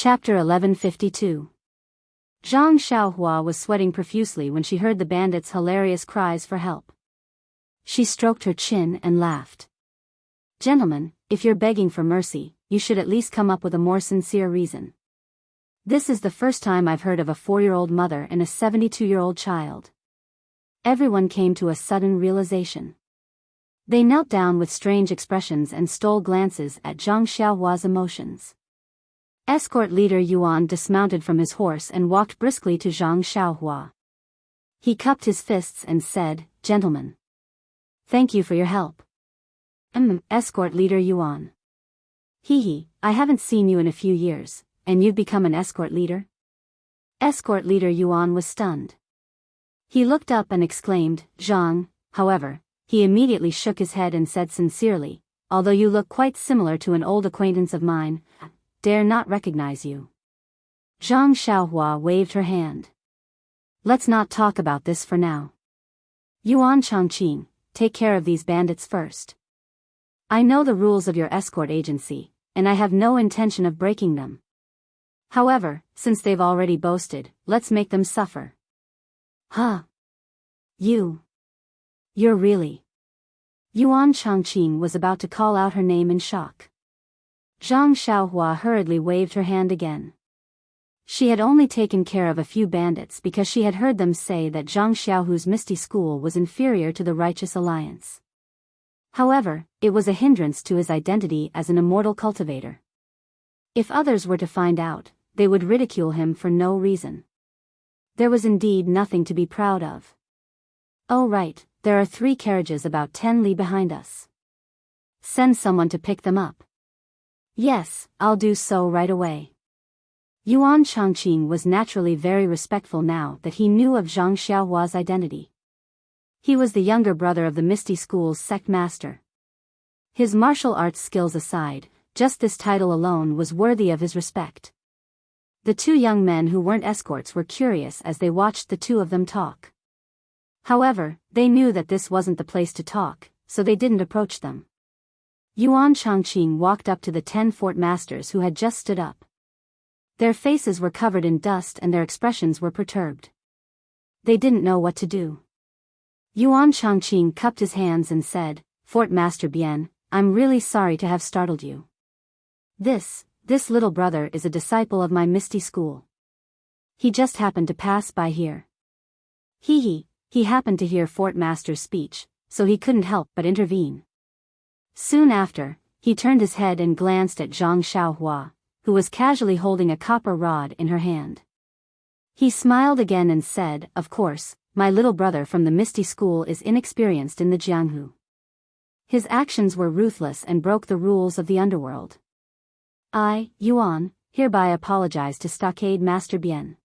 Chapter 1152. Zhang Xiaohua was sweating profusely when she heard the bandits' hilarious cries for help. She stroked her chin and laughed. "Gentlemen, if you're begging for mercy, you should at least come up with a more sincere reason. This is the first time I've heard of a 4-year-old mother and a 72-year-old child." Everyone came to a sudden realization. They knelt down with strange expressions and stole glances at Zhang Xiaohua's emotions. Escort leader Yuan dismounted from his horse and walked briskly to Zhang Xiaohua. He cupped his fists and said, "Gentlemen, thank you for your help." Escort leader Yuan. "Hee, I haven't seen you in a few years, and you've become an escort leader?" Escort leader Yuan was stunned. He looked up and exclaimed, "Zhang," however, he immediately shook his head and said sincerely, "Although you look quite similar to an old acquaintance of mine, dare not recognize you." Zhang Xiaohua waved her hand. "Let's not talk about this for now. Yuan Changqing, take care of these bandits first. I know the rules of your escort agency, and I have no intention of breaking them. However, since they've already boasted, let's make them suffer." "Huh? You're really..." Yuan Changqing was about to call out her name in shock. Zhang Xiaohua hurriedly waved her hand again. She had only taken care of a few bandits because she had heard them say that Zhang Xiaohu's Misty School was inferior to the Righteous Alliance. However, it was a hindrance to his identity as an immortal cultivator. If others were to find out, they would ridicule him for no reason. There was indeed nothing to be proud of. "Oh right, there are 3 carriages about 10 li behind us. Send someone to pick them up." "Yes, I'll do so right away." Yuan Changqing was naturally very respectful now that he knew of Zhang Xiaohua's identity. He was the younger brother of the Misty School's sect master. His martial arts skills aside, just this title alone was worthy of his respect. The 2 young men who weren't escorts were curious as they watched the 2 of them talk. However, they knew that this wasn't the place to talk, so they didn't approach them. Yuan Changqing walked up to the 10 fort masters who had just stood up. Their faces were covered in dust and their expressions were perturbed. They didn't know what to do. Yuan Changqing cupped his hands and said, "Fort Master Bien, I'm really sorry to have startled you. This little brother is a disciple of my Misty School. He just happened to pass by here." He happened to hear Fort Master's speech, so he couldn't help but intervene. Soon after, he turned his head and glanced at Zhang Xiaohua, who was casually holding a copper rod in her hand. He smiled again and said, "Of course, my little brother from the Misty School is inexperienced in the Jianghu. His actions were ruthless and broke the rules of the underworld. I, Yuan, hereby apologize to Stockade Master Bien.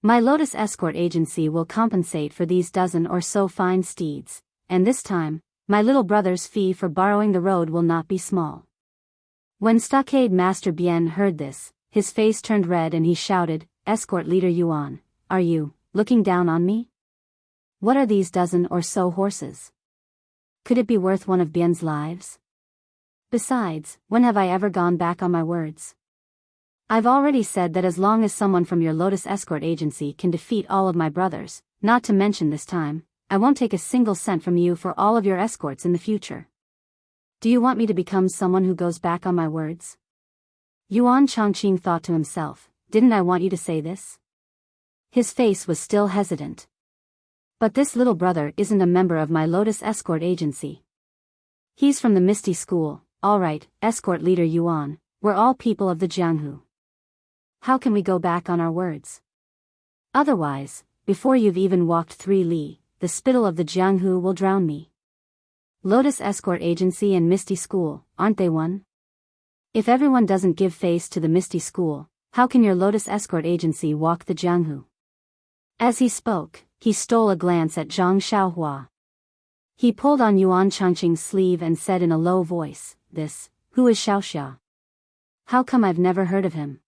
My Lotus Escort Agency will compensate for these dozen or so fine steeds, and this time, my little brother's fee for borrowing the road will not be small." When Stockade Master Bien heard this, his face turned red and he shouted, "Escort leader Yuan, are you looking down on me? What are these dozen or so horses? Could it be worth one of Bien's lives? Besides, when have I ever gone back on my words? I've already said that as long as someone from your Lotus Escort Agency can defeat all of my brothers, not to mention this time, I won't take a single cent from you for all of your escorts in the future. Do you want me to become someone who goes back on my words?" Yuan Changqing thought to himself, "Didn't I want you to say this?" His face was still hesitant. "But this little brother isn't a member of my Lotus Escort Agency. He's from the Misty School." "All right, Escort leader Yuan, we're all people of the Jianghu. How can we go back on our words? Otherwise, before you've even walked 3 li, the spittle of the Jianghu will drown me. Lotus Escort Agency and Misty School, aren't they one? If everyone doesn't give face to the Misty School, how can your Lotus Escort Agency walk the Jianghu?" As he spoke, he stole a glance at Zhang Xiaohua. He pulled on Yuan Changqing's sleeve and said in a low voice, "Who is Xiaoxia? How come I've never heard of him?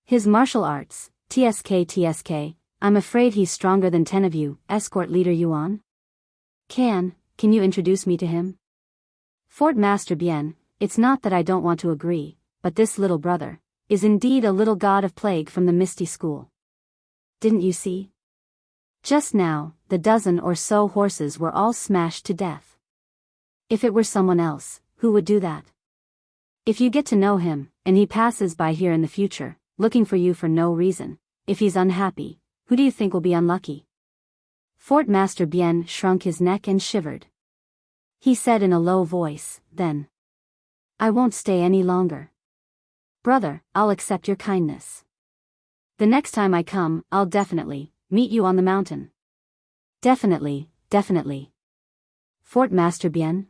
His martial arts, TSK, I'm afraid he's stronger than 10 of you, Escort leader Yuan. Can you introduce me to him?" "Fort Master Bien, it's not that I don't want to agree, but this little brother, is indeed a little god of plague from the Misty School. Didn't you see? Just now, the dozen or so horses were all smashed to death. If it were someone else, who would do that? If you get to know him, and he passes by here in the future, looking for you for no reason, if he's unhappy, who do you think will be unlucky? Fort Master Bien shrunk his neck and shivered. He said in a low voice, then. I won't stay any longer. Brother, I'll accept your kindness. The next time I come, I'll definitely meet you on the mountain. Definitely, definitely. Fort Master Bien?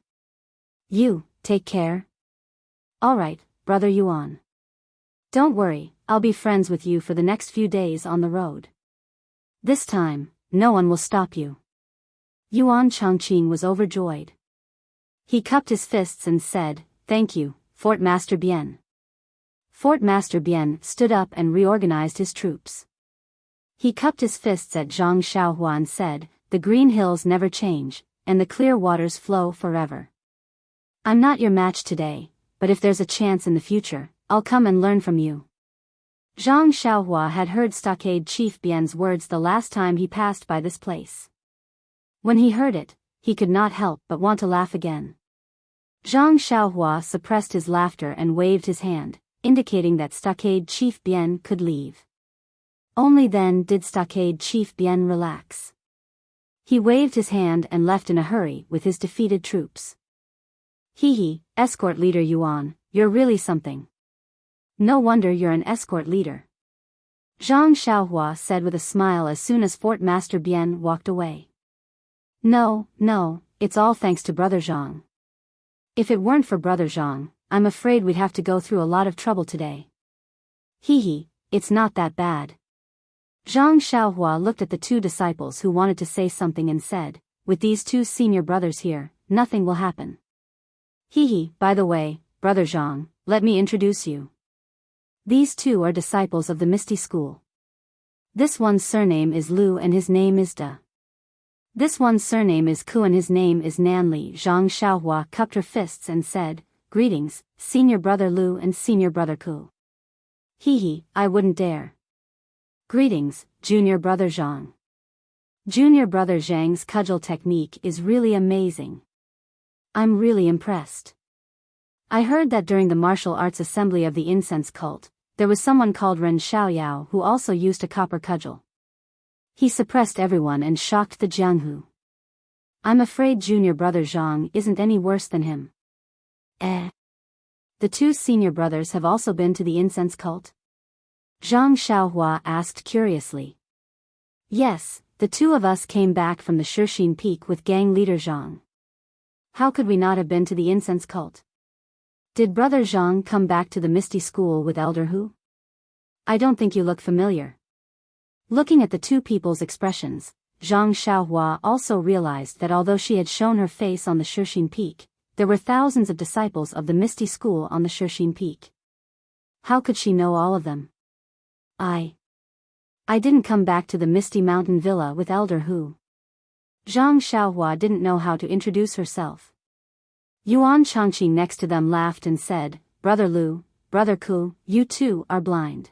You, take care. All right, Brother Yuan. Don't worry, I'll be friends with you for the next few days on the road. This time, no one will stop you. Yuan Chongqing was overjoyed. He cupped his fists and said, Thank you, Fort Master Bien. Fort Master Bien stood up and reorganized his troops. He cupped his fists at Zhang Xiaohua and said, The green hills never change, and the clear waters flow forever. I'm not your match today, but if there's a chance in the future, I'll come and learn from you. Zhang Xiaohua had heard Stockade Chief Bien's words the last time he passed by this place. When he heard it, he could not help but want to laugh again. Zhang Xiaohua suppressed his laughter and waved his hand, indicating that Stockade Chief Bien could leave. Only then did Stockade Chief Bien relax. He waved his hand and left in a hurry with his defeated troops. Hee, escort leader Yuan, you're really something. No wonder you're an escort leader. Zhang Xiaohua said with a smile as soon as Fort Master Bien walked away. No, it's all thanks to Brother Zhang. If it weren't for Brother Zhang, I'm afraid we'd have to go through a lot of trouble today. Hee, it's not that bad. Zhang Xiaohua looked at the two disciples who wanted to say something and said, with these two senior brothers here, nothing will happen. Hee, by the way, Brother Zhang, let me introduce you. These two are disciples of the Misty School. This one's surname is Lu and his name is Da. This one's surname is Ku and his name is Nanli. Zhang Xiaohua cupped her fists and said, Greetings, Senior Brother Lu and Senior Brother Ku. Hee, I wouldn't dare. Greetings, Junior Brother Zhang. Junior Brother Zhang's cudgel technique is really amazing. I'm really impressed. I heard that during the martial arts assembly of the incense cult, there was someone called Ren Xiaoyao who also used a copper cudgel. He suppressed everyone and shocked the Jianghu. I'm afraid Junior Brother Zhang isn't any worse than him. The two senior brothers have also been to the incense cult? Zhang Xiaohua asked curiously. Yes, the two of us came back from the Shixin Peak with gang leader Zhang. How could we not have been to the incense cult? Did Brother Zhang come back to the Misty School with Elder Hu? I don't think you look familiar. Looking at the two people's expressions, Zhang Xiaohua also realized that although she had shown her face on the Shixin Peak, there were thousands of disciples of the Misty School on the Shixin Peak. How could she know all of them? I didn't come back to the Misty Mountain Villa with Elder Hu. Zhang Xiaohua didn't know how to introduce herself. Yuan Chongqing next to them laughed and said, Brother Lu, Brother Ku, you too are blind.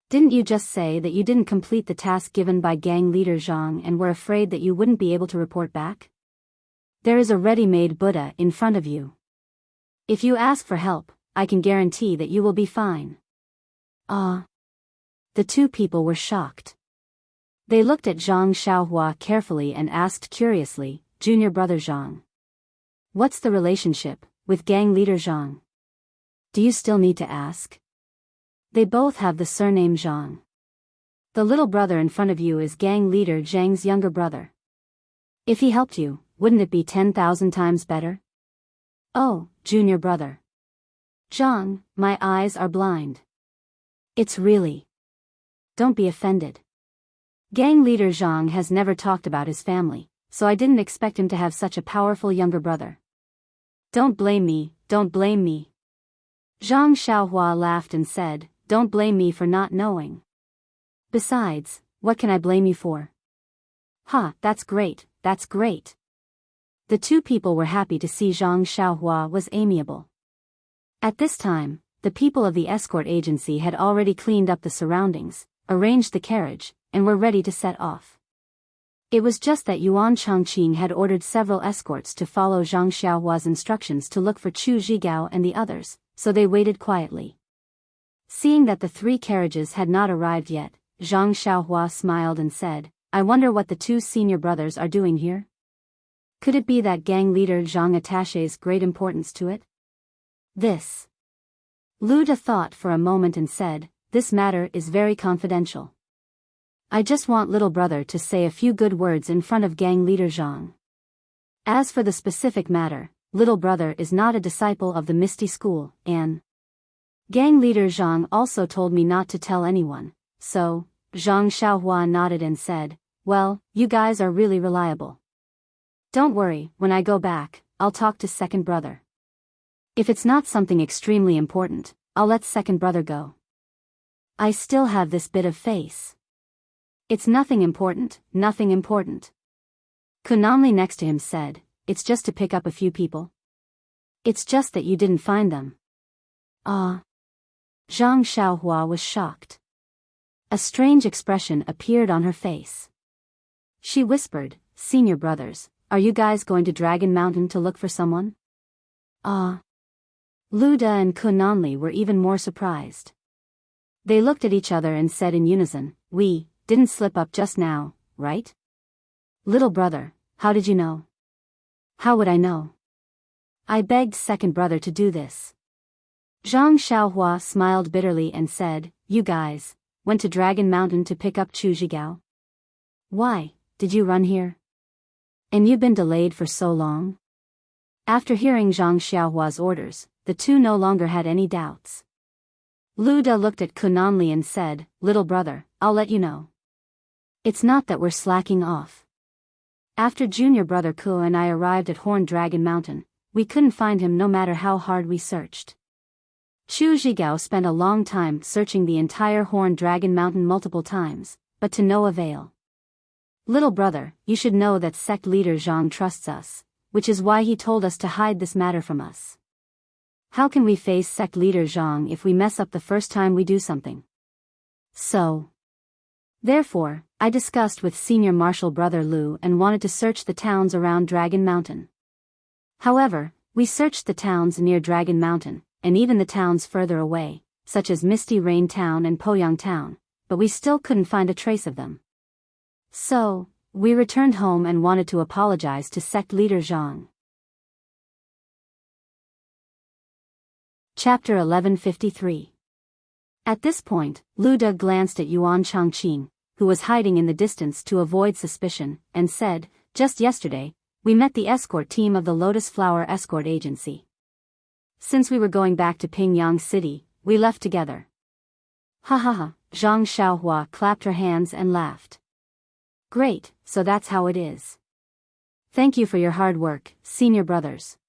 Didn't you just say that you didn't complete the task given by gang leader Zhang and were afraid that you wouldn't be able to report back? There is a ready-made Buddha in front of you. If you ask for help, I can guarantee that you will be fine. The two people were shocked. They looked at Zhang Xiaohua carefully and asked curiously, Junior Brother Zhang. What's the relationship with gang leader Zhang? Do you still need to ask? They both have the surname Zhang. The little brother in front of you is gang leader Zhang's younger brother. If he helped you, wouldn't it be 10,000 times better? Oh, Junior Brother Zhang, my eyes are blind. It's really. Don't be offended. Gang leader Zhang has never talked about his family, so I didn't expect him to have such a powerful younger brother. Don't blame me, don't blame me. Zhang Xiaohua laughed and said, Don't blame me for not knowing. Besides, what can I blame you for? That's great, that's great. The two people were happy to see Zhang Xiaohua was amiable. At this time, the people of the escort agency had already cleaned up the surroundings, arranged the carriage, and were ready to set off. It was just that Yuan Changqing had ordered several escorts to follow Zhang Xiaohua's instructions to look for Chu Zhigao and the others, so they waited quietly. Seeing that the 3 carriages had not arrived yet, Zhang Xiaohua smiled and said, "I wonder what the 2 senior brothers are doing here? Could it be that gang leader Zhang attaches great importance to it?" This. Lu De thought for a moment and said, "This matter is very confidential. I just want little brother to say a few good words in front of gang leader Zhang. As for the specific matter, little brother is not a disciple of the Misty School, and gang leader Zhang also told me not to tell anyone, so." Zhang Xiaohua nodded and said, "Well, you guys are really reliable. Don't worry, when I go back, I'll talk to second brother. If it's not something extremely important, I'll let second brother go. I still have this bit of face. It's nothing important, nothing important." Kunamli next to him said, "It's just to pick up a few people. It's just that you didn't find them." Ah. Zhang Xiaohua was shocked. A strange expression appeared on her face. She whispered, "Senior brothers, are you guys going to Dragon Mountain to look for someone?" Ah. Lu De and Kunanli were even more surprised. They looked at each other and said in unison, "We didn't slip up just now, right? Little brother, how did you know?" "How would I know? I begged second brother to do this." Zhang Xiaohua smiled bitterly and said, "You guys went to Dragon Mountain to pick up Chu Zhigao? Why did you run here? And you've been delayed for so long?" After hearing Zhang Xiaohua's orders, the 2 no longer had any doubts. Lu De looked at Kunanli and said, "Little brother, I'll let you know. It's not that we're slacking off. After junior brother Ku and I arrived at Horned Dragon Mountain, we couldn't find him no matter how hard we searched. Chu Zhigao spent a long time searching the entire Horned Dragon Mountain multiple times, but to no avail. Little brother, you should know that sect leader Zhang trusts us, which is why he told us to hide this matter from us. How can we face sect leader Zhang if we mess up the first time we do something? So. Therefore, I discussed with senior marshal brother Lu and wanted to search the towns around Dragon Mountain. However, we searched the towns near Dragon Mountain, and even the towns further away, such as Misty Rain Town and Poyang Town, but we still couldn't find a trace of them. So, we returned home and wanted to apologize to sect leader Zhang." Chapter 1153. At this point, Lu De glanced at Yuan Changqing, who was hiding in the distance to avoid suspicion, and said, "Just yesterday, we met the escort team of the Lotus Flower Escort Agency. Since we were going back to Pingyang City, we left together." "Ha ha ha," Zhang Xiaohua clapped her hands and laughed. "Great, so that's how it is. Thank you for your hard work, senior brothers.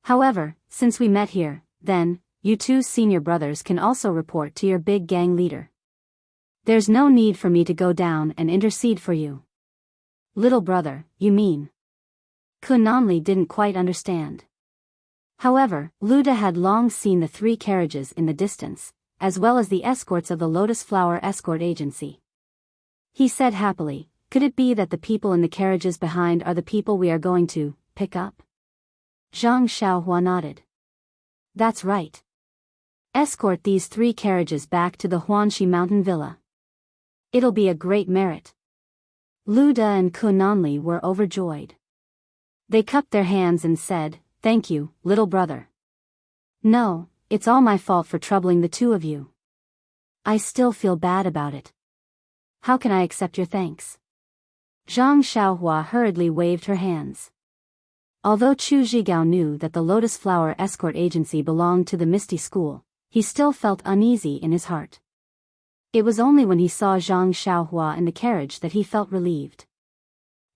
However, since we met here, then, you 2 senior brothers can also report to your big gang leader. There's no need for me to go down and intercede for you." "Little brother, you mean?" Kunanli didn't quite understand. However, Lu De had long seen the 3 carriages in the distance, as well as the escorts of the Lotus Flower Escort Agency. He said happily, "Could it be that the people in the carriages behind are the people we are going to pick up?" Zhang Xiaohua nodded. "That's right. Escort these 3 carriages back to the Huanxi Mountain Villa. It'll be a great merit." Lu De and Kunanli were overjoyed. They cupped their hands and said, "Thank you, little brother. No, it's all my fault for troubling the 2 of you. I still feel bad about it. How can I accept your thanks?" Zhang Xiaohua hurriedly waved her hands. Although Chu Zhigao knew that the Lotus Flower Escort Agency belonged to the Misty School, he still felt uneasy in his heart. It was only when he saw Zhang Xiaohua in the carriage that he felt relieved.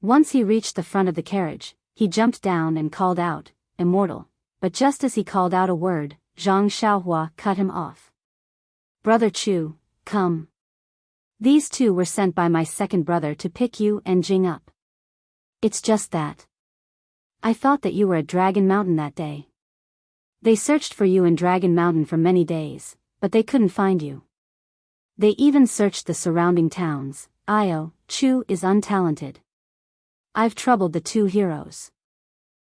Once he reached the front of the carriage, he jumped down and called out, "Immortal," but just as he called out a word, Zhang Xiaohua cut him off. "Brother Chu, come. These 2 were sent by my second brother to pick you and Jing up. It's just that I thought that you were at Dragon Mountain that day. They searched for you in Dragon Mountain for many days, but they couldn't find you. They even searched the surrounding towns. Io, Chu is untalented. I've troubled the two heroes.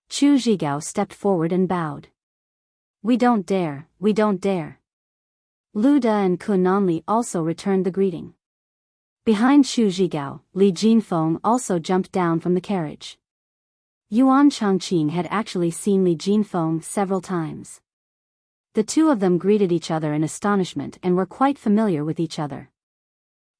Chu Zhigao stepped forward and bowed. We don't dare, we don't dare. Lu De and Kun Nanli also returned the greeting. Behind Chu Zhigao, Li Jinfeng also jumped down from the carriage. Yuan Changqing had actually seen Li Jinfeng several times. The two of them greeted each other in astonishment and were quite familiar with each other.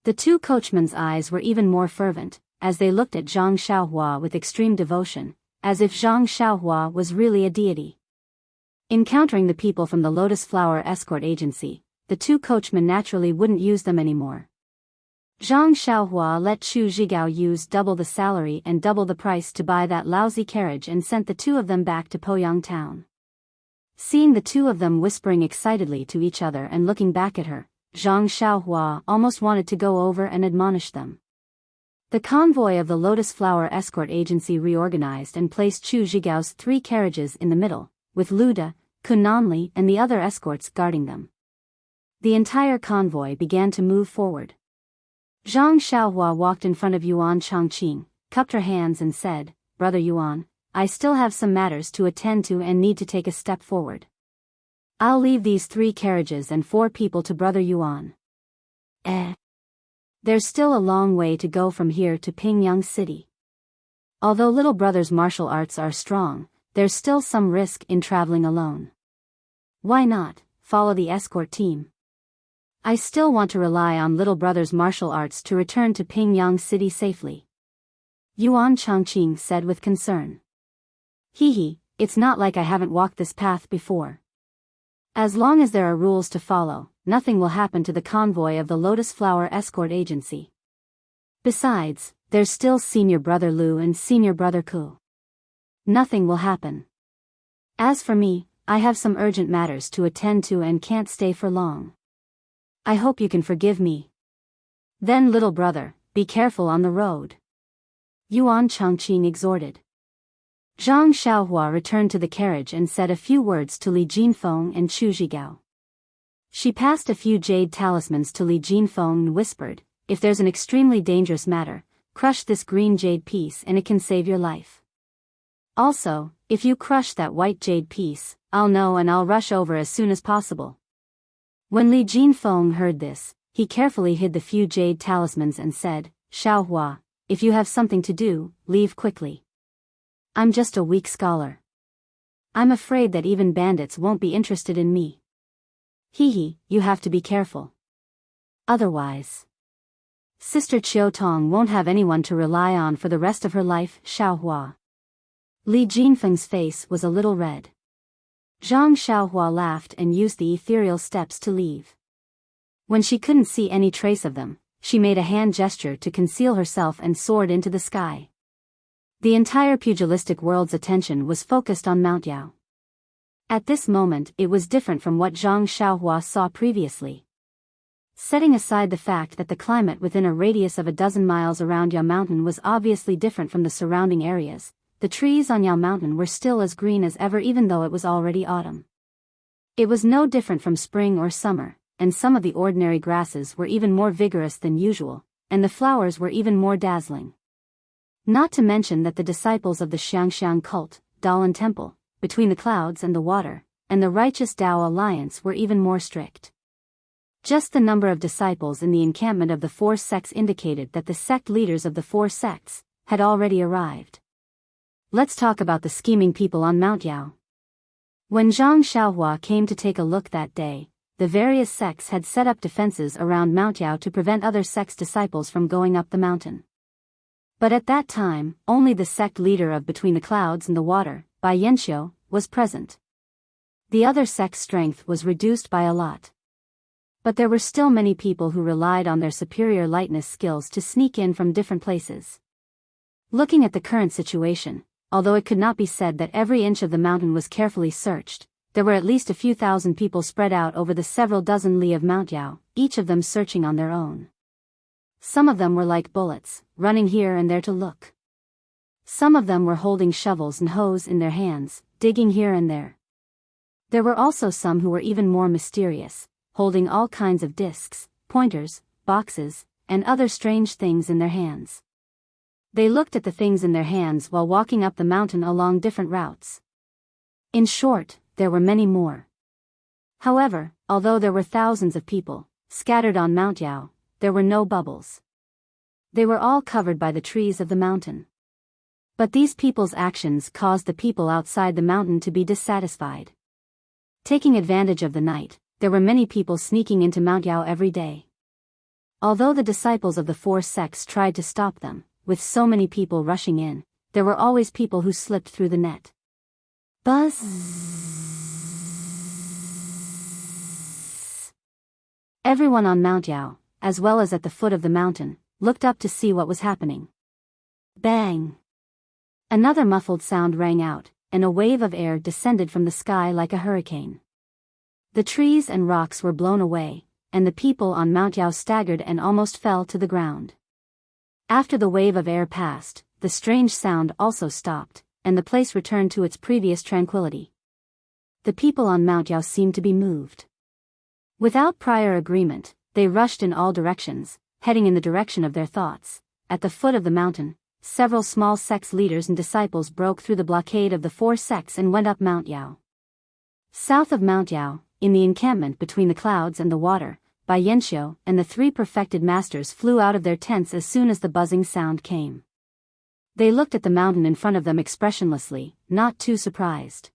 The two coachmen's eyes were even more fervent, as they looked at Zhang Xiaohua with extreme devotion, as if Zhang Xiaohua was really a deity. Encountering the people from the Lotus Flower Escort Agency, the two coachmen naturally wouldn't use them anymore. Zhang Xiaohua let Chu Zhigao use double the salary and double the price to buy that lousy carriage and sent the two of them back to Poyang town. Seeing the two of them whispering excitedly to each other and looking back at her, Zhang Xiaohua almost wanted to go over and admonish them. The convoy of the Lotus Flower Escort Agency reorganized and placed Chu Zhigao's 3 carriages in the middle, with Lu De, Kun Nanli and the other escorts guarding them. The entire convoy began to move forward. Zhang Xiaohua walked in front of Yuan Changqing, cupped her hands and said, Brother Yuan, I still have some matters to attend to and need to take a step forward. I'll leave these 3 carriages and 4 people to Brother Yuan. There's still a long way to go from here to Pingyang City. Although little brother's martial arts are strong, there's still some risk in traveling alone. Why not follow the escort team? I still want to rely on little brother's martial arts to return to Pingyang City safely. Yuan Changqing said with concern. It's not like I haven't walked this path before. As long as there are rules to follow, nothing will happen to the convoy of the Lotus Flower Escort Agency. Besides, there's still Senior Brother Lu and Senior Brother Ku. Nothing will happen. As for me, I have some urgent matters to attend to and can't stay for long. I hope you can forgive me. Then little brother, be careful on the road. Yuan Changqing exhorted. Zhang Xiaohua returned to the carriage and said a few words to Li Jinfeng and Chu Zhigao. She passed a few jade talismans to Li Jinfeng and whispered, if there's an extremely dangerous matter, crush this green jade piece and it can save your life. Also, if you crush that white jade piece, I'll know and I'll rush over as soon as possible. When Li Jinfeng heard this, he carefully hid the few jade talismans and said, Xiaohua, if you have something to do, leave quickly. I'm just a weak scholar. I'm afraid that even bandits won't be interested in me. You have to be careful. Otherwise, Sister Chiu Tong won't have anyone to rely on for the rest of her life, Xiaohua. Li Jinfeng's face was a little red. Zhang Xiaohua laughed and used the ethereal steps to leave. When she couldn't see any trace of them, she made a hand gesture to conceal herself and soared into the sky. The entire pugilistic world's attention was focused on Mount Yao. At this moment it was different from what Zhang Xiaohua saw previously. Setting aside the fact that the climate within a radius of 12 miles around Yao Mountain was obviously different from the surrounding areas, the trees on Yao Mountain were still as green as ever even though it was already autumn. It was no different from spring or summer, and some of the ordinary grasses were even more vigorous than usual, and the flowers were even more dazzling. Not to mention that the disciples of the Xiangxiang cult, Dalan Temple, between the clouds and the water, and the righteous Tao Alliance were even more strict. Just the number of disciples in the encampment of the 4 sects indicated that the sect leaders of the 4 sects had already arrived. Let's talk about the scheming people on Mount Yao. When Zhang Xiaohua came to take a look that day, the various sects had set up defenses around Mount Yao to prevent other sects' disciples from going up the mountain. But at that time, only the sect leader of Between the Clouds and the Water, Bai Yanxiu, was present. The other sect's strength was reduced by a lot. But there were still many people who relied on their superior lightness skills to sneak in from different places. Looking at the current situation, although it could not be said that every inch of the mountain was carefully searched, there were at least a few thousand people spread out over the several dozen li of Mount Yao, each of them searching on their own. Some of them were like bullets, running here and there to look. Some of them were holding shovels and hoes in their hands, digging here and there. There were also some who were even more mysterious, holding all kinds of discs, pointers, boxes, and other strange things in their hands. They looked at the things in their hands while walking up the mountain along different routes. In short, there were many more. However, although there were thousands of people scattered on Mount Yao, there were no bubbles. They were all covered by the trees of the mountain. But these people's actions caused the people outside the mountain to be dissatisfied. Taking advantage of the night, there were many people sneaking into Mount Yao every day. Although the disciples of the four sects tried to stop them, with so many people rushing in, there were always people who slipped through the net. Buzz! Everyone on Mount Yao, as well as at the foot of the mountain, looked up to see what was happening. Bang! Another muffled sound rang out, and a wave of air descended from the sky like a hurricane. The trees and rocks were blown away, and the people on Mount Yao staggered and almost fell to the ground. After the wave of air passed, the strange sound also stopped, and the place returned to its previous tranquility. The people on Mount Yao seemed to be moved. Without prior agreement, they rushed in all directions, heading in the direction of their thoughts. At the foot of the mountain, several small sects leaders and disciples broke through the blockade of the four sects and went up Mount Yao. South of Mount Yao, in the encampment between the clouds and the water, Biyao and the three perfected masters flew out of their tents as soon as the buzzing sound came. They looked at the mountain in front of them expressionlessly, not too surprised.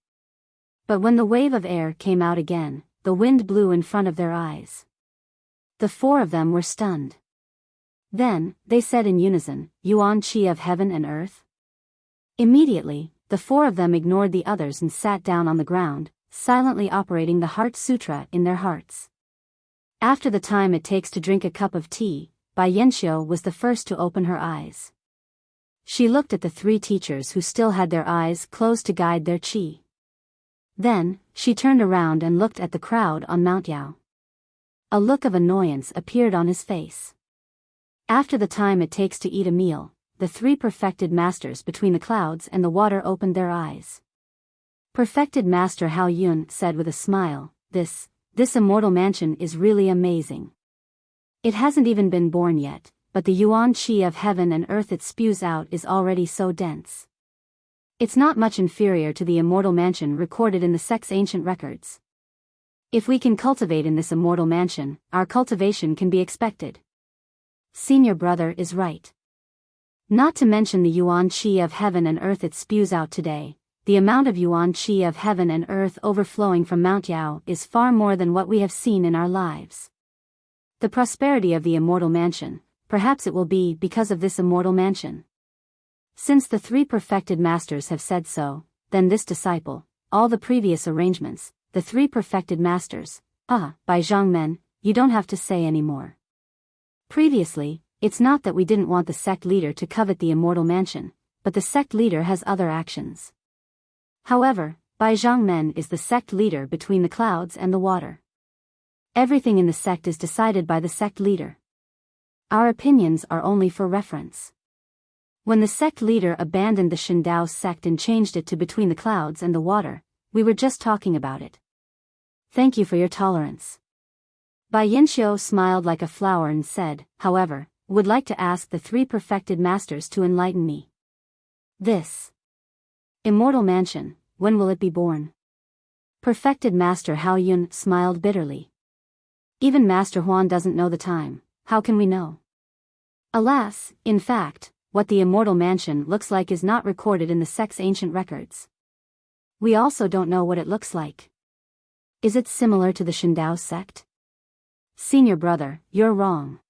But when the wave of air came out again, the wind blew in front of their eyes. The four of them were stunned. Then, they said in unison, "Yuan Qi of heaven and earth?" Immediately, the four of them ignored the others and sat down on the ground, silently operating the Heart Sutra in their hearts. After the time it takes to drink a cup of tea, Biyao was the first to open her eyes. She looked at the three teachers who still had their eyes closed to guide their qi. Then, she turned around and looked at the crowd on Mount Yao. A look of annoyance appeared on his face. After the time it takes to eat a meal, the three perfected masters between the clouds and the water opened their eyes. Perfected Master Hao Yun said with a smile, This immortal mansion is really amazing. It hasn't even been born yet, but the Yuan Qi of heaven and earth it spews out is already so dense. It's not much inferior to the immortal mansion recorded in the sect's ancient records. If we can cultivate in this immortal mansion, our cultivation can be expected. Senior brother is right. Not to mention the Yuan Qi of heaven and earth it spews out today, the amount of Yuan Qi of heaven and earth overflowing from Mount Yao is far more than what we have seen in our lives. The prosperity of the immortal mansion, perhaps it will be because of this immortal mansion. Since the three perfected masters have said so, then this disciple, all the previous arrangements, the three perfected masters, by Zhangmen, you don't have to say any more. Previously, it's not that we didn't want the sect leader to covet the immortal mansion, but the sect leader has other actions. However, Bai Zhangmen is the sect leader between the clouds and the water. Everything in the sect is decided by the sect leader. Our opinions are only for reference. When the sect leader abandoned the Shindao sect and changed it to between the clouds and the water, we were just talking about it. Thank you for your tolerance. Biyao smiled like a flower and said, however, would like to ask the three perfected masters to enlighten me. This immortal mansion, when will it be born? Perfected Master Hao Yun smiled bitterly. Even Master Huan doesn't know the time, how can we know? Alas, in fact, what the immortal mansion looks like is not recorded in the sect's ancient records. We also don't know what it looks like. Is it similar to the Shindao sect? Senior brother, you're wrong.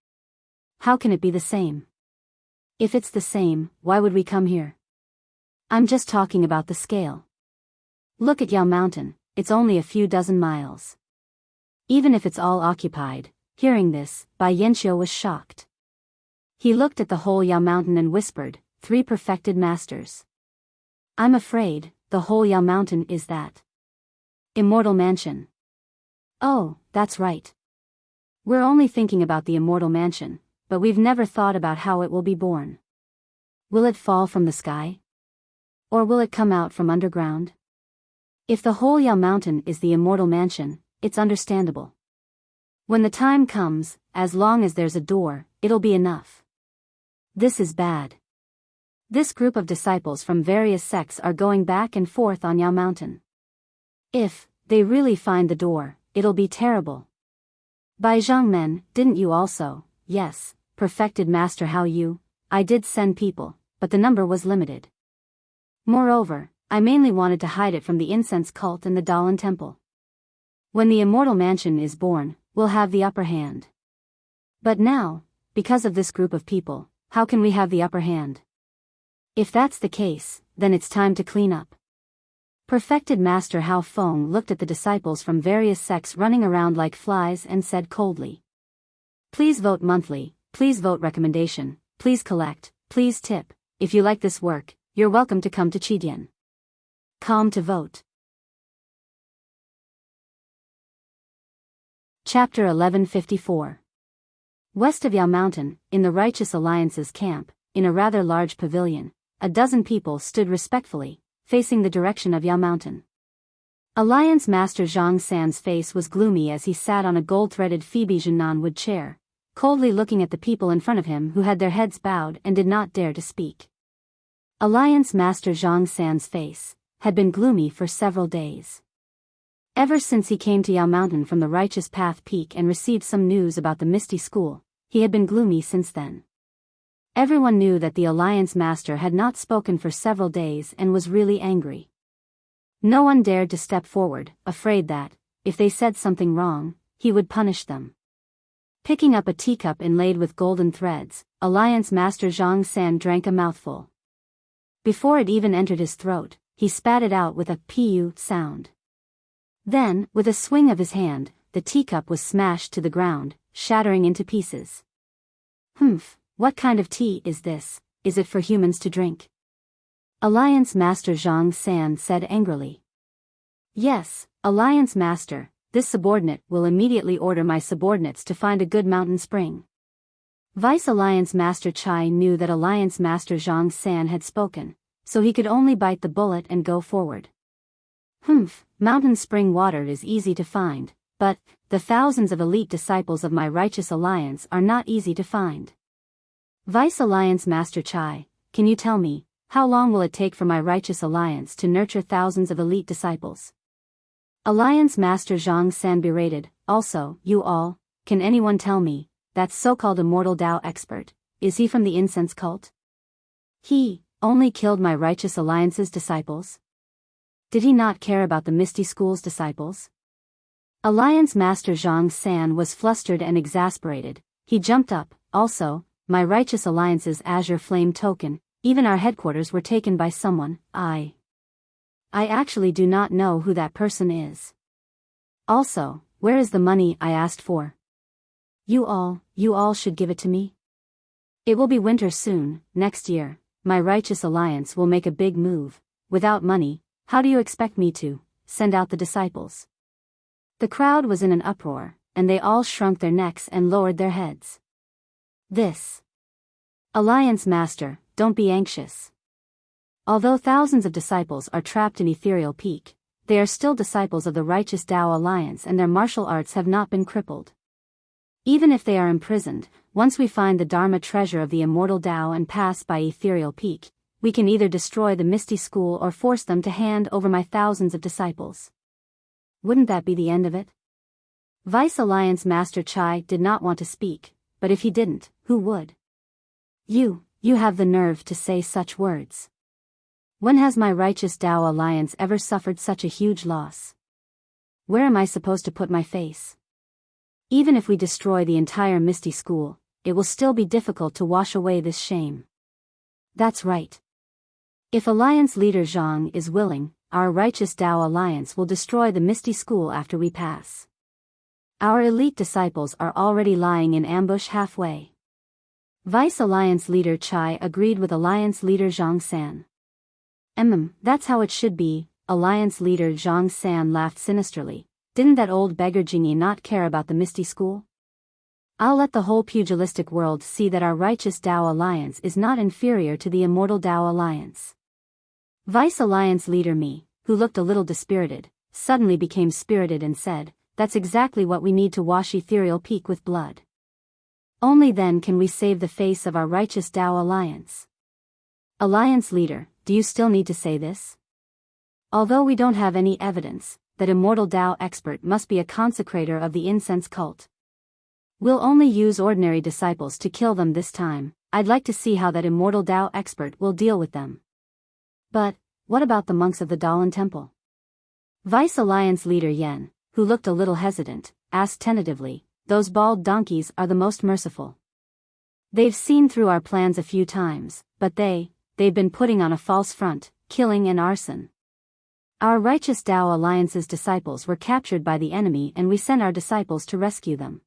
How can it be the same? If it's the same, why would we come here? I'm just talking about the scale. Look at Yao Mountain, it's only a few dozen miles. Even if it's all occupied, hearing this, Biyao was shocked. He looked at the whole Yao Mountain and whispered, three perfected masters. I'm afraid, the whole Yao Mountain is that immortal mansion. Oh, that's right. We're only thinking about the immortal mansion, but we've never thought about how it will be born. Will it fall from the sky? Or will it come out from underground? If the whole Yao Mountain is the Immortal Mansion, it's understandable. When the time comes, as long as there's a door, it'll be enough. This is bad. This group of disciples from various sects are going back and forth on Yao Mountain. If they really find the door, it'll be terrible. Bai Zhangmen, didn't you also? Yes, perfected master Hao Yu, I did send people, but the number was limited. Moreover, I mainly wanted to hide it from the incense cult and the Dalan temple. When the Immortal Mansion is born, we'll have the upper hand. But now, because of this group of people, how can we have the upper hand? If that's the case, then it's time to clean up. Perfected Master Hao Feng looked at the disciples from various sects running around like flies and said coldly. Please vote monthly, please vote recommendation, please collect, please tip. If you like this work, you're welcome to come to Qidian. Come to vote. Chapter 1154. West of Yao Mountain, in the Righteous Alliance's camp, in a rather large pavilion, a dozen people stood respectfully, facing the direction of Yao Mountain. Alliance Master Zhang San's face was gloomy as he sat on a gold-threaded Phoebe Jinan wood chair, coldly looking at the people in front of him who had their heads bowed and did not dare to speak. Alliance Master Zhang San's face had been gloomy for several days. Ever since he came to Yao Mountain from the Righteous Path Peak and received some news about the Misty School, he had been gloomy since then. Everyone knew that the Alliance Master had not spoken for several days and was really angry. No one dared to step forward, afraid that, if they said something wrong, he would punish them. Picking up a teacup inlaid with golden threads, Alliance Master Zhang San drank a mouthful. Before it even entered his throat, he spat it out with a pu sound. Then, with a swing of his hand, the teacup was smashed to the ground, shattering into pieces. Humph, what kind of tea is this? Is it for humans to drink? Alliance Master Zhang San said angrily. Yes, Alliance Master, this subordinate will immediately order my subordinates to find a good mountain spring. Vice Alliance Master Chai knew that Alliance Master Zhang San had spoken, so he could only bite the bullet and go forward. Humph, mountain spring water is easy to find, but the thousands of elite disciples of my Righteous Alliance are not easy to find. Vice Alliance Master Chai, can you tell me, how long will it take for my Righteous Alliance to nurture thousands of elite disciples? Alliance Master Zhang San berated. Also, you all, can anyone tell me, that so-called Immortal Dao expert, is he from the incense cult? He only killed my Righteous Alliance's disciples? Did he not care about the Misty School's disciples? Alliance Master Zhang San was flustered and exasperated. He jumped up. Also, my Righteous Alliance's Azure Flame token, even our headquarters were taken by someone. I actually do not know who that person is. Also, where is the money I asked for? You all should give it to me. It will be winter soon, next year. My Righteous Alliance will make a big move. Without money, how do you expect me to send out the disciples? The crowd was in an uproar, and they all shrunk their necks and lowered their heads. This Alliance Master, don't be anxious. Although thousands of disciples are trapped in Ethereal Peak, they are still disciples of the Righteous Dao Alliance and their martial arts have not been crippled. Even if they are imprisoned, once we find the Dharma treasure of the Immortal Dao and pass by Ethereal Peak, we can either destroy the Misty School or force them to hand over my thousands of disciples. Wouldn't that be the end of it? Vice Alliance Master Chai did not want to speak, but if he didn't, who would? You have the nerve to say such words. When has my Righteous Dao Alliance ever suffered such a huge loss? Where am I supposed to put my face? Even if we destroy the entire Misty School, it will still be difficult to wash away this shame. That's right. If Alliance Leader Zhang is willing, our Righteous Dao Alliance will destroy the Misty School after we pass. Our elite disciples are already lying in ambush halfway. Vice Alliance Leader Chai agreed with Alliance Leader Zhang San. That's how it should be. Alliance Leader Zhang San laughed sinisterly. Didn't that old beggar Jingyi not care about the Misty School? I'll let the whole pugilistic world see that our Righteous Dao Alliance is not inferior to the Immortal Dao Alliance. Vice Alliance Leader Mi, who looked a little dispirited, suddenly became spirited and said, "That's exactly what we need to wash Ethereal Peak with blood. Only then can we save the face of our righteous Tao Alliance." Alliance leader, do you still need to say this? Although we don't have any evidence that Immortal Tao expert must be a consecrator of the incense cult. We'll only use ordinary disciples to kill them this time. I'd like to see how that Immortal Tao expert will deal with them. But, what about the monks of the Dalan Temple? Vice Alliance leader Yen, who looked a little hesitant, asked tentatively, "Those bald donkeys are the most merciful. They've seen through our plans a few times, but they've been putting on a false front, killing and arson. Our righteous Tao Alliance's disciples were captured by the enemy and we sent our disciples to rescue them.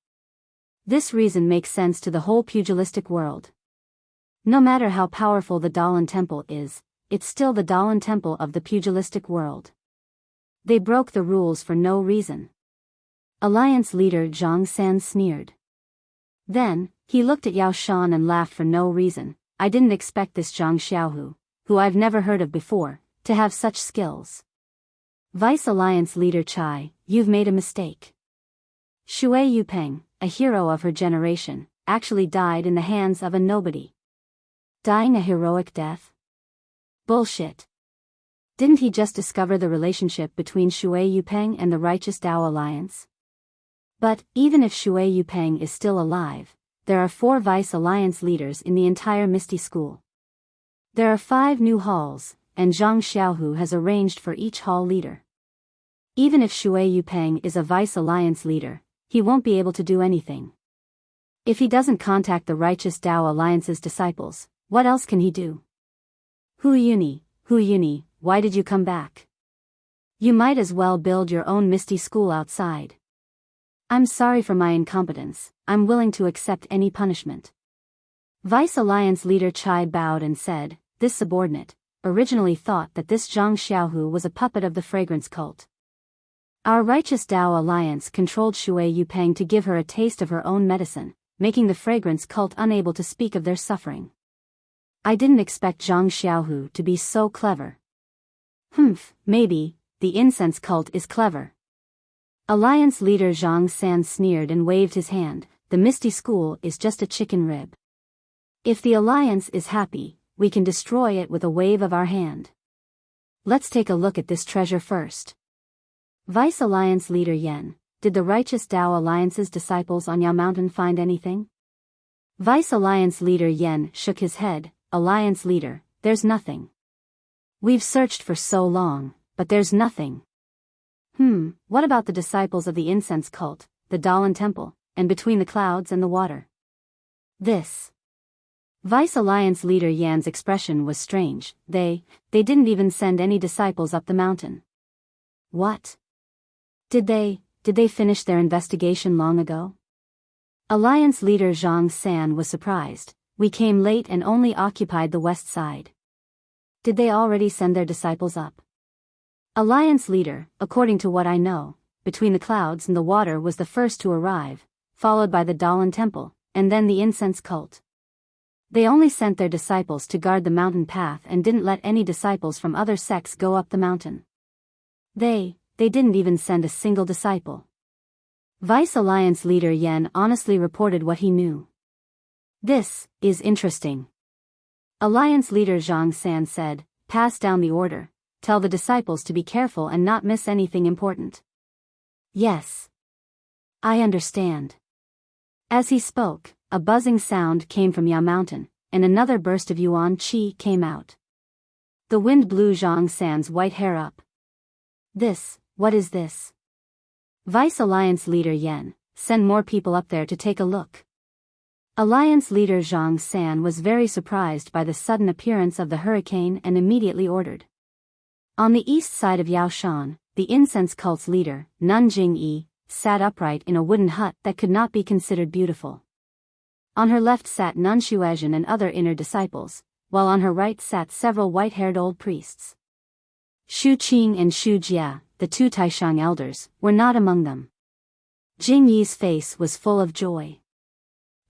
This reason makes sense to the whole pugilistic world. No matter how powerful the Dalan Temple is, it's still the Dalan Temple of the pugilistic world. They broke the rules for no reason." Alliance leader Zhang San sneered. Then, he looked at Yao Shan and laughed for no reason. "I didn't expect this Zhang Xiaohu, who I've never heard of before, to have such skills. Vice Alliance leader Chai, you've made a mistake. Shui Yupeng, a hero of her generation, actually died in the hands of a nobody. Dying a heroic death? Bullshit. Didn't he just discover the relationship between Shui Yupeng and the righteous Tao Alliance? But, even if Shui Yupeng is still alive, there are 4 Vice Alliance leaders in the entire Misty School. There are 5 new halls, and Zhang Xiaohu has arranged for each hall leader. Even if Shui Yupeng is a Vice Alliance leader, he won't be able to do anything. If he doesn't contact the righteous Tao Alliance's disciples, what else can he do? Hu Yuni, why did you come back? You might as well build your own Misty School outside. I'm sorry for my incompetence, I'm willing to accept any punishment. Vice Alliance leader Chai bowed and said, "This subordinate originally thought that this Zhang Xiaohu was a puppet of the fragrance cult. Our righteous Tao Alliance controlled Shui Yupeng to give her a taste of her own medicine, making the fragrance cult unable to speak of their suffering. I didn't expect Zhang Xiaohu to be so clever. Maybe, the incense cult is clever." Alliance leader Zhang San sneered and waved his hand. "The Misty School is just a chicken rib. If the Alliance is happy, we can destroy it with a wave of our hand. Let's take a look at this treasure first." Vice Alliance leader Yen, did the righteous Tao Alliance's disciples on Yao Mountain find anything? Vice Alliance leader Yen shook his head. Alliance leader, there's nothing. We've searched for so long, but there's nothing. What about the disciples of the incense cult, the Dalan Temple, and between the clouds and the water? This. Vice Alliance leader Yan's expression was strange. They didn't even send any disciples up the mountain. What? Did they finish their investigation long ago? Alliance leader Zhang San was surprised. We came late and only occupied the west side. Did they already send their disciples up? Alliance leader, according to what I know, between the clouds and the water was the first to arrive, followed by the Dalan Temple, and then the incense cult. They only sent their disciples to guard the mountain path and didn't let any disciples from other sects go up the mountain. They didn't even send a single disciple. Vice Alliance leader Yen honestly reported what he knew. This is interesting. Alliance leader Zhang San said, "Pass down the order, tell the disciples to be careful and not miss anything important." Yes. I understand. As he spoke, a buzzing sound came from Yao Mountain, and another burst of Yuan Qi came out. The wind blew Zhang San's white hair up. What is this? Vice Alliance leader Yen, send more people up there to take a look. Alliance leader Zhang San was very surprised by the sudden appearance of the hurricane and immediately ordered. On the east side of Yaoshan, the incense cult's leader, Nun Jingyi, sat upright in a wooden hut that could not be considered beautiful. On her left sat Nun Shuezhen and other inner disciples, while on her right sat several white-haired old priests. Shu Qing and Shu Jia, the 2 Taishang elders, were not among them. Jingyi's face was full of joy.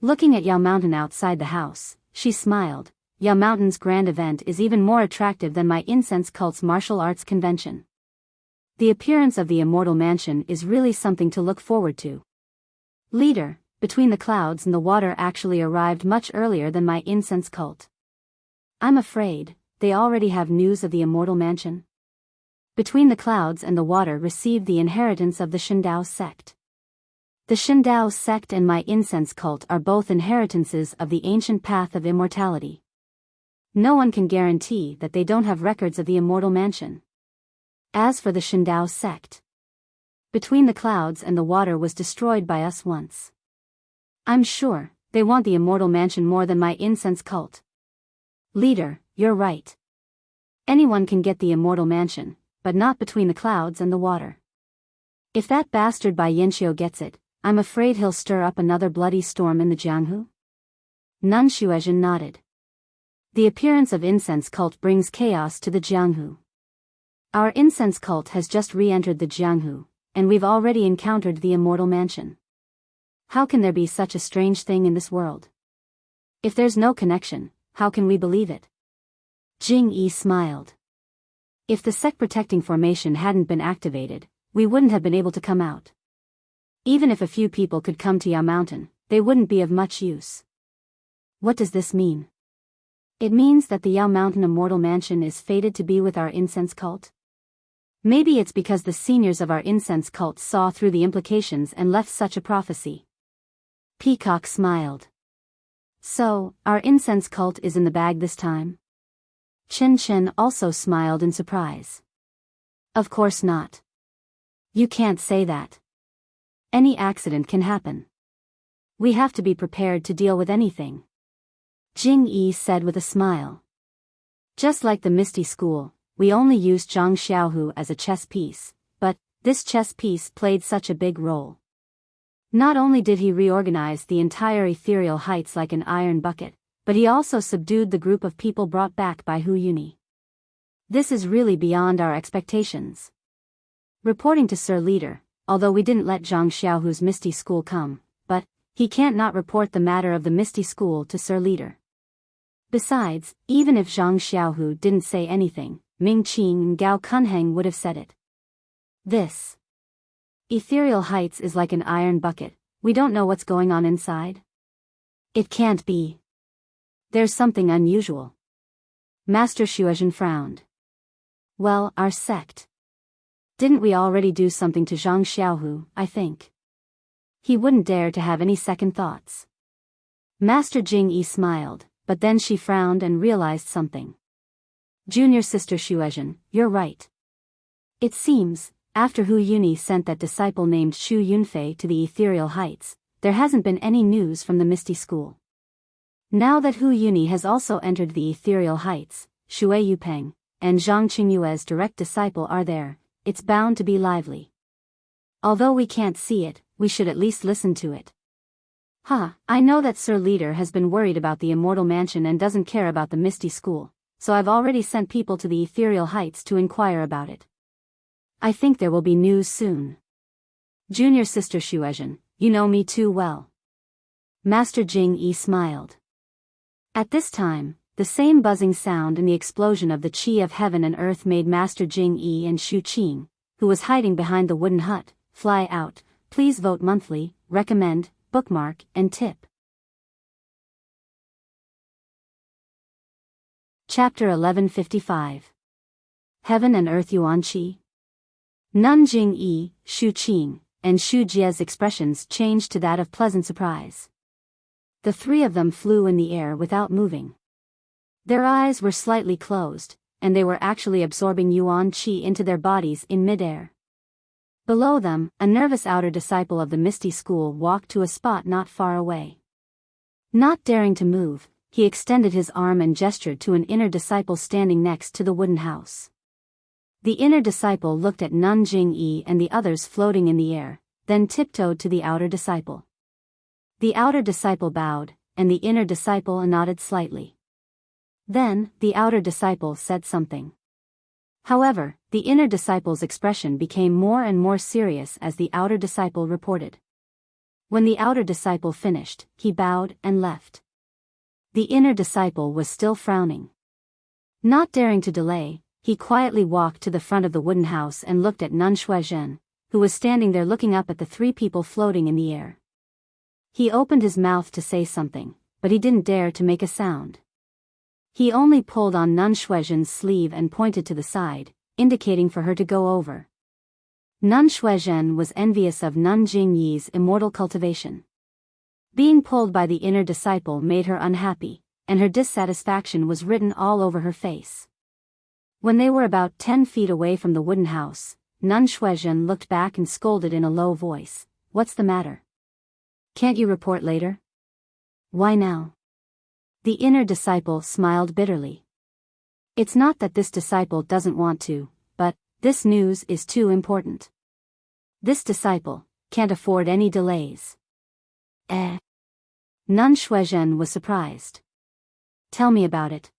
Looking at Yao Mountain outside the house, she smiled. Yao Mountain's grand event is even more attractive than my incense cult's martial arts convention. The appearance of the immortal mansion is really something to look forward to. Leader, between the clouds and the water actually arrived much earlier than my incense cult. I'm afraid they already have news of the immortal mansion. Between the clouds and the water received the inheritance of the Shindao sect. The Shindao sect and my incense cult are both inheritances of the ancient path of immortality. No one can guarantee that they don't have records of the immortal mansion. As for the Shindao sect, between the clouds and the water was destroyed by us once. I'm sure they want the immortal mansion more than my incense cult. Leader, you're right. Anyone can get the immortal mansion, but not between the clouds and the water. If that bastard Bai Yanxiu gets it, I'm afraid he'll stir up another bloody storm in the Jianghu. Nun Shuezhen nodded. The appearance of incense cult brings chaos to the Jianghu. Our incense cult has just re-entered the Jianghu, and we've already encountered the immortal mansion. How can there be such a strange thing in this world? If there's no connection, how can we believe it? Jing Yi smiled. If the sect protecting formation hadn't been activated, we wouldn't have been able to come out. Even if a few people could come to Yao Mountain, they wouldn't be of much use. What does this mean? It means that the Yao Mountain immortal mansion is fated to be with our incense cult? Maybe it's because the seniors of our incense cult saw through the implications and left such a prophecy. Peacock smiled. So, our incense cult is in the bag this time? Chen Chen also smiled in surprise. Of course not. You can't say that. Any accident can happen. We have to be prepared to deal with anything. Jing Yi said with a smile. Just like the Misty School, we only used Zhang Xiaohu as a chess piece, but this chess piece played such a big role. Not only did he reorganize the entire ethereal heights like an iron bucket, but he also subdued the group of people brought back by Hu Yuni. This is really beyond our expectations. Reporting to Sir Leader, although we didn't let Zhang Xiaohu's Misty School come, but he can't not report the matter of the Misty School to Sir Leader. Besides, even if Zhang Xiaohu didn't say anything, Ming Qing and Gao Kunheng would have said it. This ethereal heights is like an iron bucket, we don't know what's going on inside. It can't be. There's something unusual. Master Shuezhen frowned. Well, our sect. Didn't we already do something to Zhang Xiaohu, I think? He wouldn't dare to have any second thoughts. Master Jing Yi smiled, but then she frowned and realized something. Junior sister Shuezhen, you're right. It seems, after Hu Yuni sent that disciple named Xu Yunfei to the ethereal heights, there hasn't been any news from the Misty School. Now that Hu Yuni has also entered the ethereal heights, Shui Yupeng and Zhang Qingyue's direct disciple are there, it's bound to be lively. Although we can't see it, we should at least listen to it. I know that Sir Leader has been worried about the immortal mansion and doesn't care about the Misty School, so I've already sent people to the ethereal heights to inquire about it. I think there will be news soon. Junior sister Shuezhen, you know me too well. Master Jing Yi smiled. At this time, the same buzzing sound and the explosion of the qi of heaven and earth made Master Jing Yi and Xu Qing, who was hiding behind the wooden hut, fly out. Please vote monthly, recommend, bookmark, and tip. Chapter 1155. Heaven and Earth Yuan Qi. Nun Jing Yi, Xu Qing, and Xu Jie's expressions changed to that of pleasant surprise. The three of them flew in the air without moving. Their eyes were slightly closed, and they were actually absorbing Yuan Qi into their bodies in midair. Below them, a nervous outer disciple of the Misty School walked to a spot not far away. Not daring to move, he extended his arm and gestured to an inner disciple standing next to the wooden house. The inner disciple looked at Nun Jing Yi and the others floating in the air, then tiptoed to the outer disciple. The outer disciple bowed, and the inner disciple nodded slightly. Then, the outer disciple said something. However, the inner disciple's expression became more and more serious as the outer disciple reported. When the outer disciple finished, he bowed and left. The inner disciple was still frowning. Not daring to delay, he quietly walked to the front of the wooden house and looked at Nun Shuizhen, who was standing there looking up at the three people floating in the air. He opened his mouth to say something, but he didn't dare to make a sound. He only pulled on Nun Shuizhen's sleeve and pointed to the side, indicating for her to go over. Nun Shuizhen was envious of Nun Jingyi's immortal cultivation. Being pulled by the inner disciple made her unhappy, and her dissatisfaction was written all over her face. When they were about 10 feet away from the wooden house, Nun Shuizhen looked back and scolded in a low voice, "What's the matter? Can't you report later? Why now?" The inner disciple smiled bitterly. It's not that this disciple doesn't want to, but this news is too important. This disciple can't afford any delays. Nun Shuizhen was surprised. "Tell me about it."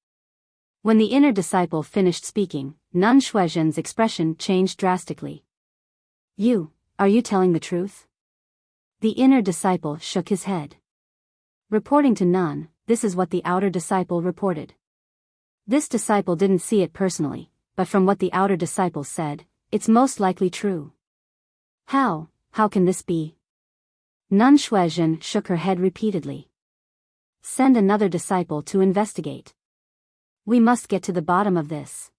When the inner disciple finished speaking, Nun Shuizhen's expression changed drastically. Are you telling the truth?" The inner disciple shook his head. Reporting to Nun, this is what the outer disciple reported. This disciple didn't see it personally, but from what the outer disciple said, it's most likely true. How can this be? Nun Shuizhen shook her head repeatedly. "Send another disciple to investigate. We must get to the bottom of this."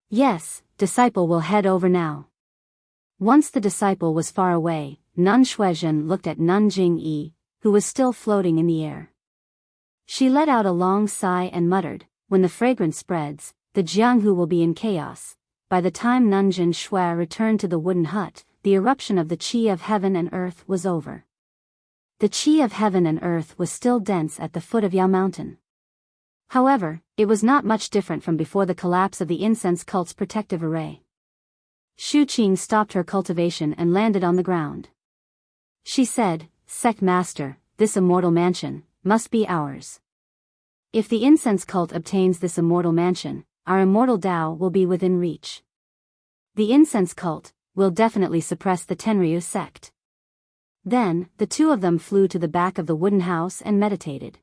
"Yes, disciple will head over now." Once the disciple was far away, Nun Shuizhen looked at Nun Jingyi, who was still floating in the air. She let out a long sigh and muttered, "When the fragrance spreads, the Jianghu will be in chaos." By the time Nun Jinshui returned to the wooden hut, the eruption of the qi of heaven and earth was over. The qi of heaven and earth was still dense at the foot of Yao Mountain. However, it was not much different from before the collapse of the incense cult's protective array. Shu Qing stopped her cultivation and landed on the ground. She said, "Sect Master, this immortal mansion must be ours. If the incense cult obtains this immortal mansion, our immortal Tao will be within reach. The incense cult will definitely suppress the Tenryu sect." Then, the two of them flew to the back of the wooden house and meditated.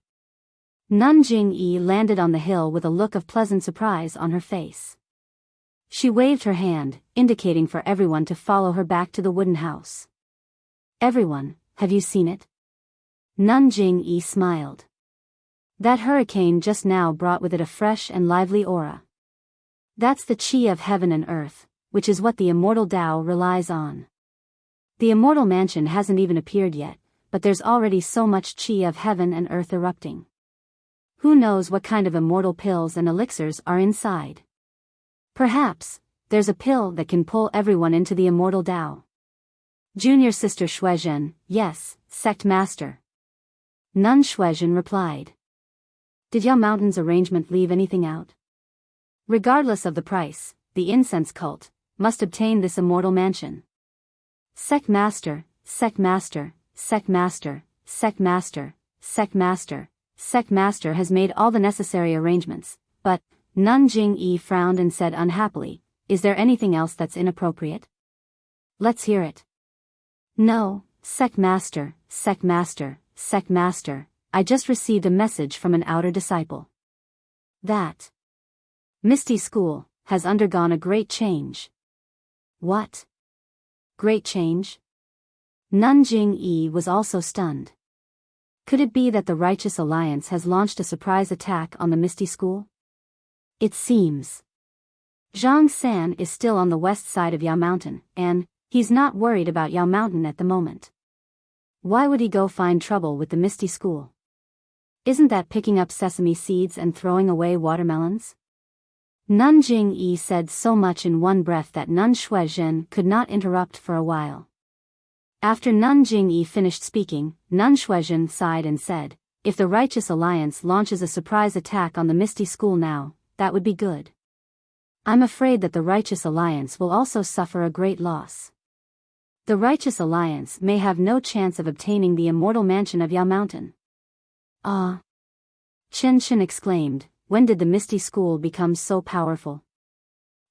Nun Jingyi landed on the hill with a look of pleasant surprise on her face. She waved her hand, indicating for everyone to follow her back to the wooden house. "Everyone, have you seen it?" Nun Jingyi smiled. That hurricane just now brought with it a fresh and lively aura. That's the qi of heaven and earth, which is what the immortal Tao relies on. The immortal mansion hasn't even appeared yet, but there's already so much qi of heaven and earth erupting. Who knows what kind of immortal pills and elixirs are inside? Perhaps there's a pill that can pull everyone into the immortal Tao. Junior sister Shuizhen, "Yes, sect master." Nun Shuizhen replied. "Did Yao Mountain's arrangement leave anything out? Regardless of the price, the incense cult must obtain this immortal mansion." "Sect master, sect master, sect master, sect master, sect master, sect master has made all the necessary arrangements, but..." Nun Jingyi frowned and said unhappily, "Is there anything else that's inappropriate? Let's hear it." "No, sect master, sect master, sect master, I just received a message from an outer disciple. That Misty School has undergone a great change." "What? Great change?" Nun Jingyi was also stunned. Could it be that the Righteous Alliance has launched a surprise attack on the Misty School? It seems. Zhang San is still on the west side of Yao Mountain, and he's not worried about Yao Mountain at the moment. Why would he go find trouble with the Misty School? Isn't that picking up sesame seeds and throwing away watermelons? Nun Jingyi said so much in one breath that Nun Shuizhen could not interrupt for a while. After Nun Jingyi finished speaking, Nun Shuizhen sighed and said, "If the Righteous Alliance launches a surprise attack on the Misty School now, that would be good. I'm afraid that the Righteous Alliance will also suffer a great loss. The Righteous Alliance may have no chance of obtaining the immortal mansion of Yao Mountain." "Ah!" Chen Chen exclaimed, "When did the Misty School become so powerful?"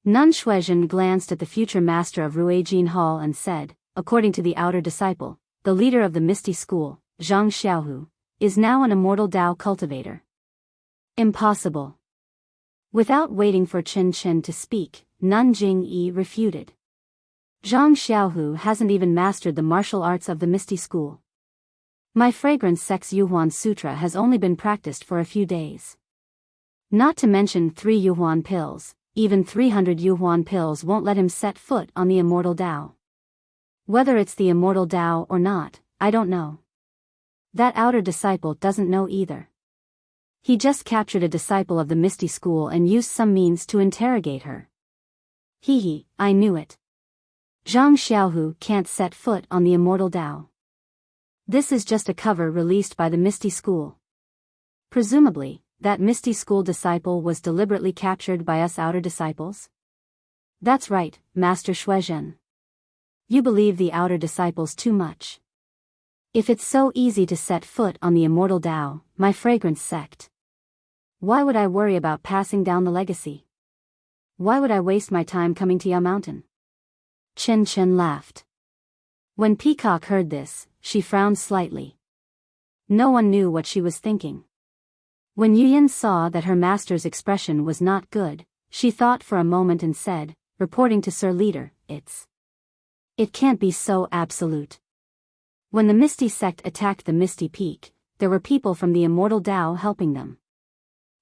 Nun Shuizhen glanced at the future master of Ruijin Hall and said, "According to the outer disciple, the leader of the Misty School, Zhang Xiaohu, is now an immortal Tao cultivator." "Impossible." Without waiting for Chen Chen to speak, Nun Jingyi refuted. Zhang Xiaohu hasn't even mastered the martial arts of the Misty School. My fragrance sex Yuhuan Sutra has only been practiced for a few days. Not to mention 3 Yuhuan pills, even 300 Yuhuan pills won't let him set foot on the Immortal Tao. Whether it's the Immortal Tao or not, I don't know. That outer disciple doesn't know either. He just captured a disciple of the Misty School and used some means to interrogate her. I knew it. Zhang Xiaohu can't set foot on the Immortal Tao. This is just a cover released by the Misty School. Presumably, that Misty School disciple was deliberately captured by us outer disciples? That's right, Master Shuizhen. You believe the outer disciples too much. If it's so easy to set foot on the Immortal Tao, my fragrance sect, why would I worry about passing down the legacy? Why would I waste my time coming to Yao Mountain? Chen Chen laughed. When Peacock heard this, she frowned slightly. No one knew what she was thinking. When Yuyan saw that her master's expression was not good, she thought for a moment and said, reporting to Sir Leader, It can't be so absolute. When the Misty Sect attacked the Misty Peak, there were people from the Immortal Tao helping them.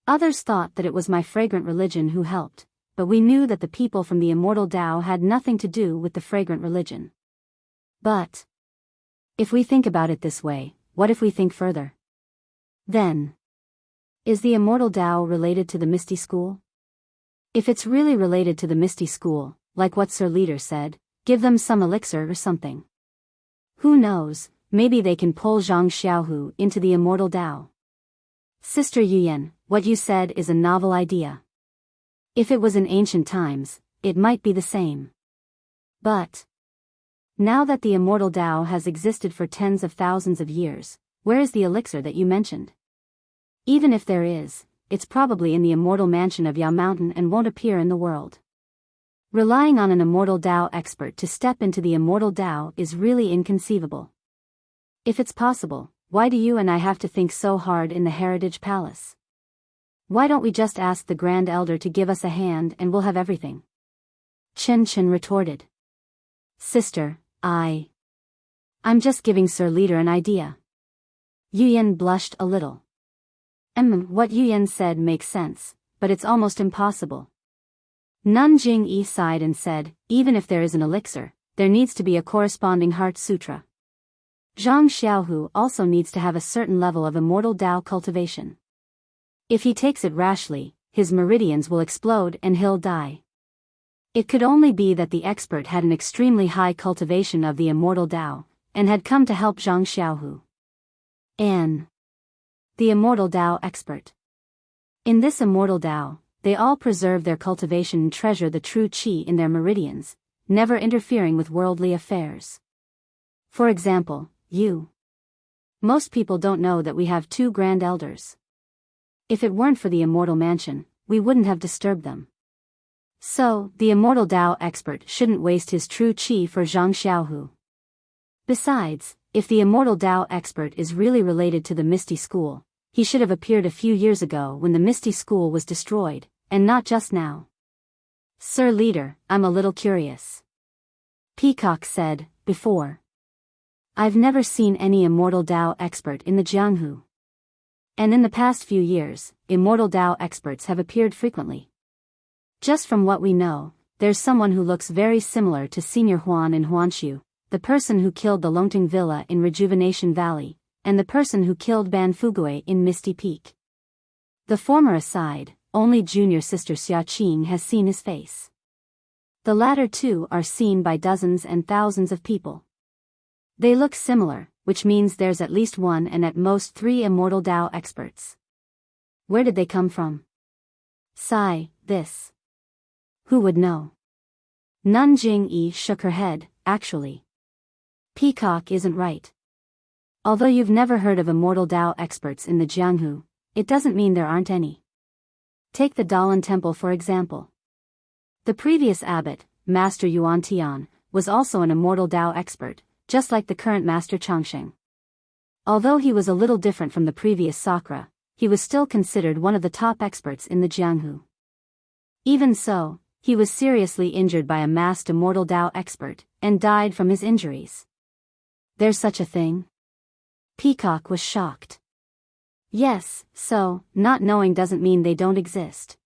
Others thought that it was my fragrant religion who helped, but we knew that the people from the Immortal Tao had nothing to do with the fragrant religion. But if we think about it this way, what if we think further? Then, is the Immortal Tao related to the Misty School? If it's really related to the Misty School, like what Sir Leader said, give them some elixir or something. Who knows, maybe they can pull Zhang Xiaohu into the Immortal Tao. Sister Yuyan, what you said is a novel idea. If it was in ancient times, it might be the same. But now that the Immortal Tao has existed for tens of thousands of years, where is the elixir that you mentioned? Even if there is, it's probably in the Immortal Mansion of Yao Mountain and won't appear in the world. Relying on an Immortal Tao expert to step into the Immortal Tao is really inconceivable. If it's possible, why do you and I have to think so hard in the Heritage Palace? Why don't we just ask the Grand Elder to give us a hand and we'll have everything? Chen Chen retorted. Sister, I'm just giving Sir Leader an idea. Yuyan blushed a little. What Yuyan said makes sense, but it's almost impossible. Nun Jingyi sighed and said, even if there is an elixir, there needs to be a corresponding heart sutra. Zhang Xiaohu also needs to have a certain level of Immortal Tao cultivation. If he takes it rashly, his meridians will explode and he'll die. It could only be that the expert had an extremely high cultivation of the Immortal Tao, and had come to help Zhang Xiaohu. The Immortal Tao expert. In this Immortal Tao, they all preserve their cultivation and treasure the true qi in their meridians, never interfering with worldly affairs. For example, most people don't know that we have 2 Grand Elders. If it weren't for the Immortal Mansion, we wouldn't have disturbed them. So, the Immortal Tao expert shouldn't waste his true qi for Zhang Xiaohu. Besides, if the Immortal Tao expert is really related to the Misty School, he should have appeared a few years ago when the Misty School was destroyed, and not just now. Sir Leader, I'm a little curious. Peacock said, before. I've never seen any Immortal Tao expert in the Jianghu. And in the past few years, Immortal Tao experts have appeared frequently. Just from what we know, there's someone who looks very similar to Senior Huan in Huanshu, the person who killed the Longting Villa in Rejuvenation Valley, and the person who killed Ban Fugui in Misty Peak. The former aside, only junior sister Xiaqing has seen his face. The latter two are seen by dozens and thousands of people. They look similar, which means there's at least 1 and at most 3 Immortal Tao experts. Where did they come from? Sigh, this. Who would know? Nun Jingyi shook her head, actually. Peacock isn't right. Although you've never heard of Immortal Tao experts in the Jianghu, it doesn't mean there aren't any. Take the Dalan Temple for example. The previous abbot, Master Yuan Tian, was also an Immortal Tao expert, just like the current Master Changsheng. Although he was a little different from the previous Sakra, he was still considered one of the top experts in the Jianghu. Even so, he was seriously injured by a masked Immortal Dao expert, and died from his injuries. There's such a thing? Peacock was shocked. Yes, so, not knowing doesn't mean they don't exist.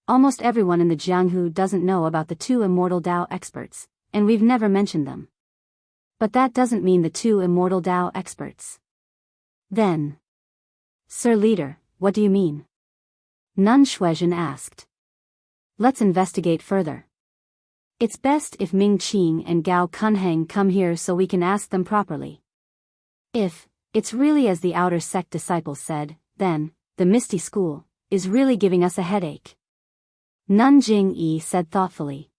Almost everyone in the Jianghu doesn't know about the two Immortal Dao experts, and we've never mentioned them. But that doesn't mean the two Immortal Dao experts. Then. Sir Leader, what do you mean? Nun Shuizhen asked. Let's investigate further. It's best if Ming Qing and Gao Kunheng come here so we can ask them properly. If it's really as the outer sect disciples said, then the Misty School is really giving us a headache. Nun Jingyi said thoughtfully.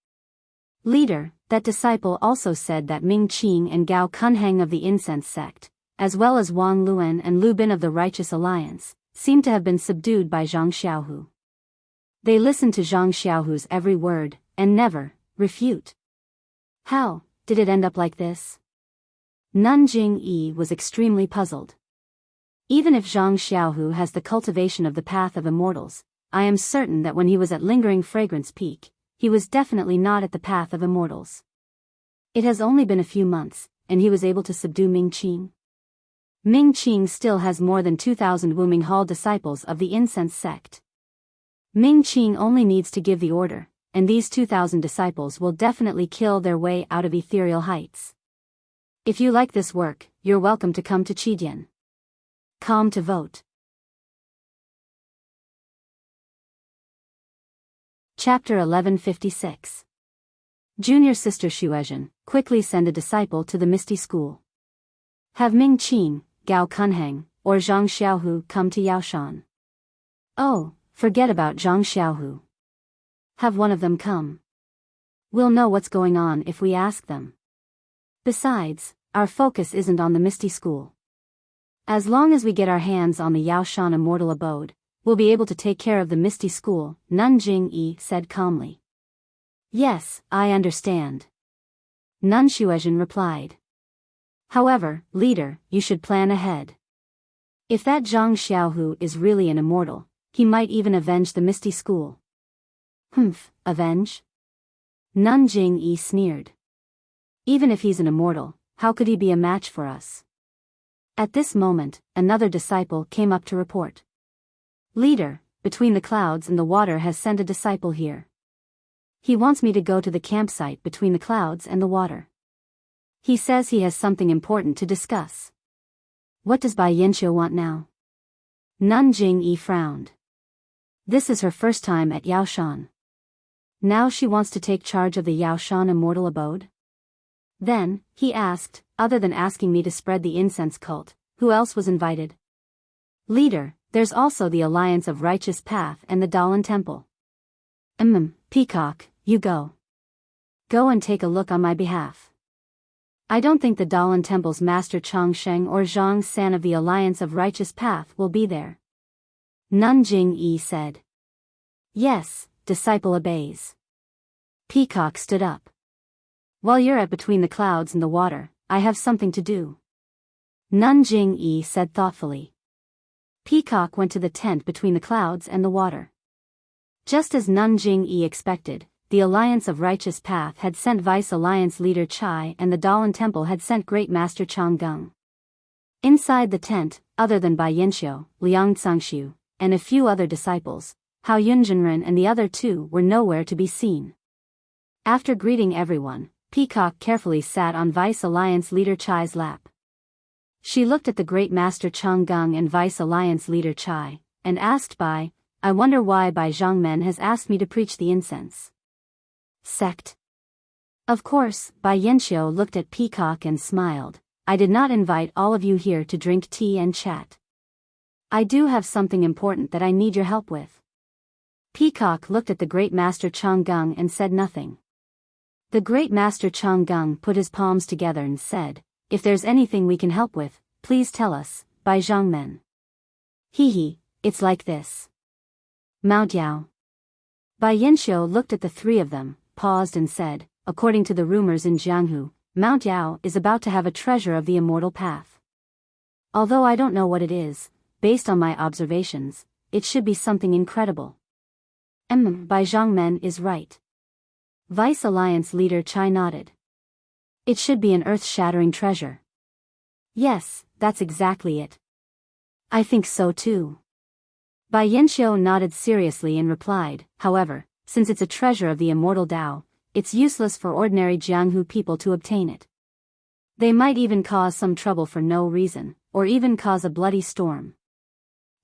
Leader, that disciple also said that Ming Qing and Gao Kunheng of the Incense sect, as well as Wang Luan and Lu Bin of the Righteous Alliance, seem to have been subdued by Zhang Xiaohu. They listen to Zhang Xiaohu's every word, and never refute. How did it end up like this? Nun Jingyi was extremely puzzled. Even if Zhang Xiaohu has the cultivation of the path of immortals, I am certain that when he was at Lingering Fragrance Peak, he was definitely not at the path of immortals. It has only been a few months, and he was able to subdue Ming Qing. Ming Qing still has more than 2,000 Wuming Hall disciples of the Incense sect. Ming Qing only needs to give the order, and these 2,000 disciples will definitely kill their way out of ethereal heights. If you like this work, you're welcome to come to Qidian. Come to vote. Chapter 1156. Junior Sister Shuizhen, quickly send a disciple to the Misty School. Have Ming Qing, Gao Kunheng, or Zhang Xiaohu come to Yaoshan. Oh, forget about Zhang Xiaohu. Have one of them come. We'll know what's going on if we ask them. Besides, our focus isn't on the Misty School. As long as we get our hands on the Yaoshan Immortal Abode, we'll be able to take care of the Misty School, Nun Jingyi said calmly. Yes, I understand. Nun Shuizhen replied. However, leader, you should plan ahead. If that Zhang Xiaohu is really an immortal, he might even avenge the Misty School. Avenge? Nun Jingyi sneered. Even if he's an immortal, how could he be a match for us? At this moment, another disciple came up to report. Leader, Between the Clouds and the Water has sent a disciple here. He wants me to go to the campsite Between the Clouds and the Water. He says he has something important to discuss. What does Bai Yanqiu want now? Nun Jingyi frowned. This is her first time at Yaoshan. Now she wants to take charge of the Yaoshan Immortal Abode? Then, he asked, other than asking me to spread the incense cult, who else was invited? Leader, there's also the Alliance of Righteous Path and the Dalan Temple. Peacock, you go. Go and take a look on my behalf. I don't think the Dalan Temple's Master Changsheng or Zhang San of the Alliance of Righteous Path will be there. Nun Jingyi said. Yes, disciple obeys. Peacock stood up. While you're at Between the Clouds and the Water, I have something to do. Nun Jingyi said thoughtfully. Peacock went to the tent Between the Clouds and the Water. Just as Nun Jingyi expected, the Alliance of Righteous Path had sent Vice Alliance leader Chai and the Dalan Temple had sent Great Master Changgung. Inside the tent, other than Bai Yanqiu, Liang Zangxiu, and a few other disciples, Hao Yunjinren and the other two were nowhere to be seen. After greeting everyone, Peacock carefully sat on Vice Alliance leader Chai's lap. She looked at the Great Master Changgung and Vice Alliance leader Chai, and asked Bai, I wonder why Bai Zhangmen has asked me to preach the incense sect. Of course, Bai Yanqiu looked at Peacock and smiled. I did not invite all of you here to drink tea and chat. I do have something important that I need your help with. Peacock looked at the Great Master Changgung and said nothing. The Great Master Changgung put his palms together and said, If there's anything we can help with, please tell us, Bai Zhangmen. It's like this. Mount Yao. Bai Yanqiu looked at the three of them, paused and said, according to the rumors in Jianghu, Mount Yao is about to have a treasure of the immortal path. Although I don't know what it is, based on my observations, it should be something incredible. Bai Zhangmen is right. Vice Alliance leader Chai nodded. It should be an earth-shattering treasure. Yes, that's exactly it. I think so too. Bai Yanxiu nodded seriously and replied, however, since it's a treasure of the immortal Tao, it's useless for ordinary Jianghu people to obtain it. They might even cause some trouble for no reason, or even cause a bloody storm.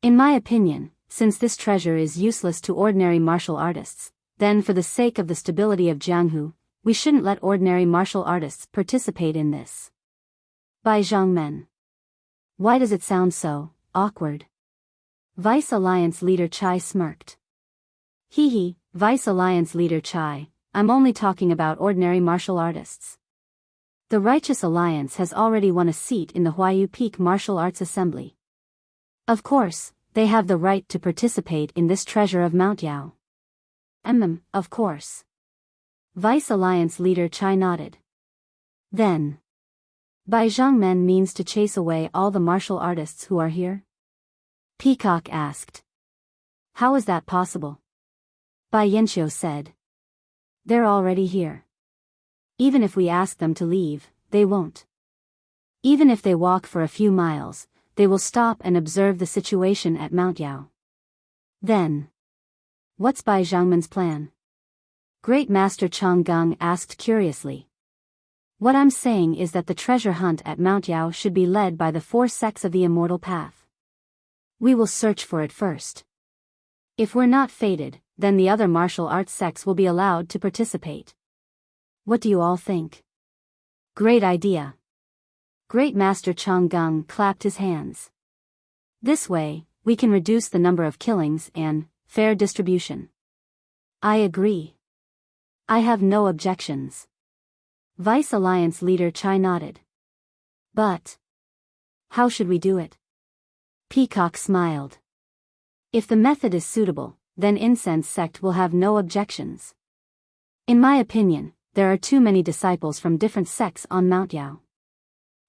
In my opinion, since this treasure is useless to ordinary martial artists, then for the sake of the stability of Jianghu, we shouldn't let ordinary martial artists participate in this. Bai Zhangmen. Why does it sound so awkward? Vice Alliance leader Chai smirked. Hee, Vice Alliance leader Chai, I'm only talking about ordinary martial artists. The Righteous Alliance has already won a seat in the Huayu Peak Martial Arts Assembly. Of course, they have the right to participate in this treasure of Mount Yao. Of course. Vice Alliance leader Chai nodded. Then. Bai Zhangmen means to chase away all the martial artists who are here? Peacock asked. How is that possible? Bai Yanxiu said. They're already here. Even if we ask them to leave, they won't. Even if they walk for a few miles, they will stop and observe the situation at Mount Yao. Then. What's Bai Zhangmen's plan? Great Master Changgung asked curiously. What I'm saying is that the treasure hunt at Mount Yao should be led by the 4 sects of the Immortal Path. We will search for it first. If we're not fated, then the other martial arts sects will be allowed to participate. What do you all think? Great idea. Great Master Changgung clapped his hands. This way, we can reduce the number of killings and fair distribution. I agree. I have no objections. Vice Alliance leader Chai nodded. But how should we do it? Peacock smiled. If the method is suitable, then Incense sect will have no objections. In my opinion, there are too many disciples from different sects on Mount Yao.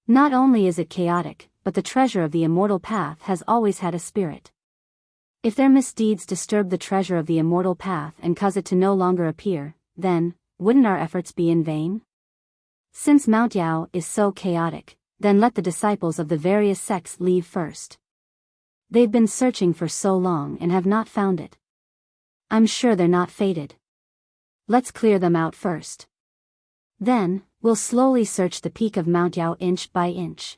Not only is it chaotic, but the treasure of the Immortal Path has always had a spirit. If their misdeeds disturb the treasure of the Immortal Path and cause it to no longer appear, then, wouldn't our efforts be in vain? Since Mount Yao is so chaotic, then let the disciples of the various sects leave first. They've been searching for so long and have not found it. I'm sure they're not fated. Let's clear them out first. Then, we'll slowly search the peak of Mount Yao inch by inch.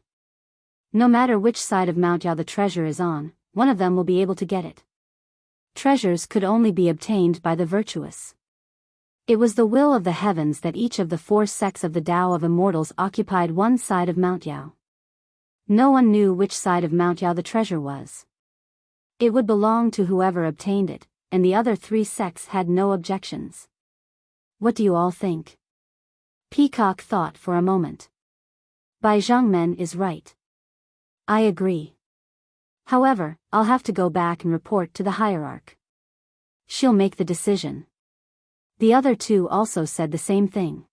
No matter which side of Mount Yao the treasure is on, one of them will be able to get it. Treasures could only be obtained by the virtuous. It was the will of the heavens that each of the 4 sects of the Tao of Immortals occupied one side of Mount Yao. No one knew which side of Mount Yao the treasure was. It would belong to whoever obtained it, and the other 3 sects had no objections. What do you all think? Peacock thought for a moment. Bai Zhangmen is right. I agree. However, I'll have to go back and report to the hierarch. She'll make the decision. The other 2 also said the same thing.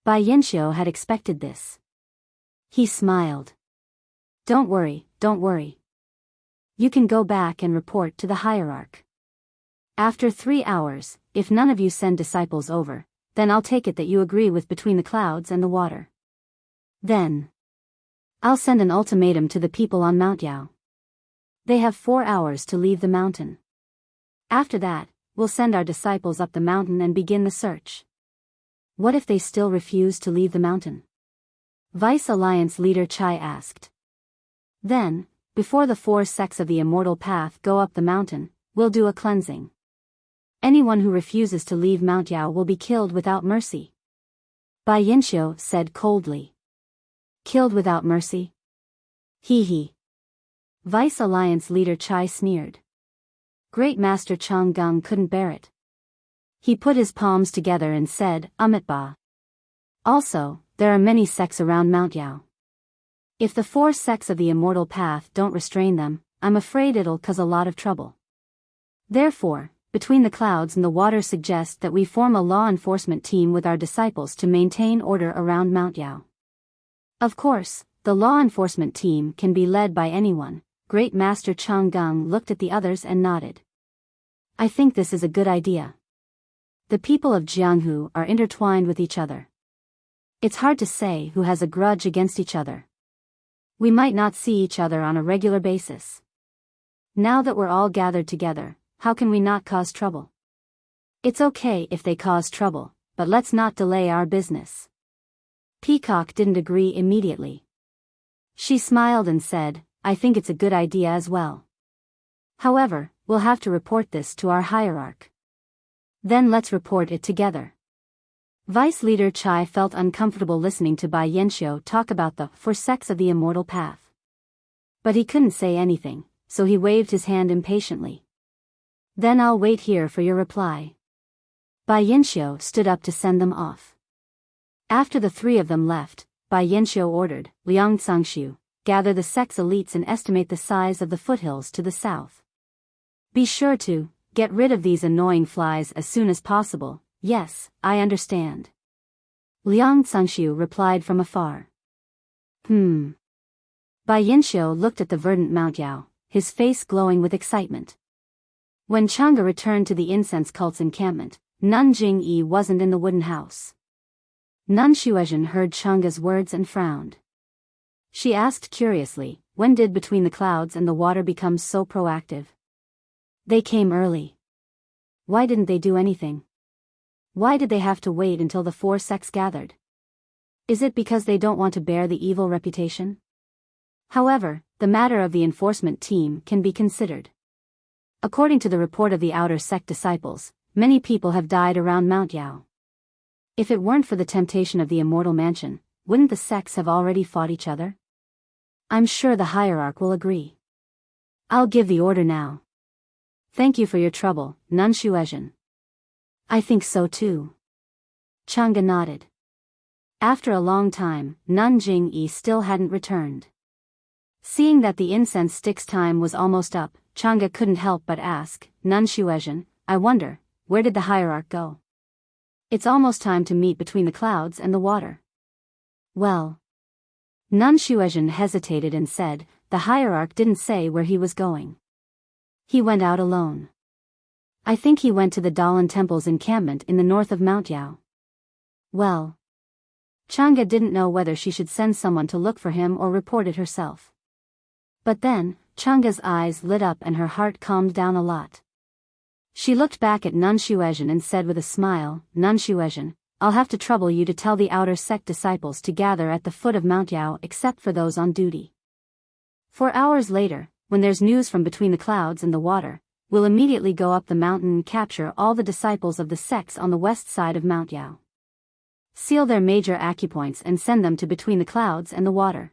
Bai Yanxiu had expected this. He smiled. Don't worry. You can go back and report to the hierarch. After 3 hours, if none of you send disciples over, then I'll take it that you agree with between the clouds and the water. Then I'll send an ultimatum to the people on Mount Yao. They have 4 hours to leave the mountain. After that, we'll send our disciples up the mountain and begin the search. What if they still refuse to leave the mountain? Vice Alliance leader Chai asked. Then, before the 4 sects of the Immortal Path go up the mountain, we'll do a cleansing. Anyone who refuses to leave Mount Yao will be killed without mercy. Bai Yanxiu said coldly. Killed without mercy? Hee. Vice Alliance leader Chai sneered. Great Master Changgung couldn't bear it. He put his palms together and said, Ba. Also, there are many sects around Mount Yao. If the 4 sects of the Immortal Path don't restrain them, I'm afraid it'll cause a lot of trouble. Therefore, between the clouds and the water suggest that we form a law enforcement team with our disciples to maintain order around Mount Yao. Of course, the law enforcement team can be led by anyone. Great Master Changgung looked at the others and nodded. I think this is a good idea. The people of Jianghu are intertwined with each other. It's hard to say who has a grudge against each other. We might not see each other on a regular basis. Now that we're all gathered together, how can we not cause trouble? It's okay if they cause trouble, but let's not delay our business. Peacock didn't agree immediately. She smiled and said, I think it's a good idea as well. However, we'll have to report this to our hierarch. Then let's report it together. Vice Leader Chai felt uncomfortable listening to Bai Yanxiu talk about the forceps of the immortal path. But he couldn't say anything, so he waved his hand impatiently. Then I'll wait here for your reply. Bai Yanxiu stood up to send them off. After the three of them left, Bai Yanxiu ordered, Liang Cangshu, gather the sect's elites and estimate the size of the foothills to the south. Be sure to get rid of these annoying flies as soon as possible. Yes, I understand. Liang Cangshu replied from afar. Bai Yanxiu looked at the verdant Mount Yao, his face glowing with excitement. When Chang'e returned to the incense cult's encampment, Nun Jingyi wasn't in the wooden house. Nun Shuezhen heard Chang'e's words and frowned. She asked curiously, when did Between the Clouds and the Water become so proactive? They came early. Why didn't they do anything? Why did they have to wait until the four sects gathered? Is it because they don't want to bear the evil reputation? However, the matter of the enforcement team can be considered. According to the report of the outer sect disciples, many people have died around Mount Yao. If it weren't for the temptation of the immortal mansion, wouldn't the sects have already fought each other? I'm sure the hierarch will agree. I'll give the order now. Thank you for your trouble, Nun Shuezhen. I think so too. Chang'e nodded. After a long time, Nun Jingyi still hadn't returned. Seeing that the incense stick's time was almost up, Chang'e couldn't help but ask, Nun Shuezhen, I wonder, where did the hierarch go? It's almost time to meet Between the Clouds and the Water. Well. Nun Shuezhen hesitated and said, the hierarch didn't say where he was going. He went out alone. I think he went to the Dalan Temple's encampment in the north of Mount Yao. Well. Chang'e didn't know whether she should send someone to look for him or report it herself. But then, Chang'e's eyes lit up and her heart calmed down a lot. She looked back at Nun Shuezhen and said with a smile, Nun Shuezhen, I'll have to trouble you to tell the outer sect disciples to gather at the foot of Mount Yao except for those on duty. 4 hours later, when there's news from Between the Clouds and the Water, we'll immediately go up the mountain and capture all the disciples of the sects on the west side of Mount Yao. Seal their major acupoints and send them to Between the Clouds and the Water.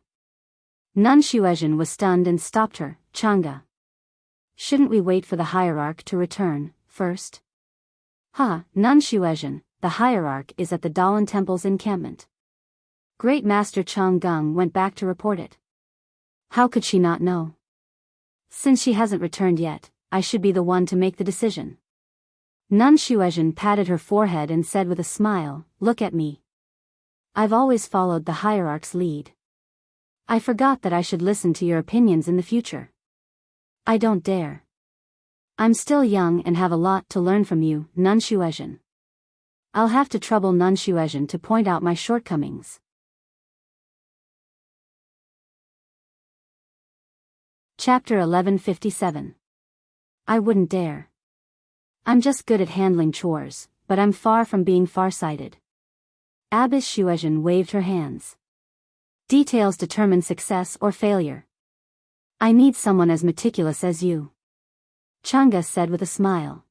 Nun Shuezhen was stunned and stopped her, Chang'e. Shouldn't we wait for the hierarch to return, first? Nun Shuezhen, the hierarch is at the Dalan Temple's encampment. Great Master Chang Gung went back to report it. How could she not know? Since she hasn't returned yet, I should be the one to make the decision. Nun Shuezhen patted her forehead and said with a smile, look at me. I've always followed the hierarch's lead. I forgot that I should listen to your opinions in the future. I don't dare. I'm still young and have a lot to learn from you, Nun Shuezhen. I'll have to trouble Nun Shuezhen to point out my shortcomings. Chapter 1157. I wouldn't dare. I'm just good at handling chores, but I'm far from being farsighted. Abbess Shuezhen waved her hands. Details determine success or failure. I need someone as meticulous as you. Chang'e said with a smile.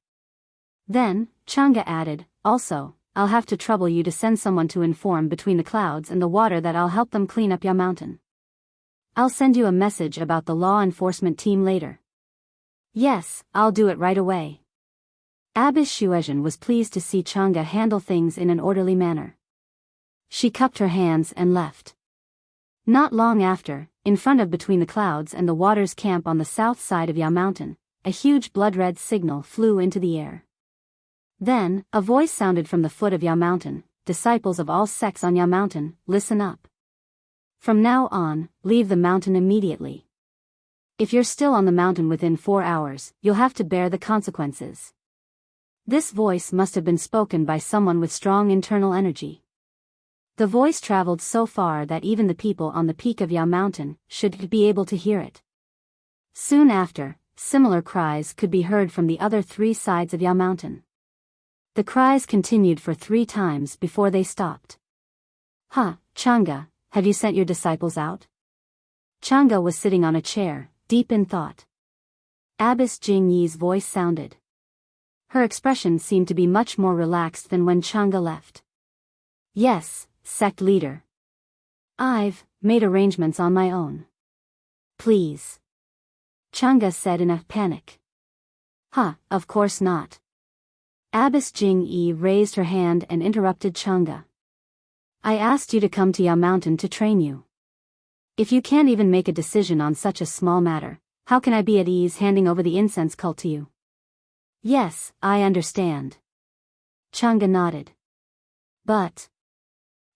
Then, Chang'e added, also, I'll have to trouble you to send someone to inform Between the Clouds and the Water that I'll help them clean up Yao Mountain. I'll send you a message about the law enforcement team later. Yes, I'll do it right away. Abbess Shuezhen was pleased to see Chang'e handle things in an orderly manner. She cupped her hands and left. Not long after, in front of Between the Clouds and the Water's camp on the south side of Yao Mountain, a huge blood-red signal flew into the air. Then, a voice sounded from the foot of Yao Mountain, disciples of all sects on Yao Mountain, listen up. From now on, leave the mountain immediately. If you're still on the mountain within 4 hours, you'll have to bear the consequences. This voice must have been spoken by someone with strong internal energy. The voice traveled so far that even the people on the peak of Yao Mountain should be able to hear it. Soon after, similar cries could be heard from the other 3 sides of Yao Mountain. The cries continued for 3 times before they stopped. Chang'e, have you sent your disciples out? Chang'e was sitting on a chair, deep in thought. Abbess Jingyi's voice sounded. Her expression seemed to be much more relaxed than when Chang'e left. Yes, sect leader. I've made arrangements on my own. Please. Chang'e said in a panic. Of course not. Abbess Jingyi raised her hand and interrupted Chang'e. I asked you to come to Yao Mountain to train you. If you can't even make a decision on such a small matter, how can I be at ease handing over the incense cult to you? Yes, I understand. Chang'e nodded. But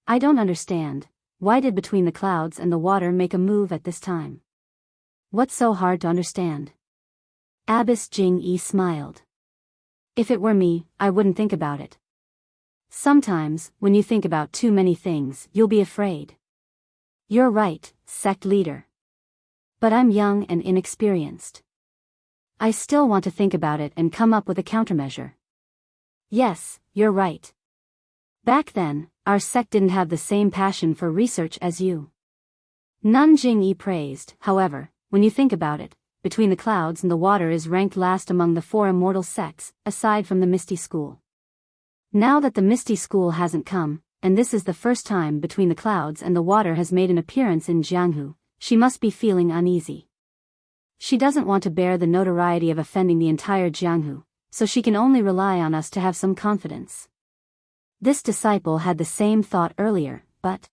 I don't understand. Why did Between the Clouds and the Water make a move at this time? What's so hard to understand? Abbess Jingyi smiled. If it were me, I wouldn't think about it. Sometimes, when you think about too many things, you'll be afraid. You're right, sect leader. But I'm young and inexperienced. I still want to think about it and come up with a countermeasure. Yes, you're right. Back then, our sect didn't have the same passion for research as you. None Jingyi praised, however, when you think about it, Between the Clouds and the Water is ranked last among the 4 immortal sects, aside from the Misty School. Now that the Misty School hasn't come, and this is the first time Between the Clouds and the Water has made an appearance in Jianghu, she must be feeling uneasy. She doesn't want to bear the notoriety of offending the entire Jianghu, so she can only rely on us to have some confidence. This disciple had the same thought earlier, but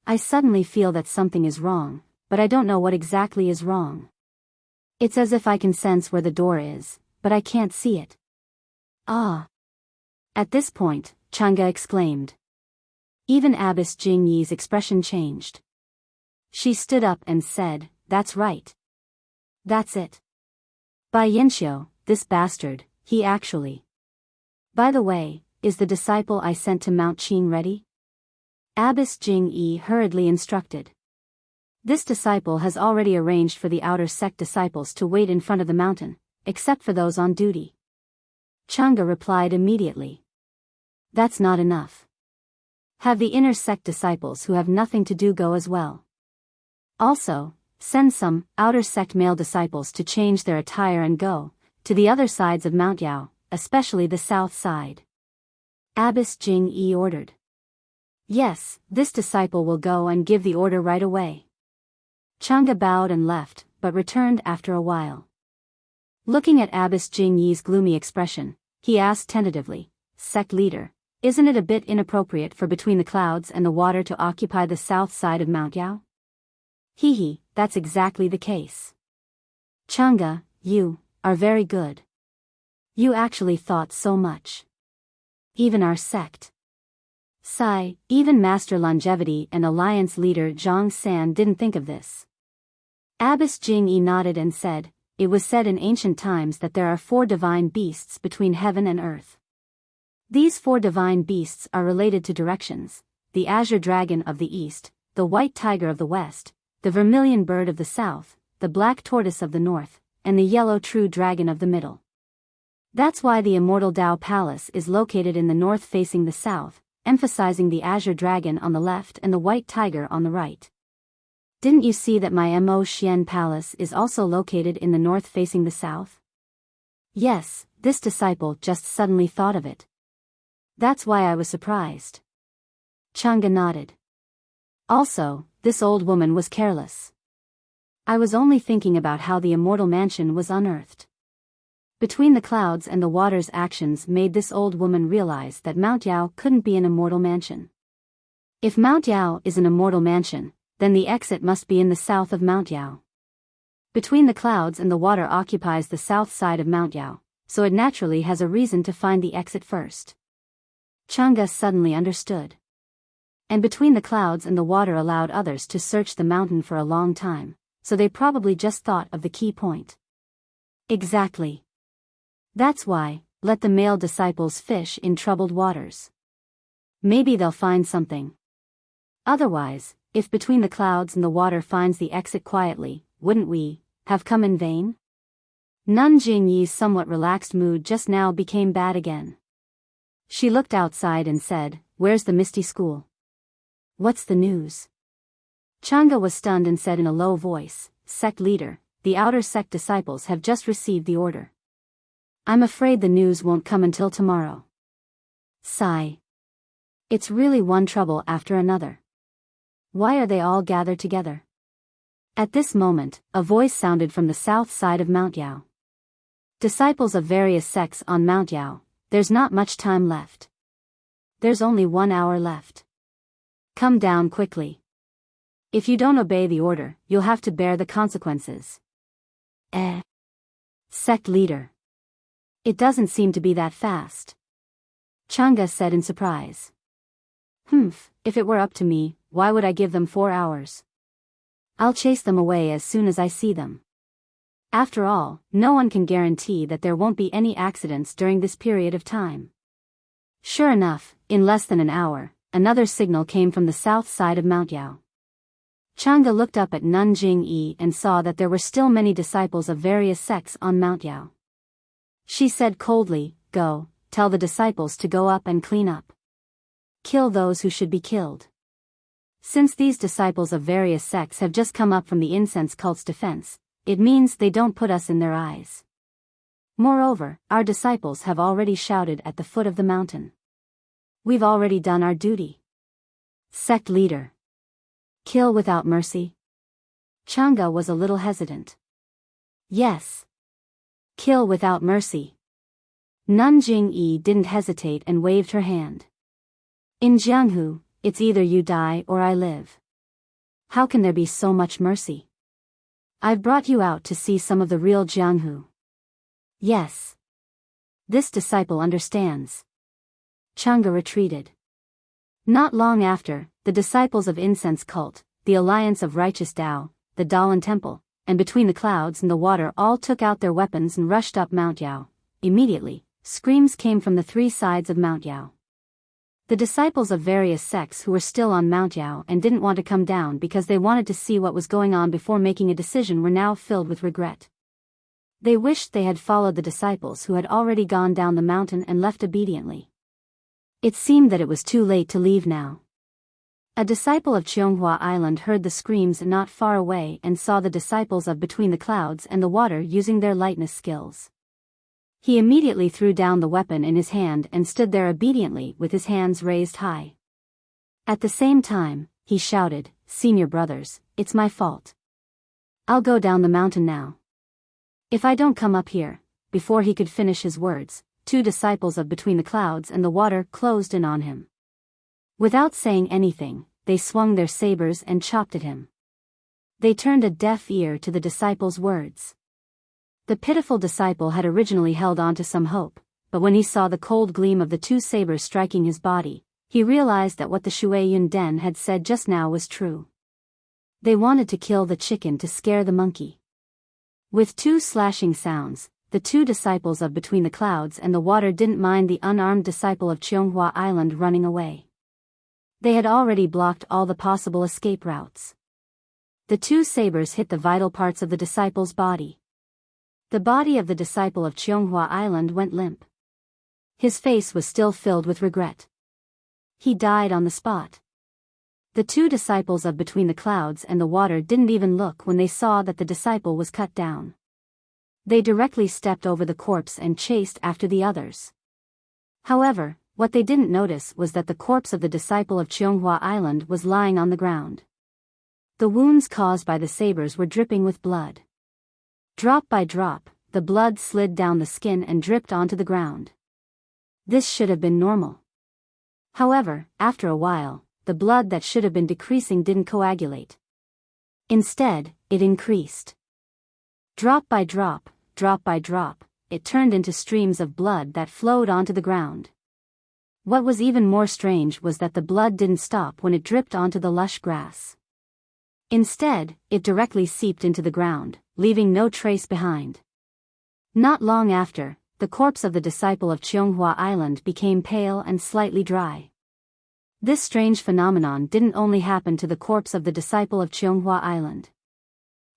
I suddenly feel that something is wrong, but I don't know what exactly is wrong. It's as if I can sense where the door is, but I can't see it. At this point, Chang'e exclaimed. Even Abbess Jingyi's expression changed. She stood up and said, That's right. That's it. By Yinxiu, this bastard, he actually. By the way, is the disciple I sent to Mount Qing ready? Abbess Jingyi hurriedly instructed. This disciple has already arranged for the outer sect disciples to wait in front of the mountain, except for those on duty. Chang'e replied immediately. That's not enough. Have the inner sect disciples who have nothing to do go as well. Also, send some outer sect male disciples to change their attire and go to the other sides of Mount Yao, especially the south side. Abbess Jingyi ordered. Yes, this disciple will go and give the order right away. Chang'e bowed and left, but returned after a while. Looking at Abbess Jingyi's gloomy expression, he asked tentatively, Sect leader, isn't it a bit inappropriate for Between the Clouds and the Water to occupy the south side of Mount Yao? That's exactly the case. Chang'e, you are very good. You actually thought so much. Even our sect. Sigh, even Master Longevity and Alliance leader Zhang San didn't think of this. Abbess Jingyi nodded and said, It was said in ancient times that there are 4 divine beasts between heaven and earth. These 4 divine beasts are related to directions: the azure dragon of the east, the white tiger of the west, the vermilion bird of the south, the black tortoise of the north, and the yellow true dragon of the middle. That's why the Immortal Tao Palace is located in the north facing the south, emphasizing the azure dragon on the left and the white tiger on the right. Didn't you see that my Mo Xian Palace is also located in the north facing the south? Yes, this disciple just suddenly thought of it. That's why I was surprised. Chang'e nodded. Also, this old woman was careless. I was only thinking about how the immortal mansion was unearthed. Between the Clouds and the Water's actions made this old woman realize that Mount Yao couldn't be an immortal mansion. If Mount Yao is an immortal mansion, then the exit must be in the south of Mount Yao. Between the Clouds and the Water occupies the south side of Mount Yao, so it naturally has a reason to find the exit first. Chang'e suddenly understood. And Between the Clouds and the Water allowed others to search the mountain for a long time, so they probably just thought of the key point. Exactly. That's why, let the male disciples fish in troubled waters. Maybe they'll find something. Otherwise, if between the clouds and the water finds the exit quietly, wouldn't we have come in vain? Nun Jingyi's somewhat relaxed mood just now became bad again. She looked outside and said, "Where's the Misty School? What's the news?" Chang'e was stunned and said in a low voice, "Sect leader, the outer sect disciples have just received the order. I'm afraid the news won't come until tomorrow." Sigh. It's really one trouble after another. Why are they all gathered together? At this moment, a voice sounded from the south side of Mount Yao. "Disciples of various sects on Mount Yao, there's not much time left. There's only 1 hour left. Come down quickly. If you don't obey the order, you'll have to bear the consequences." Sect leader. It doesn't seem to be that fast. Chang'e said in surprise. If it were up to me, why would I give them 4 hours? I'll chase them away as soon as I see them. After all, no one can guarantee that there won't be any accidents during this period of time. Sure enough, in less than an hour, another signal came from the south side of Mount Yao. Chang'e looked up at Nun Jingyi and saw that there were still many disciples of various sects on Mount Yao. She said coldly, "Go, tell the disciples to go up and clean up. Kill those who should be killed. Since these disciples of various sects have just come up from the incense cult's defense, it means they don't put us in their eyes. Moreover, our disciples have already shouted at the foot of the mountain. We've already done our duty." Sect leader. Kill without mercy? Chang'e was a little hesitant. Yes. Kill without mercy. Nun Jingyi didn't hesitate and waved her hand. In Jianghu, it's either you die or I live. How can there be so much mercy? I've brought you out to see some of the real Jianghu. Yes. This disciple understands. Chang'e retreated. Not long after, the disciples of Incense Cult, the Alliance of Righteous Tao, the Dalan Temple, and Between the Clouds and the Water all took out their weapons and rushed up Mount Yao. Immediately, screams came from the 3 sides of Mount Yao. The disciples of various sects who were still on Mount Yao and didn't want to come down because they wanted to see what was going on before making a decision were now filled with regret. They wished they had followed the disciples who had already gone down the mountain and left obediently. It seemed that it was too late to leave now. A disciple of Cheonghua Island heard the screams not far away and saw the disciples of Between the Clouds and the Water using their lightness skills. He immediately threw down the weapon in his hand and stood there obediently with his hands raised high. At the same time, he shouted, "Senior brothers, it's my fault. I'll go down the mountain now. If I don't come up here." Before he could finish his words, 2 disciples of Between the Clouds and the Water closed in on him. Without saying anything, they swung their sabers and chopped at him. They turned a deaf ear to the disciples' words. The pitiful disciple had originally held on to some hope, but when he saw the cold gleam of the 2 sabers striking his body, he realized that what the Shui Yun Den had said just now was true. They wanted to kill the chicken to scare the monkey. With 2 slashing sounds, the 2 disciples of Between the Clouds and the Water didn't mind the unarmed disciple of Cheonghua Island running away. They had already blocked all the possible escape routes. The 2 sabers hit the vital parts of the disciple's body. The body of the disciple of Cheonghua Island went limp. His face was still filled with regret. He died on the spot. The 2 disciples of Between the Clouds and the Water didn't even look when they saw that the disciple was cut down. They directly stepped over the corpse and chased after the others. However, what they didn't notice was that the corpse of the disciple of Cheonghua Island was lying on the ground. The wounds caused by the sabers were dripping with blood. Drop by drop, the blood slid down the skin and dripped onto the ground. This should have been normal. However, after a while, the blood that should have been decreasing didn't coagulate. Instead, it increased. Drop by drop, it turned into streams of blood that flowed onto the ground. What was even more strange was that the blood didn't stop when it dripped onto the lush grass. Instead, it directly seeped into the ground, leaving no trace behind. Not long after, the corpse of the disciple of Cheonghua Island became pale and slightly dry. This strange phenomenon didn't only happen to the corpse of the disciple of Cheonghua Island.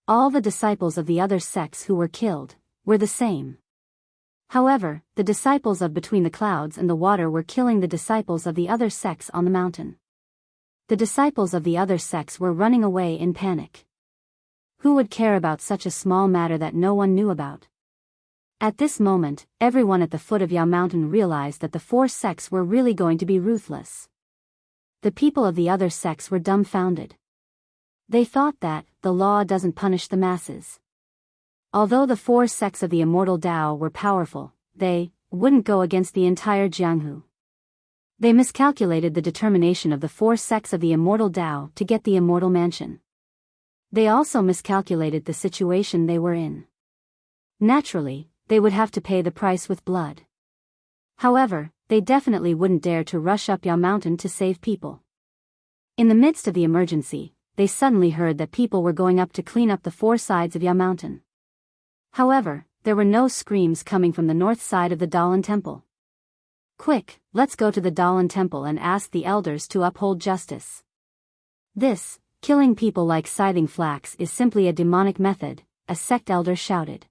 All the disciples of the other sects who were killed were the same. However, the disciples of Between the Clouds and the Water were killing the disciples of the other sects on the mountain. The disciples of the other sects were running away in panic. Who would care about such a small matter that no one knew about? At this moment, everyone at the foot of Yao Mountain realized that the four sects were really going to be ruthless. The people of the other sects were dumbfounded. They thought that the law doesn't punish the masses. Although the four sects of the Immortal Tao were powerful, they wouldn't go against the entire Jianghu. They miscalculated the determination of the four sects of the Immortal Tao to get the Immortal Mansion. They also miscalculated the situation they were in. Naturally, they would have to pay the price with blood. However, they definitely wouldn't dare to rush up Yao Mountain to save people. In the midst of the emergency, they suddenly heard that people were going up to clean up the four sides of Yao Mountain. However, there were no screams coming from the north side of the Dalan Temple. Quick, let's go to the Dalan Temple and ask the elders to uphold justice. This, killing people like scything flax, is simply a demonic method, a sect elder shouted.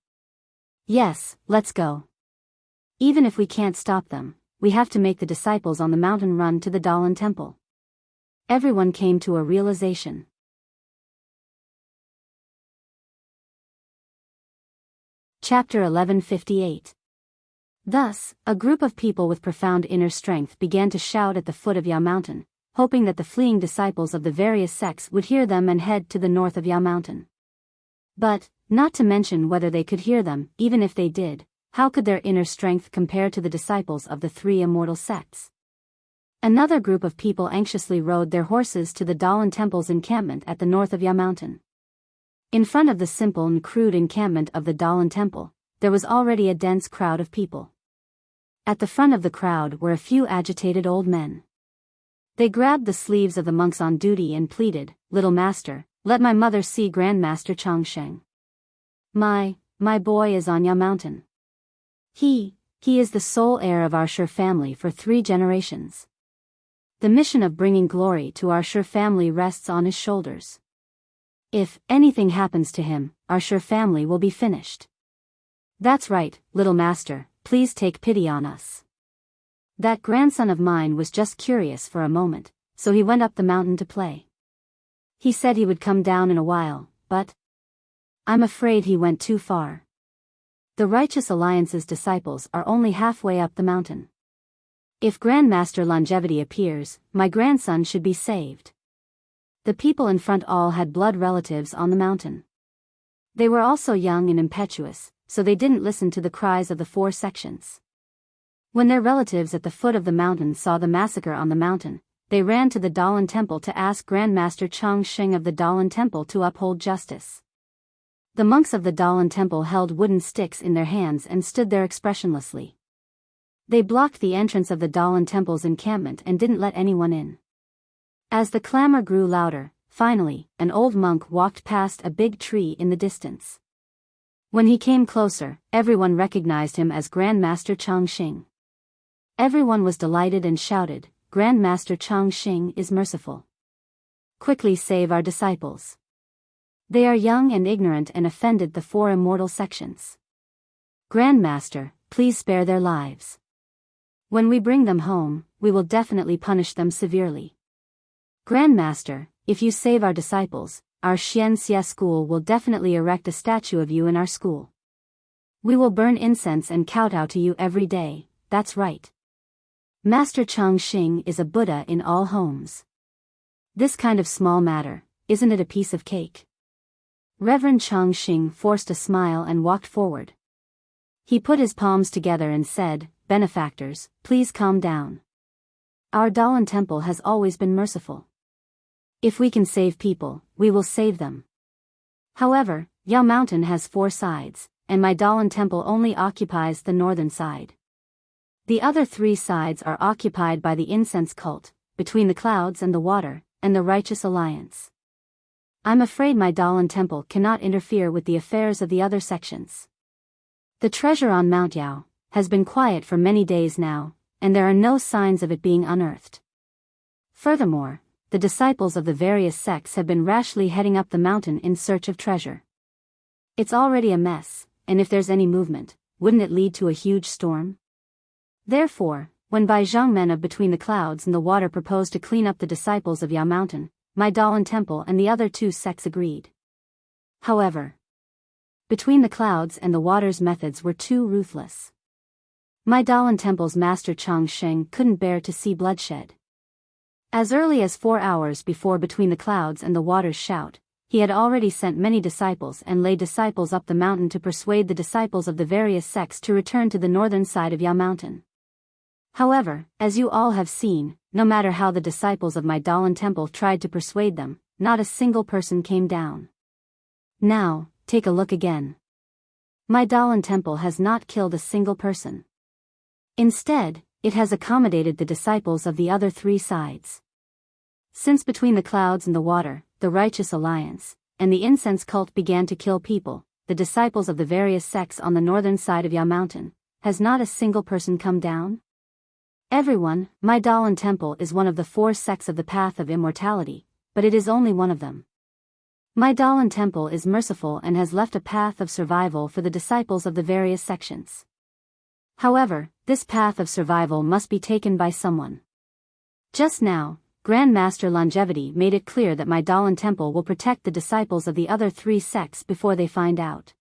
Yes, let's go. Even if we can't stop them, we have to make the disciples on the mountain run to the Dalan Temple. Everyone came to a realization. Chapter 1158. Thus, a group of people with profound inner strength began to shout at the foot of Yao Mountain, hoping that the fleeing disciples of the various sects would hear them and head to the north of Yao Mountain. But, not to mention whether they could hear them, even if they did, how could their inner strength compare to the disciples of the three immortal sects? Another group of people anxiously rode their horses to the Dalan Temple's encampment at the north of Yao Mountain. In front of the simple and crude encampment of the Dalan Temple, there was already a dense crowd of people. At the front of the crowd were a few agitated old men. They grabbed the sleeves of the monks on duty and pleaded, "Little master, let my mother see Grandmaster Changsheng. My boy is on Yao Mountain. He is the sole heir of our Shi family for 3 generations. The mission of bringing glory to our Shi family rests on his shoulders. If anything happens to him, our Shi family will be finished. That's right, little master, please take pity on us." That grandson of mine was just curious for a moment, so he went up the mountain to play. He said he would come down in a while, but I'm afraid he went too far. The Righteous Alliance's disciples are only halfway up the mountain. If Grandmaster Longevity appears, my grandson should be saved. The people in front all had blood relatives on the mountain. They were also young and impetuous, so they didn't listen to the cries of the 4 sections. When their relatives at the foot of the mountain saw the massacre on the mountain, they ran to the Dalan Temple to ask Grandmaster Changsheng of the Dalan Temple to uphold justice. The monks of the Dalan Temple held wooden sticks in their hands and stood there expressionlessly. They blocked the entrance of the Dalan Temple's encampment and didn't let anyone in. As the clamor grew louder, finally, an old monk walked past a big tree in the distance. When he came closer, everyone recognized him as Grandmaster Changsheng. Everyone was delighted and shouted, "Grandmaster Changsheng is merciful. Quickly save our disciples. They are young and ignorant and offended the 4 immortal sections. Grandmaster, please spare their lives. When we bring them home, we will definitely punish them severely. Grandmaster, if you save our disciples, our Xianxia school will definitely erect a statue of you in our school. We will burn incense and kowtow to you every day, that's right. Master Changsheng is a Buddha in all homes. This kind of small matter, isn't it a piece of cake?" Reverend Changsheng forced a smile and walked forward. He put his palms together and said, "Benefactors, please calm down. Our Dalan Temple has always been merciful. If we can save people, we will save them. However, Yao Mountain has 4 sides, and my Dalan Temple only occupies the northern side. The other 3 sides are occupied by the incense cult, Between the Clouds and the Water, and the Righteous Alliance. I'm afraid my Dalan Temple cannot interfere with the affairs of the other sections. The treasure on Mount Yao, has been quiet for many days now, and there are no signs of it being unearthed. Furthermore, the disciples of the various sects have been rashly heading up the mountain in search of treasure. It's already a mess, and if there's any movement, wouldn't it lead to a huge storm? Therefore, when Bai Zhangmen of Between the Clouds and the Water proposed to clean up the disciples of Yao Mountain, my Dalan Temple and the other two sects agreed. However, Between the Clouds and the Water's methods were too ruthless. My Dalan Temple's master Chang Sheng couldn't bear to see bloodshed. As early as 4 hours before Between the Clouds and the Water's shout, he had already sent many disciples and lay disciples up the mountain to persuade the disciples of the various sects to return to the northern side of Yao Mountain. However, as you all have seen, no matter how the disciples of my Dalan Temple tried to persuade them, not a single person came down. Now, take a look again. My Dalan Temple has not killed a single person. Instead, it has accommodated the disciples of the other three sides. Since Between the Clouds and the Water, the Righteous Alliance, and the incense cult began to kill people, the disciples of the various sects on the northern side of Yao Mountain, has not a single person come down? Everyone, my Dalan Temple is one of the 4 sects of the path of immortality, but it is only one of them. My Dalan Temple is merciful and has left a path of survival for the disciples of the various sections. However, this path of survival must be taken by someone. Just now, Grand Master Longevity made it clear that my Dalan Temple will protect the disciples of the other 3 sects before they find out.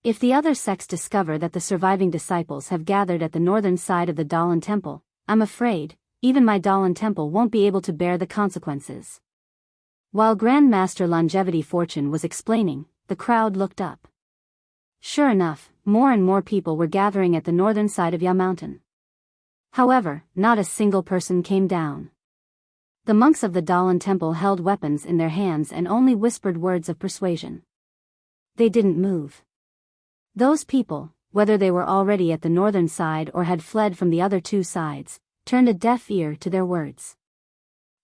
If the other sects discover that the surviving disciples have gathered at the northern side of the Dalan Temple, I'm afraid, even my Dalan Temple won't be able to bear the consequences. While Grand Master Longevity Fortune was explaining, the crowd looked up. Sure enough, more and more people were gathering at the northern side of Yao Mountain. However, not a single person came down. The monks of the Dalan Temple held weapons in their hands and only whispered words of persuasion. They didn't move. Those people, whether they were already at the northern side or had fled from the other 2 sides, turned a deaf ear to their words.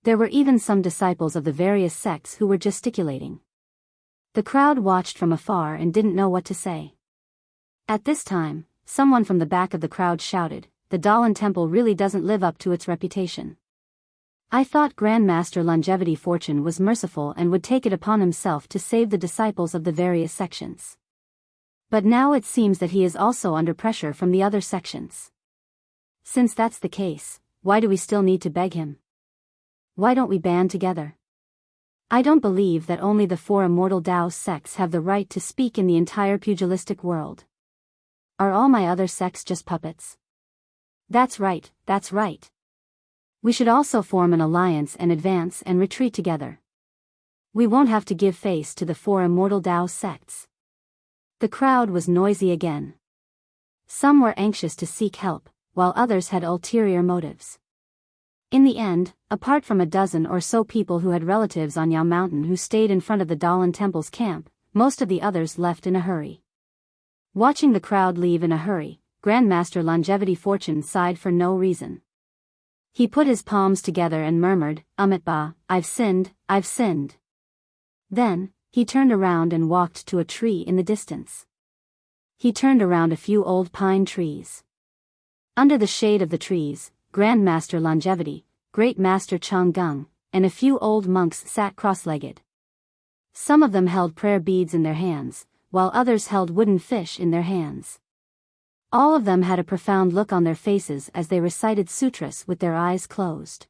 There were even some disciples of the various sects who were gesticulating. The crowd watched from afar and didn't know what to say. At this time, someone from the back of the crowd shouted, "The Dalan Temple really doesn't live up to its reputation. I thought Grand Master Longevity Fortune was merciful and would take it upon himself to save the disciples of the various sections. But now it seems that he is also under pressure from the other sections. Since that's the case, why do we still need to beg him? Why don't we band together? I don't believe that only the 4 Immortal Dao sects have the right to speak in the entire pugilistic world. Are all my other sects just puppets? That's right, that's right. We should also form an alliance and advance and retreat together. We won't have to give face to the 4 Immortal Dao sects." The crowd was noisy again. Some were anxious to seek help, while others had ulterior motives. In the end, apart from a dozen or so people who had relatives on Yao Mountain who stayed in front of the Dalan Temple's camp, most of the others left in a hurry. Watching the crowd leave in a hurry, Grand Master Longevity Fortune sighed for no reason. He put his palms together and murmured, "Amitabha, I've sinned, I've sinned." Then, he turned around and walked to a tree in the distance. He turned around a few old pine trees. Under the shade of the trees, Grand Master Longevity, Great Master Chang Gung, and a few old monks sat cross-legged. Some of them held prayer beads in their hands, while others held wooden fish in their hands. All of them had a profound look on their faces as they recited sutras with their eyes closed.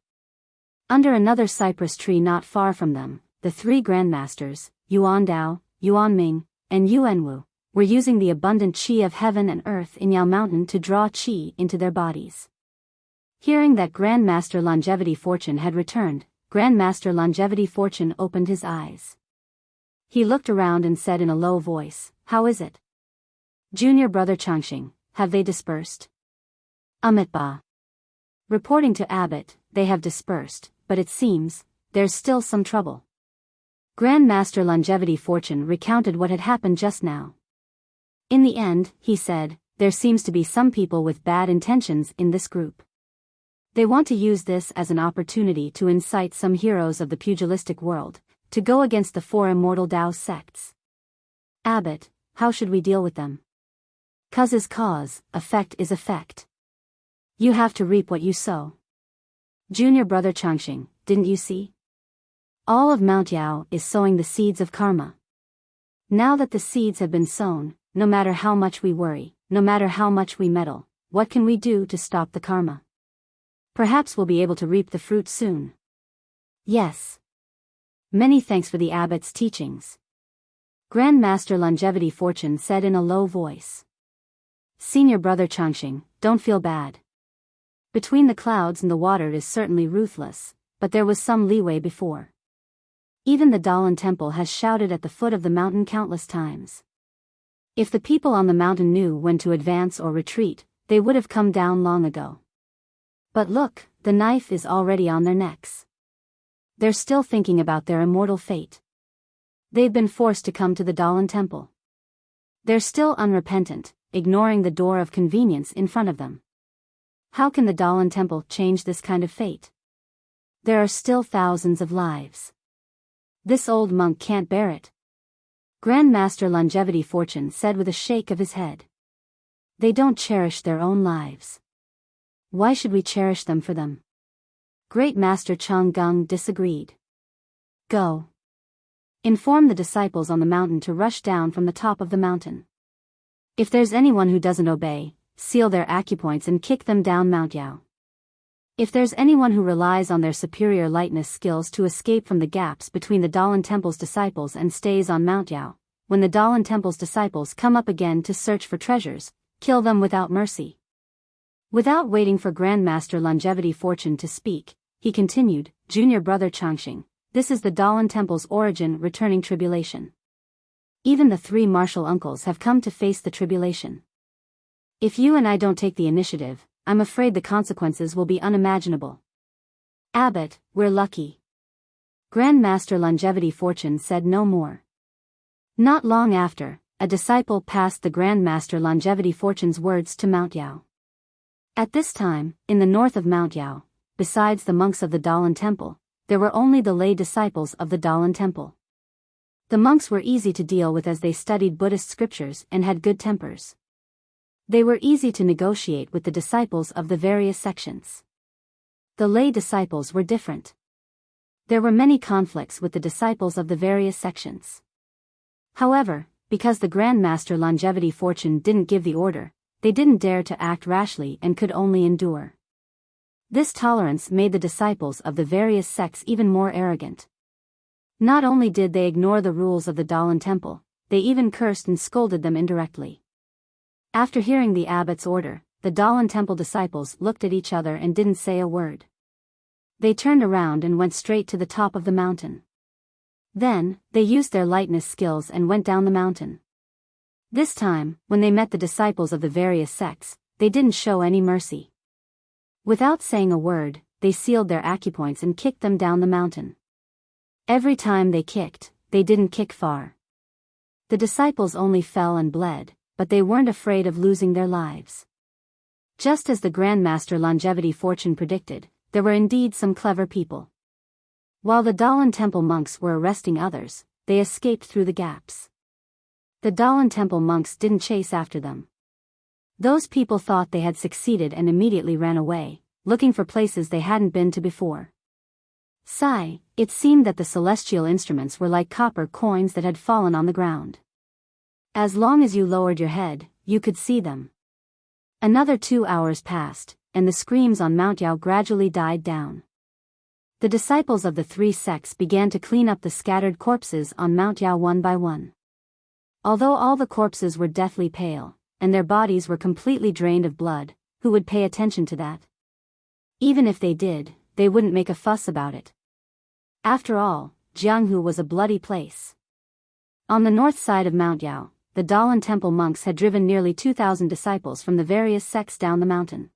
Under another cypress tree not far from them, the 3 grandmasters, Yuan Dao, Yuan Ming, and Yuan Wu, were using the abundant qi of heaven and earth in Yao Mountain to draw qi into their bodies. Hearing that Grand Master Longevity Fortune had returned, Grand Master Longevity Fortune opened his eyes. He looked around and said in a low voice, "How is it? Junior brother Changxing, have they dispersed?" Amitabha. Reporting to Abbot, they have dispersed, but it seems, there's still some trouble. Grand Master Longevity Fortune recounted what had happened just now. In the end, he said, there seems to be some people with bad intentions in this group. They want to use this as an opportunity to incite some heroes of the pugilistic world to go against the 4 Immortal Dao sects. Abbot, how should we deal with them? Cause is cause, effect is effect. You have to reap what you sow. Junior brother Changxing, didn't you see? All of Mount Yao is sowing the seeds of karma. Now that the seeds have been sown, no matter how much we worry, no matter how much we meddle, what can we do to stop the karma? Perhaps we'll be able to reap the fruit soon. Yes. Many thanks for the abbot's teachings. Grand Master Longevity Fortune said in a low voice. Senior brother Changxing, don't feel bad. Between the clouds and the water is certainly ruthless, but there was some leeway before. Even the Dalan temple has shouted at the foot of the mountain countless times. If the people on the mountain knew when to advance or retreat, they would have come down long ago. But look, the knife is already on their necks. They're still thinking about their immortal fate. They've been forced to come to the Dalan temple. They're still unrepentant, ignoring the door of convenience in front of them. How can the Dalan temple change this kind of fate? There are still thousands of lives. This old monk can't bear it. Grand Master Longevity Fortune said with a shake of his head. They don't cherish their own lives. Why should we cherish them for them? Great Master Chang Gung disagreed. Go. Inform the disciples on the mountain to rush down from the top of the mountain. If there's anyone who doesn't obey, seal their acupoints and kick them down Mount Yao. If there's anyone who relies on their superior lightness skills to escape from the gaps between the Dalan Temple's disciples and stays on Mount Yao, when the Dalan Temple's disciples come up again to search for treasures, kill them without mercy. Without waiting for Grandmaster Longevity Fortune to speak, he continued, Junior brother Changxing, this is the Dalan Temple's origin returning tribulation. Even the three martial uncles have come to face the tribulation. If you and I don't take the initiative, I'm afraid the consequences will be unimaginable. Abbot, we're lucky. Grandmaster Longevity Fortune said no more. Not long after, a disciple passed the Grandmaster Longevity Fortune's words to Mount Yao. At this time, in the north of Mount Yao, besides the monks of the Dalan Temple, there were only the lay disciples of the Dalan Temple. The monks were easy to deal with as they studied Buddhist scriptures and had good tempers. They were easy to negotiate with the disciples of the various sections. The lay disciples were different. There were many conflicts with the disciples of the various sections. However, because the Grandmaster Longevity Fortune didn't give the order, they didn't dare to act rashly and could only endure. This tolerance made the disciples of the various sects even more arrogant. Not only did they ignore the rules of the Dalan Temple, they even cursed and scolded them indirectly. After hearing the abbot's order, the Dalan Temple disciples looked at each other and didn't say a word. They turned around and went straight to the top of the mountain. Then, they used their lightness skills and went down the mountain. This time, when they met the disciples of the various sects, they didn't show any mercy. Without saying a word, they sealed their acupoints and kicked them down the mountain. Every time they kicked, they didn't kick far. The disciples only fell and bled, but they weren't afraid of losing their lives. Just as the Grandmaster Longevity Fortune predicted, there were indeed some clever people. While the Dalan Temple monks were arresting others, they escaped through the gaps. The Dalan Temple monks didn't chase after them. Those people thought they had succeeded and immediately ran away, looking for places they hadn't been to before. Sigh, it seemed that the celestial instruments were like copper coins that had fallen on the ground. As long as you lowered your head, you could see them. Another 2 hours passed, and the screams on Mount Yao gradually died down. The disciples of the three sects began to clean up the scattered corpses on Mount Yao one by one. Although all the corpses were deathly pale, and their bodies were completely drained of blood, who would pay attention to that? Even if they did, they wouldn't make a fuss about it. After all, Jianghu was a bloody place. On the north side of Mount Yao, the Dalan Temple monks had driven nearly 2,000 disciples from the various sects down the mountain.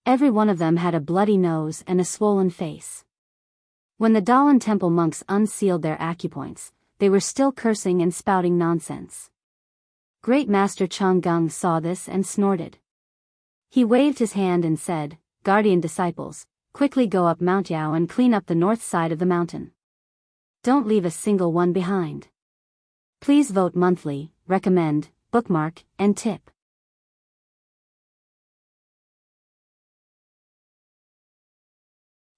Every one of them had a bloody nose and a swollen face. When the Dalan Temple monks unsealed their acupoints, they were still cursing and spouting nonsense. Great Master Chang Gung saw this and snorted. He waved his hand and said, Guardian disciples, quickly go up Mount Yao and clean up the north side of the mountain. Don't leave a single one behind. Please vote monthly, recommend, bookmark, and tip.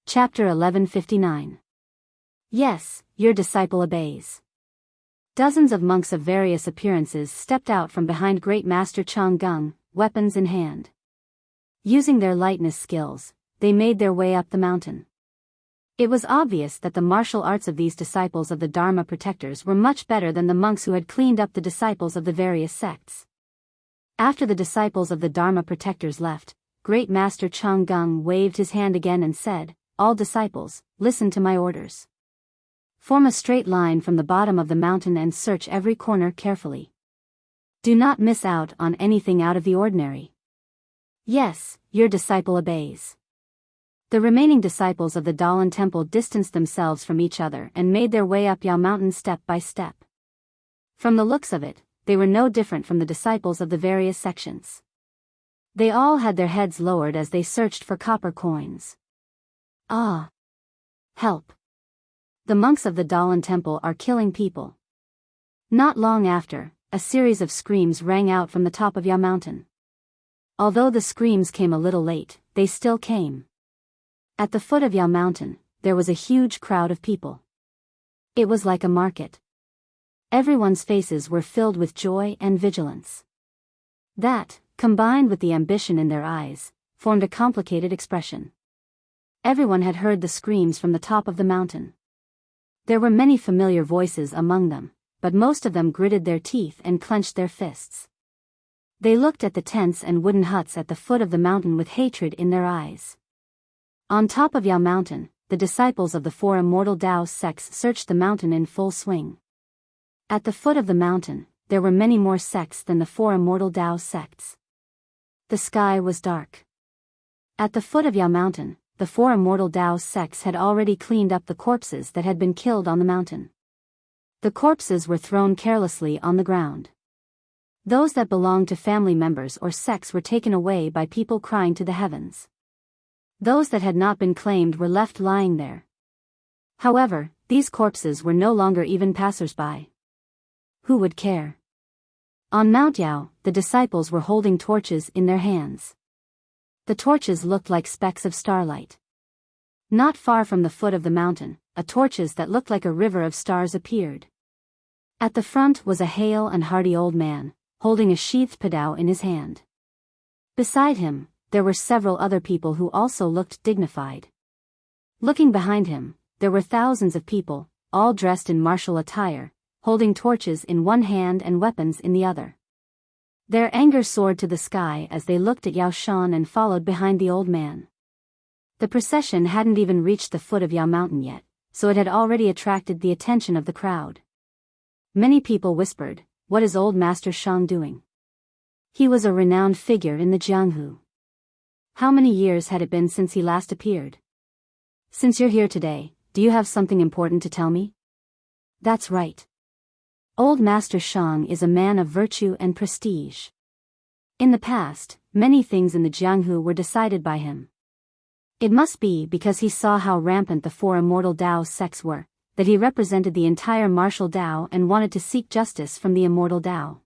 Chapter 1159. Yes, your disciple obeys. Dozens of monks of various appearances stepped out from behind Great Master Chang Gung, weapons in hand. Using their lightness skills, they made their way up the mountain. It was obvious that the martial arts of these disciples of the Dharma protectors were much better than the monks who had cleaned up the disciples of the various sects. After the disciples of the Dharma protectors left, Great Master Chang Gung waved his hand again and said, "All disciples, listen to my orders. Form a straight line from the bottom of the mountain and search every corner carefully. Do not miss out on anything out of the ordinary." Yes, your disciple obeys. The remaining disciples of the Dalan temple distanced themselves from each other and made their way up Yao Mountain step by step. From the looks of it, they were no different from the disciples of the various sections. They all had their heads lowered as they searched for copper coins. Ah! Help! The monks of the Dalan temple are killing people. Not long after, a series of screams rang out from the top of Yao Mountain. Although the screams came a little late, they still came. At the foot of Yao Mountain, there was a huge crowd of people. It was like a market. Everyone's faces were filled with joy and vigilance. That, combined with the ambition in their eyes, formed a complicated expression. Everyone had heard the screams from the top of the mountain. There were many familiar voices among them, but most of them gritted their teeth and clenched their fists. They looked at the tents and wooden huts at the foot of the mountain with hatred in their eyes. On top of Yao Mountain, the disciples of the four Immortal Tao sects searched the mountain in full swing. At the foot of the mountain, there were many more sects than the four Immortal Tao sects. The sky was dark. At the foot of Yao Mountain, the four Immortal Tao sects had already cleaned up the corpses that had been killed on the mountain. The corpses were thrown carelessly on the ground. Those that belonged to family members or sects were taken away by people crying to the heavens. Those that had not been claimed were left lying there. However, these corpses were no longer even passers-by. Who would care? On Mount Yao, the disciples were holding torches in their hands. The torches looked like specks of starlight. Not far from the foot of the mountain, torches that looked like a river of stars appeared. At the front was a hale and hearty old man, holding a sheathed padao in his hand. Beside him, there were several other people who also looked dignified. Looking behind him, there were thousands of people, all dressed in martial attire, holding torches in one hand and weapons in the other. Their anger soared to the sky as they looked at Yao Shan and followed behind the old man. The procession hadn't even reached the foot of Yao Mountain yet, so it had already attracted the attention of the crowd. Many people whispered, "What is old Master Shang doing?" He was a renowned figure in the Jianghu. How many years had it been since he last appeared? "Since you're here today, do you have something important to tell me?" "That's right. Old Master Shang is a man of virtue and prestige. In the past, many things in the Jianghu were decided by him. It must be because he saw how rampant the four Immortal Tao sects were, that he represented the entire martial Tao and wanted to seek justice from the Immortal Tao.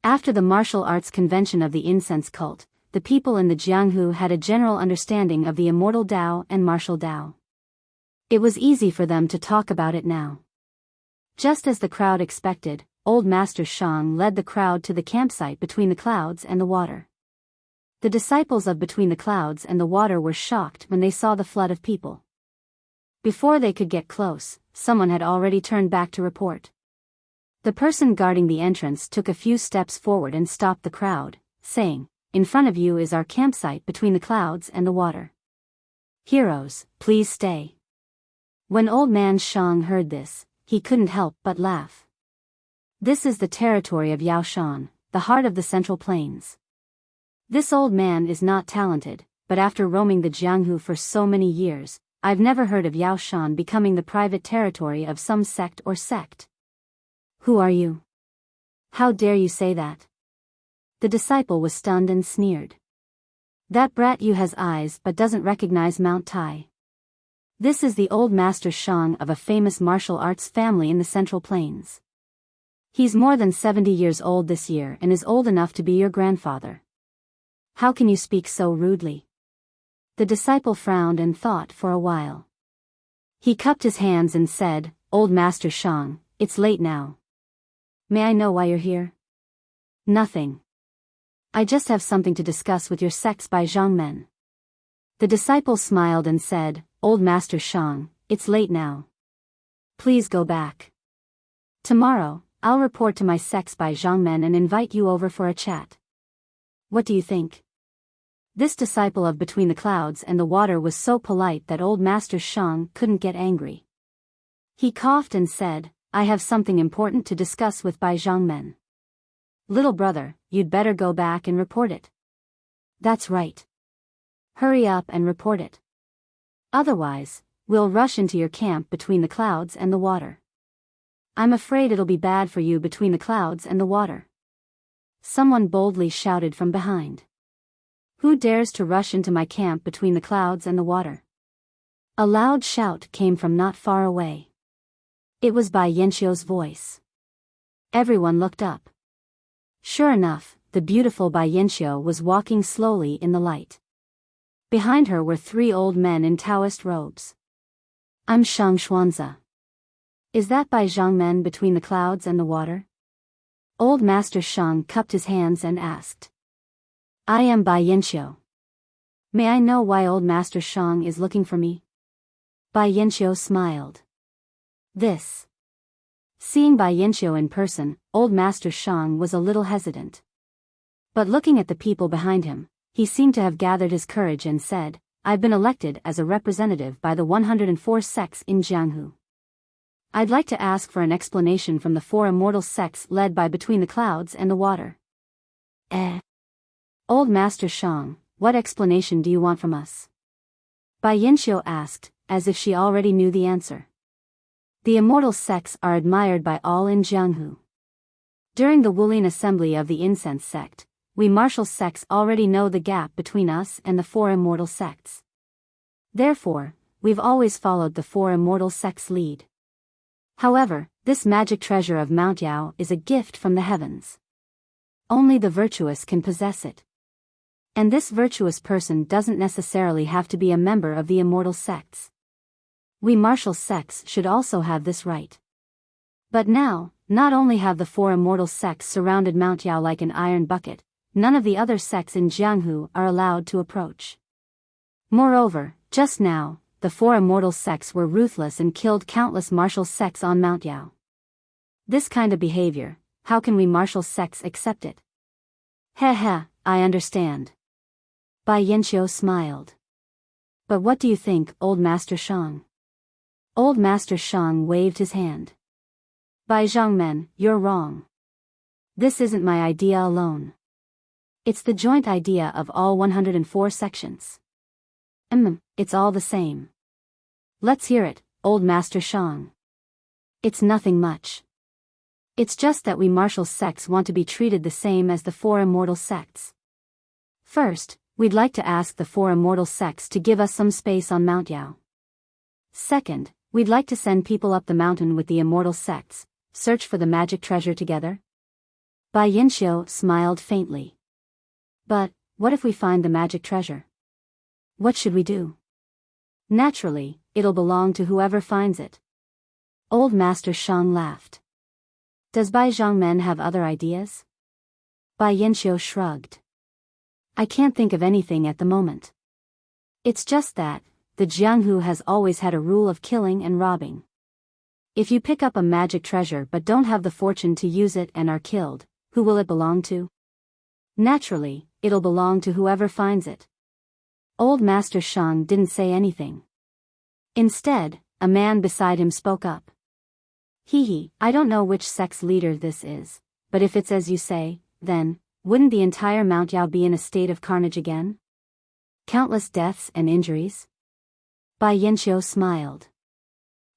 After the martial arts convention of the incense cult, the people in the Jianghu had a general understanding of the Immortal Tao and martial Tao. It was easy for them to talk about it now. Just as the crowd expected, old Master Shang led the crowd to the campsite between the clouds and the water. The disciples of Between the Clouds and the Water were shocked when they saw the flood of people. Before they could get close, someone had already turned back to report. The person guarding the entrance took a few steps forward and stopped the crowd, saying, "In front of you is our campsite Between the Clouds and the Water. Heroes, please stay." When old man Shang heard this, he couldn't help but laugh. This is the territory of Yao Shan, the heart of the Central Plains. This old man is not talented, but after roaming the Jianghu for so many years, I've never heard of Yao Shan becoming the private territory of some sect or sect. Who are you? How dare you say that? The disciple was stunned and sneered. That brat Yu has eyes but doesn't recognize Mount Tai. This is the old Master Shang of a famous martial arts family in the Central Plains. He's more than 70 years old this year and is old enough to be your grandfather. How can you speak so rudely? The disciple frowned and thought for a while. He cupped his hands and said, "Old Master Shang, it's late now. May I know why you're here?" "Nothing. I just have something to discuss with your sects by Zhang Men." The disciple smiled and said, "Old Master Shang, it's late now. Please go back. Tomorrow, I'll report to my sects by Zhang Men and invite you over for a chat. What do you think?" This disciple of Between the Clouds and the Water was so polite that old Master Shang couldn't get angry. He coughed and said, "I have something important to discuss with Bai Zhangmen. Little brother, you'd better go back and report it." "That's right. Hurry up and report it. Otherwise, we'll rush into your camp Between the Clouds and the Water. I'm afraid it'll be bad for you Between the Clouds and the Water." Someone boldly shouted from behind. "Who dares to rush into my camp Between the Clouds and the Water?" A loud shout came from not far away. It was Bai Yanxiu's voice. Everyone looked up. Sure enough, the beautiful Bai Yanxiu was walking slowly in the light. Behind her were 3 old men in Taoist robes. "I'm Shang Xuanzi. Is that Bai Zhangmen Between the Clouds and the Water?" Old Master Shang cupped his hands and asked. "I am Bai Yanxiu. May I know why old Master Shang is looking for me?" Bai Yanxiu smiled. This. Seeing Bai Yanxiu in person, old Master Shang was a little hesitant. But looking at the people behind him, he seemed to have gathered his courage and said, "I've been elected as a representative by the 104 sects in Jianghu. I'd like to ask for an explanation from the 4 immortal sects led by Between the Clouds and the Water." "Old Master Shang, what explanation do you want from us?" Bai Yanxiu asked, as if she already knew the answer. "The immortal sects are admired by all in Jianghu. During the Wulian assembly of the incense sect, we martial sects already know the gap between us and the 4 immortal sects. Therefore, we've always followed the 4 immortal sects' lead. However, this magic treasure of Mount Yao is a gift from the heavens. Only the virtuous can possess it. And this virtuous person doesn't necessarily have to be a member of the immortal sects. We martial sects should also have this right. But now, not only have the 4 immortal sects surrounded Mount Yao like an iron bucket, none of the other sects in Jianghu are allowed to approach. Moreover, just now, the 4 immortal sects were ruthless and killed countless martial sects on Mount Yao. This kind of behavior, how can we martial sects accept it?" Heh, I understand." Bai Yanxiu smiled. "But what do you think, old Master Shang?" Old Master Shang waved his hand. "Bai Zhangmen, you're wrong. This isn't my idea alone. It's the joint idea of all 104 sections. It's all the same. Let's hear it, old Master Shang." "It's nothing much. It's just that we martial sects want to be treated the same as the 4 immortal sects. First, we'd like to ask the 4 immortal sects to give us some space on Mount Yao. Second, we'd like to send people up the mountain with the immortal sects, search for the magic treasure together." Bai Yanxiu smiled faintly. "But, what if we find the magic treasure? What should we do?" "Naturally, it'll belong to whoever finds it." Old Master Shang laughed. "Does Bai Zhangmen have other ideas?" Bai Yanxiu shrugged. "I can't think of anything at the moment. It's just that, the Jianghu has always had a rule of killing and robbing. If you pick up a magic treasure but don't have the fortune to use it and are killed, who will it belong to?" "Naturally, it'll belong to whoever finds it." Old Master Shang didn't say anything. Instead, a man beside him spoke up. I don't know which sect's leader this is, but if it's as you say, then, wouldn't the entire Mount Yao be in a state of carnage again? Countless deaths and injuries?" Bai Yanxiu smiled.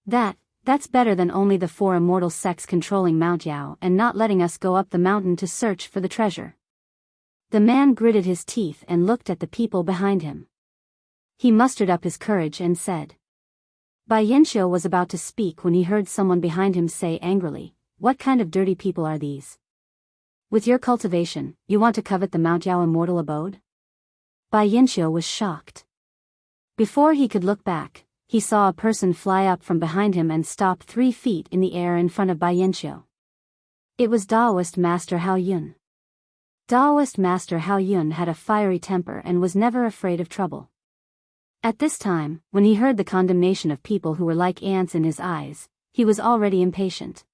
That's better than only the 4 immortal sects controlling Mount Yao and not letting us go up the mountain to search for the treasure." The man gritted his teeth and looked at the people behind him. He mustered up his courage and said. Bai Yanxiu was about to speak when he heard someone behind him say angrily, "What kind of dirty people are these? With your cultivation, you want to covet the Mount Yao immortal abode?" Bai Yanxiu was shocked. Before he could look back, he saw a person fly up from behind him and stop 3 feet in the air in front of Biyao. It was Daoist Master Hao Yun. Daoist Master Hao Yun had a fiery temper and was never afraid of trouble. At this time, when he heard the condemnation of people who were like ants in his eyes, he was already impatient.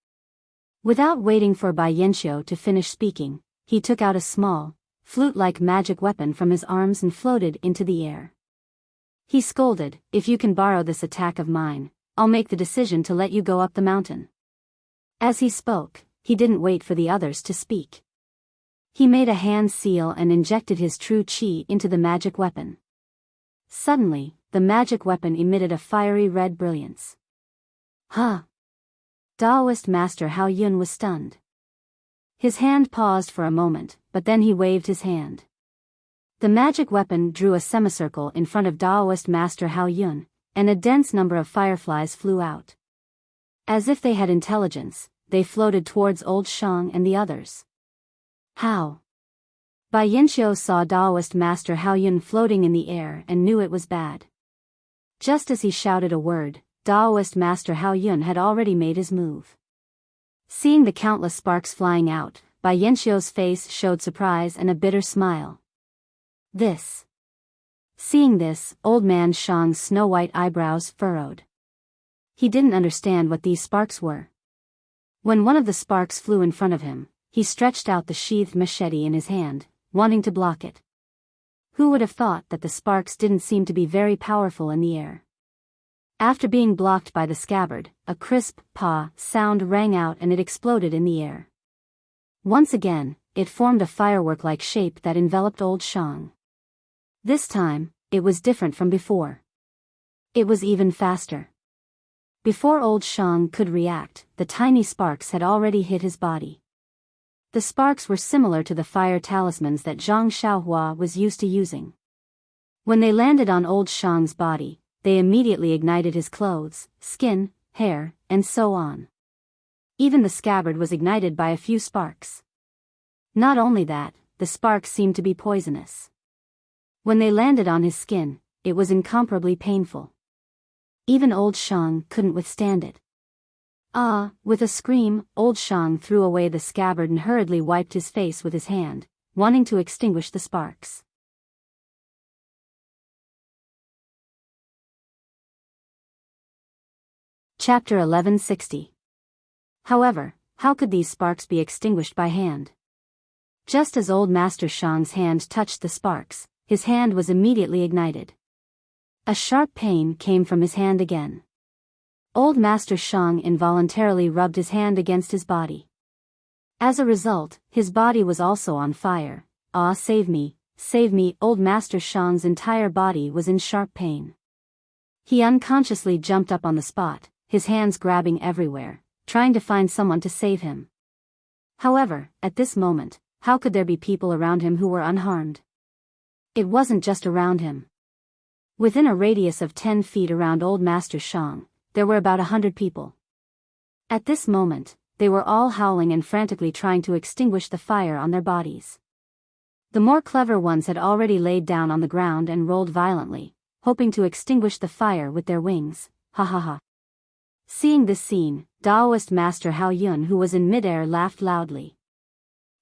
Without waiting for Biyao to finish speaking, he took out a small, flute-like magic weapon from his arms and floated into the air. He scolded, "If you can borrow this attack of mine, I'll make the decision to let you go up the mountain." As he spoke, he didn't wait for the others to speak. He made a hand seal and injected his true chi into the magic weapon. Suddenly, the magic weapon emitted a fiery red brilliance. Huh! Daoist Master Hao Yun was stunned. His hand paused for a moment, but then he waved his hand. The magic weapon drew a semicircle in front of Daoist Master Hao Yun, and a dense number of fireflies flew out. As if they had intelligence, they floated towards Old Shang and the others. How? Biyao saw Daoist Master Hao Yun floating in the air and knew it was bad. Just as he shouted a word, Daoist Master Hao Yun had already made his move. Seeing the countless sparks flying out, Biyao's face showed surprise and a bitter smile. Seeing this, Old Man Shang's snow-white eyebrows furrowed. He didn't understand what these sparks were. When one of the sparks flew in front of him, he stretched out the sheathed machete in his hand, wanting to block it. Who would have thought that the sparks didn't seem to be very powerful in the air? After being blocked by the scabbard, a crisp "pa" sound rang out and it exploded in the air. Once again, it formed a firework-like shape that enveloped Old Shang. This time, it was different from before. It was even faster. Before Old Shang could react, the tiny sparks had already hit his body. The sparks were similar to the fire talismans that Zhang Xiaohua was used to using. When they landed on Old Shang's body, they immediately ignited his clothes, skin, hair, and so on. Even the scabbard was ignited by a few sparks. Not only that, the sparks seemed to be poisonous. When they landed on his skin, it was incomparably painful. Even Old Shang couldn't withstand it. With a scream, Old Shang threw away the scabbard and hurriedly wiped his face with his hand, wanting to extinguish the sparks. Chapter 1160. However, how could these sparks be extinguished by hand? Just as Old Master Shang's hand touched the sparks, his hand was immediately ignited. A sharp pain came from his hand again. Old Master Shang involuntarily rubbed his hand against his body. As a result, his body was also on fire. Save me, save me! Old Master Shang's entire body was in sharp pain. He unconsciously jumped up on the spot, his hands grabbing everywhere, trying to find someone to save him. However, at this moment, how could there be people around him who were unharmed? It wasn't just around him. Within a radius of 10 feet around Old Master Shang, there were about 100 people. At this moment, they were all howling and frantically trying to extinguish the fire on their bodies. The more clever ones had already laid down on the ground and rolled violently, hoping to extinguish the fire with their wings. Ha ha ha. Seeing this scene, Daoist Master Hao Yun, who was in midair, laughed loudly.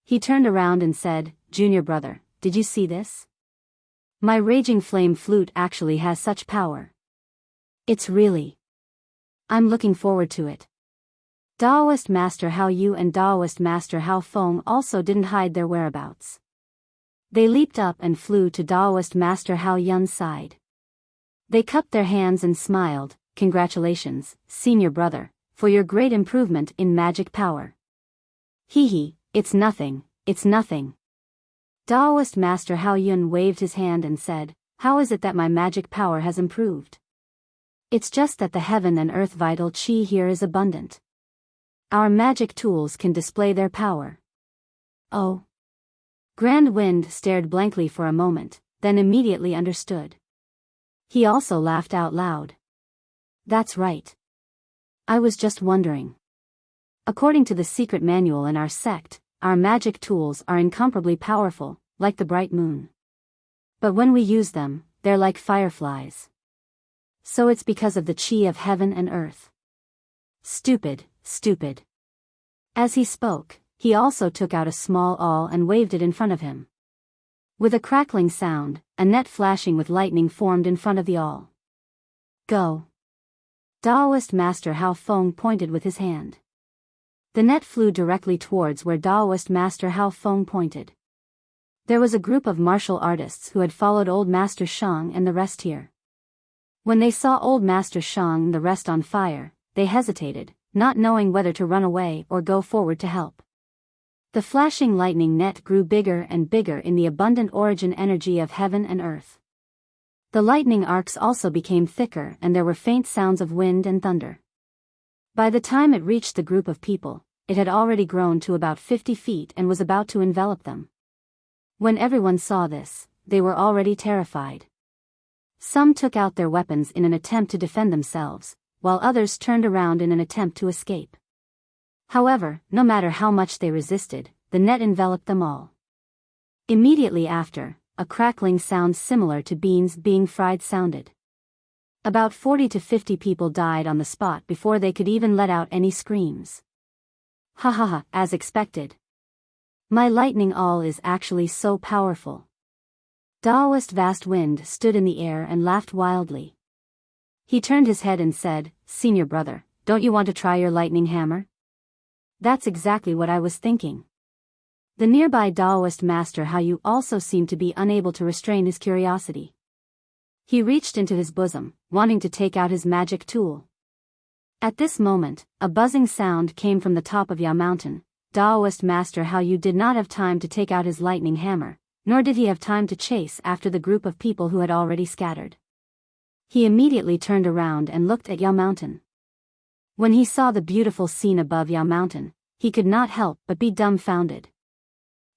He turned around and said, "Junior brother, did you see this? My raging flame flute actually has such power. It's really... I'm looking forward to it." Daoist Master Hao Yu and Daoist Master Hao Feng also didn't hide their whereabouts. They leaped up and flew to Daoist Master Hao Yun's side. They cupped their hands and smiled. "Congratulations, senior brother, for your great improvement in magic power." "Hee, it's nothing, it's nothing." Daoist Master Hao Yun waved his hand and said, "How is it that my magic power has improved? It's just that the heaven and earth vital chi here is abundant. Our magic tools can display their power." "Oh." Grand Wind stared blankly for a moment, then immediately understood. He also laughed out loud. "That's right. I was just wondering. According to the secret manual in our sect, our magic tools are incomparably powerful, like the bright moon. But when we use them, they're like fireflies. So it's because of the chi of heaven and earth. Stupid, stupid. As he spoke, he also took out a small awl and waved it in front of him. With a crackling sound, a net flashing with lightning formed in front of the awl. Go. Daoist Master Hao Feng pointed with his hand. The net flew directly towards where Daoist Master Hao Feng pointed. There was a group of martial artists who had followed Old Master Shang and the rest here. When they saw Old Master Shang and the rest on fire, they hesitated, not knowing whether to run away or go forward to help. The flashing lightning net grew bigger and bigger in the abundant origin energy of heaven and earth. The lightning arcs also became thicker and there were faint sounds of wind and thunder. By the time it reached the group of people, it had already grown to about 50 feet and was about to envelop them. When everyone saw this, they were already terrified. Some took out their weapons in an attempt to defend themselves, while others turned around in an attempt to escape. However, no matter how much they resisted, the net enveloped them all. Immediately after, a crackling sound similar to beans being fried sounded. About 40 to 50 people died on the spot before they could even let out any screams. Ha ha ha, as expected. My lightning awl is actually so powerful. Daoist Vast Wind stood in the air and laughed wildly. He turned his head and said, "Senior brother, don't you want to try your lightning hammer?" That's exactly what I was thinking. The nearby Daoist Master Hao Yu also seemed to be unable to restrain his curiosity. He reached into his bosom, wanting to take out his magic tool. At this moment, a buzzing sound came from the top of Yao Mountain. Daoist Master Hao Yu did not have time to take out his lightning hammer, nor did he have time to chase after the group of people who had already scattered. He immediately turned around and looked at Yao Mountain. When he saw the beautiful scene above Yao Mountain, he could not help but be dumbfounded.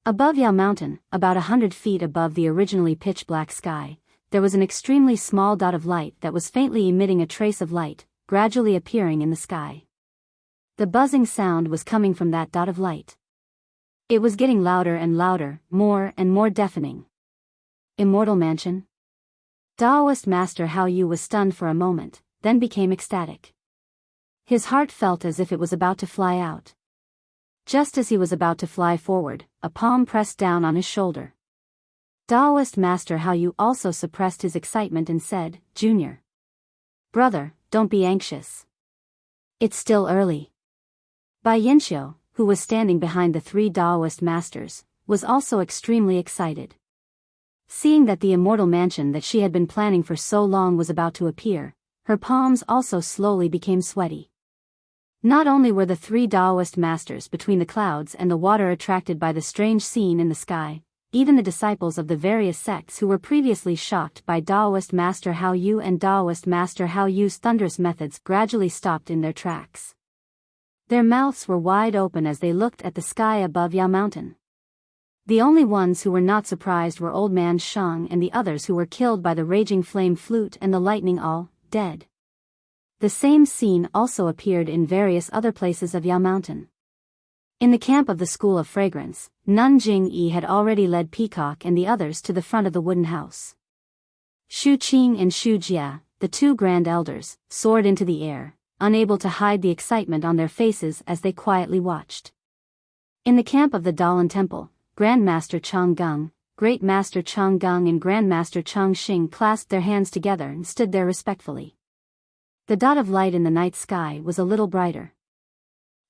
Above Yao Mountain, about 100 feet above the originally pitch-black sky, there was an extremely small dot of light that was faintly emitting a trace of light, gradually appearing in the sky. The buzzing sound was coming from that dot of light. It was getting louder and louder, more and more deafening. Immortal Mansion? Daoist Master Hao Yu was stunned for a moment, then became ecstatic. His heart felt as if it was about to fly out. Just as he was about to fly forward, a palm pressed down on his shoulder. Daoist Master Hao Yu also suppressed his excitement and said, "Junior. Brother, don't be anxious. It's still early." Bai Yanxiu, who was standing behind the three Daoist masters, was also extremely excited. Seeing that the immortal mansion that she had been planning for so long was about to appear, her palms also slowly became sweaty. Not only were the three Daoist masters between the clouds and the water attracted by the strange scene in the sky, even the disciples of the various sects who were previously shocked by Daoist Master Hao Yu and Daoist Master Hao Yu's thunderous methods gradually stopped in their tracks. Their mouths were wide open as they looked at the sky above Yao Mountain. The only ones who were not surprised were Old Man Shang and the others who were killed by the raging flame flute and the lightning awl, dead. The same scene also appeared in various other places of Yao Mountain. In the camp of the School of Fragrance, Nun Jing-yi had already led Peacock and the others to the front of the wooden house. Shu Qing and Shu Jia, the two grand elders, soared into the air, unable to hide the excitement on their faces as they quietly watched. In the camp of the Dalan Temple, Grandmaster Chang Gung, Great Master Chang Gung and Grandmaster Chang Xing clasped their hands together and stood there respectfully. The dot of light in the night sky was a little brighter.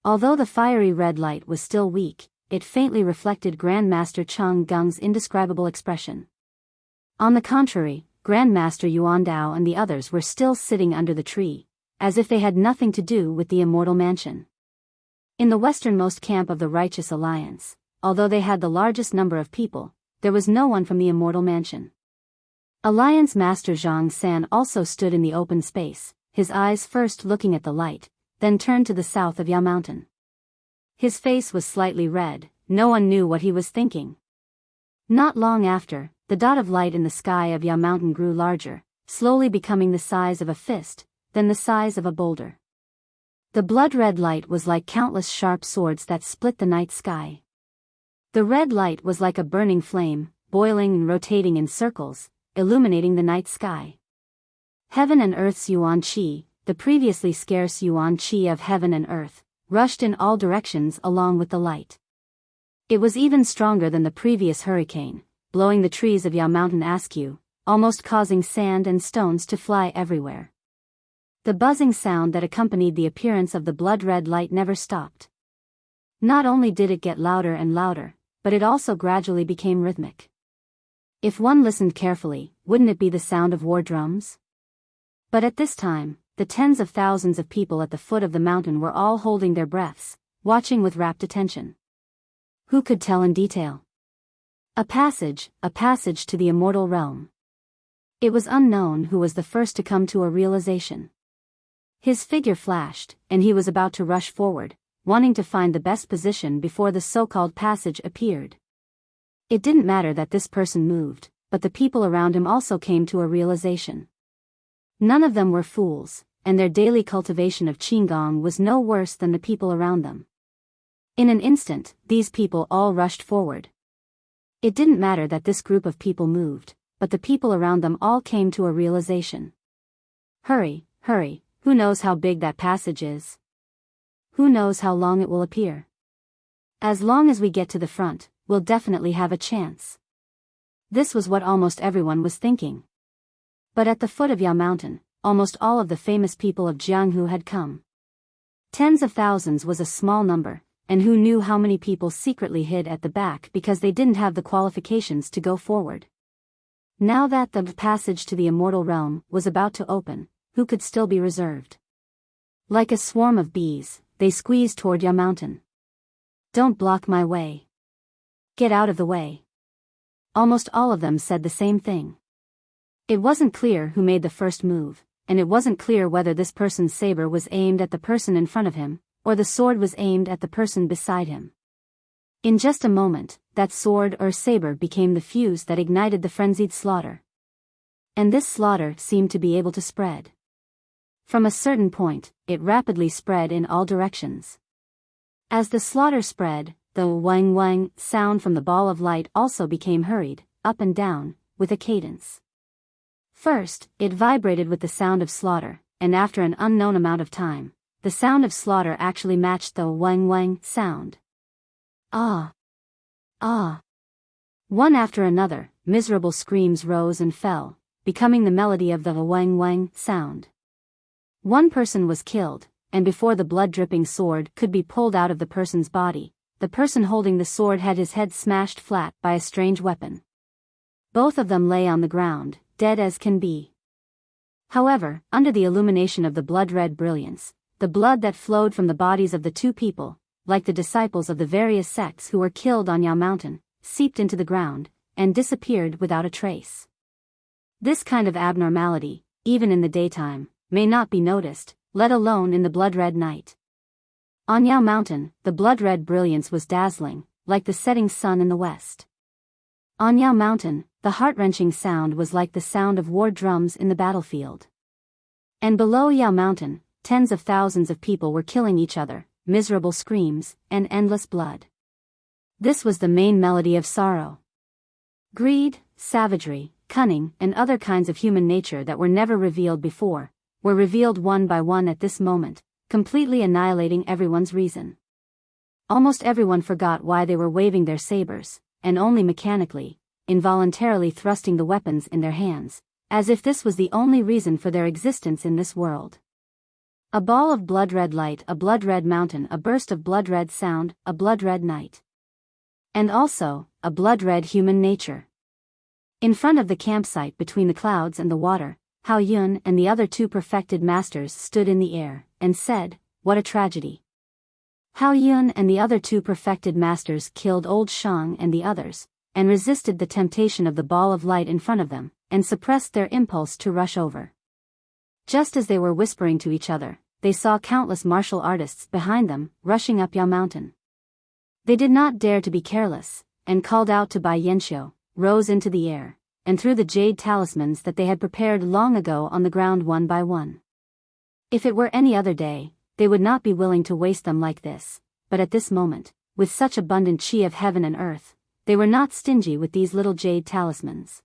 Although the fiery red light was still weak, it faintly reflected Grandmaster Chang Gung's indescribable expression. On the contrary, Grandmaster Yuan Dao and the others were still sitting under the tree, as if they had nothing to do with the Immortal Mansion. In the westernmost camp of the Righteous Alliance, although they had the largest number of people, there was no one from the Immortal Mansion. Alliance Master Zhang San also stood in the open space, his eyes first looking at the light, then turned to the south of Yao Mountain. His face was slightly red, no one knew what he was thinking. Not long after, the dot of light in the sky of Yao Mountain grew larger, slowly becoming the size of a fist, then the size of a boulder. The blood-red light was like countless sharp swords that split the night sky. The red light was like a burning flame, boiling and rotating in circles, illuminating the night sky. Heaven and Earth's Yuan Qi, the previously scarce Yuan Qi of heaven and earth, rushed in all directions along with the light. It was even stronger than the previous hurricane, blowing the trees of Yao Mountain askew, almost causing sand and stones to fly everywhere. The buzzing sound that accompanied the appearance of the blood-red light never stopped. Not only did it get louder and louder, but it also gradually became rhythmic. If one listened carefully, wouldn't it be the sound of war drums? But at this time, the tens of thousands of people at the foot of the mountain were all holding their breaths, watching with rapt attention. Who could tell in detail? A passage to the immortal realm. It was unknown who was the first to come to a realization. His figure flashed, and he was about to rush forward, wanting to find the best position before the so-called passage appeared. It didn't matter that this person moved, but the people around him also came to a realization. None of them were fools, and their daily cultivation of Qigong was no worse than the people around them. In an instant, these people all rushed forward. It didn't matter that this group of people moved, but the people around them all came to a realization. Hurry, hurry, who knows how big that passage is? Who knows how long it will appear? As long as we get to the front, we'll definitely have a chance. This was what almost everyone was thinking. But at the foot of Yao Mountain, almost all of the famous people of Jianghu had come. Tens of thousands was a small number, and who knew how many people secretly hid at the back because they didn't have the qualifications to go forward. Now that the passage to the immortal realm was about to open, who could still be reserved? Like a swarm of bees, they squeezed toward Yao Mountain. Don't block my way. Get out of the way. Almost all of them said the same thing. It wasn't clear who made the first move, and it wasn't clear whether this person's saber was aimed at the person in front of him, or the sword was aimed at the person beside him. In just a moment, that sword or saber became the fuse that ignited the frenzied slaughter. And this slaughter seemed to be able to spread. From a certain point, it rapidly spread in all directions. As the slaughter spread, the wang wang sound from the ball of light also became hurried, up and down, with a cadence. First, it vibrated with the sound of slaughter, and after an unknown amount of time, the sound of slaughter actually matched the wang wang sound. Ah! Ah! One after another, miserable screams rose and fell, becoming the melody of the wang wang sound. One person was killed, and before the blood-dripping sword could be pulled out of the person's body, the person holding the sword had his head smashed flat by a strange weapon. Both of them lay on the ground, dead as can be. However, under the illumination of the blood-red brilliance, the blood that flowed from the bodies of the two people, like the disciples of the various sects who were killed on Yao Mountain, seeped into the ground, and disappeared without a trace. This kind of abnormality, even in the daytime, may not be noticed, let alone in the blood-red night. On Yao Mountain, the blood-red brilliance was dazzling, like the setting sun in the west. On Yao Mountain, the heart-wrenching sound was like the sound of war drums in the battlefield. And below Yao Mountain, tens of thousands of people were killing each other, miserable screams, and endless blood. This was the main melody of sorrow. Greed, savagery, cunning, and other kinds of human nature that were never revealed before, were revealed one by one at this moment, completely annihilating everyone's reason. Almost everyone forgot why they were waving their sabers, and only mechanically, involuntarily thrusting the weapons in their hands, as if this was the only reason for their existence in this world. A ball of blood-red light, a blood-red mountain, a burst of blood-red sound, a blood-red night. And also, a blood-red human nature. In front of the campsite between the clouds and the water, Hao Yun and the other two perfected masters stood in the air, and said, "What a tragedy." Hao Yun and the other two perfected masters killed old Shang and the others, and resisted the temptation of the ball of light in front of them, and suppressed their impulse to rush over. Just as they were whispering to each other, they saw countless martial artists behind them, rushing up Yao Mountain. They did not dare to be careless, and called out to Bai Yanxiu, rose into the air, and threw the jade talismans that they had prepared long ago on the ground one by one. If it were any other day, they would not be willing to waste them like this, but at this moment, with such abundant qi of heaven and earth, they were not stingy with these little jade talismans.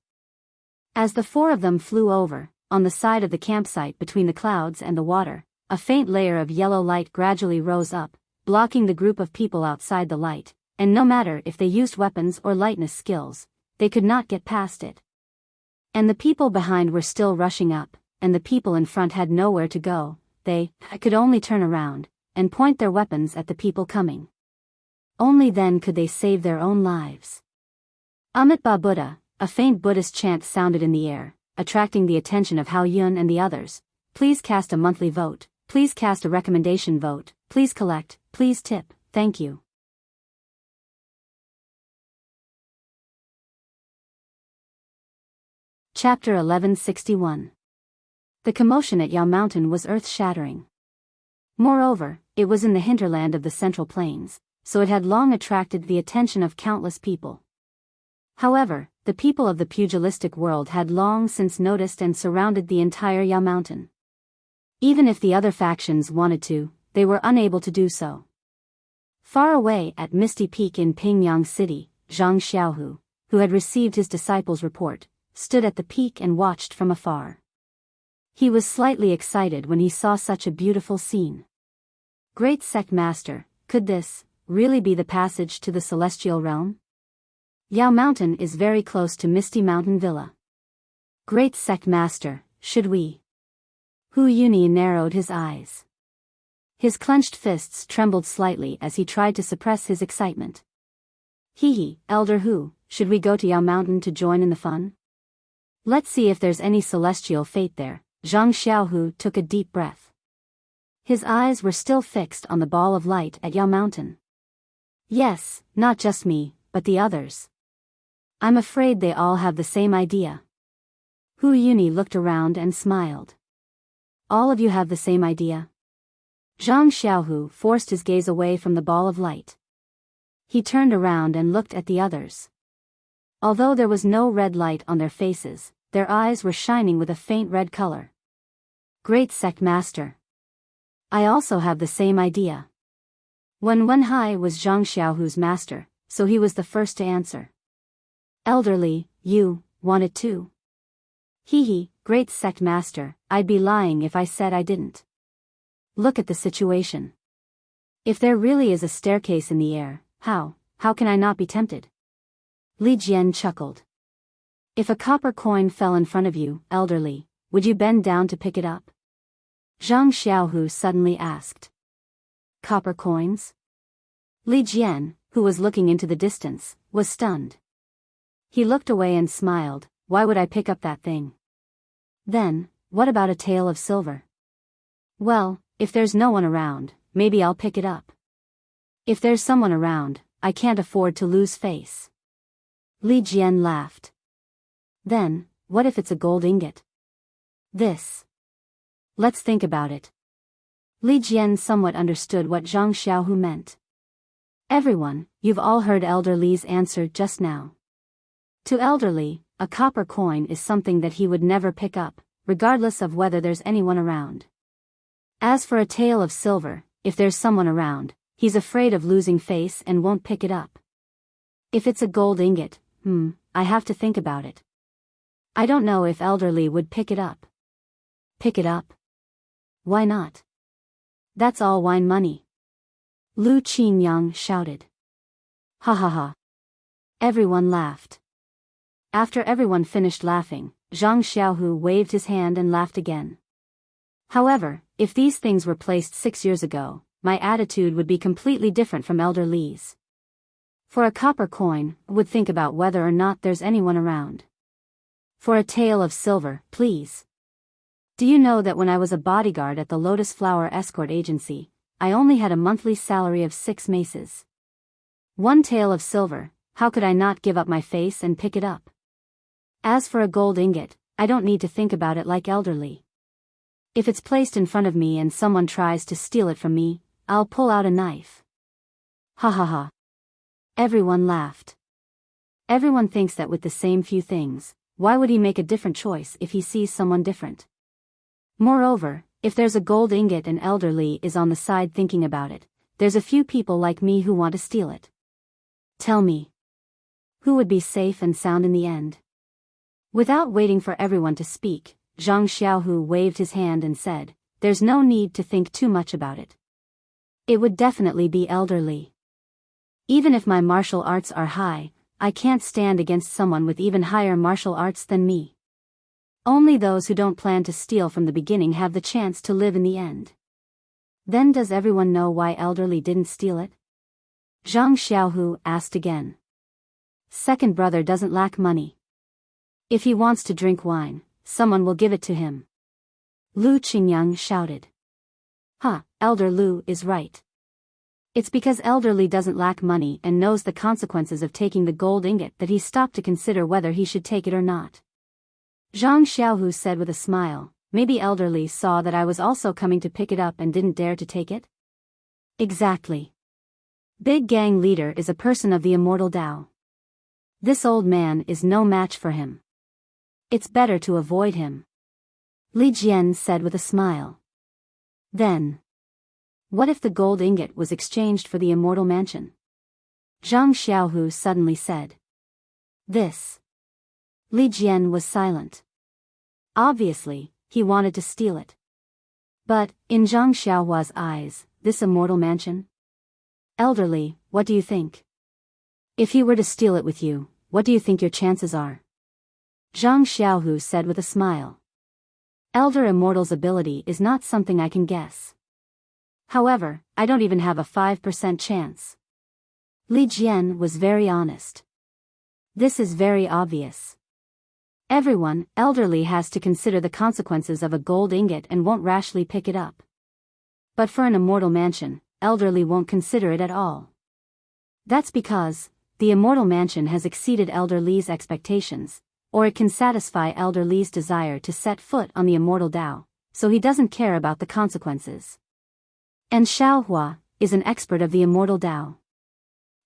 As the four of them flew over, on the side of the campsite between the clouds and the water, a faint layer of yellow light gradually rose up, blocking the group of people outside the light, and no matter if they used weapons or lightness skills, they could not get past it. And the people behind were still rushing up, and the people in front had nowhere to go. They could only turn around and point their weapons at the people coming. Only then could they save their own lives. Amitabha Buddha, a faint Buddhist chant sounded in the air, attracting the attention of Hao Yun and the others. Please cast a monthly vote, please cast a recommendation vote, please collect, please tip, thank you. Chapter 1161. The commotion at Yao Mountain was earth-shattering. Moreover, it was in the hinterland of the Central Plains, so it had long attracted the attention of countless people. However, the people of the pugilistic world had long since noticed and surrounded the entire Yao Mountain. Even if the other factions wanted to, they were unable to do so. Far away at Misty Peak in Pingyang City, Zhang Xiaohu, who had received his disciple's report, stood at the peak and watched from afar. He was slightly excited when he saw such a beautiful scene. Great Sect Master, could this really be the passage to the celestial realm? Yao Mountain is very close to Misty Mountain Villa. Great Sect Master, should we? Hu Yuni narrowed his eyes. His clenched fists trembled slightly as he tried to suppress his excitement. Hee, Elder Hu, should we go to Yao Mountain to join in the fun? Let's see if there's any celestial fate there. Zhang Xiaohu took a deep breath. His eyes were still fixed on the ball of light at Yao Mountain. Yes, not just me, but the others. I'm afraid they all have the same idea. Hu Yuni looked around and smiled. All of you have the same idea? Zhang Xiaohu forced his gaze away from the ball of light. He turned around and looked at the others. Although there was no red light on their faces, their eyes were shining with a faint red color. Great Sect Master. I also have the same idea. Wen Wenhai was Zhang Xiaohu's master, so he was the first to answer. Elderly, you want it too? Hee, Great Sect Master, I'd be lying if I said I didn't. Look at the situation. If there really is a staircase in the air, how can I not be tempted? Li Jian chuckled. If a copper coin fell in front of you, elderly, would you bend down to pick it up? Zhang Xiaohu suddenly asked. Copper coins? Li Jian, who was looking into the distance, was stunned. He looked away and smiled. Why would I pick up that thing? Then, what about a tael of silver? Well, if there's no one around, maybe I'll pick it up. If there's someone around, I can't afford to lose face. Li Jian laughed. Then, what if it's a gold ingot? Let's think about it. Li Jian somewhat understood what Zhang Xiaohu meant. Everyone, you've all heard Elder Li's answer just now. To Elder Li, a copper coin is something that he would never pick up, regardless of whether there's anyone around. As for a tael of silver, if there's someone around, he's afraid of losing face and won't pick it up. If it's a gold ingot, I have to think about it. I don't know if Elder Li would pick it up. Pick it up? Why not? That's all wine money. Lu Qinyang shouted. Ha ha ha. Everyone laughed. After everyone finished laughing, Zhang Xiaohu waved his hand and laughed again. However, if these things were placed 6 years ago, my attitude would be completely different from Elder Li's. For a copper coin, I would think about whether or not there's anyone around. For a tael of silver, please. Do you know that when I was a bodyguard at the Lotus Flower Escort Agency, I only had a monthly salary of 6 maces. 1 tael of silver, how could I not give up my face and pick it up? As for a gold ingot, I don't need to think about it like Elder Li. If it's placed in front of me and someone tries to steal it from me, I'll pull out a knife. Ha ha ha. Everyone laughed. Everyone thinks that with the same few things, why would he make a different choice if he sees someone different? Moreover, if there's a gold ingot and Elder Li is on the side thinking about it, there's a few people like me who want to steal it. Tell me. Who would be safe and sound in the end? Without waiting for everyone to speak, Zhang Xiaohu waved his hand and said, "There's no need to think too much about it. It would definitely be elderly. Even if my martial arts are high, I can't stand against someone with even higher martial arts than me. Only those who don't plan to steal from the beginning have the chance to live in the end." Then does everyone know why elderly didn't steal it? Zhang Xiaohu asked again. Second brother doesn't lack money. If he wants to drink wine, someone will give it to him. Lu Qingyang shouted. Elder Lu is right. It's because elderly doesn't lack money and knows the consequences of taking the gold ingot that he stopped to consider whether he should take it or not. Zhang Xiaohu said with a smile, "Maybe elderly saw that I was also coming to pick it up and didn't dare to take it?" Exactly. Big gang leader is a person of the Immortal Tao. This old man is no match for him. It's better to avoid him. Li Jian said with a smile. Then, what if the gold ingot was exchanged for the Immortal Mansion? Zhang Xiaohu suddenly said. This. Li Jian was silent. Obviously, he wanted to steal it. But, in Zhang Xiaohua's eyes, this Immortal Mansion? Elderly, what do you think? If he were to steal it with you, what do you think your chances are? Zhang Xiaohu said with a smile. Elder Immortal's ability is not something I can guess. However, I don't even have a 5% chance. Li Jian was very honest. This is very obvious. Everyone, elderly has to consider the consequences of a gold ingot and won't rashly pick it up. But for an Immortal Mansion, elderly won't consider it at all. That's because, the Immortal Mansion has exceeded Elder Li's expectations, or it can satisfy Elder Li's desire to set foot on the Immortal Tao, so he doesn't care about the consequences. And Xiaohua is an expert of the Immortal Tao.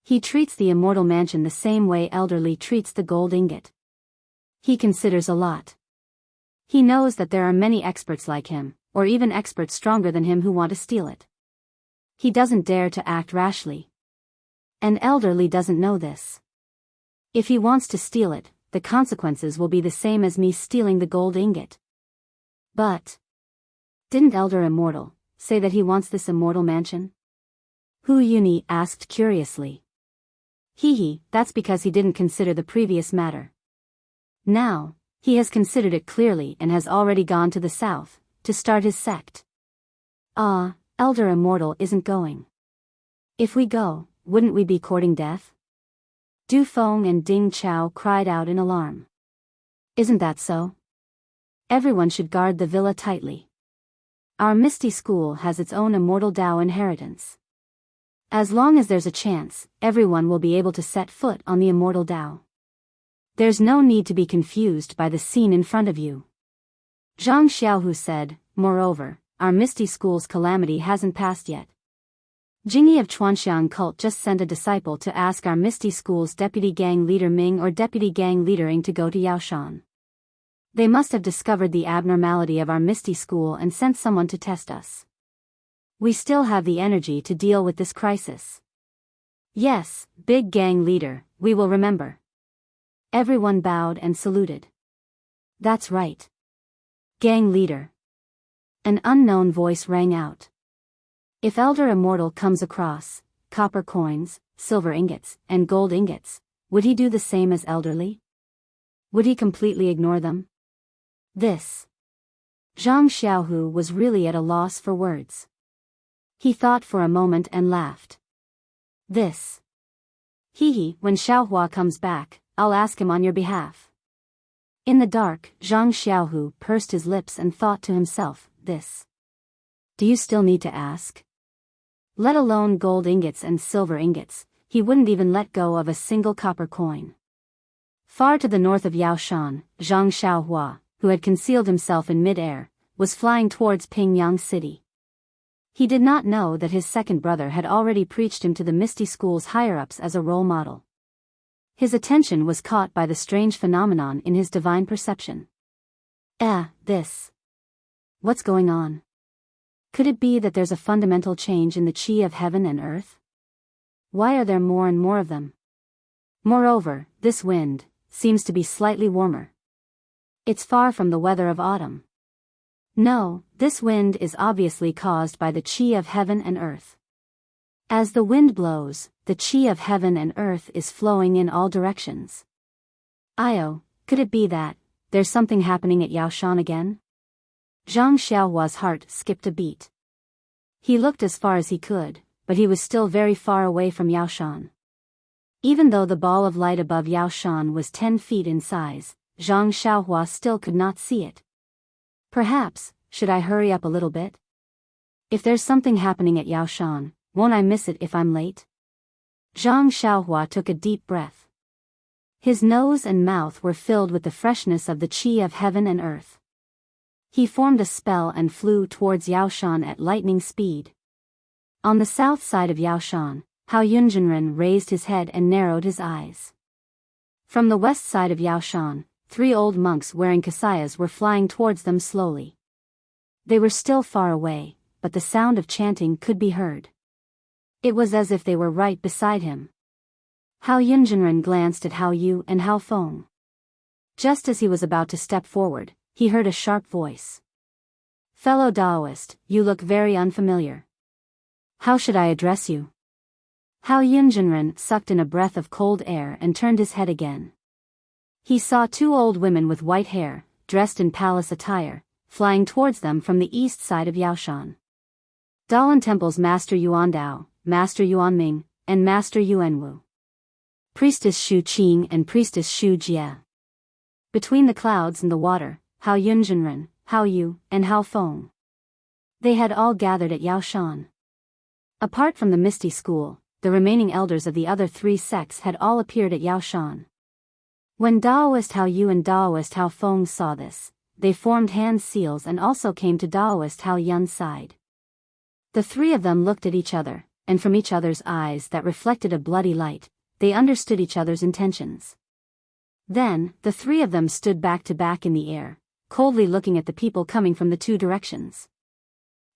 He treats the Immortal Mansion the same way Elder Li treats the gold ingot. He considers a lot. He knows that there are many experts like him, or even experts stronger than him who want to steal it. He doesn't dare to act rashly. And Elder Li doesn't know this. If he wants to steal it, the consequences will be the same as me stealing the gold ingot. But didn't Elder Immortal say that he wants this Immortal Mansion? Hu Yuni asked curiously. That's because he didn't consider the previous matter. Now, he has considered it clearly and has already gone to the south, to start his sect. Elder Immortal isn't going. If we go, wouldn't we be courting death? Du Feng and Ding Chao cried out in alarm. Isn't that so? Everyone should guard the villa tightly. Our Misty School has its own Immortal Tao inheritance. As long as there's a chance, everyone will be able to set foot on the Immortal Tao. There's no need to be confused by the scene in front of you. Zhang Xiaohu said, moreover, our Misty School's calamity hasn't passed yet. Jingyi of Chuanxiang cult just sent a disciple to ask our Misty School's deputy gang leader Ming or deputy gang leader Ying to go to Yaoshan. They must have discovered the abnormality of our Misty School and sent someone to test us. We still have the energy to deal with this crisis. Yes, big gang leader, we will remember. Everyone bowed and saluted. That's right. Gang leader. An unknown voice rang out. If Elder Immortal comes across copper coins, silver ingots, and gold ingots, would he do the same as Elderly? Would he completely ignore them? Zhang Xiaohu was really at a loss for words. He thought for a moment and laughed. When Xiaohua comes back, I'll ask him on your behalf. In the dark, Zhang Xiaohu pursed his lips and thought to himself, Do you still need to ask? Let alone gold ingots and silver ingots, he wouldn't even let go of a single copper coin. Far to the north of Yaoshan, Zhang Xiaohua, who had concealed himself in mid-air, was flying towards Pingyang City. He did not know that his second brother had already preached him to the Misty School's higher-ups as a role model. His attention was caught by the strange phenomenon in his divine perception. What's going on? Could it be that there's a fundamental change in the chi of heaven and earth? Why are there more and more of them? Moreover, this wind seems to be slightly warmer. It's far from the weather of autumn. No, this wind is obviously caused by the chi of heaven and earth. As the wind blows, the chi of heaven and earth is flowing in all directions. Io, could it be that there's something happening at Yaoshan again? Zhang Xiaohua's heart skipped a beat. He looked as far as he could, but he was still very far away from Yaoshan. Even though the ball of light above Yaoshan was 10 feet in size, Zhang Xiaohua still could not see it. Perhaps, should I hurry up a little bit? If there's something happening at Yaoshan, won't I miss it if I'm late? Zhang Xiaohua took a deep breath. His nose and mouth were filled with the freshness of the chi of heaven and earth. He formed a spell and flew towards Yaoshan at lightning speed. On the south side of Yaoshan, Hao Yunjinren raised his head and narrowed his eyes. From the west side of Yaoshan, 3 old monks wearing kasayas were flying towards them slowly. They were still far away, but the sound of chanting could be heard. It was as if they were right beside him. Hao Yunjinren glanced at Hao Yu and Hao Feng. Just as he was about to step forward, he heard a sharp voice. "Fellow Daoist, you look very unfamiliar. How should I address you?" Hao Yunjinren sucked in a breath of cold air and turned his head again. He saw 2 old women with white hair, dressed in palace attire, flying towards them from the east side of Yaoshan. Dalan Temple's Master Yuan Dao, Master Yuan Ming, and Master Yuan Wu. Priestess Xu Qing and Priestess Xu Jie. Between the clouds and the water, Hao Yunjinren, Hao Yu, and Hao Feng. They had all gathered at Yaoshan. Apart from the Misty School, the remaining elders of the other 3 sects had all appeared at Yaoshan. When Daoist Hao Yu and Daoist Hao Feng saw this, they formed hand seals and also came to Daoist Hao Yun's side. The 3 of them looked at each other, and from each other's eyes that reflected a bloody light, they understood each other's intentions. Then, the 3 of them stood back to back in the air, coldly looking at the people coming from the 2 directions.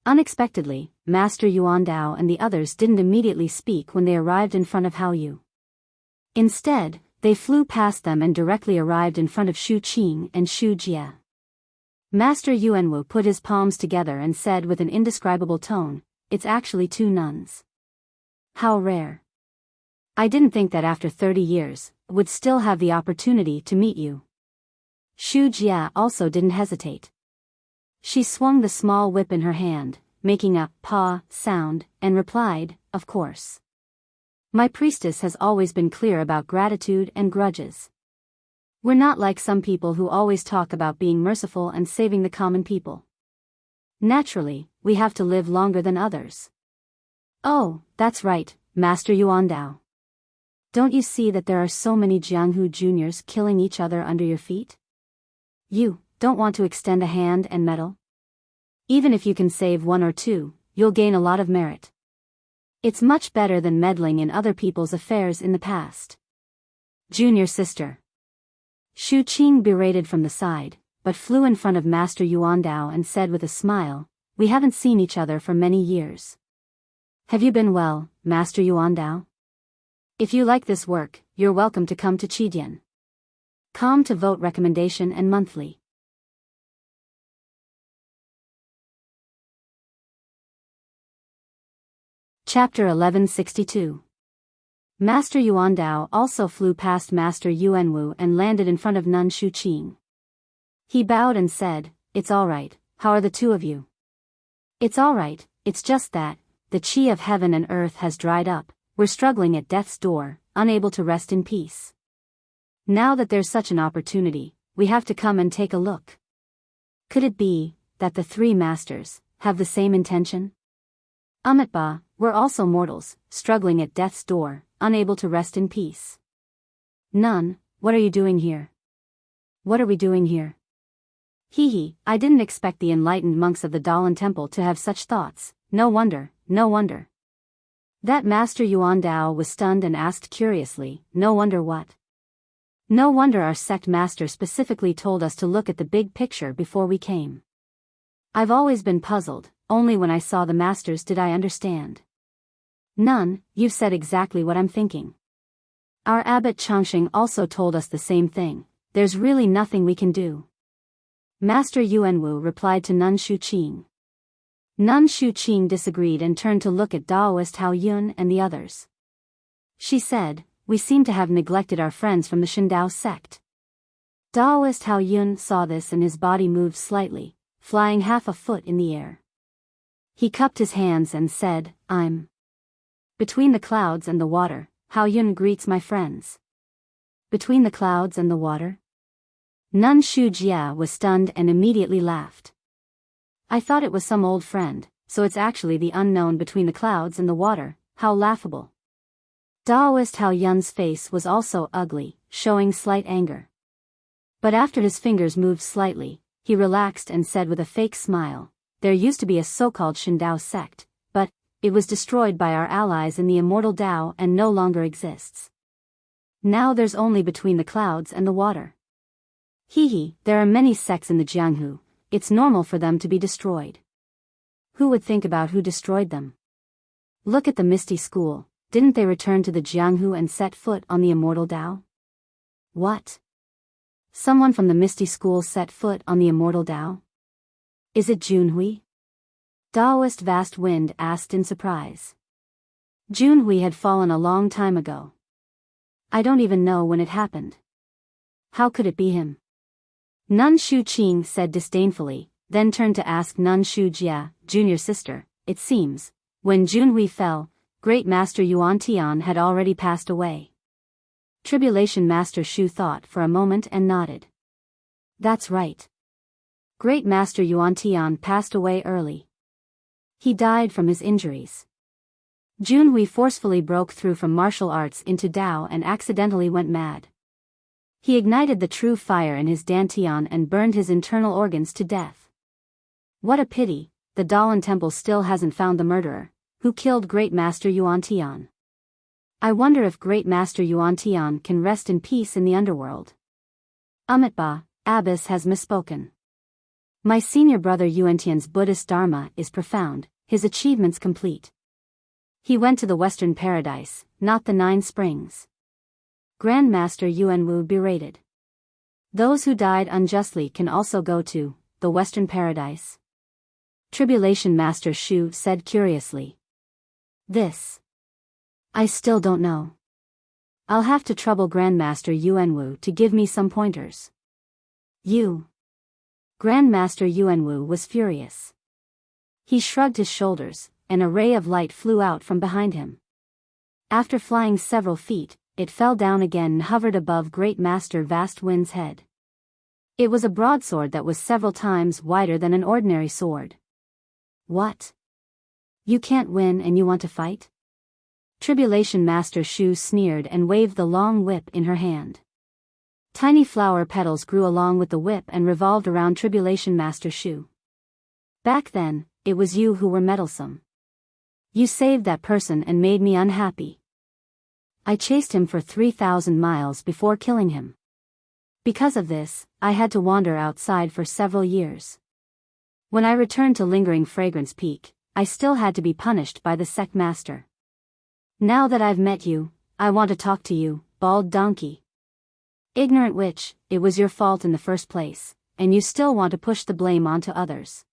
Unexpectedly, Master Yuan Dao and the others didn't immediately speak when they arrived in front of Hao Yu. Instead, they flew past them and directly arrived in front of Xu Qing and Xu Jie. Master Yuanwu put his palms together and said with an indescribable tone, "It's actually 2 nuns. How rare. I didn't think that after 30 years, would still have the opportunity to meet you." Xu Jie also didn't hesitate. She swung the small whip in her hand, making a "pa" sound, and replied, "Of course. My priestess has always been clear about gratitude and grudges. We're not like some people who always talk about being merciful and saving the common people. Naturally, we have to live longer than others." "Oh, that's right, Master Yuan Dao. Don't you see that there are so many Jianghu juniors killing each other under your feet? You don't want to extend a hand and meddle? Even if you can save 1 or 2, you'll gain a lot of merit. It's much better than meddling in other people's affairs in the past." "Junior sister." Xu Qing berated from the side, but flew in front of Master Yuan Dao and said with a smile, "We haven't seen each other for many years. Have you been well, Master Yuan Dao? If you like this work, you're welcome to come to Qidian. Com to vote recommendation and monthly." Chapter 1162. Master Yuan Dao also flew past Master Yuanwu and landed in front of Nun Xu Qing. He bowed and said, "It's all right. How are the 2 of you?" "It's all right, it's just that the chi of heaven and earth has dried up. We're struggling at death's door, unable to rest in peace. Now that there's such an opportunity, we have to come and take a look. Could it be that the 3 masters have the same intention? Amitba, we're also mortals, struggling at death's door, unable to rest in peace. Nun, what are you doing here? What are we doing here? Hee, I didn't expect the enlightened monks of the Dalan Temple to have such thoughts. No wonder, no wonder." That Master Yuan Dao was stunned and asked curiously, "No wonder what?" "No wonder our sect master specifically told us to look at the big picture before we came. I've always been puzzled, only when I saw the masters did I understand." "Nun, you've said exactly what I'm thinking. Our abbot Changxing also told us the same thing. There's really nothing we can do. Master Yuanwu replied to Nun Shuqing. Nun Shuqing disagreed and turned to look at Daoist Hao Yun and the others. She said, "We seem to have neglected our friends from the Shindao sect." Daoist Hao Yun saw this and his body moved slightly, flying half a foot in the air. He cupped his hands and said, "I'm between the clouds and the water. Hao Yun greets my friends." Between the clouds and the water? Nun Shujia was stunned and immediately laughed. "I thought it was some old friend, so it's actually the unknown between the clouds and the water. How laughable." Daoist Hao Yun's face was also ugly, showing slight anger. But after his fingers moved slightly, he relaxed and said with a fake smile, "There used to be a so-called Shindao sect, but it was destroyed by our allies in the Immortal Tao and no longer exists. Now there's only between the clouds and the water. Hee, there are many sects in the Jianghu, it's normal for them to be destroyed. Who would think about who destroyed them? Look at the Misty School, didn't they return to the Jianghu and set foot on the Immortal Tao?" "What? Someone from the Misty School set foot on the Immortal Tao? Is it Junhui?" Daoist Vast Wind asked in surprise. Junhui had fallen a long time ago. I don't even know when it happened. How could it be him? Nun Shuqing said disdainfully, then turned to ask Nun Shujia, junior sister, "It seems, when Junhui fell, Great Master Yuan Tian had already passed away." Tribulation Master Shu thought for a moment and nodded. "That's right. Great Master Yuan Tian passed away early. He died from his injuries. Junhui forcefully broke through from martial arts into Tao and accidentally went mad. He ignited the true fire in his dantian and burned his internal organs to death. What a pity, the Dalan Temple still hasn't found the murderer, who killed Great Master Yuan Tian. I wonder if Great Master Yuan Tian can rest in peace in the underworld." Amitba, Abbess has misspoken. My senior brother Yuantian's Buddhist Dharma is profound, his achievements complete. He went to the Western Paradise, not the 9 Springs. Grand Master Yuanwu berated. Those who died unjustly can also go to the Western Paradise? Tribulation Master Shu said curiously. This. I still don't know. I'll have to trouble Grandmaster Yuanwu to give me some pointers. You. Grandmaster Yuanwu was furious. He shrugged his shoulders, and a ray of light flew out from behind him. After flying several feet, it fell down again and hovered above Great Master Vast Wind's head. It was a broadsword that was several times wider than an ordinary sword. What? You can't win and you want to fight? Tribulation Master Shu sneered and waved the long whip in her hand. Tiny flower petals grew along with the whip and revolved around Tribulation Master Shu. Back then, it was you who were meddlesome. You saved that person and made me unhappy. I chased him for 3,000 miles before killing him. Because of this, I had to wander outside for several years. When I returned to Lingering Fragrance Peak, I still had to be punished by the sect master. Now that I've met you, I want to talk to you, bald donkey. Ignorant witch, it was your fault in the first place, and you still want to push the blame onto others.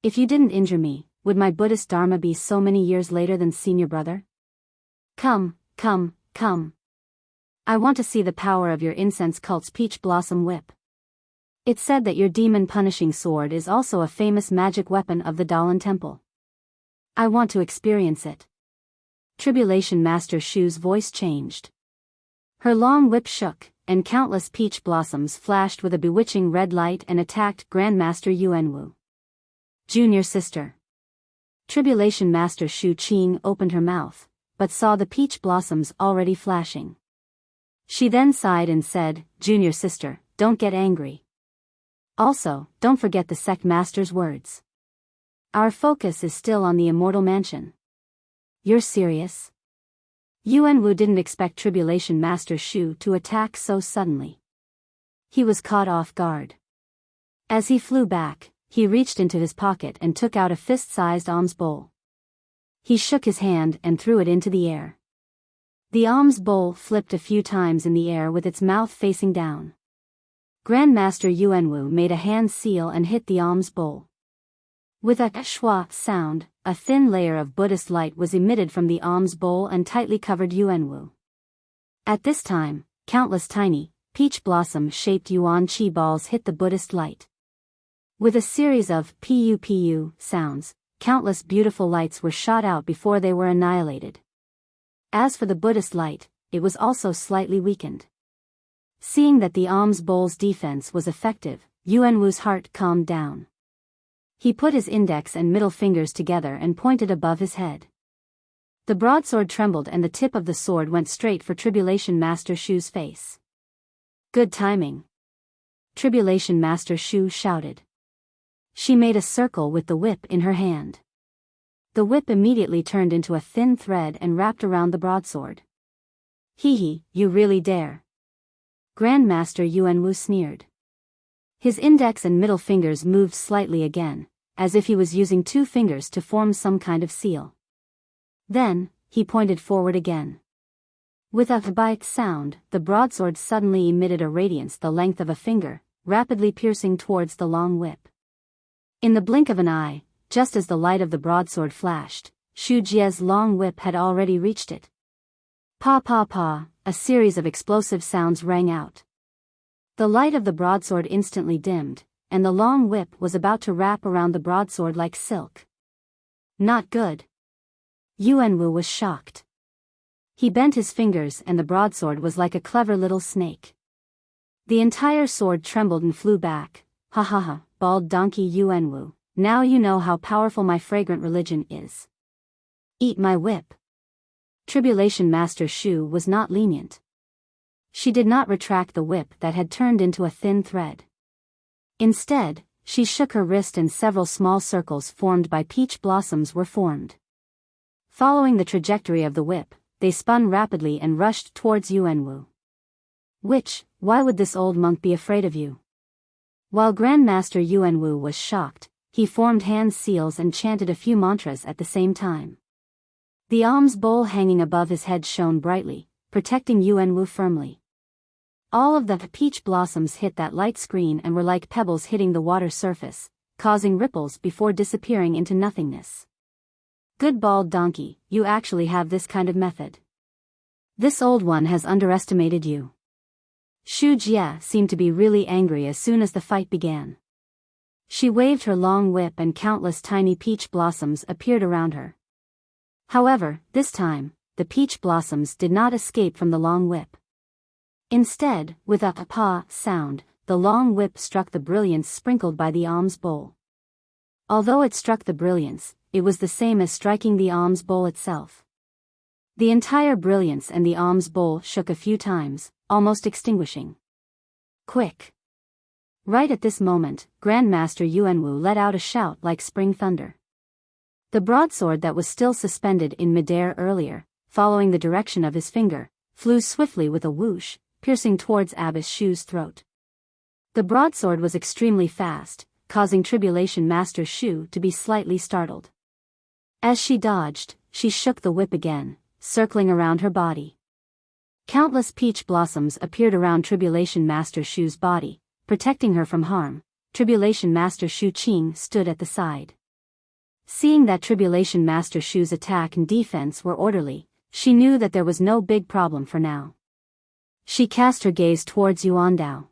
If you didn't injure me, would my Buddhist Dharma be so many years later than senior brother? Come, come, come. I want to see the power of your incense cult's peach blossom whip. It's said that your demon-punishing sword is also a famous magic weapon of the Dalan Temple. I want to experience it. Tribulation Master Shu's voice changed. Her long whip shook, and countless peach blossoms flashed with a bewitching red light and attacked Grandmaster Yuanwu. Junior sister. Tribulation Master Shu Qing opened her mouth, but saw the peach blossoms already flashing. She then sighed and said, Junior sister, don't get angry. Also, don't forget the sect master's words. Our focus is still on the Immortal Mansion. You're serious? Yuanwu didn't expect Tribulation Master Shu to attack so suddenly. He was caught off guard. As he flew back, he reached into his pocket and took out a fist-sized alms bowl. He shook his hand and threw it into the air. The alms bowl flipped a few times in the air with its mouth facing down. Grandmaster Yuanwu made a hand seal and hit the alms bowl. With a schwa sound, a thin layer of Buddhist light was emitted from the alms bowl and tightly covered Yuanwu. At this time, countless tiny, peach blossom-shaped yuan qi balls hit the Buddhist light. With a series of pu sounds, countless beautiful lights were shot out before they were annihilated. As for the Buddhist light, it was also slightly weakened. Seeing that the alms bowl's defense was effective, Yuanwu's heart calmed down. He put his index and middle fingers together and pointed above his head. The broadsword trembled and the tip of the sword went straight for Tribulation Master Shu's face. Good timing. Tribulation Master Shu shouted. She made a circle with the whip in her hand. The whip immediately turned into a thin thread and wrapped around the broadsword. Hee, you really dare. Grandmaster Yuanwu sneered. His index and middle fingers moved slightly again, as if he was using two fingers to form some kind of seal. Then, he pointed forward again. With a bite sound, the broadsword suddenly emitted a radiance the length of a finger, rapidly piercing towards the long whip. In the blink of an eye, just as the light of the broadsword flashed, Shu Jie's long whip had already reached it. Pa pa pa, a series of explosive sounds rang out. The light of the broadsword instantly dimmed, and the long whip was about to wrap around the broadsword like silk. Not good. Yuanwu was shocked. He bent his fingers and the broadsword was like a clever little snake. The entire sword trembled and flew back. Ha ha ha, bald donkey Yuanwu, now you know how powerful my fragrant religion is. Eat my whip. Tribulation Master Shu was not lenient. She did not retract the whip that had turned into a thin thread. Instead, she shook her wrist and several small circles formed by peach blossoms were formed. Following the trajectory of the whip, they spun rapidly and rushed towards Yuanwu. Why would this old monk be afraid of you? While Grandmaster Yuanwu was shocked, he formed hand seals and chanted a few mantras at the same time. The alms bowl hanging above his head shone brightly, protecting Yuanwu firmly. All of the peach blossoms hit that light screen and were like pebbles hitting the water surface, causing ripples before disappearing into nothingness. Good bald donkey, you actually have this kind of method. This old one has underestimated you. Shu Jie seemed to be really angry as soon as the fight began. She waved her long whip and countless tiny peach blossoms appeared around her. However, this time, the peach blossoms did not escape from the long whip. Instead, with a pa sound, the long whip struck the brilliance sprinkled by the alms bowl. Although it struck the brilliance, it was the same as striking the alms bowl itself. The entire brilliance and the alms bowl shook a few times, almost extinguishing. Quick! Right at this moment, Grandmaster Yuanwu let out a shout like spring thunder. The broadsword that was still suspended in midair earlier, following the direction of his finger, flew swiftly with a whoosh, piercing towards Abbess Shu's throat. The broadsword was extremely fast, causing Tribulation Master Shu to be slightly startled. As she dodged, she shook the whip again, circling around her body. Countless peach blossoms appeared around Tribulation Master Shu's body, protecting her from harm. Tribulation Master Shu Qing stood at the side. Seeing that Tribulation Master Shu's attack and defense were orderly, she knew that there was no big problem for now. She cast her gaze towards Yuandao.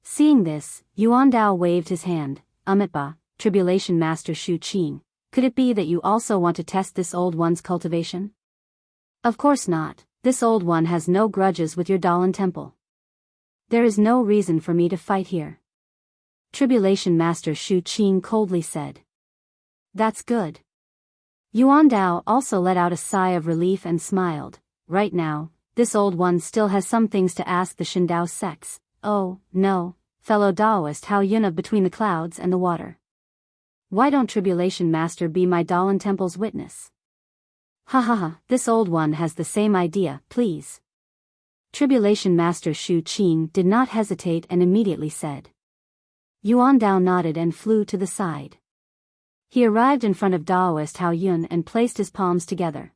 Seeing this, Yuandao waved his hand. Amitba, Tribulation Master Shu Qing, could it be that you also want to test this old one's cultivation? Of course not, this old one has no grudges with your Dalan temple. There is no reason for me to fight here. Tribulation Master Shu Qing coldly said. That's good. Yuandao also let out a sigh of relief and smiled. Right now, this old one still has some things to ask the Shindao sects. Oh, no, fellow Daoist Hao Yun of Between the Clouds and the Water. Why don't Tribulation Master be my Dalan temple's witness? Ha ha ha, this old one has the same idea, please. Tribulation Master Shu Qing did not hesitate and immediately said. Yuandao nodded and flew to the side. He arrived in front of Daoist Hao Yun and placed his palms together.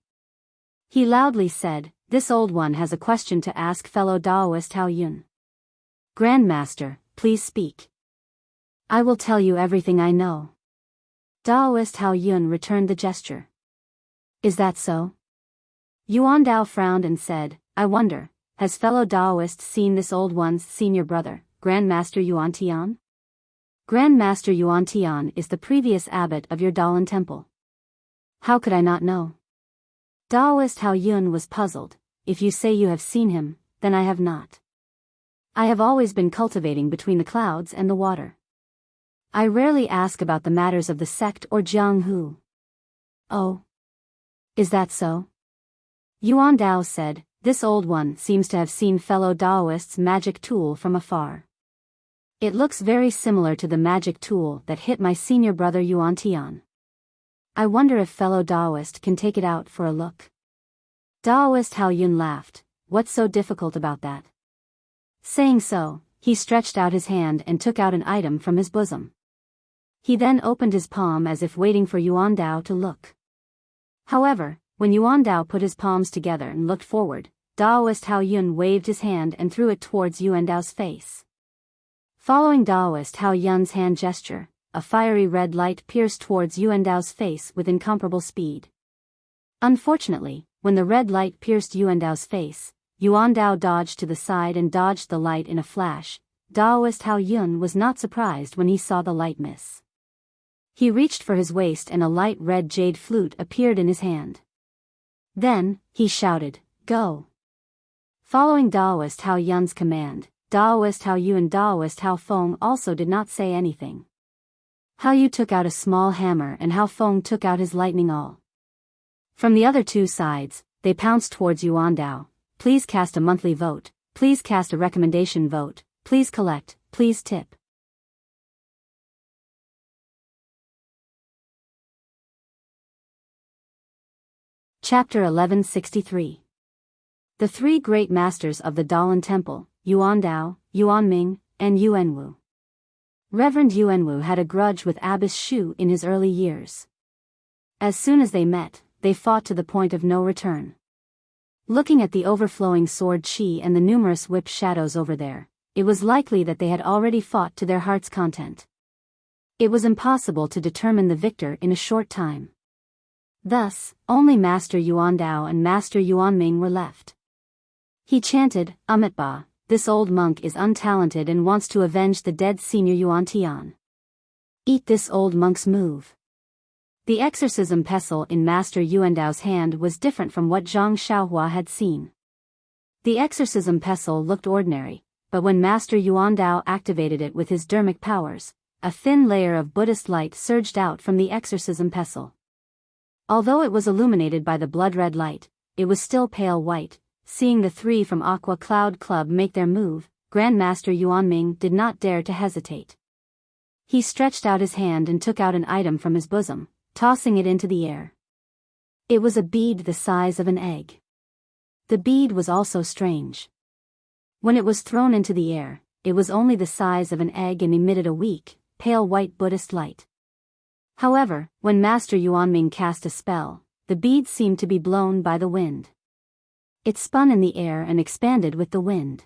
He loudly said, this old one has a question to ask fellow Daoist Hao Yun. Grandmaster, please speak. I will tell you everything I know. Daoist Hao Yun returned the gesture. Is that so? Yuan Dao frowned and said, I wonder, has fellow Daoist seen this old one's senior brother, Grandmaster Yuan Tian? Grandmaster Yuan Tian is the previous abbot of your Dalan temple. How could I not know? Daoist Hao Yun was puzzled. If you say you have seen him, then I have not. I have always been cultivating between the clouds and the water. I rarely ask about the matters of the sect or Jianghu. Oh. Is that so? Yuan Dao said, this old one seems to have seen fellow Daoist's magic tool from afar. It looks very similar to the magic tool that hit my senior brother Yuan Tian. I wonder if fellow Daoist can take it out for a look. Daoist Hao Yun laughed. What's so difficult about that? Saying so, he stretched out his hand and took out an item from his bosom. He then opened his palm as if waiting for Yuan Dao to look. However, when Yuan Dao put his palms together and looked forward, Daoist Hao Yun waved his hand and threw it towards Yuan Dao's face. Following Daoist Hao Yun's hand gesture, a fiery red light pierced towards Yuan Dao's face with incomparable speed. Unfortunately, when the red light pierced Yuan Dao's face, Yuan Dao dodged to the side and dodged the light in a flash. Daoist Hao Yun was not surprised when he saw the light miss. He reached for his waist and a light red jade flute appeared in his hand. Then, he shouted, Go! Following Daoist Hao Yun's command, Daoist Hao Yu and Daoist Hao Feng also did not say anything. Hao Yu took out a small hammer and Hao Feng took out his lightning awl. From the other two sides, they pounced towards Yuan Dao. Please cast a monthly vote, please cast a recommendation vote, please collect, please tip. Chapter 1163. The three great masters of the Dalan Temple, Yuan Dao, Yuan Ming, and Yuan Wu. Reverend Yuan Wu had a grudge with Abbess Shu in his early years. As soon as they met, they fought to the point of no return. Looking at the overflowing sword chi and the numerous whip shadows over there, it was likely that they had already fought to their heart's content. It was impossible to determine the victor in a short time. Thus, only Master Yuan Dao and Master Yuan Ming were left. He chanted, Amitabha, this old monk is untalented and wants to avenge the dead senior Yuan Tian. Eat this old monk's move. The exorcism pestle in Master Yuan Dao's hand was different from what Zhang Xiaohua had seen. The exorcism pestle looked ordinary, but when Master Yuan Dao activated it with his dermic powers, a thin layer of Buddhist light surged out from the exorcism pestle. Although it was illuminated by the blood-red light, it was still pale white. Seeing the three from Aqua Cloud Club make their move, Grandmaster Yuan Ming did not dare to hesitate. He stretched out his hand and took out an item from his bosom, tossing it into the air. It was a bead the size of an egg. The bead was also strange. When it was thrown into the air, it was only the size of an egg and emitted a weak, pale white Buddhist light. However, when Master Yuan Ming cast a spell, the bead seemed to be blown by the wind. It spun in the air and expanded with the wind.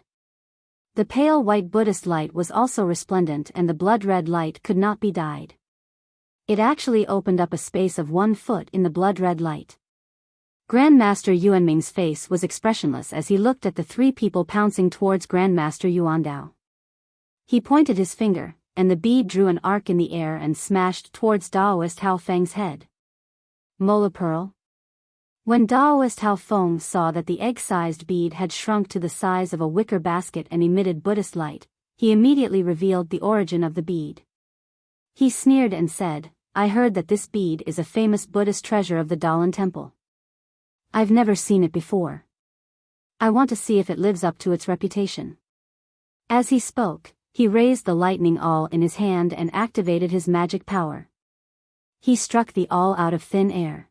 The pale white Buddhist light was also resplendent and the blood-red light could not be dyed. It actually opened up a space of 1 foot in the blood-red light. Grandmaster Yuan Ming's face was expressionless as he looked at the three people pouncing towards Grandmaster Yuan Dao. He pointed his finger, and the bead drew an arc in the air and smashed towards Daoist Hao Feng's head. Mola Pearl? When Daoist Hao Feng saw that the egg-sized bead had shrunk to the size of a wicker basket and emitted Buddhist light, he immediately revealed the origin of the bead. He sneered and said, I heard that this bead is a famous Buddhist treasure of the Dalan Temple. I've never seen it before. I want to see if it lives up to its reputation. As he spoke, he raised the lightning awl in his hand and activated his magic power. He struck the awl out of thin air.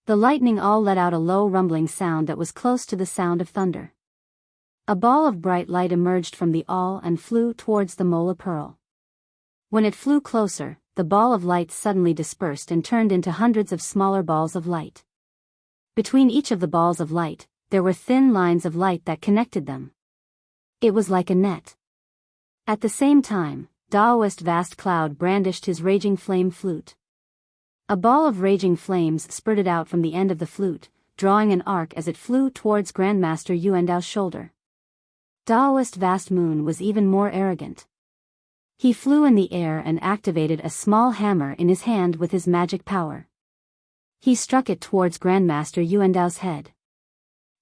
The lightning awl let out a low rumbling sound that was close to the sound of thunder. A ball of bright light emerged from the awl and flew towards the Mola Pearl. When it flew closer, the ball of light suddenly dispersed and turned into hundreds of smaller balls of light. Between each of the balls of light, there were thin lines of light that connected them. It was like a net. At the same time, Daoist Vast Cloud brandished his raging flame flute. A ball of raging flames spurted out from the end of the flute, drawing an arc as it flew towards Grandmaster Yuandao's shoulder. Daoist Vast Moon was even more arrogant. He flew in the air and activated a small hammer in his hand with his magic power. He struck it towards Grandmaster Yuandao's head.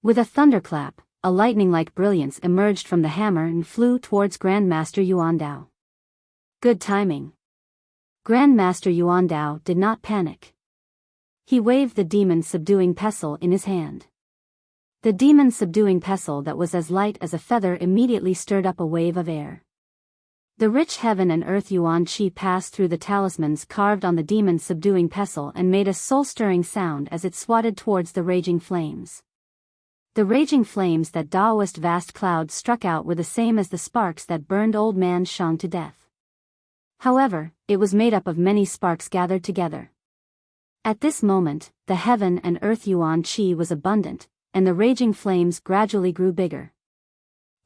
With a thunderclap, a lightning-like brilliance emerged from the hammer and flew towards Grandmaster Yuandao. Good timing. Grandmaster Yuandao did not panic. He waved the demon-subduing pestle in his hand. The demon-subduing pestle that was as light as a feather immediately stirred up a wave of air. The rich heaven and earth yuan qi passed through the talismans carved on the demon-subduing pestle and made a soul-stirring sound as it swatted towards the raging flames. The raging flames that Daoist Vast Cloud struck out were the same as the sparks that burned Old Man Shang to death. However, it was made up of many sparks gathered together. At this moment, the heaven and earth yuan qi was abundant, and the raging flames gradually grew bigger.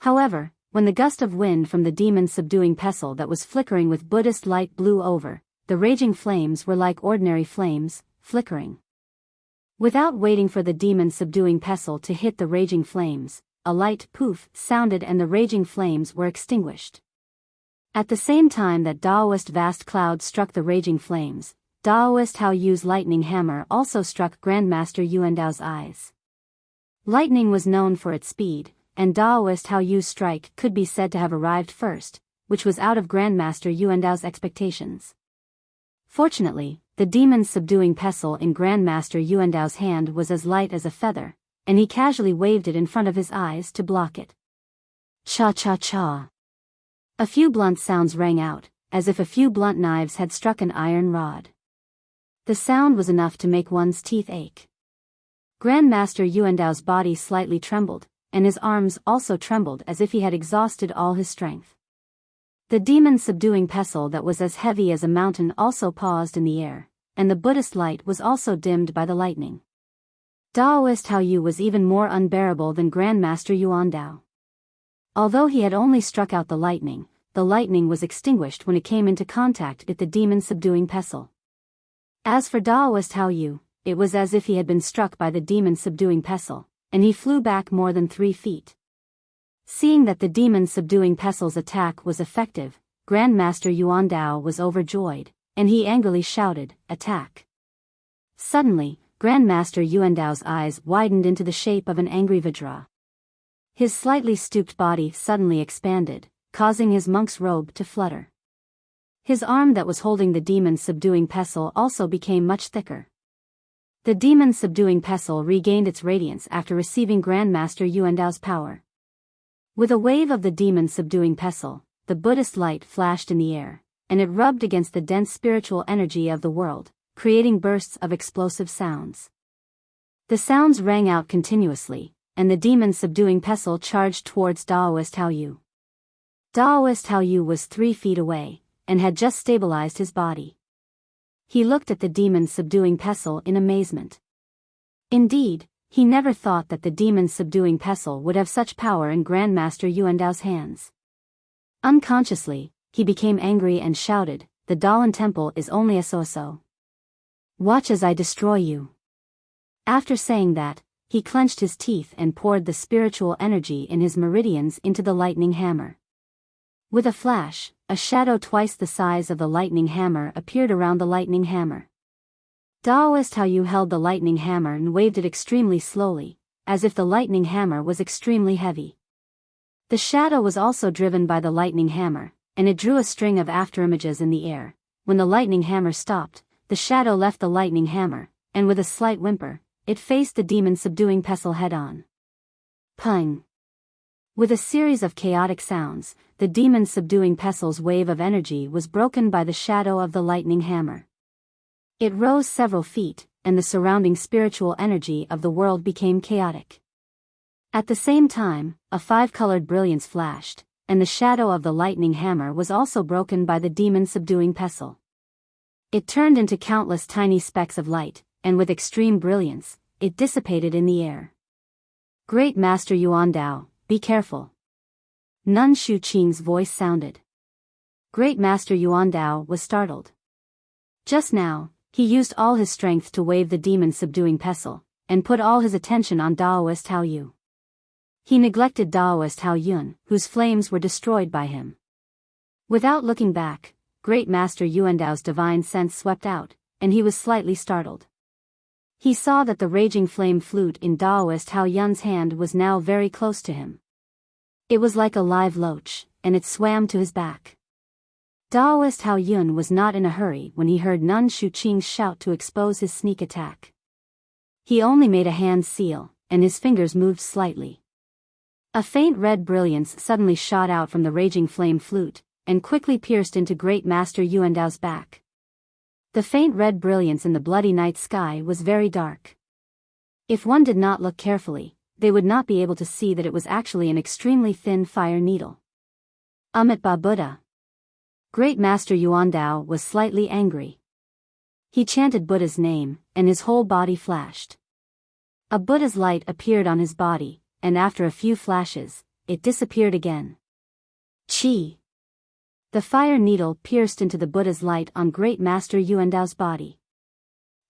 However, when the gust of wind from the demon-subduing pestle that was flickering with Buddhist light blew over, the raging flames were like ordinary flames, flickering. Without waiting for the demon-subduing pestle to hit the raging flames, a light poof sounded and the raging flames were extinguished. At the same time that Daoist Vast Cloud struck the raging flames, Daoist Hao Yu's lightning hammer also struck Grandmaster Yuandao's eyes. Lightning was known for its speed, and Daoist Hao Yu's strike could be said to have arrived first, which was out of Grandmaster Yuandao's expectations. Fortunately, the demon-subduing pestle in Grandmaster Yuandao's hand was as light as a feather, and he casually waved it in front of his eyes to block it. Cha-cha-cha. A few blunt sounds rang out, as if a few blunt knives had struck an iron rod. The sound was enough to make one's teeth ache. Grandmaster Yuandao's body slightly trembled, and his arms also trembled as if he had exhausted all his strength. The demon-subduing pestle that was as heavy as a mountain also paused in the air, and the Buddhist light was also dimmed by the lightning. Daoist Hao Yu was even more unbearable than Grandmaster Yuandao. Although he had only struck out the lightning was extinguished when it came into contact with the demon-subduing pestle. As for Daoist Hao Yu, it was as if he had been struck by the demon-subduing pestle, and he flew back more than 3 feet. Seeing that the demon-subduing pestle's attack was effective, Grandmaster Yuandao was overjoyed, and he angrily shouted, "Attack!" Suddenly, Grandmaster Yuandao's eyes widened into the shape of an angry Vajra. His slightly stooped body suddenly expanded, causing his monk's robe to flutter. His arm that was holding the demon-subduing pestle also became much thicker. The demon-subduing pestle regained its radiance after receiving Grandmaster Yuandao's power. With a wave of the demon-subduing pestle, the Buddhist light flashed in the air, and it rubbed against the dense spiritual energy of the world, creating bursts of explosive sounds. The sounds rang out continuously, and the demon-subduing pestle charged towards Daoist Hao Yu. Daoist Hao Yu was 3 feet away, and had just stabilized his body. He looked at the demon-subduing pestle in amazement. Indeed, he never thought that the demon-subduing pestle would have such power in Grandmaster Yuandao's hands. Unconsciously, he became angry and shouted, "The Dalan Temple is only a so-so. Watch as I destroy you." After saying that, he clenched his teeth and poured the spiritual energy in his meridians into the lightning hammer. With a flash, a shadow twice the size of the lightning hammer appeared around the lightning hammer. Daoist Hao Yu held the lightning hammer and waved it extremely slowly, as if the lightning hammer was extremely heavy. The shadow was also driven by the lightning hammer, and it drew a string of afterimages in the air. When the lightning hammer stopped, the shadow left the lightning hammer, and with a slight whimper, it faced the demon-subduing pestle head-on. Pung! With a series of chaotic sounds, the demon-subduing pestle's wave of energy was broken by the shadow of the lightning hammer. It rose several feet, and the surrounding spiritual energy of the world became chaotic. At the same time, a 5-colored brilliance flashed, and the shadow of the lightning hammer was also broken by the demon-subduing pestle. It turned into countless tiny specks of light, and with extreme brilliance, it dissipated in the air. "Great Master Yuandao, be careful." Nun Shuqing's voice sounded. Great Master Yuandao was startled. Just now, he used all his strength to wave the demon-subduing pestle, and put all his attention on Daoist Hao Yu. He neglected Daoist Hao Yun, whose flames were destroyed by him. Without looking back, Great Master Yuandao's divine sense swept out, and he was slightly startled. He saw that the raging flame flute in Daoist Hao Yun's hand was now very close to him. It was like a live loach, and it swam to his back. Daoist Hao Yun was not in a hurry when he heard Nun Shuqing's shout to expose his sneak attack. He only made a hand seal, and his fingers moved slightly. A faint red brilliance suddenly shot out from the raging flame flute, and quickly pierced into Great Master Yuandao's back. The faint red brilliance in the bloody night sky was very dark. If one did not look carefully, they would not be able to see that it was actually an extremely thin fire needle. Amitabha Buddha. Great Master Yuandao was slightly angry. He chanted Buddha's name, and his whole body flashed. A Buddha's light appeared on his body, and after a few flashes, it disappeared again. Chi. The fire needle pierced into the Buddha's light on Great Master Yuandao's body.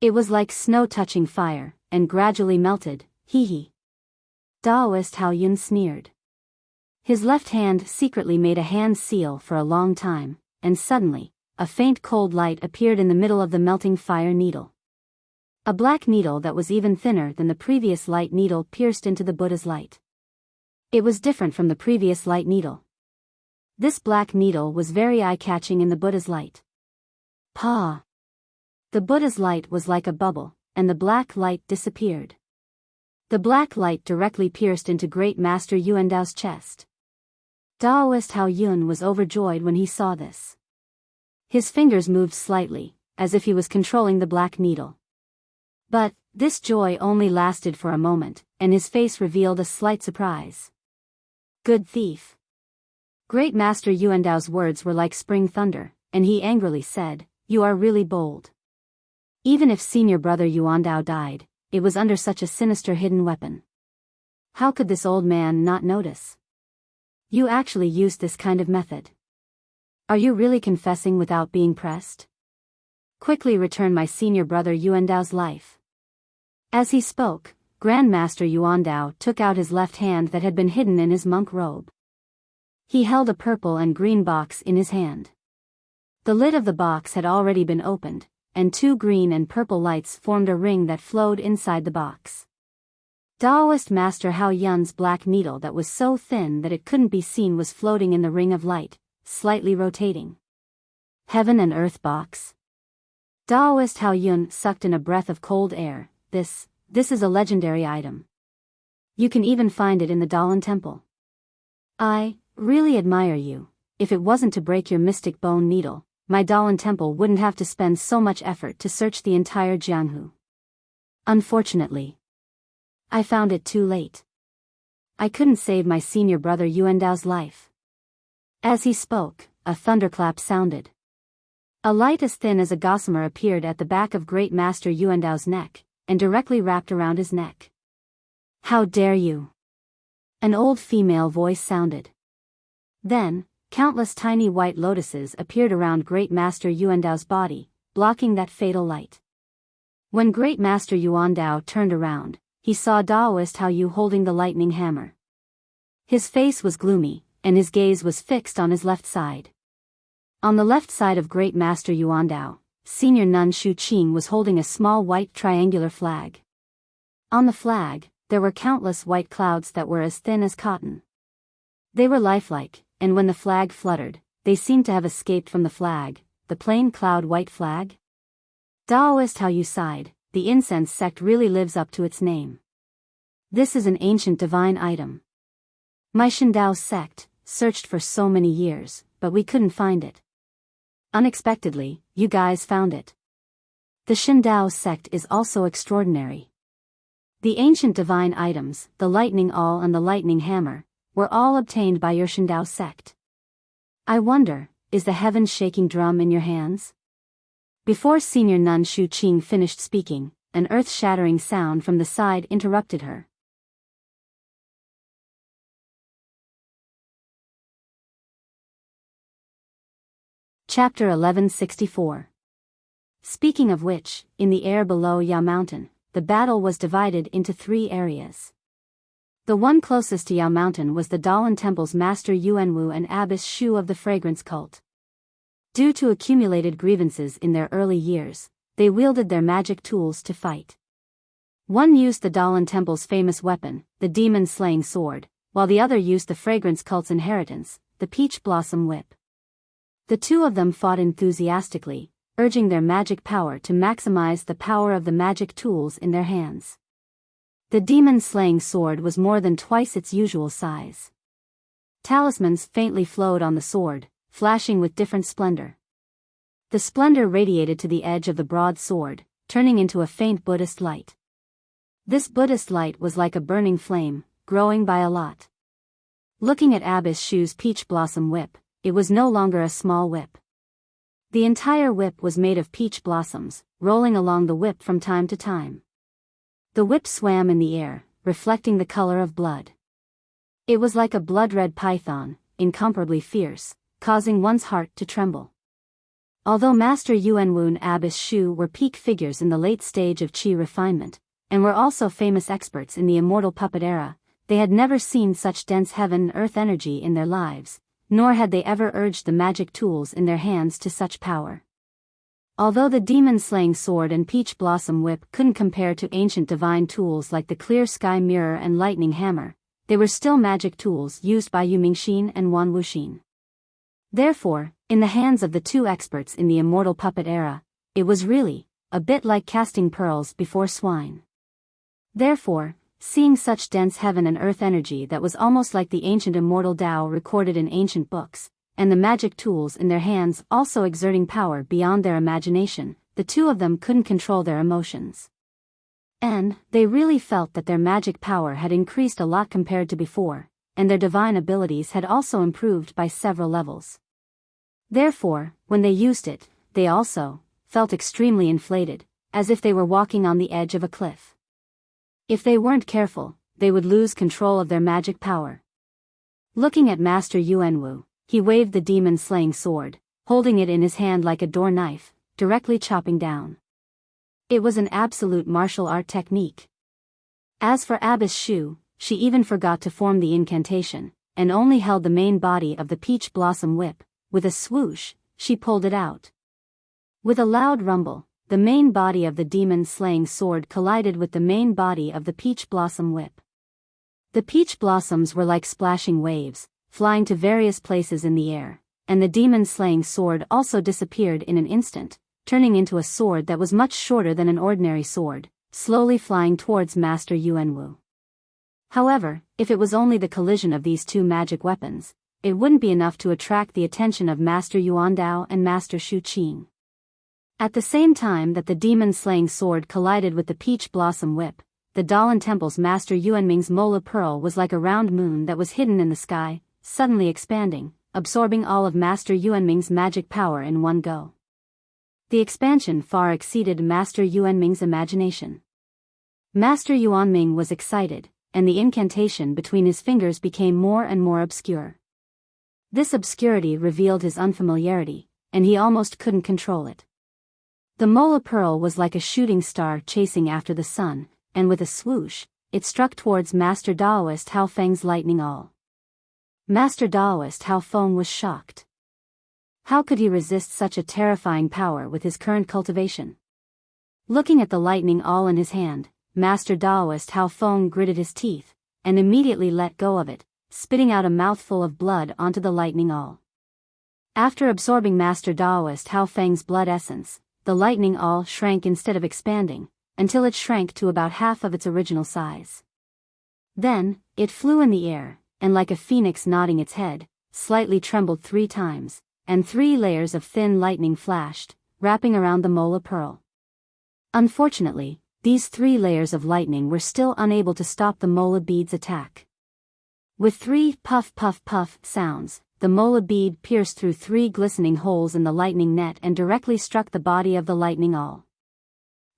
It was like snow touching fire, and gradually melted. Hee. Daoist Hao Yun sneered. His left hand secretly made a hand seal for a long time, and suddenly, a faint cold light appeared in the middle of the melting fire needle. A black needle that was even thinner than the previous light needle pierced into the Buddha's light. It was different from the previous light needle. This black needle was very eye-catching in the Buddha's light. Pa! The Buddha's light was like a bubble, and the black light disappeared. The black light directly pierced into Great Master Yuandao's chest. Daoist Hao Yun was overjoyed when he saw this. His fingers moved slightly, as if he was controlling the black needle. But, this joy only lasted for a moment, and his face revealed a slight surprise. Good thief. Great Master Yuandao's words were like spring thunder, and he angrily said, "You are really bold." Even if senior brother Yuandao died, it was under such a sinister hidden weapon. How could this old man not notice? You actually used this kind of method. Are you really confessing without being pressed? Quickly return my senior brother Yuandao's life. As he spoke, Grand Master Yuandao took out his left hand that had been hidden in his monk robe. He held a purple and green box in his hand. The lid of the box had already been opened, and two green and purple lights formed a ring that flowed inside the box. Daoist Master Hao Yun's black needle that was so thin that it couldn't be seen was floating in the ring of light, slightly rotating. Heaven and Earth box. Daoist Hao Yun sucked in a breath of cold air. This is a legendary item. You can even find it in the Dalan Temple. I really admire you. If it wasn't to break your mystic bone needle, my Dalan Temple wouldn't have to spend so much effort to search the entire Jianghu. Unfortunately, I found it too late. I couldn't save my senior brother Yuandao's life. As he spoke, a thunderclap sounded. A light as thin as a gossamer appeared at the back of Great Master Yuandao's neck, and directly wrapped around his neck. How dare you? An old female voice sounded. Then, countless tiny white lotuses appeared around Great Master Yuandao's body, blocking that fatal light. When Great Master Yuandao turned around, he saw Daoist Hao Yu holding the lightning hammer. His face was gloomy, and his gaze was fixed on his left side. On the left side of Great Master Yuandao, Senior Nun Shuqing was holding a small white triangular flag. On the flag, there were countless white clouds that were as thin as cotton. They were lifelike, and when the flag fluttered, they seemed to have escaped from the flag, the plain cloud white flag. Daoist Hao Yu sighed, the incense sect really lives up to its name. This is an ancient divine item. My Shindao sect searched for so many years, but we couldn't find it. Unexpectedly, you guys found it. The Shindao sect is also extraordinary. The ancient divine items, the lightning awl and the lightning hammer, were all obtained by your Shindao sect. I wonder, is the heaven-shaking drum in your hands? Before Senior Nun Shuqing finished speaking, an earth-shattering sound from the side interrupted her. Chapter 1164. Speaking of which, in the air below Ya Mountain, the battle was divided into 3 areas. The one closest to Ya Mountain was the Dalan Temple's Master Yuanwu and Abbess Shu of the Fragrance Cult. Due to accumulated grievances in their early years, they wielded their magic tools to fight. One used the Dalan Temple's famous weapon, the demon-slaying sword, while the other used the Fragrance Cult's inheritance, the Peach Blossom Whip. The two of them fought enthusiastically, urging their magic power to maximize the power of the magic tools in their hands. The demon-slaying sword was more than twice its usual size. Talismans faintly flowed on the sword, flashing with different splendor. The splendor radiated to the edge of the broad sword, turning into a faint Buddhist light. This Buddhist light was like a burning flame, growing by a lot. Looking at Abbess Shu's peach blossom whip, it was no longer a small whip. The entire whip was made of peach blossoms, rolling along the whip from time to time. The whip swam in the air, reflecting the color of blood. It was like a blood-red python, incomparably fierce, causing one's heart to tremble. Although Master Yuanwu and Abbess Shu were peak figures in the late stage of qi refinement, and were also famous experts in the immortal puppet era, they had never seen such dense heaven-earth energy in their lives, nor had they ever urged the magic tools in their hands to such power. Although the demon-slaying sword and peach blossom whip couldn't compare to ancient divine tools like the clear sky mirror and lightning hammer, they were still magic tools used by Yu Mingxin and Wan Wuxin. Therefore, in the hands of the two experts in the immortal puppet era, it was really a bit like casting pearls before swine. Therefore, seeing such dense heaven and earth energy that was almost like the ancient immortal Tao recorded in ancient books, and the magic tools in their hands also exerting power beyond their imagination, the two of them couldn't control their emotions. And they really felt that their magic power had increased a lot compared to before, and their divine abilities had also improved by several levels. Therefore, when they used it, they also felt extremely inflated, as if they were walking on the edge of a cliff. If they weren't careful, they would lose control of their magic power. Looking at Master Yuanwu, he waved the demon-slaying sword, holding it in his hand like a door knife, directly chopping down. It was an absolute martial art technique. As for Abbess Shu, she even forgot to form the incantation, and only held the main body of the peach blossom whip. With a swoosh, she pulled it out. With a loud rumble, the main body of the demon-slaying sword collided with the main body of the peach blossom whip. The peach blossoms were like splashing waves, flying to various places in the air, and the demon-slaying sword also disappeared in an instant, turning into a sword that was much shorter than an ordinary sword, slowly flying towards Master Yuanwu. However, if it was only the collision of these two magic weapons, it wouldn't be enough to attract the attention of Master Yuandao and Master Shu Qing. At the same time that the demon-slaying sword collided with the peach blossom whip, the Dalan Temple's Master Yuanming's Mola Pearl was like a round moon that was hidden in the sky, suddenly expanding, absorbing all of Master Yuanming's magic power in one go. The expansion far exceeded Master Yuanming's imagination. Master Yuanming was excited, and the incantation between his fingers became more and more obscure. This obscurity revealed his unfamiliarity, and he almost couldn't control it. The Mola Pearl was like a shooting star chasing after the sun, and with a swoosh, it struck towards Master Daoist Hao Feng's lightning awl. Master Daoist Hao Feng was shocked. How could he resist such a terrifying power with his current cultivation? Looking at the lightning awl in his hand, Master Daoist Hao Feng gritted his teeth, and immediately let go of it, spitting out a mouthful of blood onto the lightning awl. After absorbing Master Daoist Hao Feng's blood essence, the lightning awl shrank instead of expanding, until it shrank to about half of its original size. Then, it flew in the air, and like a phoenix nodding its head, slightly trembled 3 times, and 3 layers of thin lightning flashed, wrapping around the Mola Pearl. Unfortunately, these 3 layers of lightning were still unable to stop the Mola bead's attack. With 3 puff puff puff sounds, the Mola bead pierced through 3 glistening holes in the lightning net and directly struck the body of the lightning awl.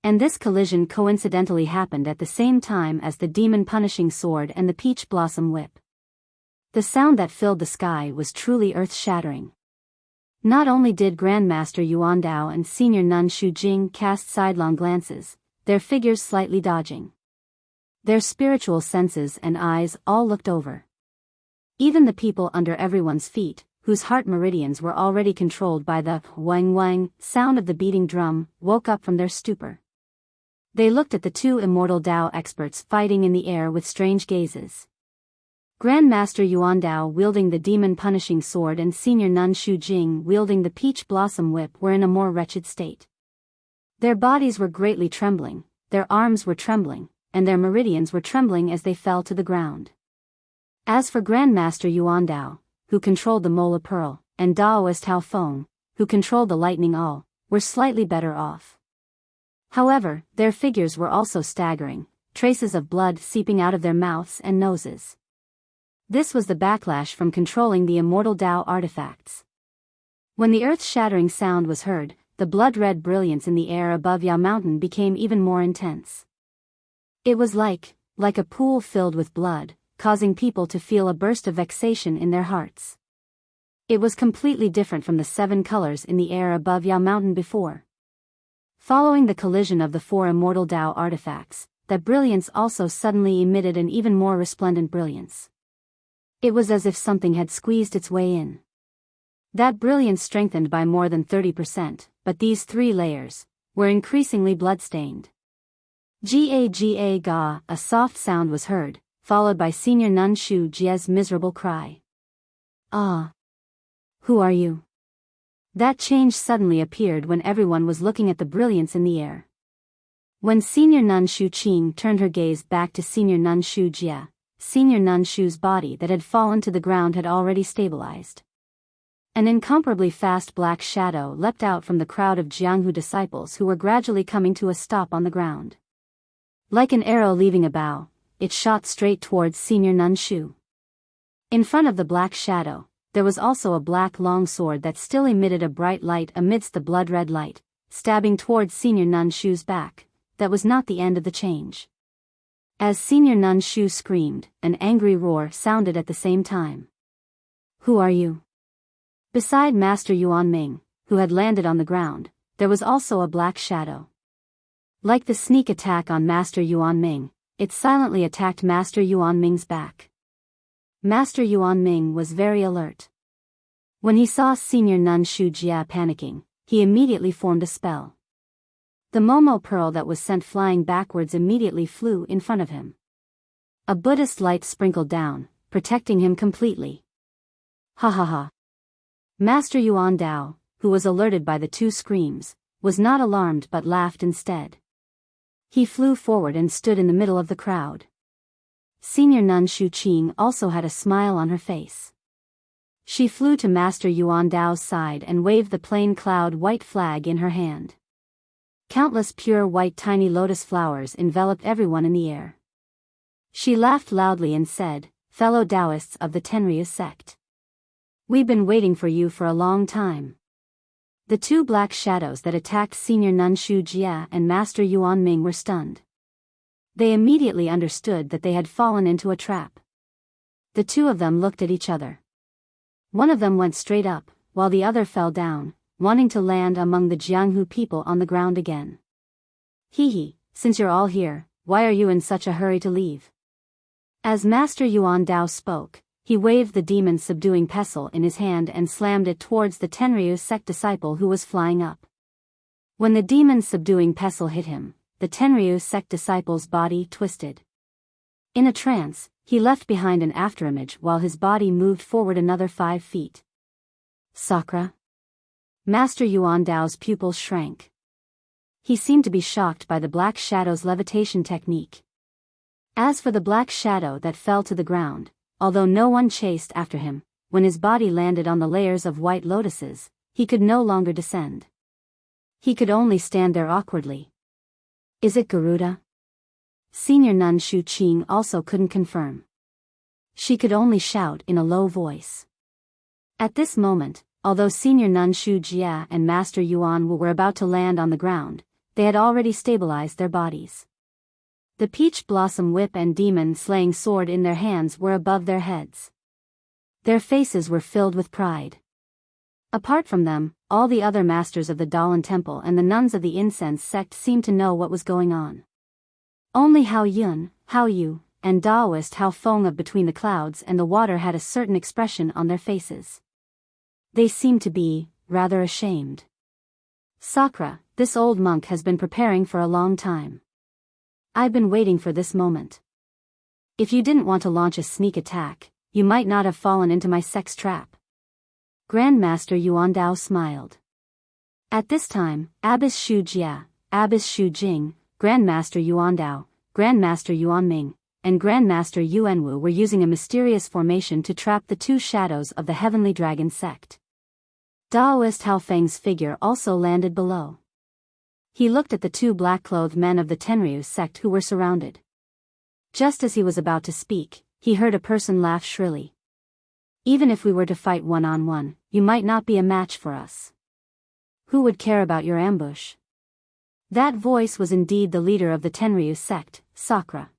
And this collision coincidentally happened at the same time as the demon-punishing sword and the peach blossom whip. The sound that filled the sky was truly earth-shattering. Not only did Grandmaster Yuan Dao and Senior Nun Shu Jing cast sidelong glances, their figures slightly dodging. Their spiritual senses and eyes all looked over. Even the people under everyone's feet, whose heart meridians were already controlled by the wang wang sound of the beating drum, woke up from their stupor. They looked at the two Immortal Dao experts fighting in the air with strange gazes. Grandmaster Yuan Dao wielding the demon-punishing sword and Senior Nun Shu Jing wielding the peach blossom whip were in a more wretched state. Their bodies were greatly trembling, their arms were trembling, and their meridians were trembling as they fell to the ground. As for Grandmaster Yuan Dao, who controlled the Mola Pearl, and Daoist Hao Feng, who controlled the Lightning All, were slightly better off. However, their figures were also staggering, traces of blood seeping out of their mouths and noses. This was the backlash from controlling the Immortal Dao artifacts. When the earth-shattering sound was heard, the blood-red brilliance in the air above Yao Mountain became even more intense. It was like a pool filled with blood, causing people to feel a burst of vexation in their hearts. It was completely different from the 7 colors in the air above Yao Mountain before. Following the collision of the 4 Immortal Dao artifacts, that brilliance also suddenly emitted an even more resplendent brilliance. It was as if something had squeezed its way in. That brilliance strengthened by more than 30%, but these 3 layers were increasingly blood-stained. Ga, a soft sound was heard, followed by Senior Nun Shu Jie's miserable cry. Ah! Who are you? That change suddenly appeared when everyone was looking at the brilliance in the air. When Senior Nun Shu Qing turned her gaze back to Senior Nun Shu Jie, Senior Nun Shu's body that had fallen to the ground had already stabilized. An incomparably fast black shadow leapt out from the crowd of Jianghu disciples who were gradually coming to a stop on the ground. Like an arrow leaving a bow, it shot straight towards Senior Nun Shu. In front of the black shadow, there was also a black long sword that still emitted a bright light amidst the blood-red light, stabbing towards Senior Nun Shu's back. That was not the end of the change. As Senior Nun Shu screamed, an angry roar sounded at the same time. Who are you? Beside Master Yuan Ming, who had landed on the ground, there was also a black shadow. Like the sneak attack on Master Yuan Ming, it silently attacked Master Yuan Ming's back. Master Yuan Ming was very alert. When he saw Senior Nun Shu Jie panicking, he immediately formed a spell. The Momo pearl that was sent flying backwards immediately flew in front of him. A Buddhist light sprinkled down, protecting him completely. Ha ha ha. Master Yuan Dao, who was alerted by the 2 screams, was not alarmed but laughed instead. He flew forward and stood in the middle of the crowd. Senior Nun Shu Qing also had a smile on her face. She flew to Master Yuan Dao's side and waved the plain cloud white flag in her hand. Countless pure white tiny lotus flowers enveloped everyone in the air. She laughed loudly and said, "Fellow Taoists of the Tenryu sect. We've been waiting for you for a long time." The 2 black shadows that attacked Senior Nun Shu Jie and Master Yuan Ming were stunned. They immediately understood that they had fallen into a trap. The 2 of them looked at each other. One of them went straight up, while the other fell down, wanting to land among the Jianghu people on the ground again. Hee, since you're all here, why are you in such a hurry to leave? As Master Yuan Dao spoke, he waved the demon-subduing pestle in his hand and slammed it towards the Tenryu sect disciple who was flying up. When the demon-subduing pestle hit him, the Tenryu sect disciple's body twisted. In a trance, he left behind an afterimage while his body moved forward another 5 feet. Sakra? Master Yuan Dao's pupils shrank. He seemed to be shocked by the black shadow's levitation technique. As for the black shadow that fell to the ground, although no one chased after him, when his body landed on the layers of white lotuses, he could no longer descend. He could only stand there awkwardly. Is it Garuda? Senior Nun Shu Qing also couldn't confirm. She could only shout in a low voice. At this moment, although Senior Nun Shu Jie and Master Yuan Wu were about to land on the ground, they had already stabilized their bodies. The peach blossom whip and demon-slaying sword in their hands were above their heads. Their faces were filled with pride. Apart from them, all the other masters of the Dalan Temple and the nuns of the incense sect seemed to know what was going on. Only Hao Yun, Hao Yu, and Daoist Hao Feng of Between the Clouds and the Water had a certain expression on their faces. They seemed to be rather ashamed. Sakura, this old monk has been preparing for a long time. I've been waiting for this moment. If you didn't want to launch a sneak attack, you might not have fallen into my sex trap. Grandmaster Yuan Dao smiled. At this time, Abbess Shu Jia, Abbess Shu Jing, Grandmaster Yuan Dao, Grandmaster Yuan Ming, and Grandmaster Yuan Wu were using a mysterious formation to trap the two shadows of the Heavenly Dragon sect. Daoist Hao Feng's figure also landed below. He looked at the two black-clothed men of the Tenryu sect who were surrounded. Just as he was about to speak, he heard a person laugh shrilly. Even if we were to fight one-on-one, you might not be a match for us. Who would care about your ambush? That voice was indeed the leader of the Tenryu sect, Sakura.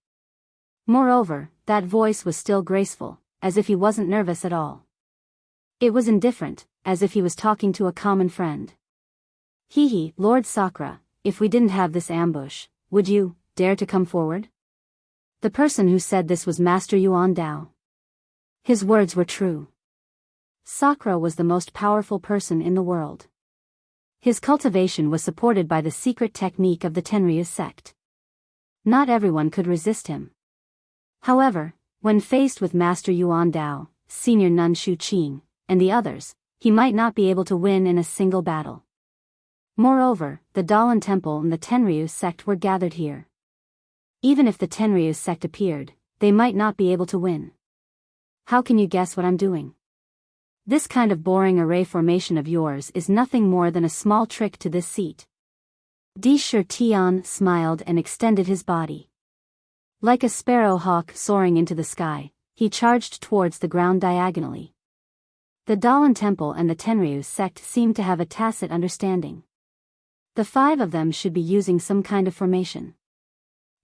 Moreover, that voice was still graceful, as if he wasn't nervous at all. It was indifferent, as if he was talking to a common friend. Hee, Lord Sakura, if we didn't have this ambush, would you dare to come forward? The person who said this was Master Yuan Dao. His words were true. Sakura was the most powerful person in the world. His cultivation was supported by the secret technique of the Tenryu sect. Not everyone could resist him. However, when faced with Master Yuan Dao, Senior Nun Shu Qing, and the others, he might not be able to win in a single battle. Moreover, the Dalan Temple and the Tenryu sect were gathered here. Even if the Tenryu sect appeared, they might not be able to win. How can you guess what I'm doing? This kind of boring array formation of yours is nothing more than a small trick to this seat. Di Shi Tian smiled and extended his body. Like a sparrow hawk soaring into the sky, he charged towards the ground diagonally. The Dalan Temple and the Tenryu sect seemed to have a tacit understanding. The five of them should be using some kind of formation.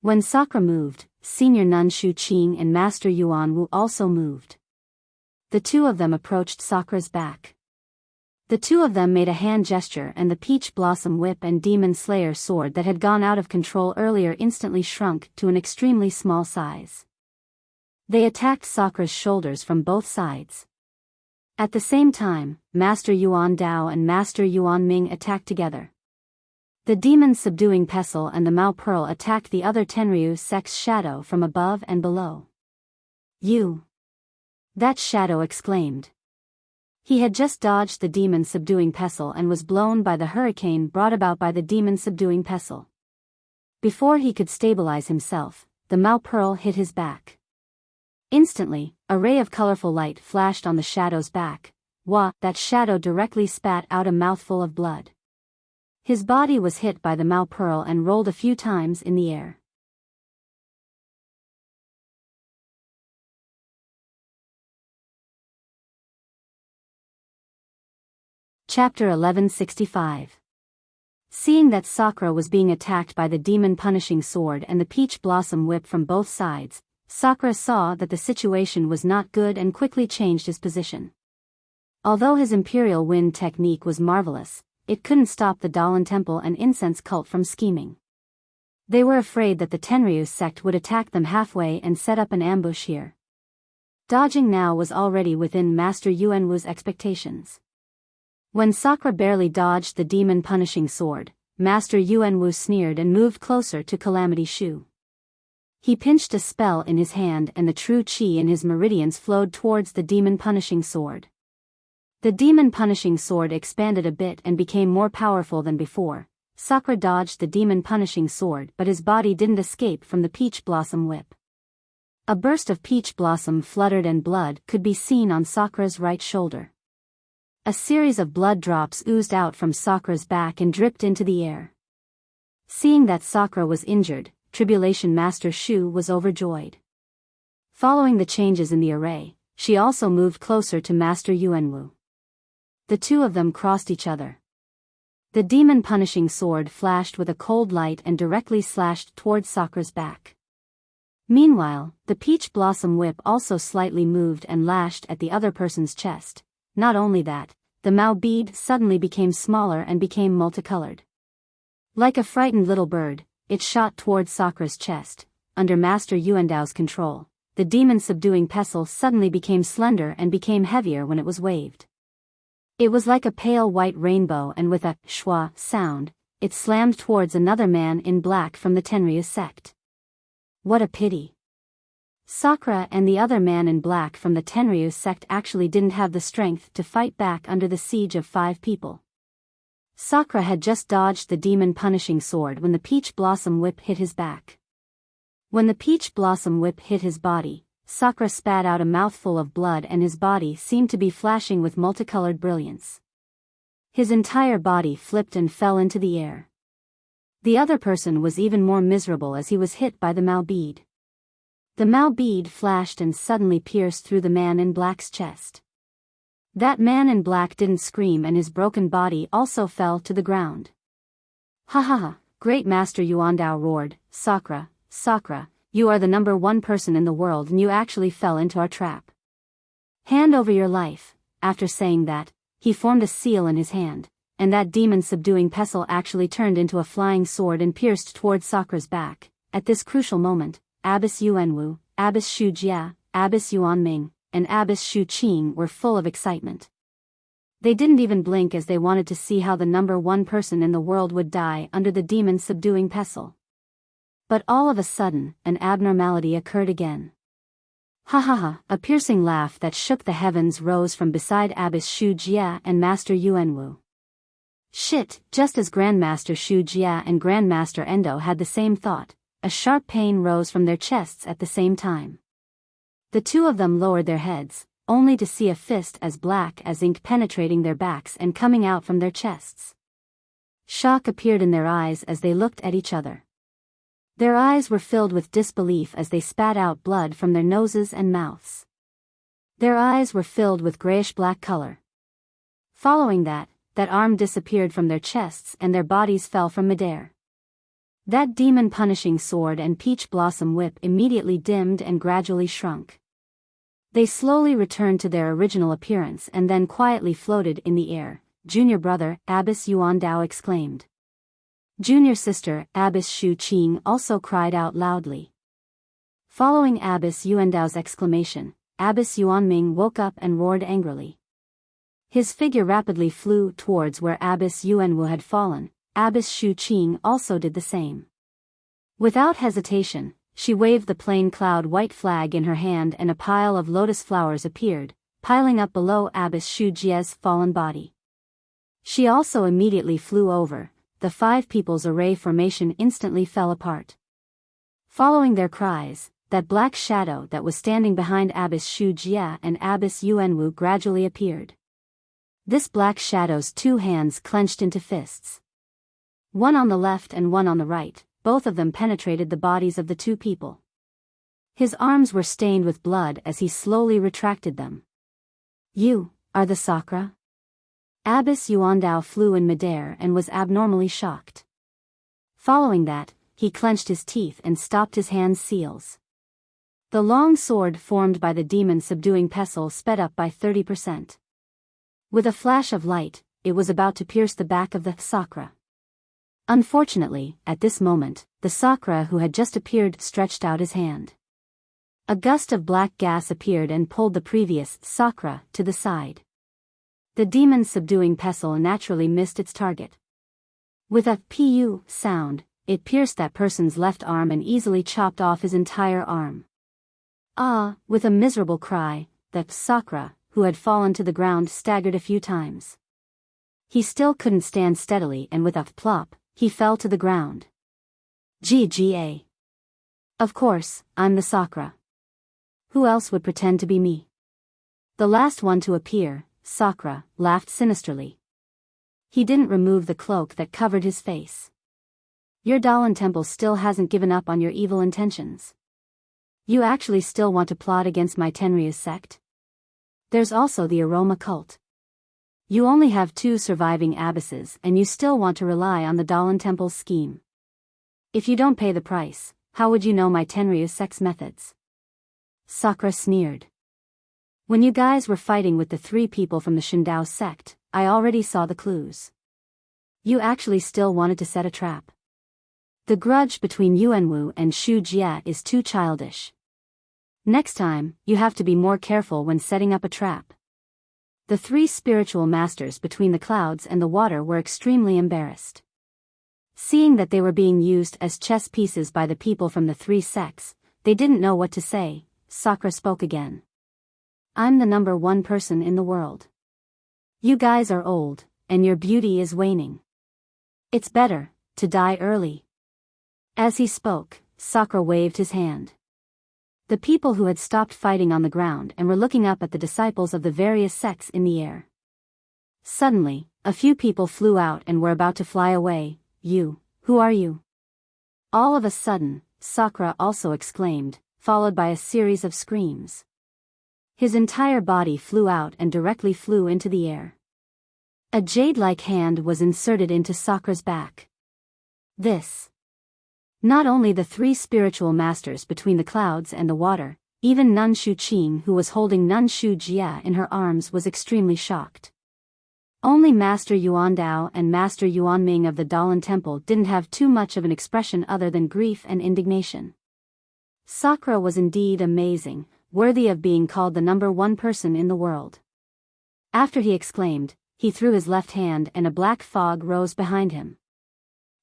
When Sakura moved, Senior Nun Shu Qing and Master Yuan Wu also moved. The two of them approached Sakura's back. The two of them made a hand gesture and the Peach Blossom Whip and Demon Slayer sword that had gone out of control earlier instantly shrunk to an extremely small size. They attacked Sakura's shoulders from both sides. At the same time, Master Yuan Dao and Master Yuan Ming attacked together. The Demon Subduing Pestle and the Mao Pearl attacked the other Tenryu sect's shadow from above and below. You! That shadow exclaimed. He had just dodged the Demon Subduing Pestle and was blown by the hurricane brought about by the Demon Subduing Pestle. Before he could stabilize himself, the Mao Pearl hit his back. Instantly, a ray of colorful light flashed on the shadow's back. That shadow directly spat out a mouthful of blood. His body was hit by the Mao Pearl and rolled a few times in the air. Chapter 1165. Seeing that Sakura was being attacked by the Demon Punishing Sword and the Peach Blossom Whip from both sides, Sakura saw that the situation was not good and quickly changed his position. Although his Imperial Wind technique was marvelous, it couldn't stop the Dalan Temple and Incense Cult from scheming. They were afraid that the Tenryu sect would attack them halfway and set up an ambush here. Dodging now was already within Master Yuan Wu's expectations. When Sakura barely dodged the Demon Punishing Sword, Master Yuan Wu sneered and moved closer to Calamity Shu. He pinched a spell in his hand and the true chi in his meridians flowed towards the Demon Punishing Sword. The Demon Punishing Sword expanded a bit and became more powerful than before. Sakura dodged the Demon Punishing Sword but his body didn't escape from the Peach Blossom Whip. A burst of peach blossom fluttered and blood could be seen on Sakura's right shoulder. A series of blood drops oozed out from Sakura's back and dripped into the air. Seeing that Sakura was injured, Tribulation Master Shu was overjoyed. Following the changes in the array, she also moved closer to Master Yuan Wu. The two of them crossed each other. The Demon Punishing Sword flashed with a cold light and directly slashed towards Sakura's back. Meanwhile, the Peach Blossom Whip also slightly moved and lashed at the other person's chest. Not only that, the Mao bead suddenly became smaller and became multicolored. Like a frightened little bird, it shot towards Sakura's chest. Under Master Yuandao's control, the demon-subduing pestle suddenly became slender and became heavier when it was waved. It was like a pale white rainbow, and with a schwa sound, it slammed towards another man in black from the Tenryu sect. What a pity. Sakura and the other man in black from the Tenryu sect actually didn't have the strength to fight back under the siege of 5 people. Sakura had just dodged the demon-punishing sword when the peach blossom whip hit his back. When the peach blossom whip hit his body, Sakura spat out a mouthful of blood and his body seemed to be flashing with multicolored brilliance. His entire body flipped and fell into the air. The other person was even more miserable as he was hit by the Mao bead. The Mao bead flashed and suddenly pierced through the man in black's chest. That man in black didn't scream and his broken body also fell to the ground. Ha ha ha, great Master Yuandao roared, Sakura, Sakura, you are the #1 person in the world and you actually fell into our trap. Hand over your life. After saying that, he formed a seal in his hand, and that demon-subduing pestle actually turned into a flying sword and pierced towards Sakura's back. At this crucial moment, Abbess Yuanwu, Abbess Shu Jia, Abbess Yuanming, and Abbess Shu Qing were full of excitement. They didn't even blink as they wanted to see how the #1 person in the world would die under the demon-subduing pestle. But all of a sudden, an abnormality occurred again. Ha ha ha, a piercing laugh that shook the heavens rose from beside Abbess Shu Jia and Master Yuanwu. Shit, just as Grandmaster Shu Jia and Grandmaster Endo had the same thought, a sharp pain rose from their chests at the same time. The two of them lowered their heads, only to see a fist as black as ink penetrating their backs and coming out from their chests. Shock appeared in their eyes as they looked at each other. Their eyes were filled with disbelief as they spat out blood from their noses and mouths. Their eyes were filled with grayish-black color. Following that arm disappeared from their chests and their bodies fell from midair. That demon-punishing sword and peach blossom whip immediately dimmed and gradually shrunk. They slowly returned to their original appearance and then quietly floated in the air. Junior brother, Abbess Yuandao exclaimed. Junior sister, Abbess Shu Qing also cried out loudly. Following Abbess Yuandao's exclamation, Abbess Yuanming woke up and roared angrily. His figure rapidly flew towards where Abbess Yuanwu had fallen. Abbess Shu Qing also did the same. Without hesitation, she waved the plain cloud white flag in her hand and a pile of lotus flowers appeared, piling up below Abbess Shu Jia's fallen body. She also immediately flew over. The 5 people's array formation instantly fell apart. Following their cries, that black shadow that was standing behind Abbess Shu Jia and Abbess Yuanwu gradually appeared. This black shadow's 2 hands clenched into fists. One on the left and one on the right, both of them penetrated the bodies of the 2 people. His arms were stained with blood as he slowly retracted them. You are the Sakura? Abbess Yuandao flew in midair and was abnormally shocked. Following that, he clenched his teeth and stopped his hands' seals. The long sword formed by the demon-subduing pestle sped up by 30%. With a flash of light, it was about to pierce the back of the Sakura. Unfortunately, at this moment, the Sakura who had just appeared stretched out his hand. A gust of black gas appeared and pulled the previous Sakura to the side. The demon-subduing pestle naturally missed its target. With a pu sound, it pierced that person's left arm and easily chopped off his entire arm. With a miserable cry, the Sakura, who had fallen to the ground, staggered a few times. He still couldn't stand steadily and with a plop, he fell to the ground. GGA. Of course, I'm the Sakura. Who else would pretend to be me? The last one to appear, Sakura, laughed sinisterly. He didn't remove the cloak that covered his face. Your Dalan Temple still hasn't given up on your evil intentions. You actually still want to plot against my Tenryu sect? There's also the Aroma cult. You only have 2 surviving abbesses and you still want to rely on the Dalan Temple's scheme. If you don't pay the price, how would you know my Tenryu sect's methods? Sakura sneered. When you guys were fighting with the 3 people from the Shindao sect, I already saw the clues. You actually still wanted to set a trap. The grudge between Yuanwu and Xu Jia is too childish. Next time, you have to be more careful when setting up a trap. The three spiritual masters between the clouds and the water were extremely embarrassed. Seeing that they were being used as chess pieces by the people from the three sects, they didn't know what to say. Sakura spoke again. I'm the number one person in the world. You guys are old, and your beauty is waning. It's better to die early. As he spoke, Sakura waved his hand. The people who had stopped fighting on the ground and were looking up at the disciples of the various sects in the air. Suddenly, a few people flew out and were about to fly away. You, who are you? All of a sudden, Sakura also exclaimed, followed by a series of screams. His entire body flew out and directly flew into the air. A jade-like hand was inserted into Sakura's back. This. Not only the three spiritual masters between the clouds and the water, even Nun Shuqing, who was holding Nun Xu Jia in her arms, was extremely shocked. Only Master Yuandao and Master Yuanming of the Dalan Temple didn't have too much of an expression other than grief and indignation. Sakura was indeed amazing, worthy of being called the number one person in the world. After he exclaimed, he threw his left hand and a black fog rose behind him.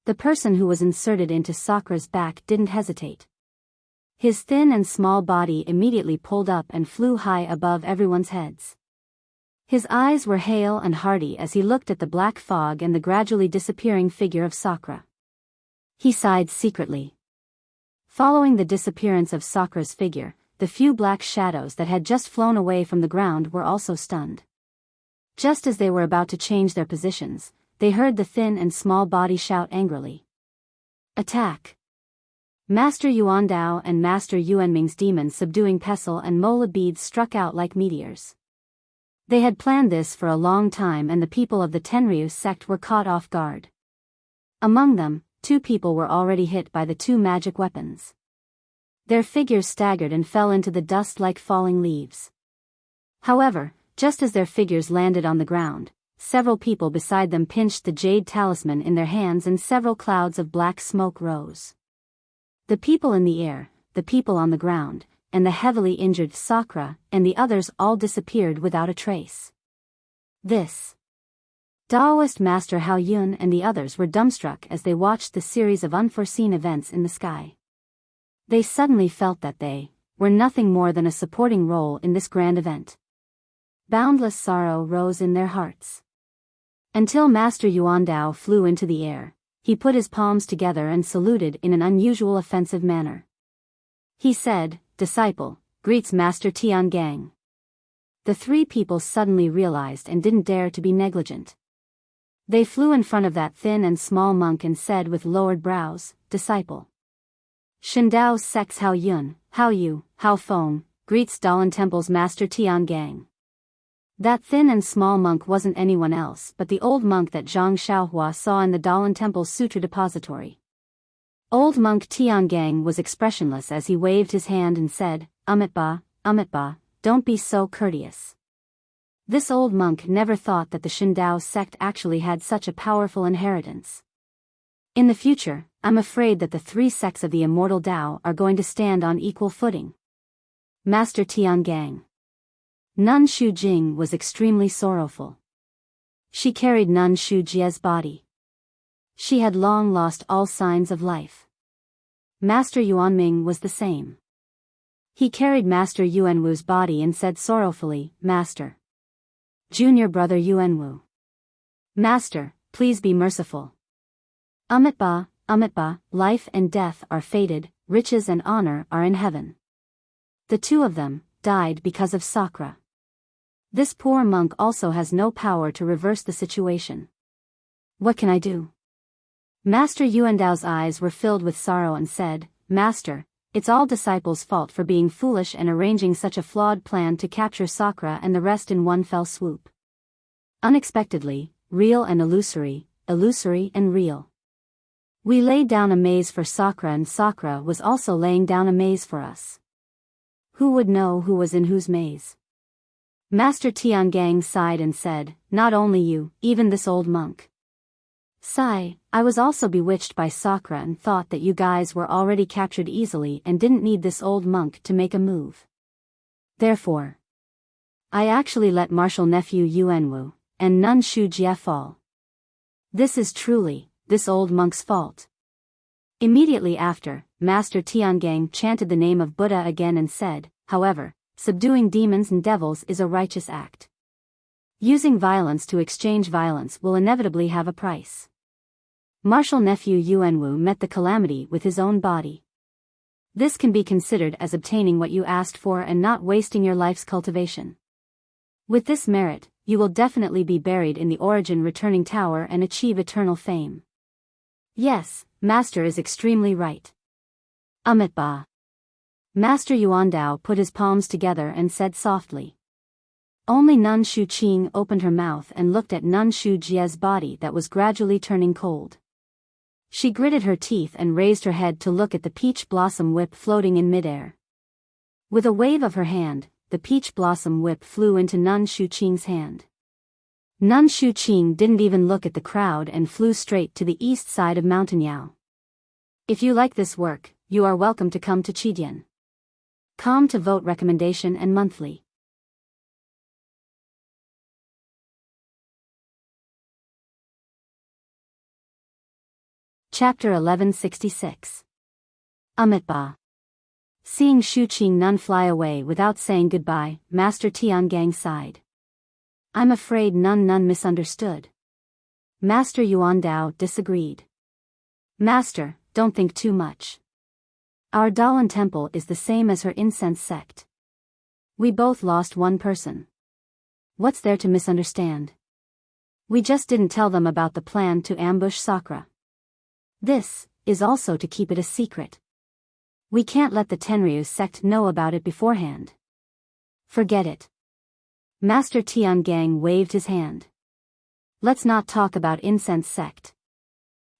The person who was inserted into Sakura's back didn't hesitate. His thin and small body immediately pulled up and flew high above everyone's heads. His eyes were hale and hearty as he looked at the black fog and the gradually disappearing figure of Sakura. He sighed secretly. Following the disappearance of Sakura's figure, the few black shadows that had just flown away from the ground were also stunned. Just as they were about to change their positions, they heard the thin and small body shout angrily. Attack! Master Yuandao and Master Yuanming's demons subduing pestle and mola beads struck out like meteors. They had planned this for a long time and the people of the Tenryu sect were caught off guard. Among them, 2 people were already hit by the 2 magic weapons. Their figures staggered and fell into the dust like falling leaves. However, just as their figures landed on the ground, several people beside them pinched the jade talisman in their hands and several clouds of black smoke rose. The people in the air, the people on the ground, and the heavily injured Sakura and the others all disappeared without a trace. This. Daoist Master Hao Yun and the others were dumbstruck as they watched the series of unforeseen events in the sky. They suddenly felt that they were nothing more than a supporting role in this grand event. Boundless sorrow rose in their hearts. Until Master Yuandao flew into the air, he put his palms together and saluted in an unusual offensive manner. He said, "Disciple, greets Master Tiangang." The 3 people suddenly realized and didn't dare to be negligent. They flew in front of that thin and small monk and said with lowered brows, "Disciple." Shindao Sec's Hao Yun, Hao Yu, Hao Feng, greets Dalan Temple's Master Tiangang. That thin and small monk wasn't anyone else but the old monk that Zhang Xiaohua saw in the Dalan Temple's sutra depository. Old monk Tiangang was expressionless as he waved his hand and said, Amitba, don't be so courteous." This old monk never thought that the Shindao sect actually had such a powerful inheritance. In the future, I'm afraid that the 3 sects of the Immortal Tao are going to stand on equal footing. Master Tiangang. Nun Shujing was extremely sorrowful. She carried Nun Shujia's body. She had long lost all signs of life. Master Yuanming was the same. He carried Master Yuanwu's body and said sorrowfully, "Master. Junior brother Yuanwu. Master, please be merciful. Amitba, life and death are fated, riches and honor are in heaven." The 2 of them died because of Sakura. This poor monk also has no power to reverse the situation. What can I do? Master Yuandao's eyes were filled with sorrow and said, "Master, it's all disciples' fault for being foolish and arranging such a flawed plan to capture Sakura and the rest in one fell swoop. Unexpectedly, real and illusory and real. We laid down a maze for Sakura and Sakura was also laying down a maze for us. Who would know who was in whose maze? Master Tiangang sighed and said, "Not only you, even this old monk." Sigh, I was also bewitched by Sakura and thought that you guys were already captured easily and didn't need this old monk to make a move. Therefore, I actually let martial nephew Yuanwu and Nun Shu Jie fall. This is truly this old monk's fault. Immediately after, Master Tiangang chanted the name of Buddha again and said, however, subduing demons and devils is a righteous act. Using violence to exchange violence will inevitably have a price. Martial nephew Yuanwu met the calamity with his own body. This can be considered as obtaining what you asked for and not wasting your life's cultivation. With this merit, you will definitely be buried in the Origin Returning Tower and achieve eternal fame. Yes, Master is extremely right. Amitabha. Master Yuandao put his palms together and said softly. Only Nun Shu Qing opened her mouth and looked at Nun Shu Jie's body that was gradually turning cold. She gritted her teeth and raised her head to look at the peach blossom whip floating in midair. With a wave of her hand, the peach blossom whip flew into Nun Shu Qing's hand. Nun Shu Qing didn't even look at the crowd and flew straight to the east side of Mountain Yao. If you like this work, you are welcome to come to Chidian. Com to vote recommendation and monthly. Chapter 1166. Amitabha. Seeing Shu Qing Nun fly away without saying goodbye, Master Tiangang sighed. I'm afraid Nun misunderstood. Master Yuandao disagreed. Master, don't think too much. Our Dalan temple is the same as her incense sect. We both lost one person. What's there to misunderstand? We just didn't tell them about the plan to ambush Sakura. This is also to keep it a secret. We can't let the Tenryu sect know about it beforehand. Forget it. Master Tiangang waved his hand. Let's not talk about incense sect.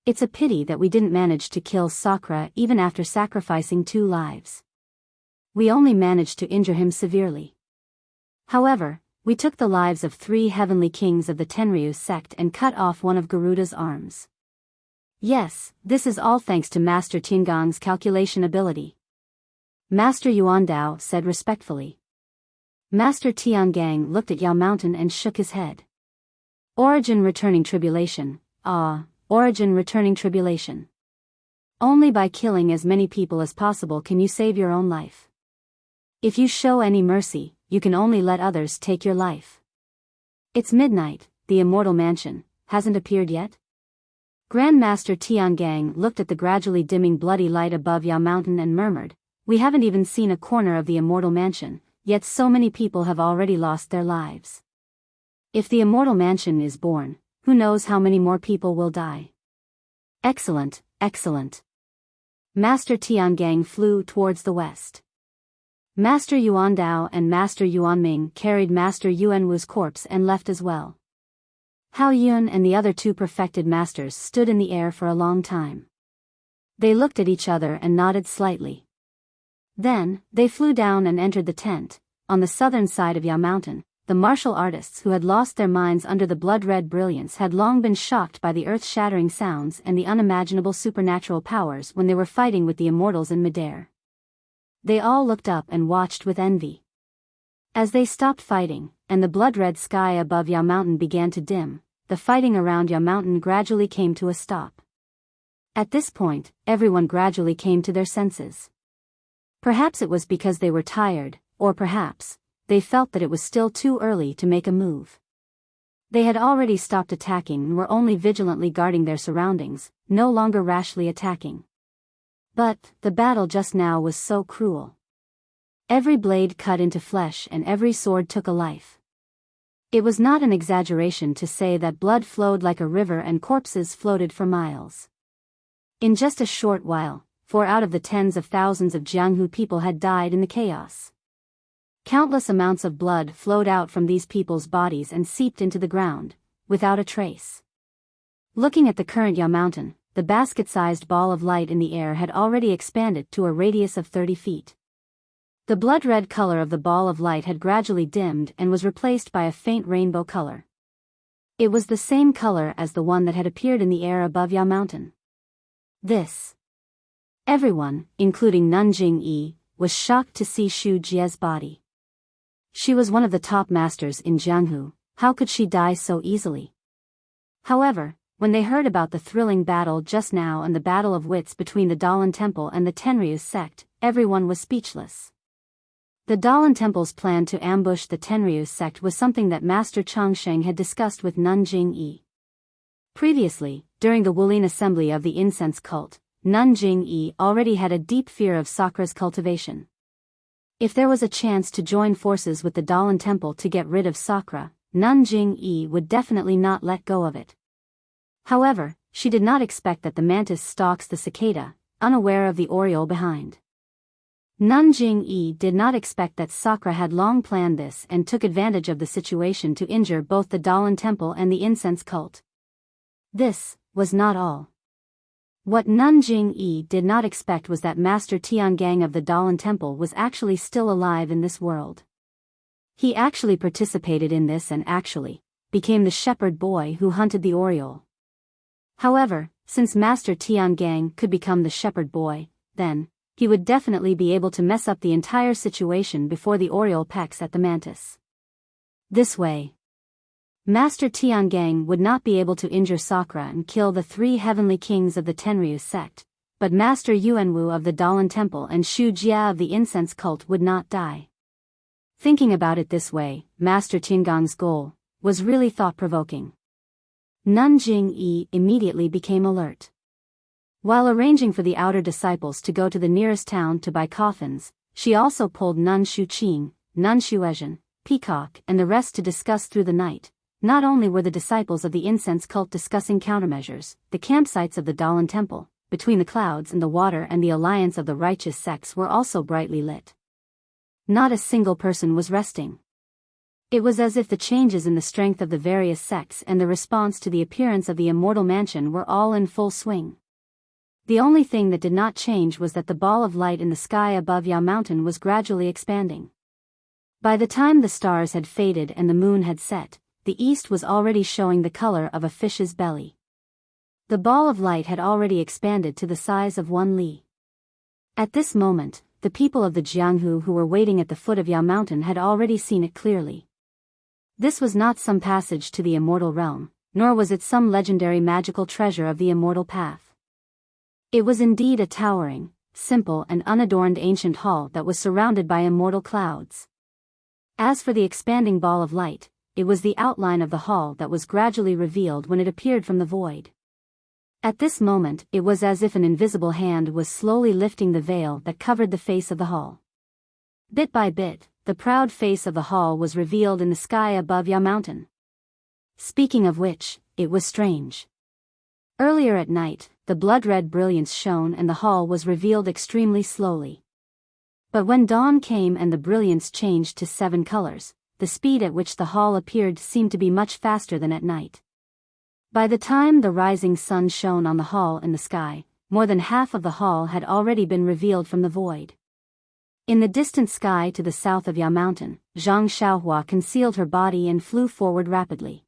It's a pity that we didn't manage to kill Sakura even after sacrificing 2 lives. We only managed to injure him severely. However, we took the lives of 3 heavenly kings of the Tenryu sect and cut off one of Garuda's arms. Yes, this is all thanks to Master Tiangang's calculation ability. Master Yuandao said respectfully. Master Tiangang looked at Yao Mountain and shook his head. Origin Returning Tribulation, Origin Returning Tribulation. Only by killing as many people as possible can you save your own life. If you show any mercy, you can only let others take your life. It's midnight, the Immortal Mansion hasn't appeared yet? Grandmaster Tiangang looked at the gradually dimming bloody light above Yao Mountain and murmured, we haven't even seen a corner of the Immortal Mansion, yet so many people have already lost their lives. If the Immortal Mansion is born, who knows how many more people will die. Excellent, excellent. Master Tiangang flew towards the west. Master Yuandao and Master Yuanming carried Master Yuanwu's corpse and left as well. Hao Yun and the other 2 perfected masters stood in the air for a long time. They looked at each other and nodded slightly. Then, they flew down and entered the tent. On the southern side of Yao Mountain, the martial artists who had lost their minds under the blood-red brilliance had long been shocked by the earth-shattering sounds and the unimaginable supernatural powers when they were fighting with the immortals in midair. They all looked up and watched with envy. As they stopped fighting, and the blood-red sky above Yao Mountain began to dim, the fighting around Yao Mountain gradually came to a stop. At this point, everyone gradually came to their senses. Perhaps it was because they were tired, or perhaps they felt that it was still too early to make a move. They had already stopped attacking and were only vigilantly guarding their surroundings, no longer rashly attacking. But the battle just now was so cruel. Every blade cut into flesh and every sword took a life. It was not an exaggeration to say that blood flowed like a river and corpses floated for miles. In just a short while, 4 out of the tens of thousands of Jianghu people had died in the chaos. Countless amounts of blood flowed out from these people's bodies and seeped into the ground, without a trace. Looking at the current Yao Mountain, the basket-sized ball of light in the air had already expanded to a radius of 30 feet. The blood-red color of the ball of light had gradually dimmed and was replaced by a faint rainbow color. It was the same color as the one that had appeared in the air above Yao Mountain. This. Everyone, including Nanjing Yi, was shocked to see Xu Jie's body. She was one of the top masters in Jianghu. How could she die so easily? However, when they heard about the thrilling battle just now and the battle of wits between the Dalan Temple and the Tenryu sect, everyone was speechless. The Dalan Temple's plan to ambush the Tenryu sect was something that Master Changsheng had discussed with Nanjing Yi. Previously, during the Wulin assembly of the incense cult, Nanjing Yi already had a deep fear of Sakura's cultivation. If there was a chance to join forces with the Dalan Temple to get rid of Sakura, Nanjing Yi would definitely not let go of it. However, she did not expect that the mantis stalks the cicada, unaware of the oriole behind. Nanjing Yi did not expect that Sakura had long planned this and took advantage of the situation to injure both the Dalan Temple and the incense cult. This was not all. What Nanjing Yi did not expect was that Master Tiangang of the Dalan Temple was actually still alive in this world. He actually participated in this and actually became the shepherd boy who hunted the oriole. However, since Master Tiangang could become the shepherd boy, then he would definitely be able to mess up the entire situation before the oriole pecks at the mantis. This way, Master Tiangang would not be able to injure Sakura and kill the 3 heavenly kings of the Tenryu sect, but Master Yuanwu of the Dalan Temple and Xu Jia of the incense cult would not die. Thinking about it this way, Master Tiangang's goal was really thought-provoking. Nanjing Yi immediately became alert. While arranging for the outer disciples to go to the nearest town to buy coffins, she also pulled Nun Shuqing, Nun Shuezhen, Peacock and the rest to discuss through the night. Not only were the disciples of the incense cult discussing countermeasures, the campsites of the Dalan Temple, between the clouds and the water and the alliance of the righteous sects were also brightly lit. Not a single person was resting. It was as if the changes in the strength of the various sects and the response to the appearance of the Immortal Mansion were all in full swing. The only thing that did not change was that the ball of light in the sky above Yao Mountain was gradually expanding. By the time the stars had faded and the moon had set, the east was already showing the color of a fish's belly. The ball of light had already expanded to the size of 1 li. At this moment, the people of the Jianghu who were waiting at the foot of Yao Mountain had already seen it clearly. This was not some passage to the immortal realm, nor was it some legendary magical treasure of the immortal path. It was indeed a towering, simple and unadorned ancient hall that was surrounded by immortal clouds. As for the expanding ball of light, it was the outline of the hall that was gradually revealed when it appeared from the void. At this moment, it was as if an invisible hand was slowly lifting the veil that covered the face of the hall. Bit by bit, the proud face of the hall was revealed in the sky above Yao Mountain. Speaking of which, it was strange. Earlier at night, the blood-red brilliance shone and the hall was revealed extremely slowly. But when dawn came and the brilliance changed to 7 colors, the speed at which the hall appeared seemed to be much faster than at night. By the time the rising sun shone on the hall in the sky, more than half of the hall had already been revealed from the void. In the distant sky to the south of Yao Mountain, Zhang Xiaohua concealed her body and flew forward rapidly.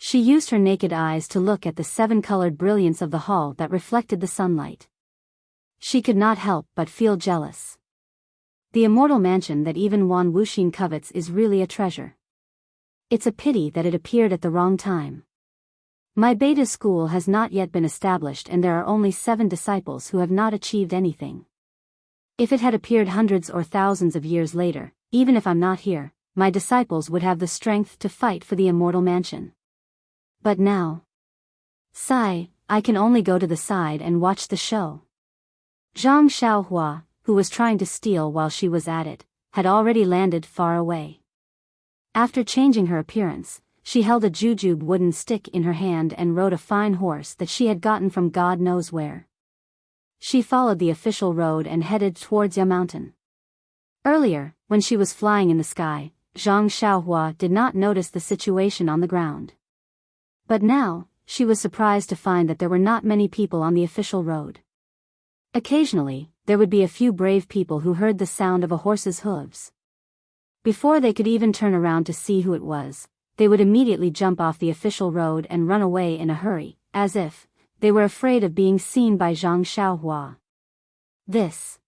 She used her naked eyes to look at the 7-colored brilliance of the hall that reflected the sunlight. She could not help but feel jealous. The immortal mansion that even Wan Wuxin covets is really a treasure. It's a pity that it appeared at the wrong time. My beta school has not yet been established and there are only 7 disciples who have not achieved anything. If it had appeared hundreds or thousands of years later, even if I'm not here, my disciples would have the strength to fight for the immortal mansion. But now, sigh, I can only go to the side and watch the show. Zhang Xiaohua, who was trying to steal while she was at it, had already landed far away. After changing her appearance, she held a jujube wooden stick in her hand and rode a fine horse that she had gotten from God knows where. She followed the official road and headed towards Yao Mountain. Earlier, when she was flying in the sky, Zhang Xiaohua did not notice the situation on the ground. But now, she was surprised to find that there were not many people on the official road. Occasionally, there would be a few brave people who heard the sound of a horse's hooves. Before they could even turn around to see who it was, they would immediately jump off the official road and run away in a hurry, as if they were afraid of being seen by Zhang Xiaohua. This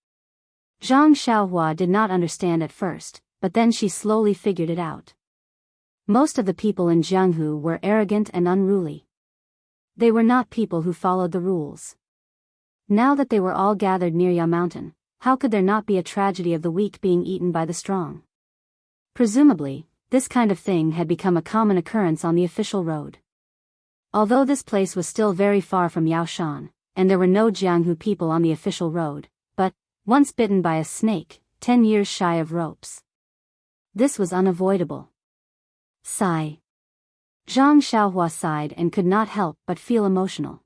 Zhang Xiaohua did not understand at first, but then she slowly figured it out. Most of the people in Jianghu were arrogant and unruly. They were not people who followed the rules. Now that they were all gathered near Yao Mountain, how could there not be a tragedy of the weak being eaten by the strong? Presumably, this kind of thing had become a common occurrence on the official road. Although this place was still very far from Yaoshan, and there were no Jianghu people on the official road, but, once bitten by a snake, 10 years shy of ropes. This was unavoidable. Sigh. Zhang Xiaohua sighed and could not help but feel emotional.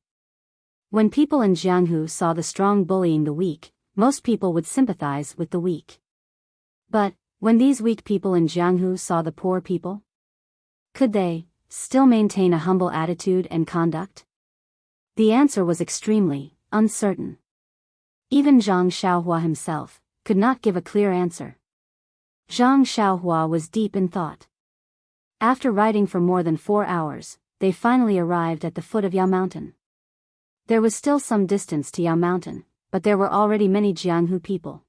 When people in Jianghu saw the strong bullying the weak, most people would sympathize with the weak. But, when these weak people in Jianghu saw the poor people, could they still maintain a humble attitude and conduct? The answer was extremely uncertain. Even Zhang Xiaohua himself could not give a clear answer. Zhang Xiaohua was deep in thought. After riding for more than 4 hours, they finally arrived at the foot of Yao Mountain. There was still some distance to Yao Mountain, but there were already many Jianghu people.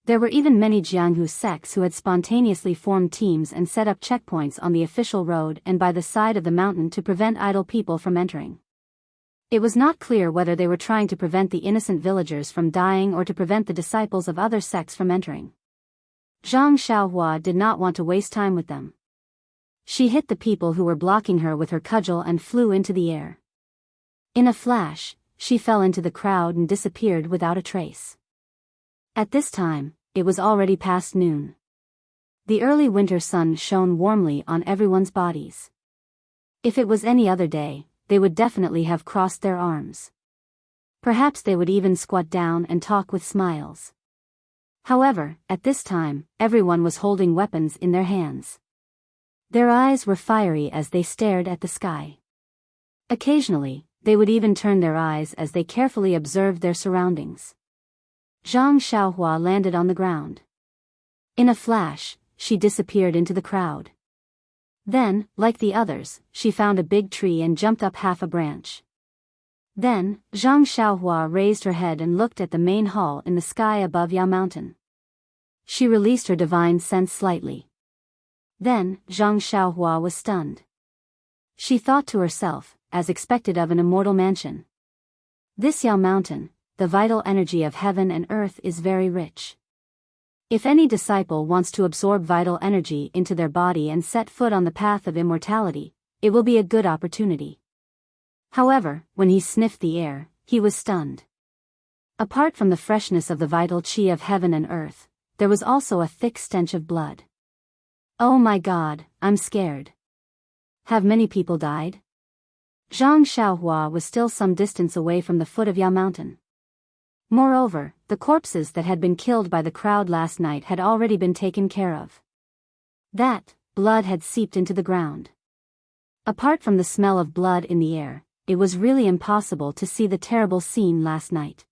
There were even many Jianghu sects who had spontaneously formed teams and set up checkpoints on the official road and by the side of the mountain to prevent idle people from entering. It was not clear whether they were trying to prevent the innocent villagers from dying or to prevent the disciples of other sects from entering. Zhang Xiaohua did not want to waste time with them. She hit the people who were blocking her with her cudgel and flew into the air. In a flash, she fell into the crowd and disappeared without a trace. At this time, it was already past noon. The early winter sun shone warmly on everyone's bodies. If it was any other day, they would definitely have crossed their arms. Perhaps they would even squat down and talk with smiles. However, at this time, everyone was holding weapons in their hands. Their eyes were fiery as they stared at the sky. Occasionally, they would even turn their eyes as they carefully observed their surroundings. Zhang Xiaohua landed on the ground. In a flash, she disappeared into the crowd. Then, like the others, she found a big tree and jumped up half a branch. Then, Zhang Xiaohua raised her head and looked at the main hall in the sky above Yao Mountain. She released her divine sense slightly. Then, Zhang Xiaohua was stunned. She thought to herself, as expected of an immortal mansion. This Yao Mountain, the vital energy of heaven and earth, is very rich. If any disciple wants to absorb vital energy into their body and set foot on the path of immortality, it will be a good opportunity. However, when he sniffed the air, he was stunned. Apart from the freshness of the vital chi of heaven and earth, there was also a thick stench of blood. Oh my God, I'm scared. Have many people died? Zhang Xiaohua was still some distance away from the foot of Yao Mountain. Moreover, the corpses that had been killed by the crowd last night had already been taken care of. That blood had seeped into the ground. Apart from the smell of blood in the air, it was really impossible to see the terrible scene last night.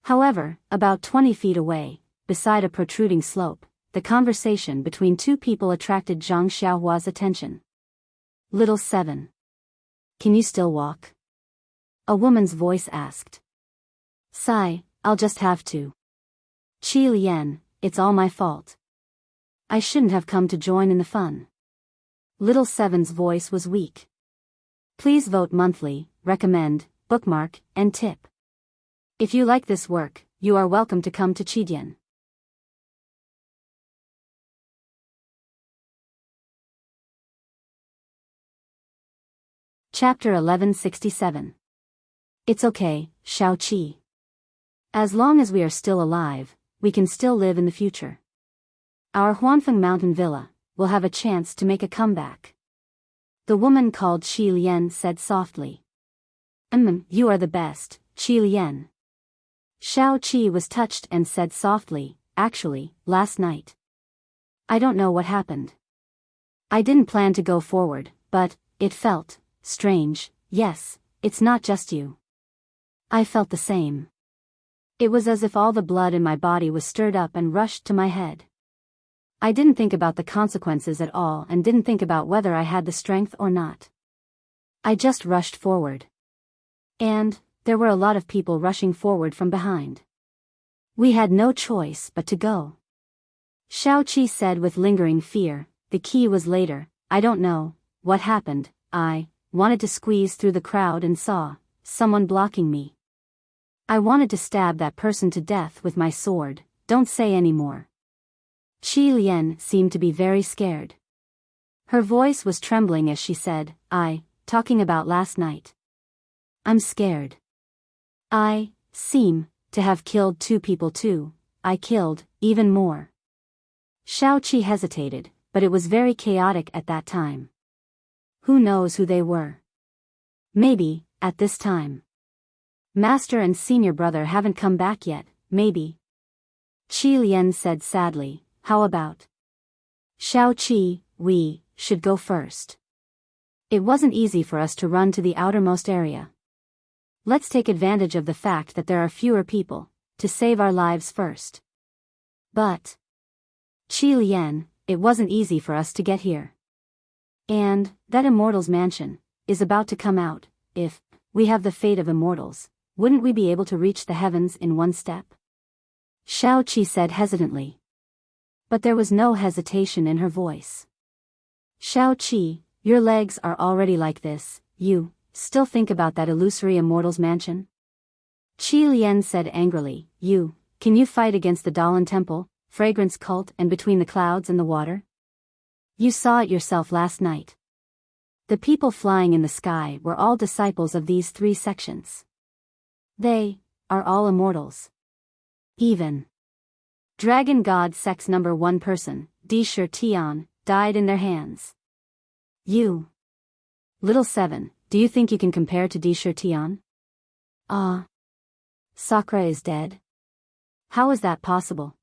However, about 20 feet away, beside a protruding slope, the conversation between two people attracted Zhang Xiaohua's attention. Little 7. Can you still walk? A woman's voice asked. Sigh, I'll just have to. Qi Lian, it's all my fault. I shouldn't have come to join in the fun. Little 7's voice was weak. Please vote monthly, recommend, bookmark, and tip. If you like this work, you are welcome to come to Qidian. Chapter 1167. It's okay, Shao Qi. As long as we are still alive, we can still live in the future. Our Huanfeng Mountain Villa will have a chance to make a comeback. The woman called Qi Lian said softly. You are the best, Qi Lian. Shao Qi was touched and said softly, actually, last night. I don't know what happened. I didn't plan to go forward, but it felt strange. Yes, it's not just you. I felt the same. It was as if all the blood in my body was stirred up and rushed to my head. I didn't think about the consequences at all and didn't think about whether I had the strength or not. I just rushed forward. And there were a lot of people rushing forward from behind. We had no choice but to go. Xiaoqi said with lingering fear, the key was later. I don't know what happened. I wanted to squeeze through the crowd and saw someone blocking me. I wanted to stab that person to death with my sword. Don't say any more. Qi Lian seemed to be very scared. Her voice was trembling as she said, talking about last night. I'm scared. I seem to have killed 2 people too. I killed even more. Xiaoqi hesitated, but it was very chaotic at that time. Who knows who they were? Maybe, at this time. Master and senior brother haven't come back yet, maybe. Qi Lian said sadly, how about Xiaoqi, we should go first. It wasn't easy for us to run to the outermost area. Let's take advantage of the fact that there are fewer people, to save our lives first. But Qi Lian, it wasn't easy for us to get here. And that Immortal's mansion is about to come out. If we have the fate of Immortals, wouldn't we be able to reach the heavens in one step? Xiaoqi said hesitantly. But there was no hesitation in her voice. Xiaoqi, your legs are already like this. You still think about that illusory Immortal's mansion? Qi Lian said angrily, can you fight against the Dalan Temple, Fragrance Cult and between the clouds and the water? You saw it yourself last night. The people flying in the sky were all disciples of these 3 sections. They are all immortals. Even Dragon God Sect's number 1 person, Di Shi Tian, died in their hands. You, Little 7, do you think you can compare to Di Shi Tian? Sakura is dead? How is that possible?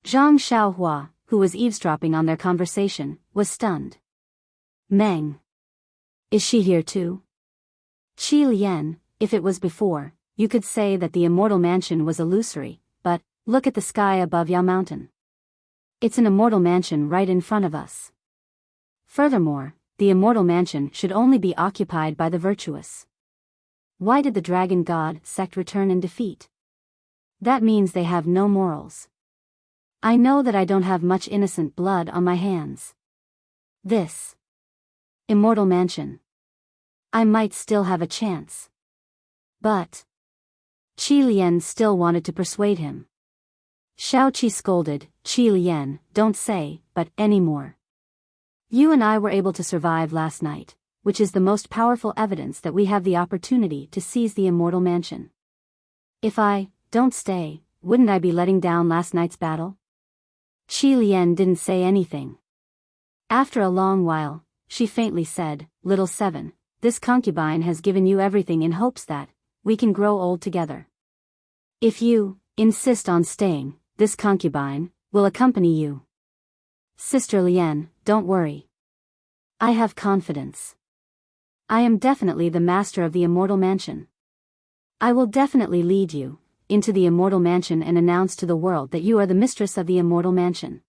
Zhang Xiaohua, who was eavesdropping on their conversation, was stunned. Meng. Is she here too? Qi Lian, if it was before, you could say that the Immortal Mansion was illusory, but look at the sky above Yao Mountain. It's an Immortal Mansion right in front of us. Furthermore, the Immortal Mansion should only be occupied by the virtuous. Why did the Dragon God sect return in defeat? That means they have no morals. I know that I don't have much innocent blood on my hands. This Immortal Mansion. I might still have a chance. But Qi Lian still wanted to persuade him. Xiaoqi scolded, Qi Lian, don't say, but anymore. You and I were able to survive last night, which is the most powerful evidence that we have the opportunity to seize the Immortal Mansion. If I don't stay, wouldn't I be letting down last night's battle? Qi Lian didn't say anything. After a long while, she faintly said, Little 7, this concubine has given you everything in hopes that we can grow old together. If you insist on staying, this concubine will accompany you. Sister Lian, don't worry. I have confidence. I am definitely the master of the Immortal Mansion. I will definitely lead you into the Immortal Mansion and announce to the world that you are the mistress of the Immortal Mansion.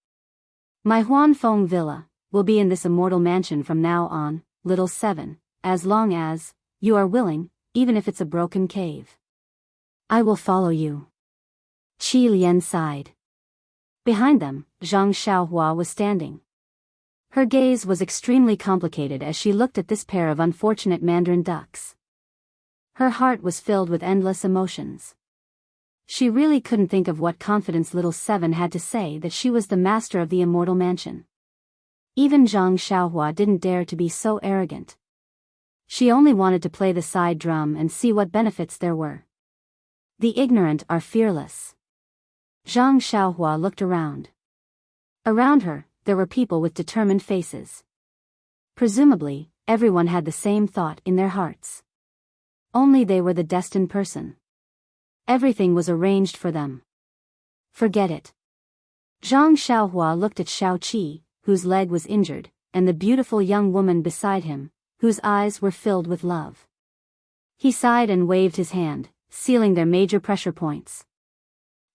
My Huanfeng Villa will be in this Immortal Mansion from now on, Little 7, as long as you are willing, even if it's a broken cave. I will follow you. Qi Lian sighed. Behind them, Zhang Xiaohua was standing. Her gaze was extremely complicated as she looked at this pair of unfortunate mandarin ducks. Her heart was filled with endless emotions. She really couldn't think of what confidence Little 7 had to say that she was the master of the Immortal Mansion. Even Zhang Xiaohua didn't dare to be so arrogant. She only wanted to play the side drum and see what benefits there were. The ignorant are fearless. Zhang Xiaohua looked around. Around her, there were people with determined faces. Presumably, everyone had the same thought in their hearts. Only they were the destined person. Everything was arranged for them. Forget it. Zhang Xiaohua looked at Xiaoqi, whose leg was injured, and the beautiful young woman beside him, whose eyes were filled with love. He sighed and waved his hand, sealing their major pressure points.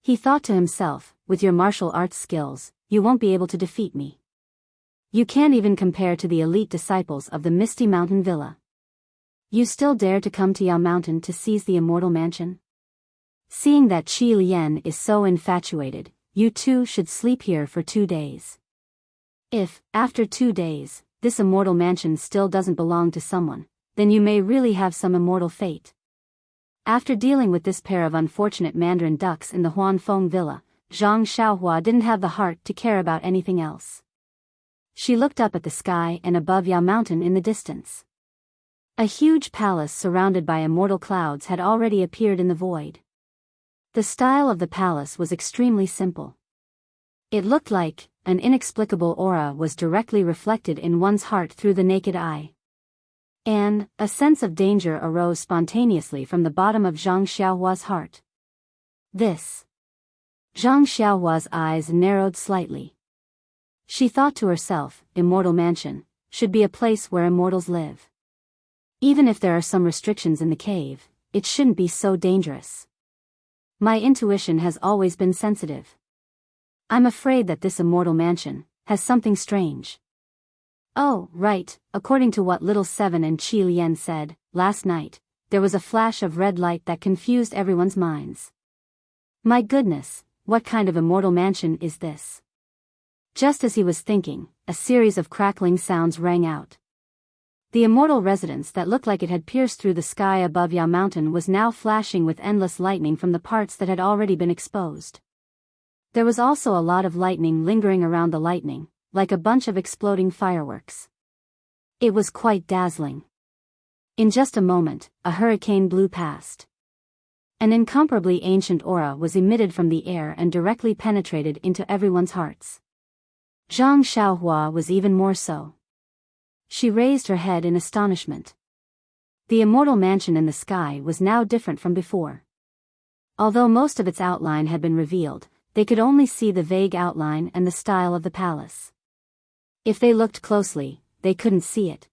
He thought to himself, with your martial arts skills, you won't be able to defeat me. You can't even compare to the elite disciples of the Misty Mountain Villa. You still dare to come to Yao Mountain to seize the Immortal Mansion? Seeing that Qi Lian is so infatuated, you too should sleep here for 2 days. If, after 2 days, this Immortal Mansion still doesn't belong to someone, then you may really have some immortal fate. After dealing with this pair of unfortunate Mandarin ducks in the Huanfeng Villa, Zhang Xiaohua didn't have the heart to care about anything else. She looked up at the sky and above Yao Mountain in the distance. A huge palace surrounded by immortal clouds had already appeared in the void. The style of the palace was extremely simple. It looked like an inexplicable aura was directly reflected in one's heart through the naked eye. And a sense of danger arose spontaneously from the bottom of Zhang Xiaohua's heart. This. Zhang Xiaohua's eyes narrowed slightly. She thought to herself, Immortal Mansion should be a place where immortals live. Even if there are some restrictions in the cave, it shouldn't be so dangerous. My intuition has always been sensitive. I'm afraid that this Immortal Mansion has something strange. Oh, right, according to what Little Seven and Qi Lian said, last night, there was a flash of red light that confused everyone's minds. My goodness, what kind of Immortal Mansion is this? Just as he was thinking, a series of crackling sounds rang out. The immortal residence that looked like it had pierced through the sky above Yao Mountain was now flashing with endless lightning from the parts that had already been exposed. There was also a lot of lightning lingering around the lightning, like a bunch of exploding fireworks. It was quite dazzling. In just a moment, a hurricane blew past. An incomparably ancient aura was emitted from the air and directly penetrated into everyone's hearts. Zhang Xiaohua was even more so. She raised her head in astonishment. The Immortal Mansion in the sky was now different from before. Although most of its outline had been revealed, they could only see the vague outline and the style of the palace. If they looked closely, they couldn't see it.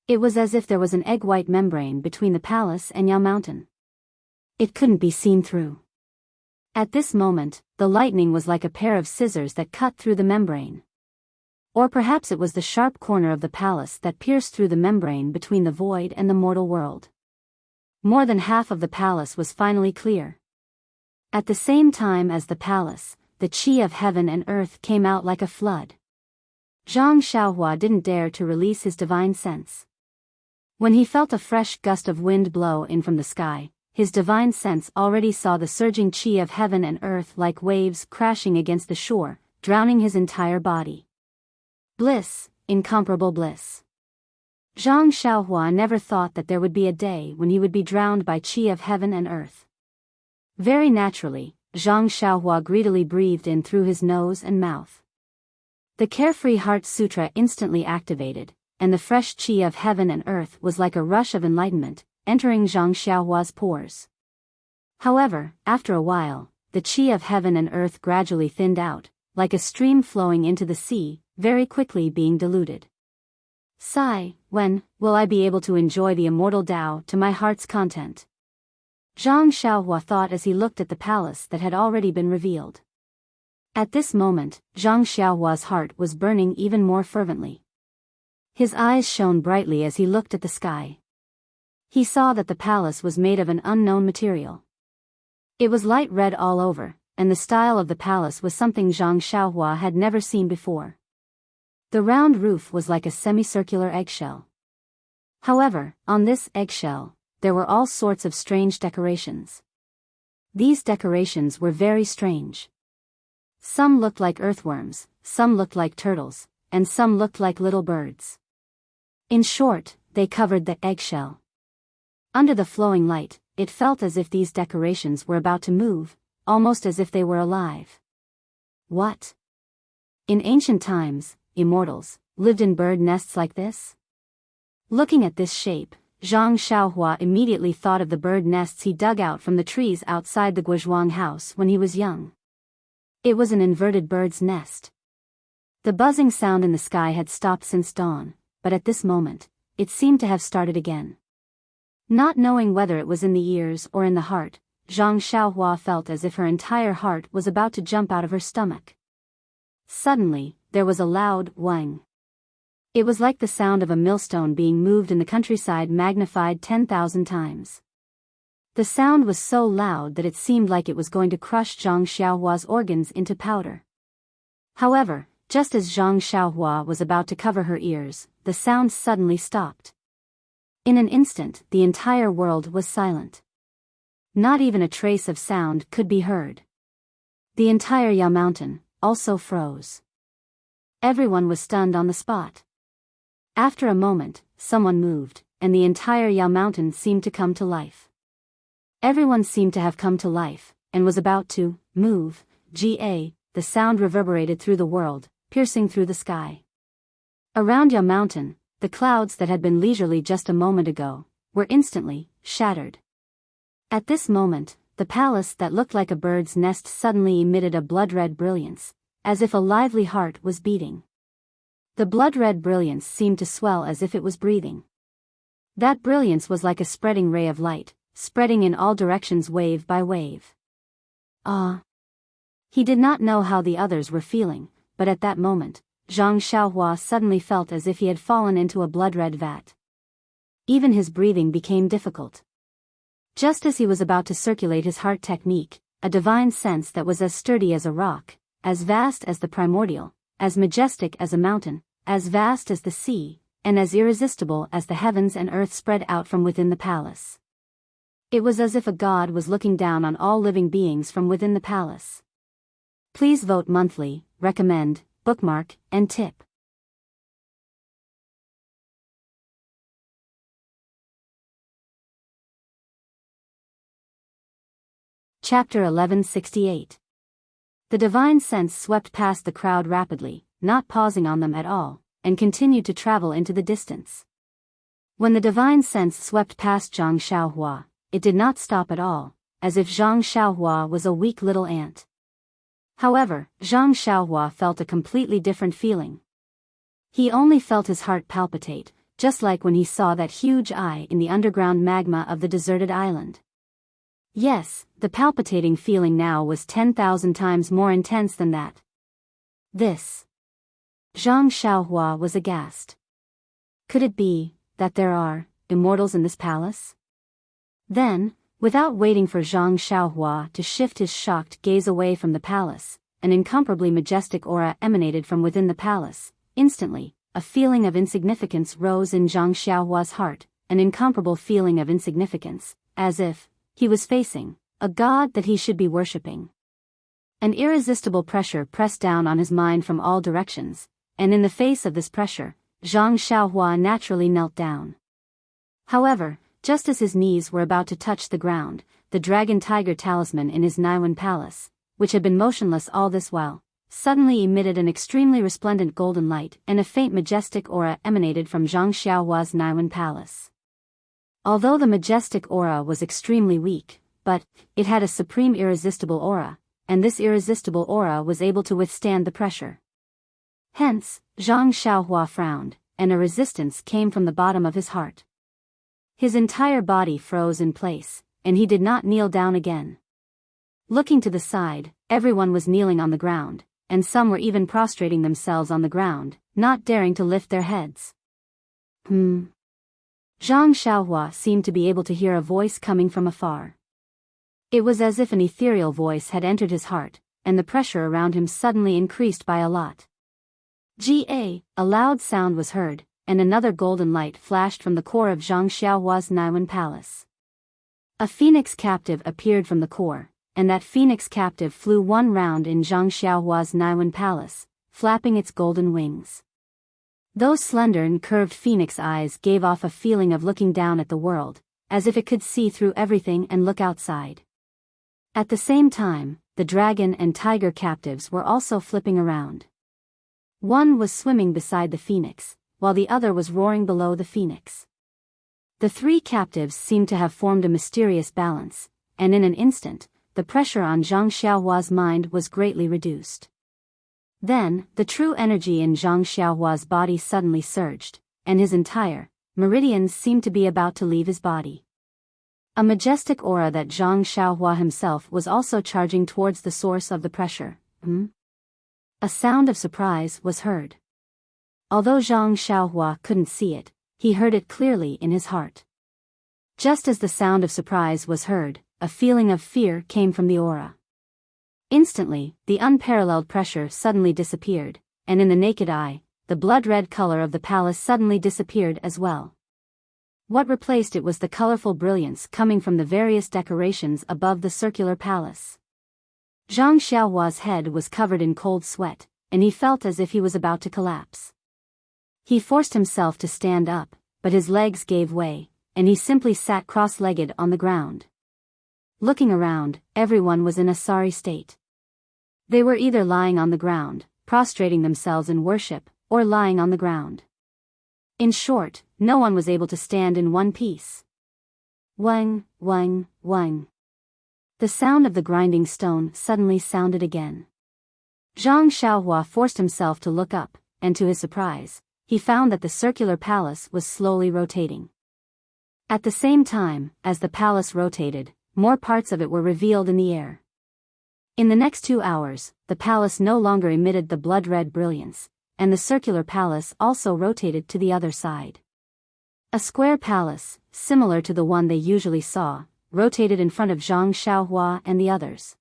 It was as if there was an egg-white membrane between the palace and Yao Mountain. It couldn't be seen through. At this moment, the lightning was like a pair of scissors that cut through the membrane. Or perhaps it was the sharp corner of the palace that pierced through the membrane between the void and the mortal world. More than half of the palace was finally clear. At the same time as the palace, the qi of heaven and earth came out like a flood. Zhang Xiaohua didn't dare to release his divine sense. When he felt a fresh gust of wind blow in from the sky, his divine sense already saw the surging qi of heaven and earth like waves crashing against the shore, drowning his entire body. Bliss, incomparable bliss. Zhang Xiaohua never thought that there would be a day when he would be drowned by qi of heaven and earth. Very naturally, Zhang Xiaohua greedily breathed in through his nose and mouth. The Carefree Heart Sutra instantly activated, and the fresh qi of heaven and earth was like a rush of enlightenment, entering Zhang Xiaohua's pores. However, after a while, the qi of heaven and earth gradually thinned out, like a stream flowing into the sea, very quickly being diluted. Sigh, when will I be able to enjoy the immortal Tao to my heart's content? Zhang Xiaohua thought as he looked at the palace that had already been revealed. At this moment, Zhang Xiaohua's heart was burning even more fervently. His eyes shone brightly as he looked at the sky. He saw that the palace was made of an unknown material. It was light red all over, and the style of the palace was something Zhang Xiaohua had never seen before. The round roof was like a semicircular eggshell. However, on this eggshell, there were all sorts of strange decorations. These decorations were very strange. Some looked like earthworms, some looked like turtles, and some looked like little birds. In short, they covered the eggshell. Under the flowing light, it felt as if these decorations were about to move, almost as if they were alive. What? In ancient times, immortals lived in bird nests like this? Looking at this shape, Zhang Xiaohua immediately thought of the bird nests he dug out from the trees outside the Guozhuang house when he was young. It was an inverted bird's nest. The buzzing sound in the sky had stopped since dawn, but at this moment, it seemed to have started again. Not knowing whether it was in the ears or in the heart, Zhang Xiaohua felt as if her entire heart was about to jump out of her stomach. Suddenly, there was a loud whang. It was like the sound of a millstone being moved in the countryside magnified 10,000 times. The sound was so loud that it seemed like it was going to crush Zhang Xiaohua's organs into powder. However, just as Zhang Xiaohua was about to cover her ears, the sound suddenly stopped. In an instant, the entire world was silent. Not even a trace of sound could be heard. The entire Yao mountain also froze. Everyone was stunned on the spot. After a moment, someone moved, and the entire Yao mountain seemed to come to life. Everyone seemed to have come to life, and was about to move. The sound reverberated through the world, piercing through the sky. Around Yao mountain, the clouds that had been leisurely just a moment ago were instantly shattered. At this moment, the palace that looked like a bird's nest suddenly emitted a blood-red brilliance, as if a lively heart was beating. The blood-red brilliance seemed to swell as if it was breathing. That brilliance was like a spreading ray of light, spreading in all directions wave by wave. He did not know how the others were feeling, but at that moment, Zhang Xiaohua suddenly felt as if he had fallen into a blood-red vat. Even his breathing became difficult. Just as he was about to circulate his heart technique, a divine sense that was as sturdy as a rock, as vast as the primordial, as majestic as a mountain, as vast as the sea, and as irresistible as the heavens and earth spread out from within the palace. It was as if a god was looking down on all living beings from within the palace. Please vote monthly, recommend, bookmark, and tip. Chapter 1168. The divine sense swept past the crowd rapidly, not pausing on them at all, and continued to travel into the distance. When the divine sense swept past Zhang Xiaohua, it did not stop at all, as if Zhang Xiaohua was a weak little ant. However, Zhang Xiaohua felt a completely different feeling. He only felt his heart palpitate, just like when he saw that huge eye in the underground magma of the deserted island. Yes, the palpitating feeling now was 10,000 times more intense than that. Zhang Xiaohua was aghast. Could it be that there are immortals in this palace? Then, without waiting for Zhang Xiaohua to shift his shocked gaze away from the palace, an incomparably majestic aura emanated from within the palace. Instantly, a feeling of insignificance rose in Zhang Xiaohua's heart, an incomparable feeling of insignificance, as if he was facing a god that he should be worshipping. An irresistible pressure pressed down on his mind from all directions, and in the face of this pressure, Zhang Xiaohua naturally knelt down. However, just as his knees were about to touch the ground, the dragon-tiger talisman in his Naiwan palace, which had been motionless all this while, suddenly emitted an extremely resplendent golden light, and a faint majestic aura emanated from Zhang Xiaohua's Naiwan palace. Although the majestic aura was extremely weak, but it had a supreme irresistible aura, and this irresistible aura was able to withstand the pressure. Hence, Zhang Xiaohua frowned, and a resistance came from the bottom of his heart. His entire body froze in place, and he did not kneel down again. Looking to the side, everyone was kneeling on the ground, and some were even prostrating themselves on the ground, not daring to lift their heads. Zhang Xiaohua seemed to be able to hear a voice coming from afar. It was as if an ethereal voice had entered his heart, and the pressure around him suddenly increased by a lot. A loud sound was heard, and another golden light flashed from the core of Zhang Xiaohua's Naiwan palace. A phoenix captive appeared from the core, and that phoenix captive flew one round in Zhang Xiaohua's Naiwan palace, flapping its golden wings. Those slender and curved phoenix eyes gave off a feeling of looking down at the world, as if it could see through everything and look outside. At the same time, the dragon and tiger captives were also flipping around. One was swimming beside the phoenix, while the other was roaring below the phoenix. The three captives seemed to have formed a mysterious balance, and in an instant, the pressure on Zhang Xiaohua's mind was greatly reduced. Then, the true energy in Zhang Xiaohua's body suddenly surged, and his entire meridians seemed to be about to leave his body. A majestic aura that Zhang Xiaohua himself was also charging towards the source of the pressure. A sound of surprise was heard. Although Zhang Xiaohua couldn't see it, he heard it clearly in his heart. Just as the sound of surprise was heard, a feeling of fear came from the aura. Instantly, the unparalleled pressure suddenly disappeared, and in the naked eye, the blood-red color of the palace suddenly disappeared as well. What replaced it was the colorful brilliance coming from the various decorations above the circular palace. Zhang Xiaohua's head was covered in cold sweat, and he felt as if he was about to collapse. He forced himself to stand up, but his legs gave way, and he simply sat cross-legged on the ground. Looking around, everyone was in a sorry state. They were either lying on the ground, prostrating themselves in worship, or lying on the ground. In short, no one was able to stand in one piece. Wang, wang, wang. The sound of the grinding stone suddenly sounded again. Zhang Xiaohua forced himself to look up, and to his surprise, he found that the circular palace was slowly rotating. At the same time, as the palace rotated, more parts of it were revealed in the air. In the next 2 hours, the palace no longer emitted the blood-red brilliance, and the circular palace also rotated to the other side. A square palace, similar to the one they usually saw, rotated in front of Zhang Xiaohua and the others.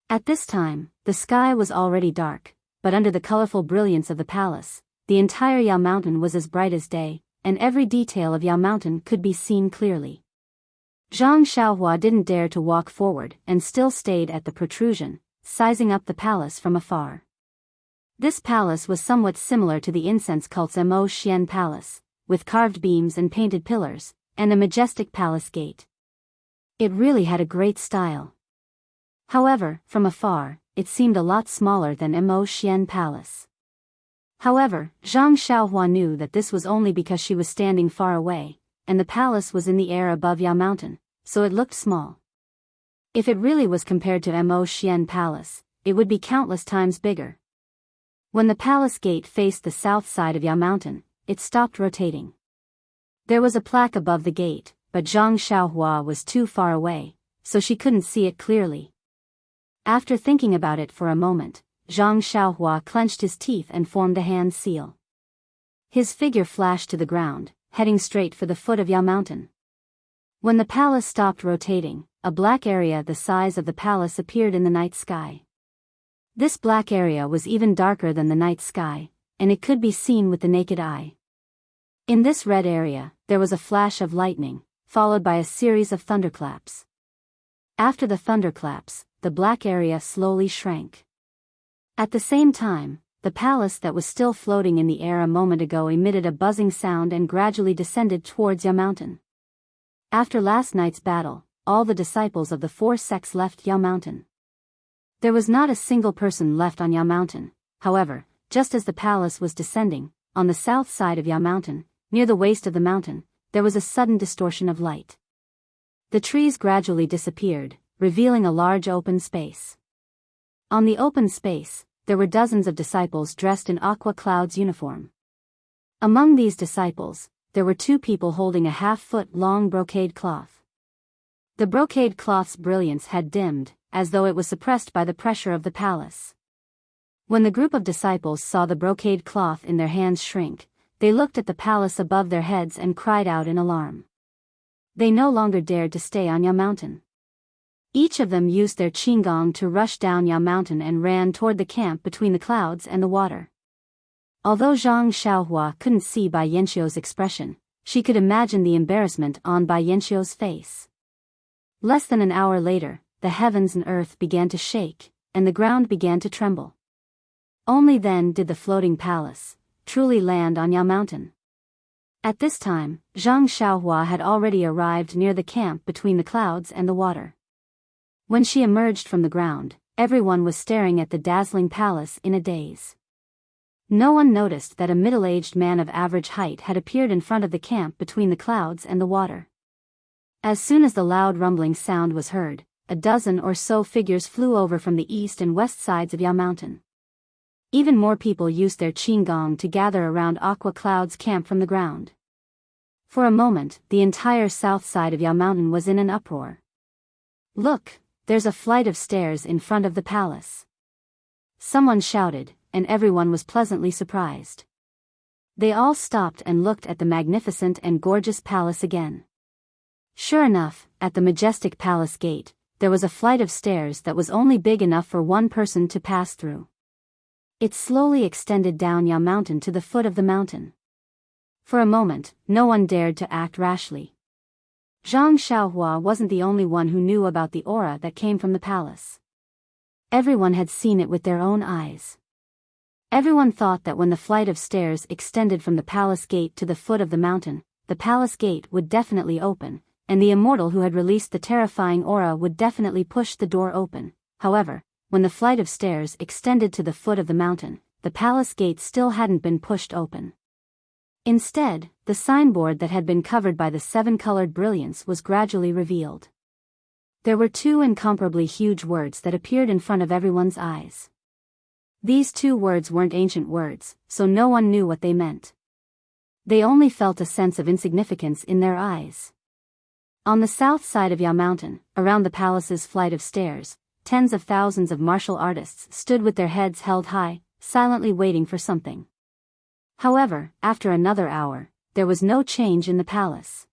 At this time, the sky was already dark, but under the colorful brilliance of the palace, the entire Yao Mountain was as bright as day, and every detail of Yao Mountain could be seen clearly. Zhang Xiaohua didn't dare to walk forward and still stayed at the protrusion, sizing up the palace from afar. This palace was somewhat similar to the incense cult's Mo Xian Palace, with carved beams and painted pillars, and a majestic palace gate. It really had a great style. However, from afar, it seemed a lot smaller than Mo Xian Palace. However, Zhang Xiaohua knew that this was only because she was standing far away, and the palace was in the air above Yao Mountain, so it looked small. If it really was compared to Mo Xian Palace, it would be countless times bigger. When the palace gate faced the south side of Yao Mountain, it stopped rotating. There was a plaque above the gate, but Zhang Xiaohua was too far away, so she couldn't see it clearly. After thinking about it for a moment, Zhang Xiaohua clenched his teeth and formed a hand seal. His figure flashed to the ground, heading straight for the foot of Yao Mountain. When the palace stopped rotating, a black area the size of the palace appeared in the night sky. This black area was even darker than the night sky, and it could be seen with the naked eye. In this red area, there was a flash of lightning, followed by a series of thunderclaps. After the thunderclaps, the black area slowly shrank. At the same time, the palace that was still floating in the air a moment ago emitted a buzzing sound and gradually descended towards Yao Mountain. After last night's battle, all the disciples of the 4 sects left Yao Mountain. There was not a single person left on Yao Mountain. However, just as the palace was descending, on the south side of Yao Mountain, near the waist of the mountain, there was a sudden distortion of light. The trees gradually disappeared, revealing a large open space. On the open space, there were dozens of disciples dressed in Aqua Cloud's uniform. Among these disciples, there were 2 people holding a half-foot-long brocade cloth. The brocade cloth's brilliance had dimmed, as though it was suppressed by the pressure of the palace. When the group of disciples saw the brocade cloth in their hands shrink, they looked at the palace above their heads and cried out in alarm. They no longer dared to stay on Yao Mountain. Each of them used their qinggong to rush down Yao Mountain and ran toward the camp between the clouds and the water. Although Zhang Xiaohua couldn't see Bai Yanxiu's expression, she could imagine the embarrassment on Bai Yanxiu's face. Less than an hour later, the heavens and earth began to shake, and the ground began to tremble. Only then did the floating palace truly land on Yao Mountain. At this time, Zhang Xiaohua had already arrived near the camp between the clouds and the water. When she emerged from the ground, everyone was staring at the dazzling palace in a daze. No one noticed that a middle-aged man of average height had appeared in front of the camp between the clouds and the water. As soon as the loud rumbling sound was heard, a dozen or so figures flew over from the east and west sides of Yao Mountain. Even more people used their qinggong to gather around Aqua Cloud's camp from the ground. For a moment, the entire south side of Yao Mountain was in an uproar. "Look, there's a flight of stairs in front of the palace," someone shouted, and everyone was pleasantly surprised. They all stopped and looked at the magnificent and gorgeous palace again. Sure enough, at the majestic palace gate, there was a flight of stairs that was only big enough for one person to pass through. It slowly extended down Yao Mountain to the foot of the mountain. For a moment, no one dared to act rashly. Zhang Xiaohua wasn't the only one who knew about the aura that came from the palace. Everyone had seen it with their own eyes. Everyone thought that when the flight of stairs extended from the palace gate to the foot of the mountain, the palace gate would definitely open, and the immortal who had released the terrifying aura would definitely push the door open. However, when the flight of stairs extended to the foot of the mountain, the palace gate still hadn't been pushed open. Instead, the signboard that had been covered by the seven-colored brilliance was gradually revealed. There were two incomparably huge words that appeared in front of everyone's eyes. These two words weren't ancient words, so no one knew what they meant. They only felt a sense of insignificance in their eyes. On the south side of Yao Mountain, around the palace's flight of stairs, tens of thousands of martial artists stood with their heads held high, silently waiting for something. However, after another hour, there was no change in the palace.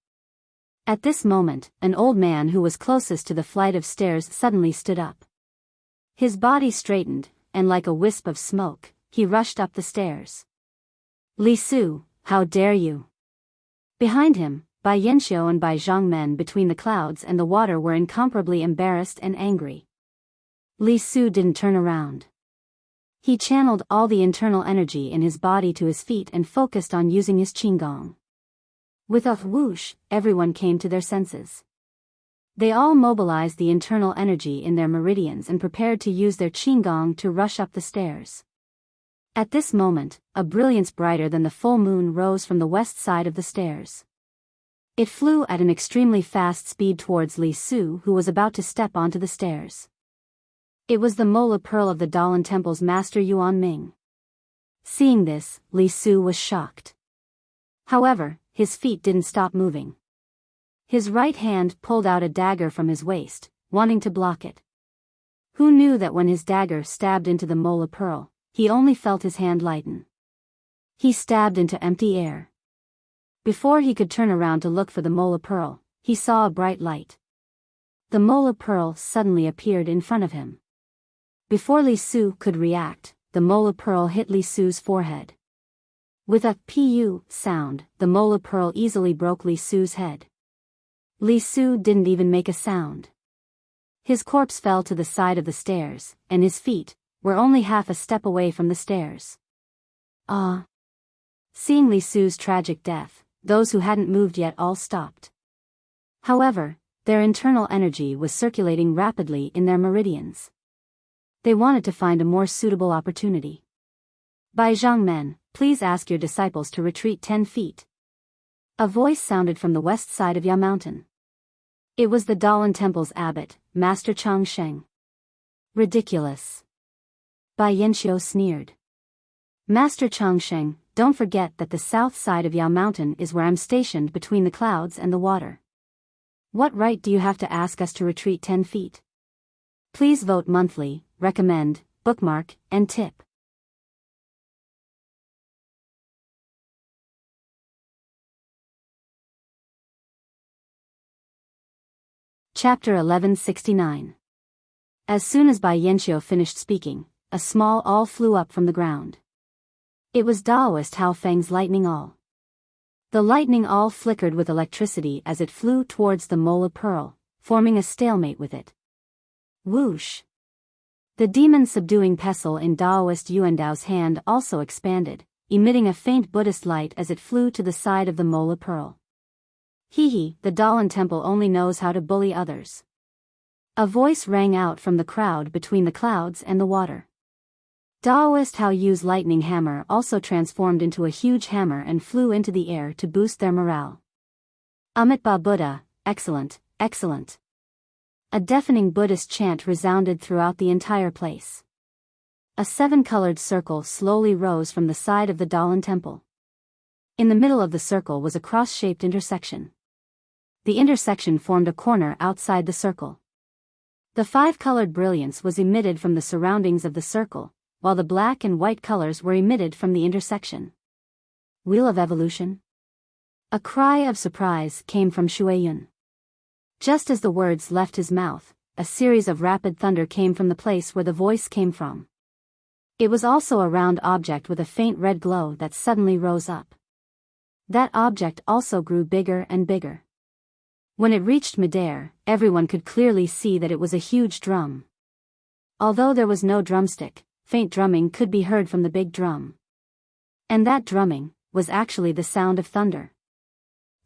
At this moment, an old man who was closest to the flight of stairs suddenly stood up. His body straightened, and like a wisp of smoke, he rushed up the stairs. "Li Su, how dare you!" Behind him, Bai Yanxiu and Bai Zhangmen between the clouds and the water were incomparably embarrassed and angry. Li Su didn't turn around. He channeled all the internal energy in his body to his feet and focused on using his qinggong. With a whoosh, everyone came to their senses. They all mobilized the internal energy in their meridians and prepared to use their qinggong to rush up the stairs. At this moment, a brilliance brighter than the full moon rose from the west side of the stairs. It flew at an extremely fast speed towards Li Su, who was about to step onto the stairs. It was the Mola Pearl of the Dalan Temple's master Yuan Ming. Seeing this, Li Su was shocked. However, his feet didn't stop moving. His right hand pulled out a dagger from his waist, wanting to block it. Who knew that when his dagger stabbed into the Mola Pearl, he only felt his hand lighten. He stabbed into empty air. Before he could turn around to look for the Mola Pearl, he saw a bright light. The Mola Pearl suddenly appeared in front of him. Before Li Su could react, the Mola Pearl hit Li Su's forehead. With a pu sound, the Mola Pearl easily broke Li Su's head. Li Su didn't even make a sound. His corpse fell to the side of the stairs, and his feet were only half a step away from the stairs. Ah! Seeing Li Su's tragic death, those who hadn't moved yet all stopped. However, their internal energy was circulating rapidly in their meridians. They wanted to find a more suitable opportunity. "Bai Zhangmen, please ask your disciples to retreat 10 feet. A voice sounded from the west side of Yao Mountain. It was the Dalan Temple's abbot, Master Changsheng. Ridiculous. Bai Yanxiu sneered. "Master Changsheng, don't forget that the south side of Yao Mountain is where I'm stationed between the clouds and the water. What right do you have to ask us to retreat 10 feet? Please vote monthly, recommend, bookmark, and tip." Chapter 1169. As soon as Bai Yanxiu finished speaking, a small awl flew up from the ground. It was Daoist Hao Feng's lightning awl. The lightning awl flickered with electricity as it flew towards the Mola Pearl, forming a stalemate with it. Whoosh! The demon-subduing pestle in Daoist Yuandao's hand also expanded, emitting a faint Buddhist light as it flew to the side of the Mola Pearl. "Hee, the Dalan Temple only knows how to bully others." A voice rang out from the crowd between the clouds and the water. Daoist Hao Yu's lightning hammer also transformed into a huge hammer and flew into the air to boost their morale. "Amitabha Buddha, excellent, excellent." A deafening Buddhist chant resounded throughout the entire place. A seven-colored circle slowly rose from the side of the Dalan Temple. In the middle of the circle was a cross-shaped intersection. The intersection formed a corner outside the circle. The five-colored brilliance was emitted from the surroundings of the circle, while the black and white colors were emitted from the intersection. Wheel of Evolution? A cry of surprise came from Shueyun. Just as the words left his mouth, a series of rapid thunder came from the place where the voice came from. It was also a round object with a faint red glow that suddenly rose up. That object also grew bigger and bigger. When it reached midair, everyone could clearly see that it was a huge drum. Although there was no drumstick, faint drumming could be heard from the big drum. And that drumming was actually the sound of thunder.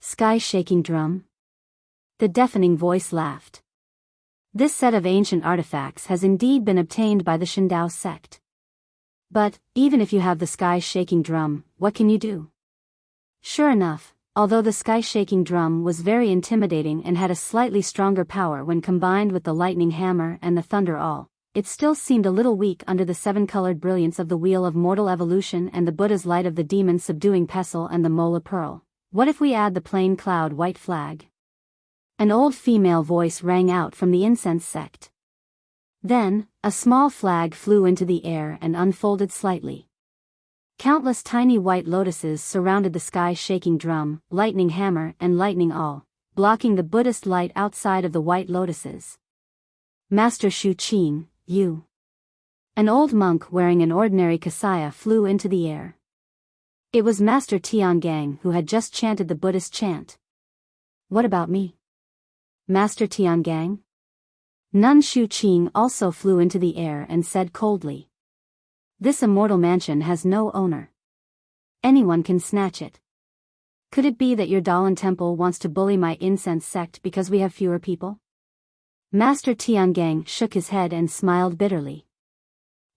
Sky-shaking drum? The deafening voice laughed. This set of ancient artifacts has indeed been obtained by the Shindao sect. But, even if you have the sky-shaking drum, what can you do? Sure enough, although the sky-shaking drum was very intimidating and had a slightly stronger power when combined with the lightning hammer and the thunder all, it still seemed a little weak under the seven-colored brilliance of the Wheel of Mortal Evolution and the Buddha's light of the demon subduing pestle and the Mola Pearl. What if we add the plain cloud white flag? An old female voice rang out from the incense sect. Then, a small flag flew into the air and unfolded slightly. Countless tiny white lotuses surrounded the sky-shaking drum, lightning hammer and lightning all, blocking the Buddhist light outside of the white lotuses. Master Shu Qing, you. An old monk wearing an ordinary kasaya flew into the air. It was Master Tiangang who had just chanted the Buddhist chant. What about me? Master Tiangang? Nun Shu Qing also flew into the air and said coldly. This immortal mansion has no owner. Anyone can snatch it. Could it be that your Dalan temple wants to bully my incense sect because we have fewer people? Master Tiangang shook his head and smiled bitterly.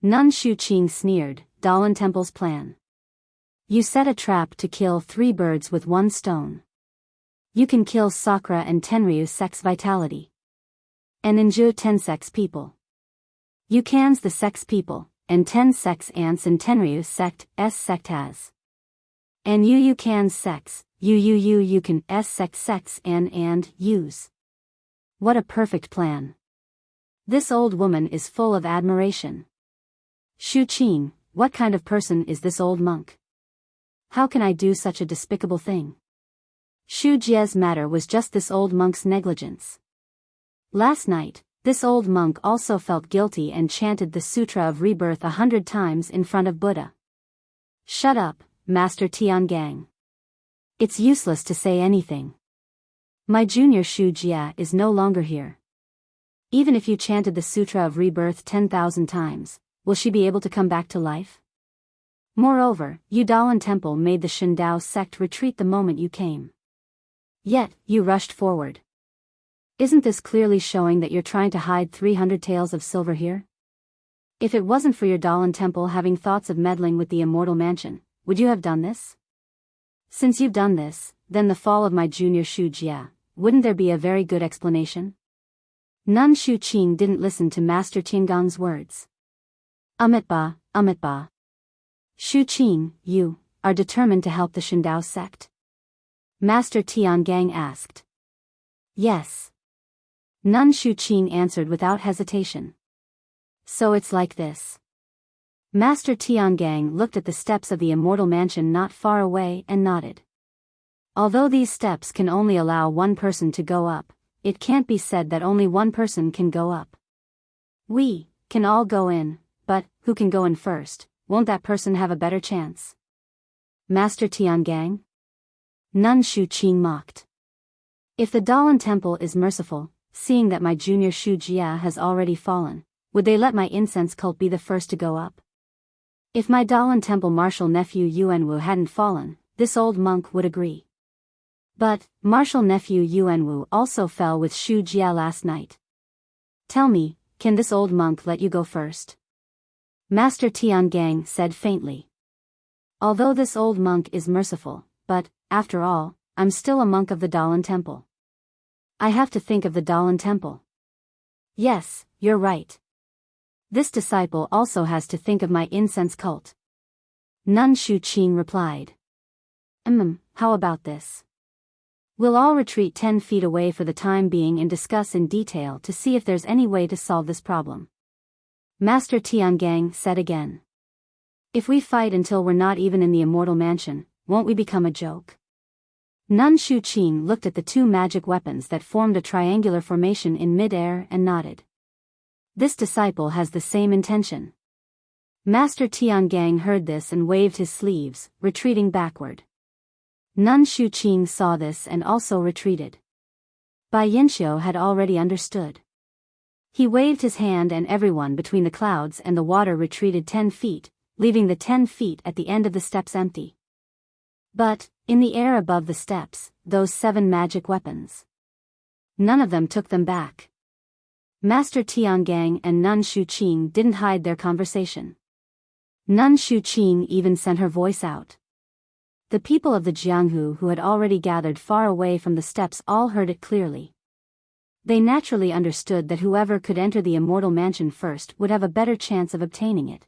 Nun Shu Qing sneered, Dalan temple's plan. You set a trap to kill 3 birds with 1 stone. You can kill Sakura and Tenryu sect's vitality. And injure 10 sect's people. You cans the sect's people, and 10 sect's ants and Tenryu sect's sect has. And you cans sects, you can sects and use. What a perfect plan. This old woman is full of admiration. Shu Qing, what kind of person is this old monk? How can I do such a despicable thing? Shu Jie's matter was just this old monk's negligence. Last night, this old monk also felt guilty and chanted the Sutra of Rebirth 100 times in front of Buddha. Shut up, Master Tiangang. It's useless to say anything. My junior Shu Jie is no longer here. Even if you chanted the Sutra of Rebirth 10,000 times, will she be able to come back to life? Moreover, Yu Dalan Temple made the Shindao sect retreat the moment you came. Yet, you rushed forward. Isn't this clearly showing that you're trying to hide 300 taels of silver here? If it wasn't for your Dalan Temple having thoughts of meddling with the Immortal Mansion, would you have done this? Since you've done this, then the fall of my junior Shu Jie, wouldn't there be a very good explanation? Nun Shu Qing didn't listen to Master Tiangang's words. Amitba. Shu Qing, you are determined to help the Shindao sect? Master Tiangang asked. Yes. Nun Shu Qing answered without hesitation. So it's like this. Master Tiangang looked at the steps of the Immortal Mansion not far away and nodded. Although these steps can only allow one person to go up, it can't be said that only one person can go up. We can all go in, but who can go in first? Won't that person have a better chance? Master Tiangang? Nun Shu Qing mocked. If the Dalan Temple is merciful, seeing that my junior Shu Jie has already fallen, would they let my incense cult be the first to go up? If my Dalan Temple martial nephew Yuanwu hadn't fallen, this old monk would agree. But, martial nephew Yuanwu also fell with Shu Jie last night. Tell me, can this old monk let you go first? Master Tiangang said faintly. Although this old monk is merciful, but, after all, I'm still a monk of the Dalan Temple. I have to think of the Dalan Temple. Yes, you're right. This disciple also has to think of my incense cult. Nun Shu Qing replied. How about this? We'll all retreat 10 feet away for the time being and discuss in detail to see if there's any way to solve this problem. Master Tiangang said again. If we fight until we're not even in the Immortal Mansion, won't we become a joke? Nun Shuqing looked at the two magic weapons that formed a triangular formation in mid-air and nodded. This disciple has the same intention. Master Tiangang heard this and waved his sleeves, retreating backward. Nun Shuqing saw this and also retreated. Bai Yinxiu had already understood. He waved his hand and everyone between the clouds and the water retreated 10 feet, leaving the 10 feet at the end of the steps empty. But, in the air above the steps, those 7 magic weapons. None of them took them back. Master Tiangang and Nun Shuqing didn't hide their conversation. Nun Shuqing even sent her voice out. The people of the Jianghu who had already gathered far away from the steps all heard it clearly. They naturally understood that whoever could enter the Immortal Mansion first would have a better chance of obtaining it.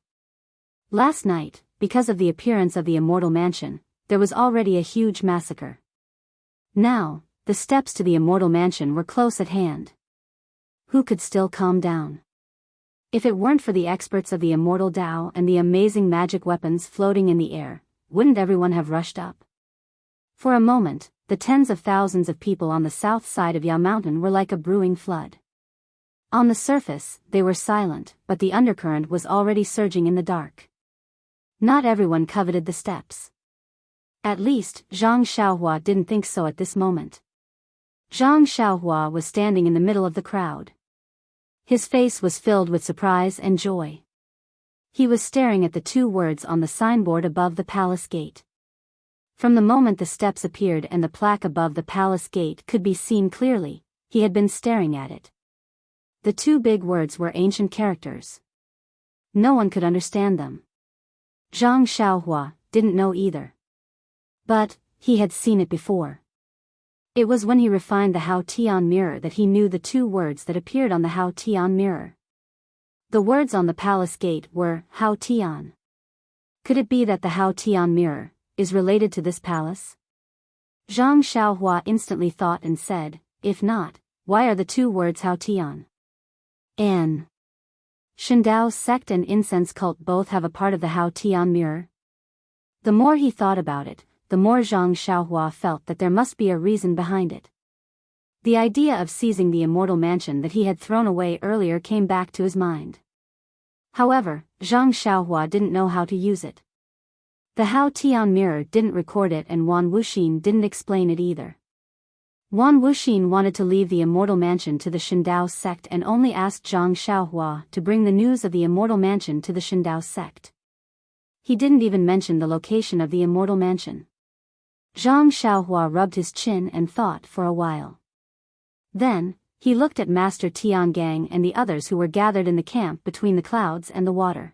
Last night, because of the appearance of the Immortal Mansion, there was already a huge massacre. Now, the steps to the Immortal Mansion were close at hand. Who could still calm down? If it weren't for the experts of the Immortal Dao and the amazing magic weapons floating in the air, wouldn't everyone have rushed up? For a moment, the tens of thousands of people on the south side of Yao Mountain were like a brewing flood. On the surface, they were silent, but the undercurrent was already surging in the dark. Not everyone coveted the steps. At least, Zhang Xiaohua didn't think so at this moment. Zhang Xiaohua was standing in the middle of the crowd. His face was filled with surprise and joy. He was staring at the 2 words on the signboard above the palace gate. From the moment the steps appeared and the plaque above the palace gate could be seen clearly, he had been staring at it. The 2 big words were ancient characters. No one could understand them. Zhang Xiaohua didn't know either. But, he had seen it before. It was when he refined the Hao Tian mirror that he knew the 2 words that appeared on the Hao Tian mirror. The words on the palace gate were, Hao Tian. Could it be that the Hao Tian mirror is related to this palace? Zhang Xiaohua instantly thought and said, if not, why are the 2 words Hao Tian? And Shindao sect and incense cult both have a part of the Hao Tian mirror? The more he thought about it, the more Zhang Xiaohua felt that there must be a reason behind it. The idea of seizing the Immortal Mansion that he had thrown away earlier came back to his mind. However, Zhang Xiaohua didn't know how to use it. The Hao Tian mirror didn't record it and Wan Wuxin didn't explain it either. Wan Wuxin wanted to leave the Immortal Mansion to the Shindao sect and only asked Zhang Xiaohua to bring the news of the Immortal Mansion to the Shindao sect. He didn't even mention the location of the Immortal Mansion. Zhang Xiaohua rubbed his chin and thought for a while. Then, he looked at Master Tiangang and the others who were gathered in the camp between the clouds and the water.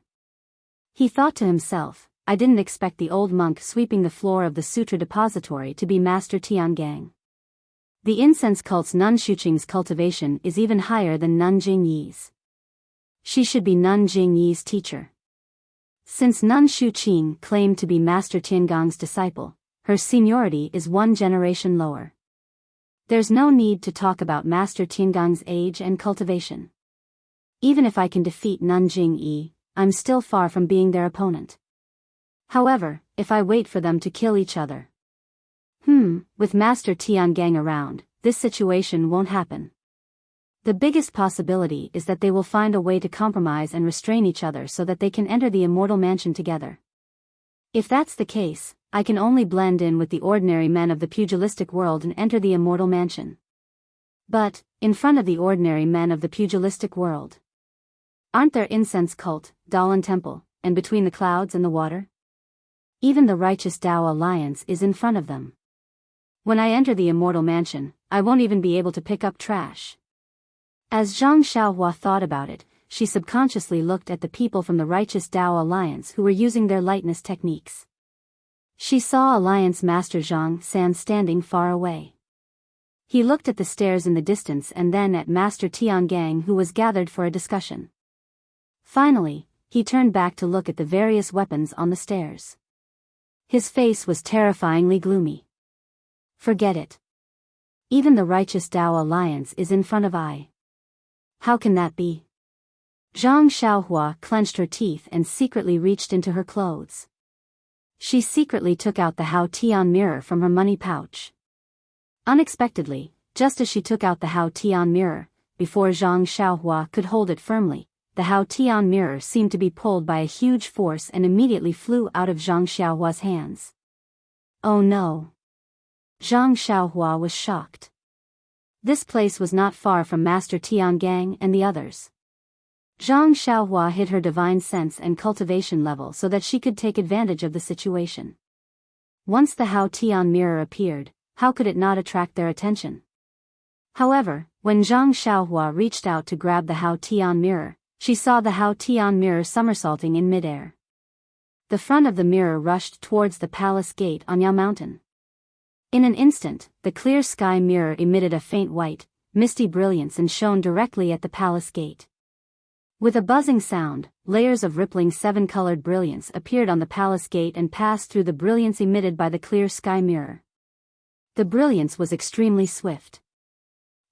He thought to himself, I didn't expect the old monk sweeping the floor of the Sutra Depository to be Master Tiangang. The incense cult's Nun Shuqing's cultivation is even higher than Nun Jingyi's. She should be Nun Jingyi's teacher. Since Nun Shuqing claimed to be Master Tiangang's disciple, her seniority is 1 generation lower. There's no need to talk about Master Tiangang's age and cultivation. Even if I can defeat Nun Jingyi, I'm still far from being their opponent. However, if I wait for them to kill each other. With Master Tiangang around, this situation won't happen. The biggest possibility is that they will find a way to compromise and restrain each other so that they can enter the Immortal Mansion together. If that's the case, I can only blend in with the ordinary men of the pugilistic world and enter the Immortal Mansion. But, in front of the ordinary men of the pugilistic world, aren't there incense cult, Dalan Temple, and between the clouds and the water? Even the righteous Dao Alliance is in front of them. When I enter the Immortal Mansion, I won't even be able to pick up trash. As Zhang Xiaohua thought about it, she subconsciously looked at the people from the righteous Dao Alliance who were using their lightness techniques. She saw Alliance Master Zhang San standing far away. He looked at the stairs in the distance and then at Master Tiangang who was gathered for a discussion. Finally, he turned back to look at the various weapons on the stairs. His face was terrifyingly gloomy. Forget it. Even the righteous Tao Alliance is in front of I. How can that be? Zhang Xiaohua clenched her teeth and secretly reached into her clothes. She secretly took out the Hao Tian mirror from her money pouch. Unexpectedly, just as she took out the Hao Tian mirror, before Zhang Xiaohua could hold it firmly, the Hao Tian mirror seemed to be pulled by a huge force and immediately flew out of Zhang Xiaohua's hands. Oh no! Zhang Xiaohua was shocked. This place was not far from Master Tiangang and the others. Zhang Xiaohua hid her divine sense and cultivation level so that she could take advantage of the situation. Once the Hao Tian mirror appeared, how could it not attract their attention? However, when Zhang Xiaohua reached out to grab the Hao Tian mirror, she saw the Hao Tian mirror somersaulting in midair. The front of the mirror rushed towards the palace gate on Yao Mountain. In an instant, the clear sky mirror emitted a faint white, misty brilliance and shone directly at the palace gate. With a buzzing sound, layers of rippling seven-colored brilliance appeared on the palace gate and passed through the brilliance emitted by the clear sky mirror. The brilliance was extremely swift.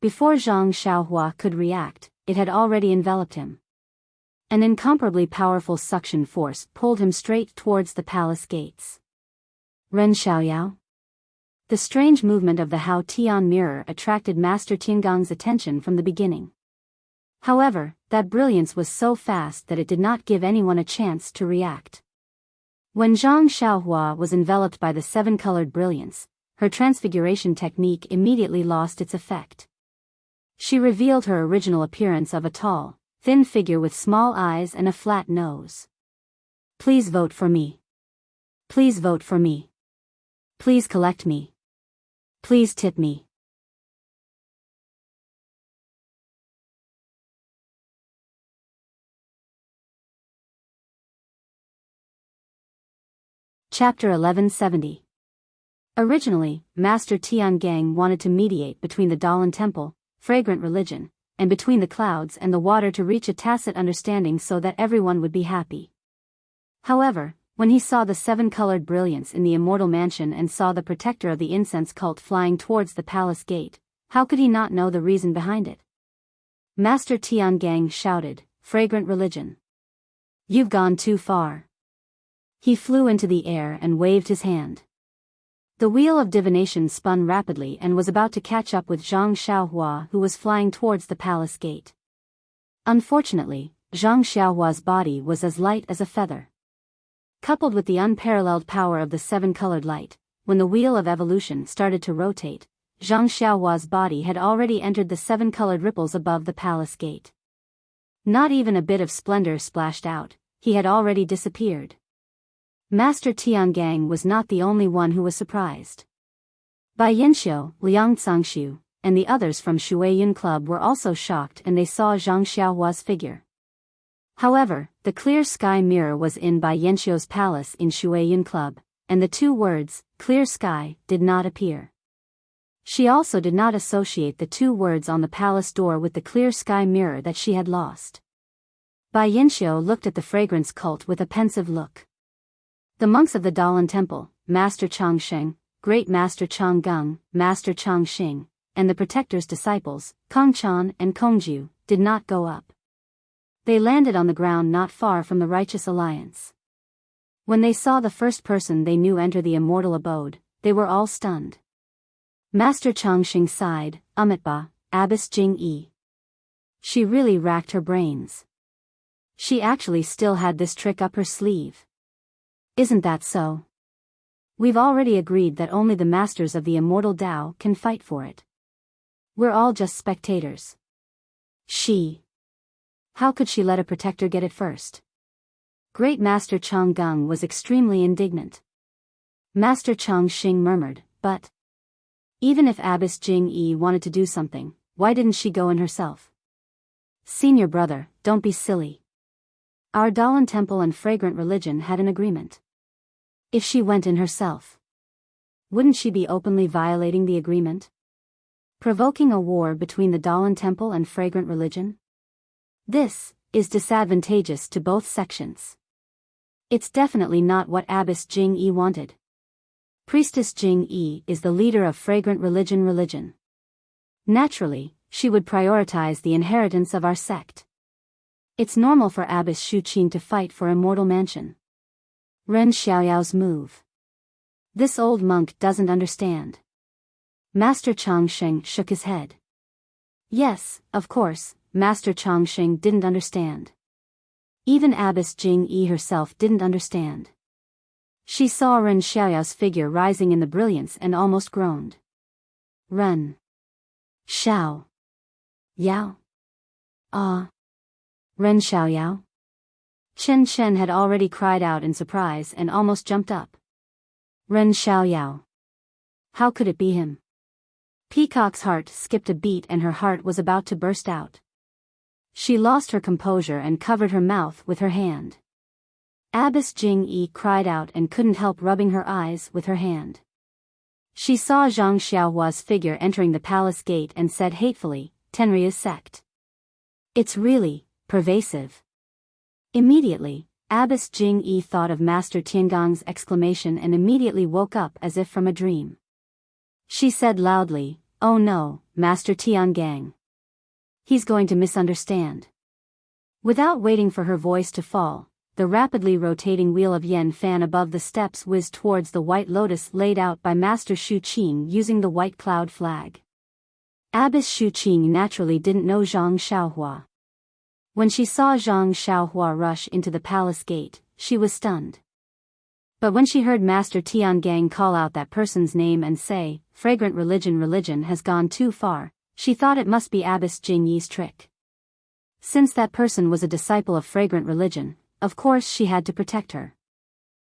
Before Zhang Xiaohua could react, it had already enveloped him. An incomparably powerful suction force pulled him straight towards the palace gates. Ren Xiaoyao? The strange movement of the Hao Tian mirror attracted Master Tiangong's attention from the beginning. However, that brilliance was so fast that it did not give anyone a chance to react. When Zhang Xiaohua was enveloped by the seven-colored brilliance, her transfiguration technique immediately lost its effect. She revealed her original appearance of a tall, thin figure with small eyes and a flat nose. Please vote for me. Please vote for me. Please collect me. Please tip me. Chapter 1170. Originally, Master Tiangang wanted to mediate between the Dalan Temple, fragrant religion, and between the clouds and the water to reach a tacit understanding so that everyone would be happy. However, when he saw the seven-colored brilliance in the Immortal Mansion and saw the protector of the incense cult flying towards the palace gate, how could he not know the reason behind it? Master Tiangang shouted, "Fragrant religion! You've gone too far." He flew into the air and waved his hand. The wheel of divination spun rapidly and was about to catch up with Zhang Xiaohua, who was flying towards the palace gate. Unfortunately, Zhang Xiaohua's body was as light as a feather. Coupled with the unparalleled power of the seven-colored light, when the wheel of evolution started to rotate, Zhang Xiaohua's body had already entered the seven-colored ripples above the palace gate. Not even a bit of splendor splashed out, he had already disappeared. Master Tiangang was not the only one who was surprised. Bai Yanxiu, Liang Cangshu, and the others from Shuiyun Club were also shocked and they saw Zhang Xiaohua's figure. However, the clear sky mirror was in Bai Yanxiu's palace in Shuiyun Club, and the two words, clear sky, did not appear. She also did not associate the two words on the palace door with the clear sky mirror that she had lost. Bai Yanxiu looked at the fragrance cult with a pensive look. The monks of the Dalan Temple, Master Changsheng, Great Master Changgung, Master Changxing, and the Protector's disciples, Kongchan and Kongju, did not go up. They landed on the ground not far from the Righteous Alliance. When they saw the first person they knew enter the immortal abode, they were all stunned. Master Changxing sighed, Amitba, Abbess Jing Yi. She really racked her brains. She actually still had this trick up her sleeve. Isn't that so? We've already agreed that only the masters of the immortal Tao can fight for it. We're all just spectators. How could she let a protector get it first? Great Master Changgung was extremely indignant. Master Changxing murmured, but even if Abbess Jing Yi wanted to do something, why didn't she go in herself? Senior brother, don't be silly. Our Dalan Temple and Fragrant Religion had an agreement. If she went in herself, wouldn't she be openly violating the agreement? Provoking a war between the Dalan Temple and Fragrant Religion? This is disadvantageous to both sections. It's definitely not what Abbess Jing Yi wanted, Priestess Jing Yi is the leader of fragrant religion. Naturally, she would prioritize the inheritance of our sect. It's normal for Abbess Shu Qing to fight for Immortal Mansion. Ren Xiaoyao's move. This old monk doesn't understand. Master Changsheng shook his head. Yes, of course, Master Changsheng didn't understand. Even Abbess Jing Yi herself didn't understand. She saw Ren Xiaoyao's figure rising in the brilliance and almost groaned. Ren Xiao Yao. Ah. Ren Xiaoyao? Chen Chen had already cried out in surprise and almost jumped up. Ren Xiaoyao. How could it be him? Peacock's heart skipped a beat and her heart was about to burst out. She lost her composure and covered her mouth with her hand. Abbess Jing Yi cried out and couldn't help rubbing her eyes with her hand. She saw Zhang Xiaohua's figure entering the palace gate and said hatefully, Tenria's sect. It's really pervasive. Immediately, Abbess Jing Yi thought of Master Tiangong's exclamation and immediately woke up as if from a dream. She said loudly, Oh no, Master Tiangang. He's going to misunderstand. Without waiting for her voice to fall, the rapidly rotating wheel of Yen Fan above the steps whizzed towards the white lotus laid out by Master Shu Qing using the white cloud flag. Abbess Shu Qing naturally didn't know Zhang Xiaohua. When she saw Zhang Xiaohua rush into the palace gate, she was stunned. But when she heard Master Tiangang call out that person's name and say, Fragrant religion has gone too far, she thought it must be Abbess Jing Yi's trick. Since that person was a disciple of fragrant religion, of course she had to protect her.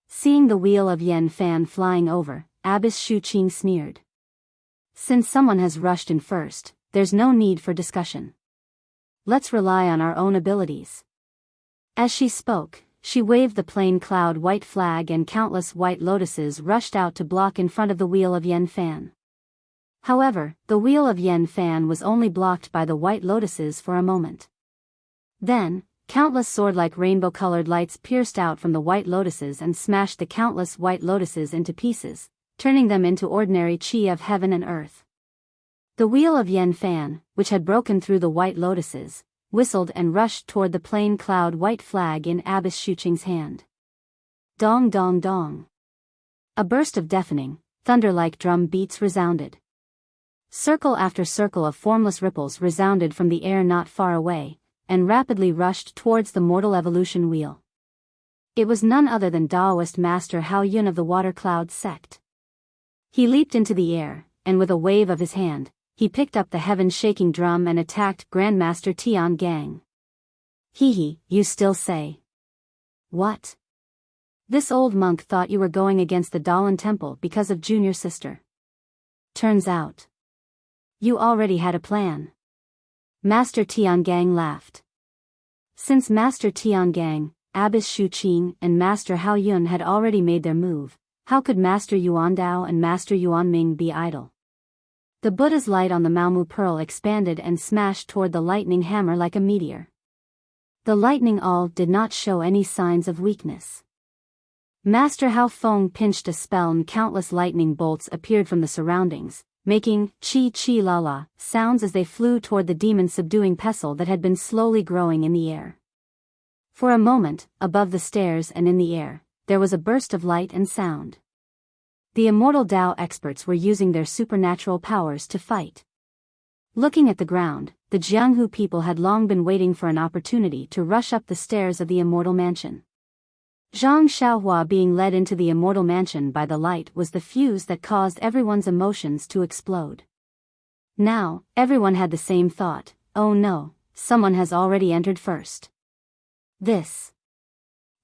Seeing the wheel of Yen Fan flying over, Abbess Shu Qing sneered. Since someone has rushed in first, there's no need for discussion. Let's rely on our own abilities. As she spoke, she waved the plain cloud white flag and countless white lotuses rushed out to block in front of the wheel of Yen Fan. However, the wheel of Yen Fan was only blocked by the white lotuses for a moment. Then, countless sword-like rainbow-colored lights pierced out from the white lotuses and smashed the countless white lotuses into pieces, turning them into ordinary chi of heaven and earth. The wheel of Yen Fan, which had broken through the white lotuses, whistled and rushed toward the plain cloud white flag in Abbess Shu Qing's hand. Dong dong dong. A burst of deafening, thunder-like drum beats resounded. Circle after circle of formless ripples resounded from the air not far away, and rapidly rushed towards the mortal evolution wheel. It was none other than Taoist Master Hao Yun of the Water Cloud sect. He leaped into the air, and with a wave of his hand, he picked up the heaven-shaking drum and attacked Grandmaster Tiangang. Hee, you still say? What? This old monk thought you were going against the Dalan Temple because of junior sister. Turns out, you already had a plan. Master Tiangang laughed. Since Master Tiangang, Abbess Shu Qing and Master Hao Yun had already made their move, how could Master Yuan Dao and Master Yuan Ming be idle? The Buddha's light on the Maomu pearl expanded and smashed toward the lightning hammer like a meteor. The lightning all did not show any signs of weakness. Master Hao Feng pinched a spell and countless lightning bolts appeared from the surroundings, making chi chi la la sounds as they flew toward the demon-subduing pestle that had been slowly growing in the air. For a moment, above the stairs and in the air, there was a burst of light and sound. The Immortal Dao experts were using their supernatural powers to fight. Looking at the ground, the Jianghu people had long been waiting for an opportunity to rush up the stairs of the Immortal Mansion. Zhang Xiaohua being led into the Immortal Mansion by the light was the fuse that caused everyone's emotions to explode. Now, everyone had the same thought, oh no, someone has already entered first. This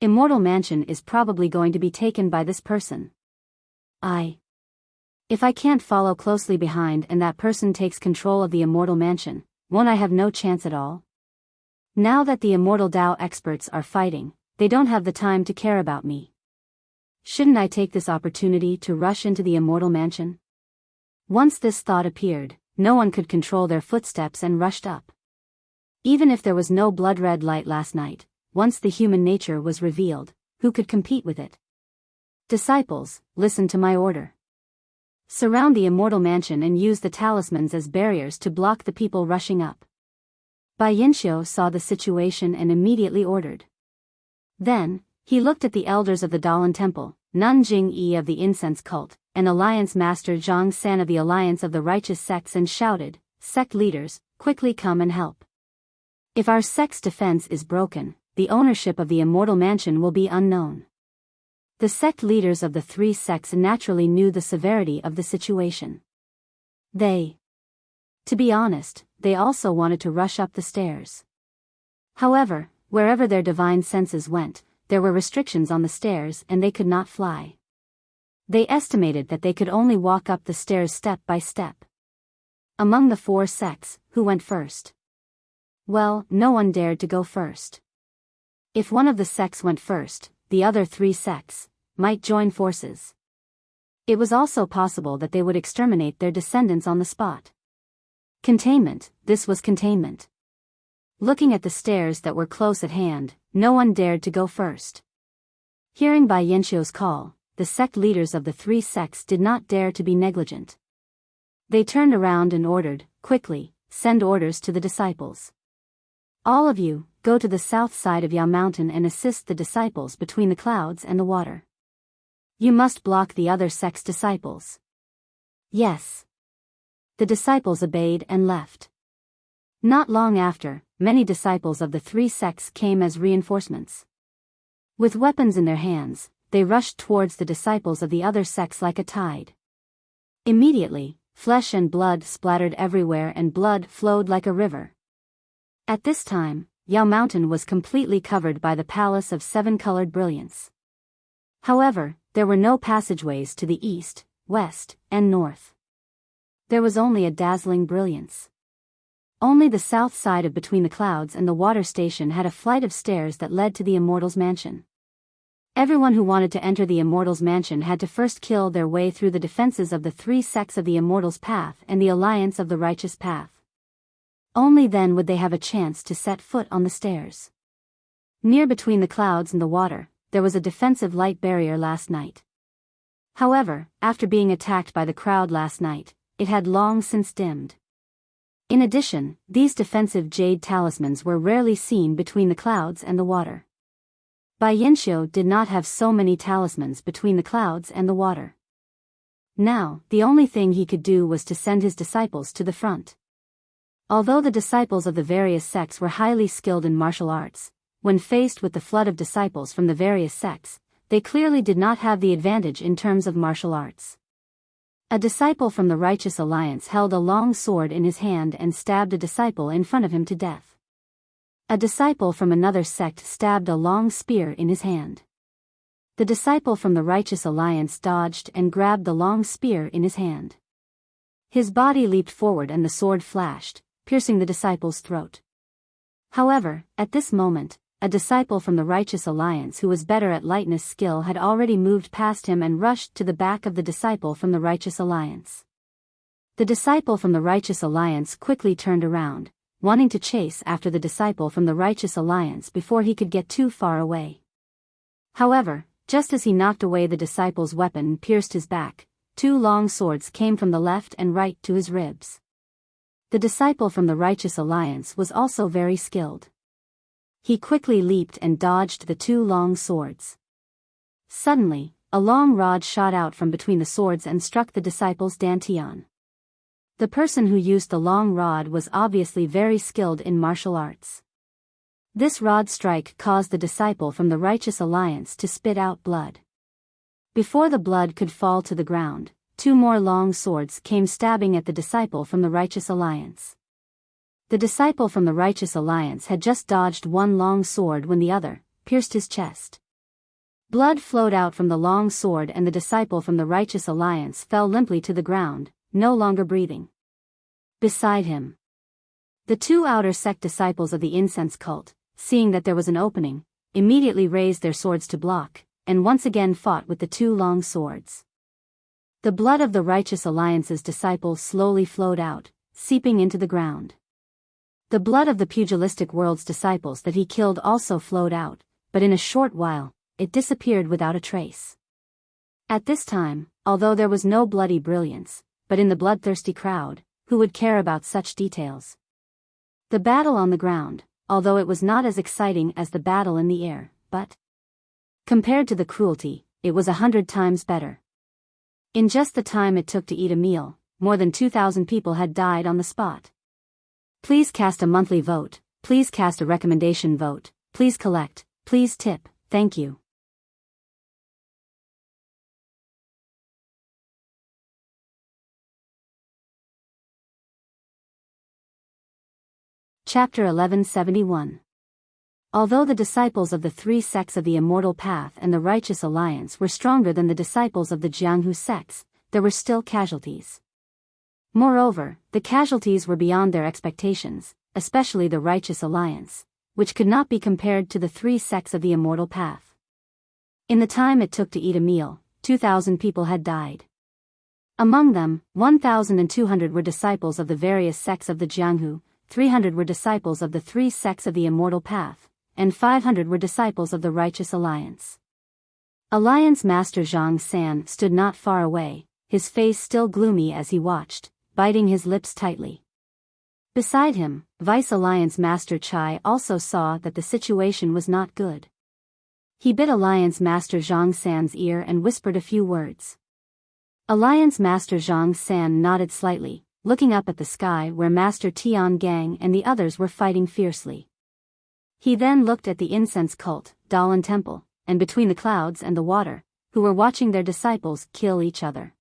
Immortal Mansion is probably going to be taken by this person. If I can't follow closely behind and that person takes control of the Immortal Mansion, won't I have no chance at all? Now that the Immortal Dao experts are fighting, they don't have the time to care about me. Shouldn't I take this opportunity to rush into the Immortal Mansion? Once this thought appeared, no one could control their footsteps and rushed up. Even if there was no blood-red light last night, once the human nature was revealed, who could compete with it? Disciples, listen to my order. Surround the Immortal Mansion and use the talismans as barriers to block the people rushing up. Biyao saw the situation and immediately ordered. Then, he looked at the elders of the Dalan Temple, Nun Jing-yi of the Incense Cult, and Alliance Master Zhang San of the Alliance of the Righteous Sects and shouted, "Sect leaders, quickly come and help. If our sect's defense is broken, the ownership of the Immortal Mansion will be unknown." The sect leaders of the three sects naturally knew the severity of the situation. To be honest, they also wanted to rush up the stairs. However, wherever their divine senses went, there were restrictions on the stairs and they could not fly. They estimated that they could only walk up the stairs step by step. Among the four sects, who went first? Well, no one dared to go first. If one of the sects went first, the other three sects might join forces. It was also possible that they would exterminate their descendants on the spot. Containment, this was containment. Looking at the stairs that were close at hand, no one dared to go first. Hearing Biyao's call, the sect leaders of the three sects did not dare to be negligent. They turned around and ordered, "Quickly, send orders to the disciples. All of you, go to the south side of Yao Mountain and assist the disciples between the clouds and the water. You must block the other sect's disciples." Yes. The disciples obeyed and left. Not long after, many disciples of the three sects came as reinforcements. With weapons in their hands, they rushed towards the disciples of the other sects like a tide. Immediately, flesh and blood splattered everywhere and blood flowed like a river. At this time, Yao Mountain was completely covered by the Palace of Seven-Colored Brilliance. However, there were no passageways to the east, west, and north. There was only a dazzling brilliance. Only the south side of Between the Clouds and the water station had a flight of stairs that led to the Immortal's mansion. Everyone who wanted to enter the Immortal's mansion had to first kill their way through the defenses of the three sects of the Immortal's Path and the Alliance of the Righteous Path. Only then would they have a chance to set foot on the stairs. Near Between the Clouds and the water, there was a defensive light barrier last night. However, after being attacked by the crowd last night, it had long since dimmed. In addition, these defensive jade talismans were rarely seen between the clouds and the water. Biyao did not have so many talismans between the clouds and the water. Now, the only thing he could do was to send his disciples to the front. Although the disciples of the various sects were highly skilled in martial arts, when faced with the flood of disciples from the various sects, they clearly did not have the advantage in terms of martial arts. A disciple from the Righteous Alliance held a long sword in his hand and stabbed a disciple in front of him to death. A disciple from another sect stabbed a long spear in his hand. The disciple from the Righteous Alliance dodged and grabbed the long spear in his hand. His body leaped forward and the sword flashed, piercing the disciple's throat. However, at this moment, a disciple from the Righteous Alliance who was better at lightness skill had already moved past him and rushed to the back of the disciple from the Righteous Alliance. The disciple from the Righteous Alliance quickly turned around, wanting to chase after the disciple from the Righteous Alliance before he could get too far away. However, just as he knocked away the disciple's weapon and pierced his back, two long swords came from the left and right to his ribs. The disciple from the Righteous Alliance was also very skilled. He quickly leaped and dodged the two long swords. Suddenly, a long rod shot out from between the swords and struck the disciple's dantian. The person who used the long rod was obviously very skilled in martial arts. This rod strike caused the disciple from the Righteous Alliance to spit out blood. Before the blood could fall to the ground, two more long swords came stabbing at the disciple from the Righteous Alliance. The disciple from the Righteous Alliance had just dodged one long sword when the other pierced his chest. Blood flowed out from the long sword and the disciple from the Righteous Alliance fell limply to the ground, no longer breathing. Beside him, the two outer sect disciples of the Incense Cult, seeing that there was an opening, immediately raised their swords to block, and once again fought with the two long swords. The blood of the Righteous Alliance's disciples slowly flowed out, seeping into the ground. The blood of the pugilistic world's disciples that he killed also flowed out, but in a short while, it disappeared without a trace. At this time, although there was no bloody brilliance, but in the bloodthirsty crowd, who would care about such details? The battle on the ground, although it was not as exciting as the battle in the air, but compared to the cruelty, it was 100 times better. In just the time it took to eat a meal, more than 2,000 people had died on the spot. Please cast a monthly vote, please cast a recommendation vote, please collect, please tip, thank you. Chapter 1171. Although the disciples of the three sects of the Immortal Path and the Righteous Alliance were stronger than the disciples of the Jianghu sects, there were still casualties. Moreover, the casualties were beyond their expectations, especially the Righteous Alliance, which could not be compared to the three sects of the Immortal Path. In the time it took to eat a meal, 2,000 people had died. Among them, 1,200 were disciples of the various sects of the Jianghu, 300 were disciples of the three sects of the Immortal Path, and 500 were disciples of the Righteous Alliance. Alliance Master Zhang San stood not far away, his face still gloomy as he watched, biting his lips tightly. Beside him, Vice Alliance Master Chai also saw that the situation was not good. He bit Alliance Master Zhang San's ear and whispered a few words. Alliance Master Zhang San nodded slightly, looking up at the sky where Master Tian Gang and the others were fighting fiercely. He then looked at the incense cult, Dalan Temple, and between the clouds and the water, who were watching their disciples kill each other.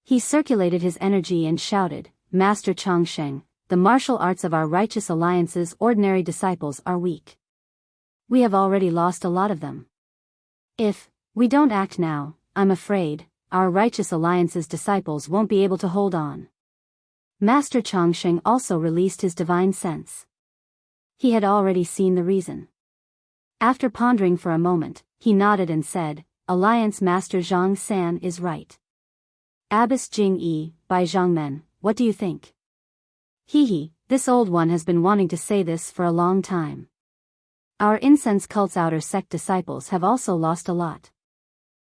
He circulated his energy and shouted, Master Changsheng, the martial arts of our Righteous Alliance's ordinary disciples are weak. We have already lost a lot of them. If we don't act now, I'm afraid our Righteous Alliance's disciples won't be able to hold on. Master Changsheng also released his divine sense. He had already seen the reason. After pondering for a moment, he nodded and said, Alliance Master Zhang San is right. Abbess Jing Yi, by Zhangmen, what do you think? He, this old one has been wanting to say this for a long time. Our incense cult's outer sect disciples have also lost a lot.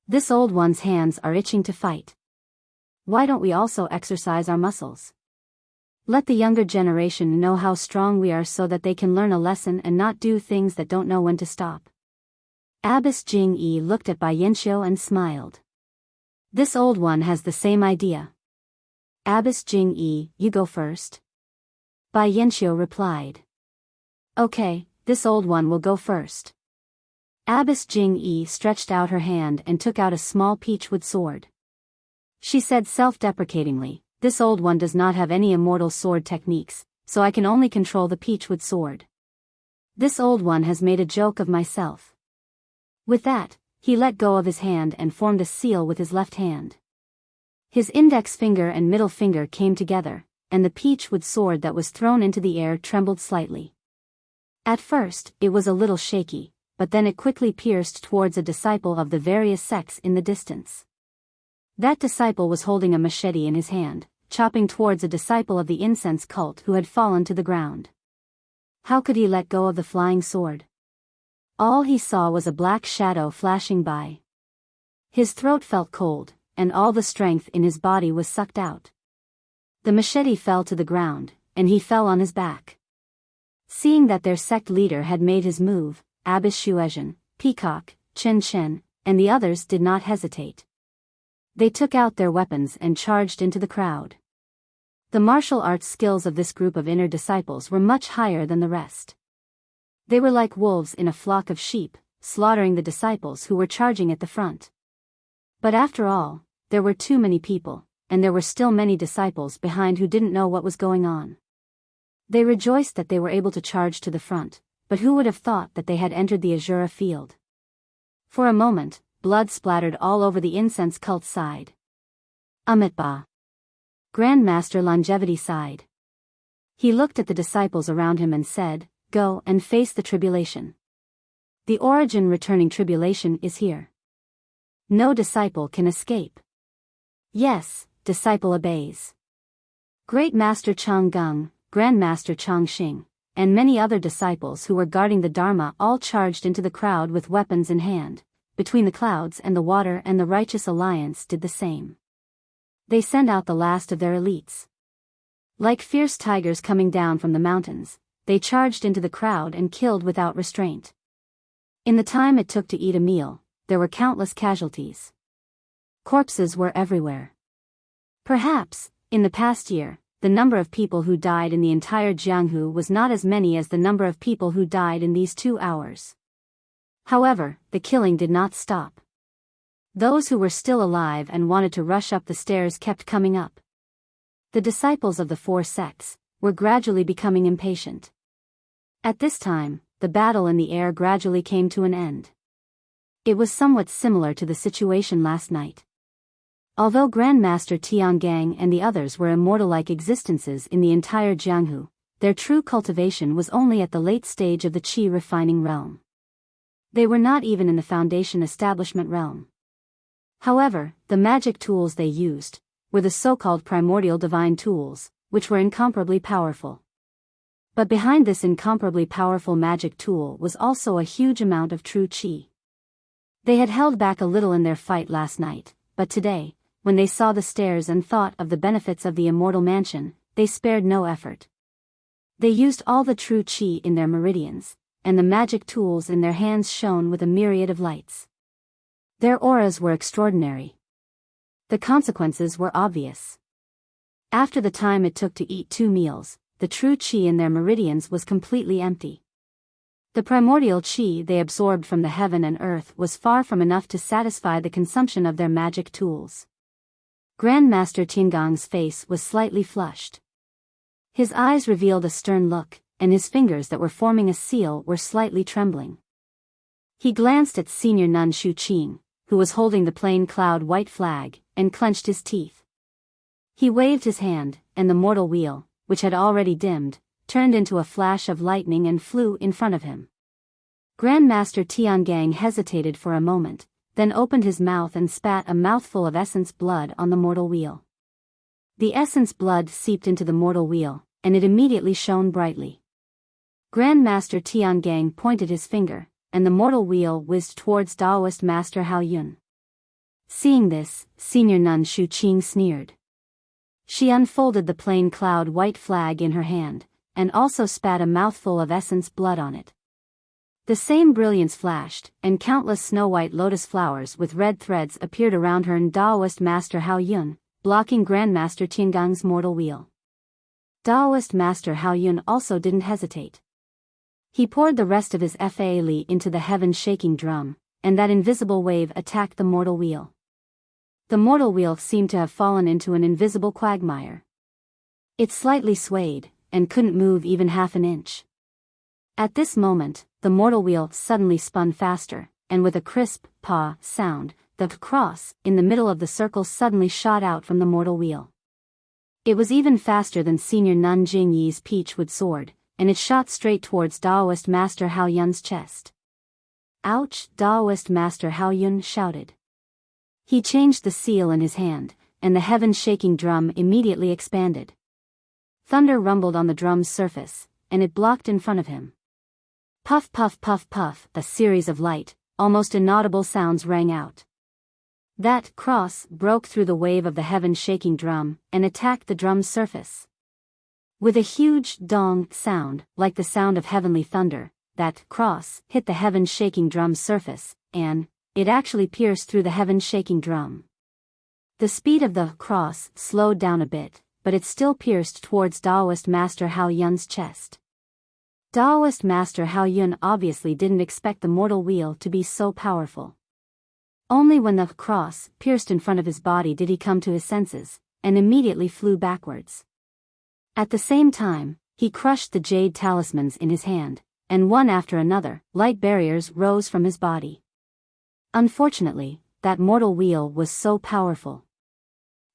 This old one's hands are itching to fight. Why don't we also exercise our muscles? Let the younger generation know how strong we are so that they can learn a lesson and not do things that don't know when to stop. Abbess Jing Yi looked at Bai Yanxiu and smiled. This old one has the same idea. Abbess Jing Yi, you go first. Bai Yanxiu replied. Okay, this old one will go first. Abbess Jing Yi stretched out her hand and took out a small peachwood sword. She said self-deprecatingly, this old one does not have any immortal sword techniques, so I can only control the peachwood sword. This old one has made a joke of myself. With that, he let go of his hand and formed a seal with his left hand. His index finger and middle finger came together, and the peachwood sword that was thrown into the air trembled slightly. At first, it was a little shaky, but then it quickly pierced towards a disciple of the various sects in the distance. That disciple was holding a machete in his hand, chopping towards a disciple of the incense cult who had fallen to the ground. How could he let go of the flying sword? All he saw was a black shadow flashing by. His throat felt cold, and all the strength in his body was sucked out. The machete fell to the ground, and he fell on his back. Seeing that their sect leader had made his move, Abbess Shuezhen, Peacock, Chen Chen, and the others did not hesitate. They took out their weapons and charged into the crowd. The martial arts skills of this group of inner disciples were much higher than the rest. They were like wolves in a flock of sheep, slaughtering the disciples who were charging at the front. But after all, there were too many people, and there were still many disciples behind who didn't know what was going on. They rejoiced that they were able to charge to the front, but who would have thought that they had entered the Azura field? For a moment, blood splattered all over the incense cult side. Amitba. Grandmaster Longevity sighed. He looked at the disciples around him and said, Go and face the tribulation. The origin returning tribulation is here. No disciple can escape. Yes, disciple obeys. Great Master Chang Gung, Grandmaster Chang Xing, and many other disciples who were guarding the Dharma all charged into the crowd with weapons in hand, between the clouds and the water, and the Righteous Alliance did the same. They sent out the last of their elites. Like fierce tigers coming down from the mountains, they charged into the crowd and killed without restraint. In the time it took to eat a meal, there were countless casualties. Corpses were everywhere. Perhaps, in the past year, the number of people who died in the entire Jianghu was not as many as the number of people who died in these 2 hours. However, the killing did not stop. Those who were still alive and wanted to rush up the stairs kept coming up. The disciples of the 4 sects were gradually becoming impatient. At this time, the battle in the air gradually came to an end. It was somewhat similar to the situation last night. Although Grandmaster Tiangang and the others were immortal-like existences in the entire Jianghu, their true cultivation was only at the late stage of the qi refining realm. They were not even in the foundation establishment realm. However, the magic tools they used were the so-called primordial divine tools, which were incomparably powerful. But behind this incomparably powerful magic tool was also a huge amount of true qi. They had held back a little in their fight last night, but today, when they saw the stairs and thought of the benefits of the immortal mansion, they spared no effort. They used all the true qi in their meridians, and the magic tools in their hands shone with a myriad of lights. Their auras were extraordinary. The consequences were obvious. After the time it took to eat 2 meals, the true qi in their meridians was completely empty. The primordial qi they absorbed from the heaven and earth was far from enough to satisfy the consumption of their magic tools. Grandmaster Tiangang's face was slightly flushed. His eyes revealed a stern look, and his fingers that were forming a seal were slightly trembling. He glanced at Senior Nun Shuqing, who was holding the plain cloud white flag, and clenched his teeth. He waved his hand, and the mortal wheel, which had already dimmed, turned into a flash of lightning and flew in front of him. Grandmaster Tiangang hesitated for a moment, then opened his mouth and spat a mouthful of essence blood on the mortal wheel. The essence blood seeped into the mortal wheel, and it immediately shone brightly. Grandmaster Tiangang pointed his finger, and the mortal wheel whizzed towards Taoist Master Hao Yun. Seeing this, Senior Nun Shuqing sneered. She unfolded the plain cloud white flag in her hand, and also spat a mouthful of essence blood on it. The same brilliance flashed, and countless snow-white lotus flowers with red threads appeared around her and Taoist Master Hao Yun, blocking Grandmaster Tiangang's mortal wheel. Taoist Master Hao Yun also didn't hesitate. He poured the rest of his Fa Li into the heaven-shaking drum, and that invisible wave attacked the mortal wheel. The mortal wheel seemed to have fallen into an invisible quagmire. It slightly swayed, and couldn't move even half an inch. At this moment, the mortal wheel suddenly spun faster, and with a crisp "pa" sound, the cross in the middle of the circle suddenly shot out from the mortal wheel. It was even faster than Senior Nun Jingyi's peachwood sword, and it shot straight towards Taoist Master Hao Yun's chest. "Ouch!" Taoist Master Hao Yun shouted. He changed the seal in his hand, and the heaven-shaking drum immediately expanded. Thunder rumbled on the drum's surface, and it blocked in front of him. Puff puff puff puff, a series of light, almost inaudible sounds rang out. That cross broke through the wave of the heaven-shaking drum, and attacked the drum's surface. With a huge dong sound, like the sound of heavenly thunder, that cross hit the heaven-shaking drum's surface, and it actually pierced through the heaven-shaking drum. The speed of the cross slowed down a bit, but it still pierced towards Taoist Master Hao Yun's chest. Taoist Master Hao Yun obviously didn't expect the mortal wheel to be so powerful. Only when the cross pierced in front of his body did he come to his senses, and immediately flew backwards. At the same time, he crushed the jade talismans in his hand, and one after another, light barriers rose from his body. Unfortunately, that mortal wheel was so powerful.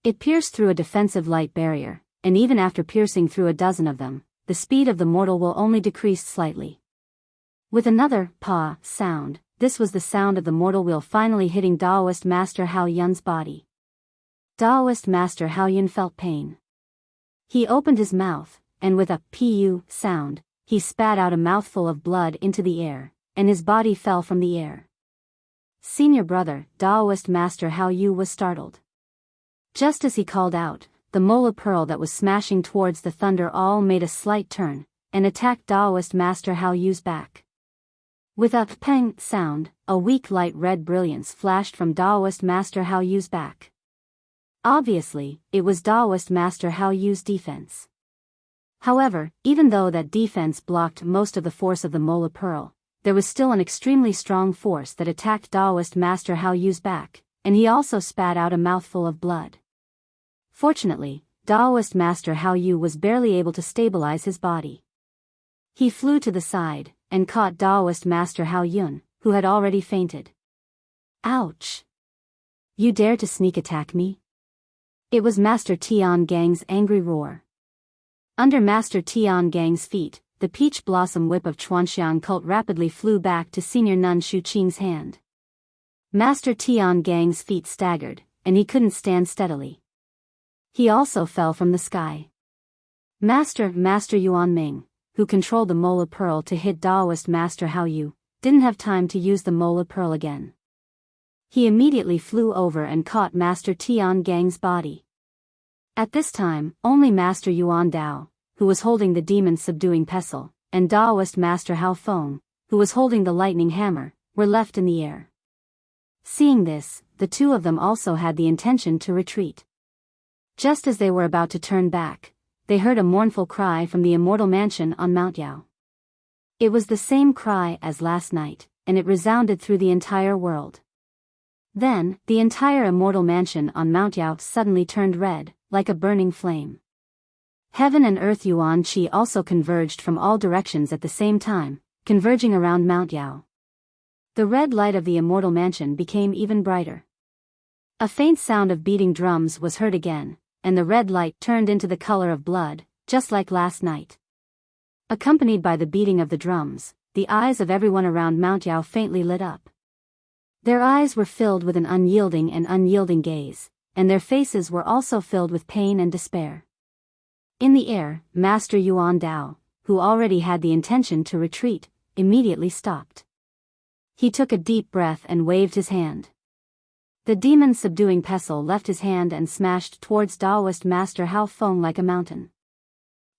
It pierced through a defensive light barrier, and even after piercing through a dozen of them, the speed of the mortal will only decreased slightly. With another "pa" sound, this was the sound of the mortal wheel finally hitting Taoist Master Hao Yun's body. Taoist Master Hao Yun felt pain. He opened his mouth, and with a "pu" sound, he spat out a mouthful of blood into the air, and his body fell from the air. Senior brother, Daoist Master Hao Yu was startled. Just as he called out, the mola pearl that was smashing towards the thunder all made a slight turn, and attacked Daoist Master Hao Yu's back. With a peng sound, a weak light red brilliance flashed from Daoist Master Hao Yu's back. Obviously, it was Daoist Master Hao Yu's defense. However, even though that defense blocked most of the force of the mola pearl, there was still an extremely strong force that attacked Daoist Master Hao Yu's back, and he also spat out a mouthful of blood. Fortunately, Daoist Master Hao Yu was barely able to stabilize his body. He flew to the side, and caught Daoist Master Hao Yun, who had already fainted. Ouch! You dare to sneak attack me? It was Master Tian Gang's angry roar. Under Master Tian Gang's feet, the peach blossom whip of Chuanxiang cult rapidly flew back to Senior Nun Shu Qing's hand. Master Tian Gang's feet staggered, and he couldn't stand steadily. He also fell from the sky. Master Yuan Ming, who controlled the mola pearl to hit Daoist Master Hao Yu, didn't have time to use the mola pearl again. He immediately flew over and caught Master Tian Gang's body. At this time, only Master Yuan Dao, who was holding the demon-subduing pestle, and Daoist Master Hao Feng, who was holding the lightning hammer, were left in the air. Seeing this, the two of them also had the intention to retreat. Just as they were about to turn back, they heard a mournful cry from the Immortal Mansion on Mount Yao. It was the same cry as last night, and it resounded through the entire world. Then, the entire Immortal Mansion on Mount Yao suddenly turned red, like a burning flame. Heaven and Earth Yuan Qi also converged from all directions at the same time, converging around Mount Yao. The red light of the Immortal Mansion became even brighter. A faint sound of beating drums was heard again, and the red light turned into the color of blood, just like last night. Accompanied by the beating of the drums, the eyes of everyone around Mount Yao faintly lit up. Their eyes were filled with an unyielding gaze, and their faces were also filled with pain and despair. In the air, Master Yuan Dao, who already had the intention to retreat, immediately stopped. He took a deep breath and waved his hand. The demon-subduing pestle left his hand and smashed towards Daoist Master Hao Feng like a mountain.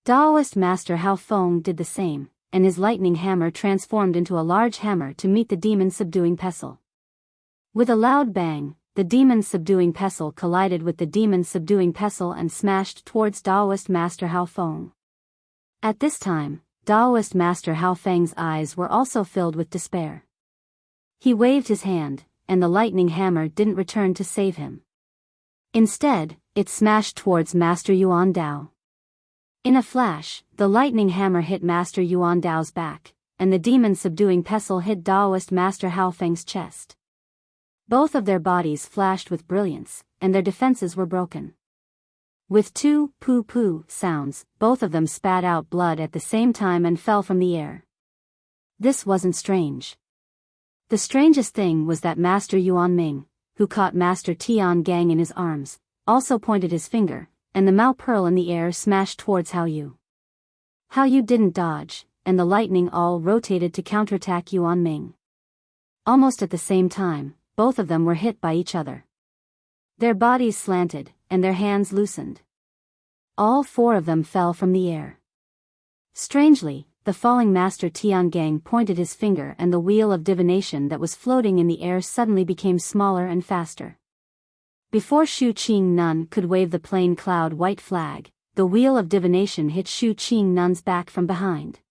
Daoist Master Hao Feng did the same, and his lightning hammer transformed into a large hammer to meet the demon-subduing pestle. With a loud bang, the demon-subduing pestle collided with the demon-subduing pestle and smashed towards Daoist Master Hao Feng. At this time, Daoist Master Hao Feng's eyes were also filled with despair. He waved his hand, and the lightning hammer didn't return to save him. Instead, it smashed towards Master Yuan Dao. In a flash, the lightning hammer hit Master Yuan Dao's back, and the demon-subduing pestle hit Daoist Master Hao Feng's chest. Both of their bodies flashed with brilliance, and their defenses were broken. With two poo-poo sounds, both of them spat out blood at the same time and fell from the air. This wasn't strange. The strangest thing was that Master Yuan Ming, who caught Master Tian Gang in his arms, also pointed his finger, and the Mao Pearl in the air smashed towards Hao Yu. Hao Yu didn't dodge, and the lightning all rotated to counterattack Yuan Ming. Almost at the same time, both of them were hit by each other. Their bodies slanted, and their hands loosened. All four of them fell from the air. Strangely, the falling Master Tian Gang pointed his finger and the wheel of divination that was floating in the air suddenly became smaller and faster. Before Shu Qing Nun could wave the plain cloud white flag, the wheel of divination hit Shu Qing Nun's back from behind.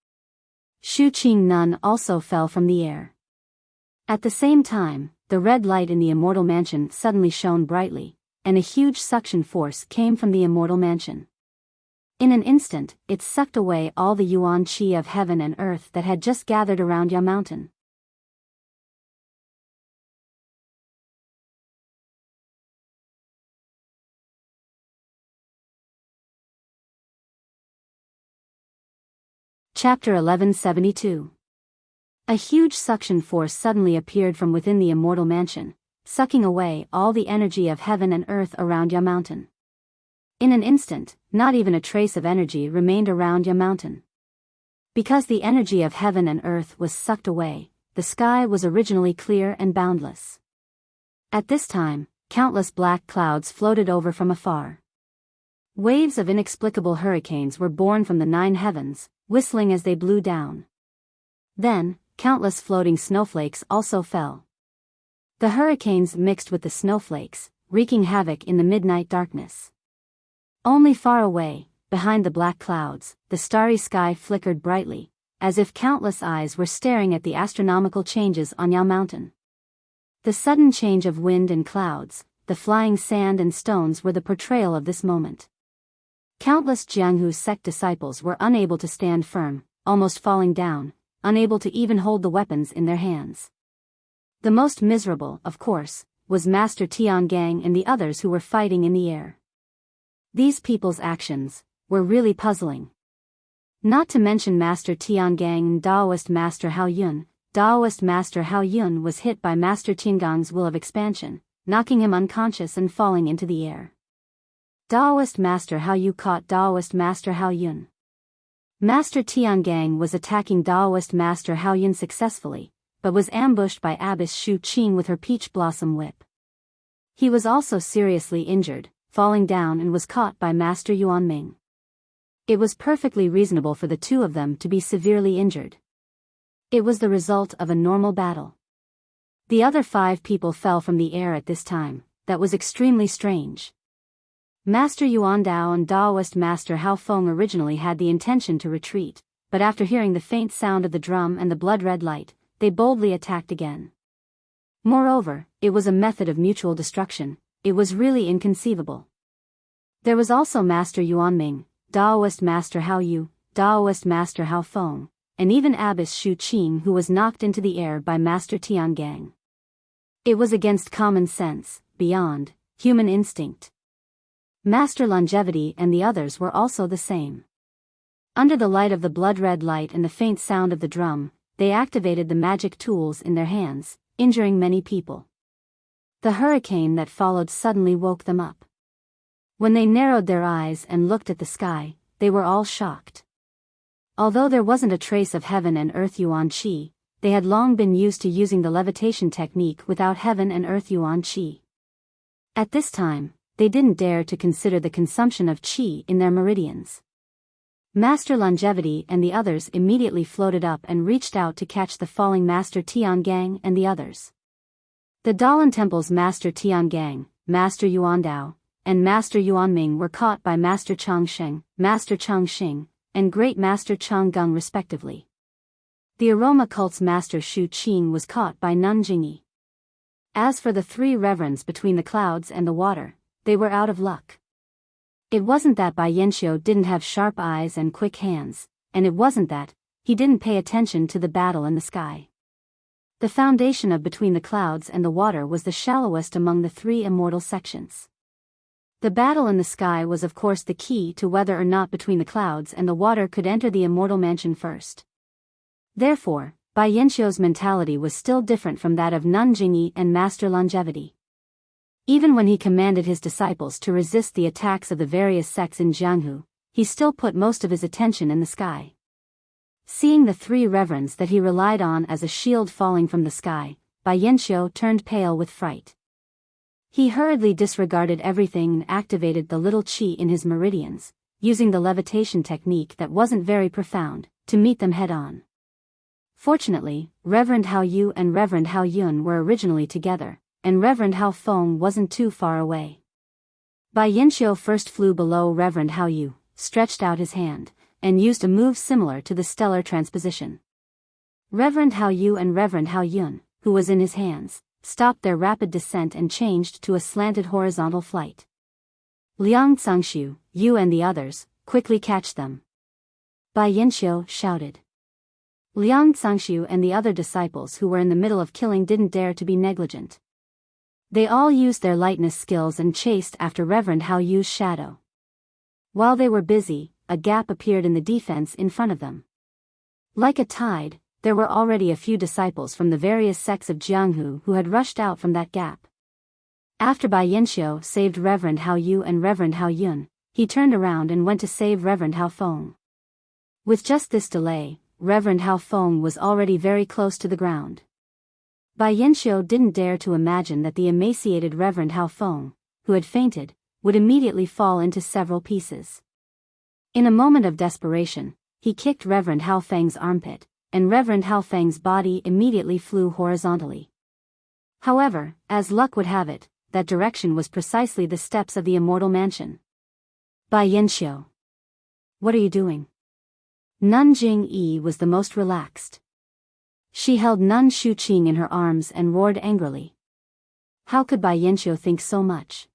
Shu Qing Nun also fell from the air. At the same time, the red light in the Immortal Mansion suddenly shone brightly, and a huge suction force came from the Immortal Mansion. In an instant, it sucked away all the Yuan Qi of heaven and earth that had just gathered around Ya Mountain. Chapter 1172. A huge suction force suddenly appeared from within the Immortal Mansion, sucking away all the energy of heaven and earth around Ya Mountain. In an instant, not even a trace of energy remained around Ya Mountain. Because the energy of heaven and earth was sucked away, the sky was originally clear and boundless. At this time, countless black clouds floated over from afar. Waves of inexplicable hurricanes were born from the 9 heavens, whistling as they blew down. Then, countless floating snowflakes also fell. The hurricanes mixed with the snowflakes, wreaking havoc in the midnight darkness. Only far away, behind the black clouds, the starry sky flickered brightly, as if countless eyes were staring at the astronomical changes on Yao Mountain. The sudden change of wind and clouds, the flying sand and stones were the portrayal of this moment. Countless Jianghu sect disciples were unable to stand firm, almost falling down, unable to even hold the weapons in their hands. The most miserable, of course, was Master Tiangang and the others who were fighting in the air. These people's actions were really puzzling. Not to mention Master Tiangang and Daoist Master Hao Yun. Daoist Master Hao Yun was hit by Master Tiangang's will of expansion, knocking him unconscious and falling into the air. Daoist Master Hao Yu caught Daoist Master Hao Yun. Master Tiangang was attacking Daoist Master Hao Yun successfully, but was ambushed by Abbess Shu Qing with her peach blossom whip. He was also seriously injured, falling down, and was caught by Master Yuan Ming. It was perfectly reasonable for the two of them to be severely injured. It was the result of a normal battle. The other 5 people fell from the air at this time. That was extremely strange. Master Yuan Dao and Daoist Master Hao Feng originally had the intention to retreat, but after hearing the faint sound of the drum and the blood-red light, they boldly attacked again. Moreover, it was a method of mutual destruction. It was really inconceivable. There was also Master Yuan Ming, Daoist Master Hao Yu, Daoist Master Hao Feng, and even Abbess Shu Qing, who was knocked into the air by Master Tiangang. It was against common sense, beyond human instinct. Master Longevity and the others were also the same. Under the light of the blood-red light and the faint sound of the drum, they activated the magic tools in their hands, injuring many people. The hurricane that followed suddenly woke them up. When they narrowed their eyes and looked at the sky, they were all shocked. Although there wasn't a trace of heaven and earth yuan qi, they had long been used to using the levitation technique without heaven and earth yuan qi. At this time, they didn't dare to consider the consumption of qi in their meridians. Master Longevity and the others immediately floated up and reached out to catch the falling Master Tiangang and the others. The Dalan Temple's Master Tiangang, Master Yuan Dao, and Master Yuan Ming were caught by Master Changsheng, Master Changxing, and Great Master Changgung respectively. The aroma cult's Master Shu Qing was caught by Nun Jingyi. As for the 3 reverends between the clouds and the water, they were out of luck. It wasn't that Bai Yanxiu didn't have sharp eyes and quick hands, and it wasn't that he didn't pay attention to the battle in the sky. The foundation of between the clouds and the water was the shallowest among the 3 immortal sections. The battle in the sky was of course the key to whether or not between the clouds and the water could enter the immortal mansion first. Therefore, Bai Yanxiu's mentality was still different from that of Nun Jingyi and Master Longevity. Even when he commanded his disciples to resist the attacks of the various sects in Jianghu, he still put most of his attention in the sky. Seeing the 3 reverends that he relied on as a shield falling from the sky, Bai Yanxiu turned pale with fright. He hurriedly disregarded everything and activated the little qi in his meridians, using the levitation technique that wasn't very profound, to meet them head-on. Fortunately, Reverend Hao Yu and Reverend Hao Yun were originally together, and Reverend Hao Feng wasn't too far away. Bai Yanxiu first flew below Reverend Hao Yu, stretched out his hand, and used a move similar to the stellar transposition. Reverend Hao Yu and Reverend Hao Yun, who was in his hands, stopped their rapid descent and changed to a slanted horizontal flight. Liang Zhangshu, you and the others, quickly catch them. Bai Yanxiu shouted. Liang Zhangshu and the other disciples who were in the middle of killing didn't dare to be negligent. They all used their lightness skills and chased after Reverend Hao Yu's shadow. While they were busy, a gap appeared in the defense in front of them. Like a tide, there were already a few disciples from the various sects of Jianghu who had rushed out from that gap. After Bai Yanxiu saved Reverend Hao Yu and Reverend Hao Yun, he turned around and went to save Reverend Hao Feng. With just this delay, Reverend Hao Feng was already very close to the ground. Bai Yanxiu didn't dare to imagine that the emaciated Reverend Hao Feng, who had fainted, would immediately fall into several pieces. In a moment of desperation, he kicked Reverend Hao Feng's armpit, and Reverend Hao Feng's body immediately flew horizontally. However, as luck would have it, that direction was precisely the steps of the Immortal Mansion. Bai Yanxiu. What are you doing? Nun Jingyi was the most relaxed. She held Nun Shuqing in her arms and roared angrily. How could Bai Yanxiu think so much?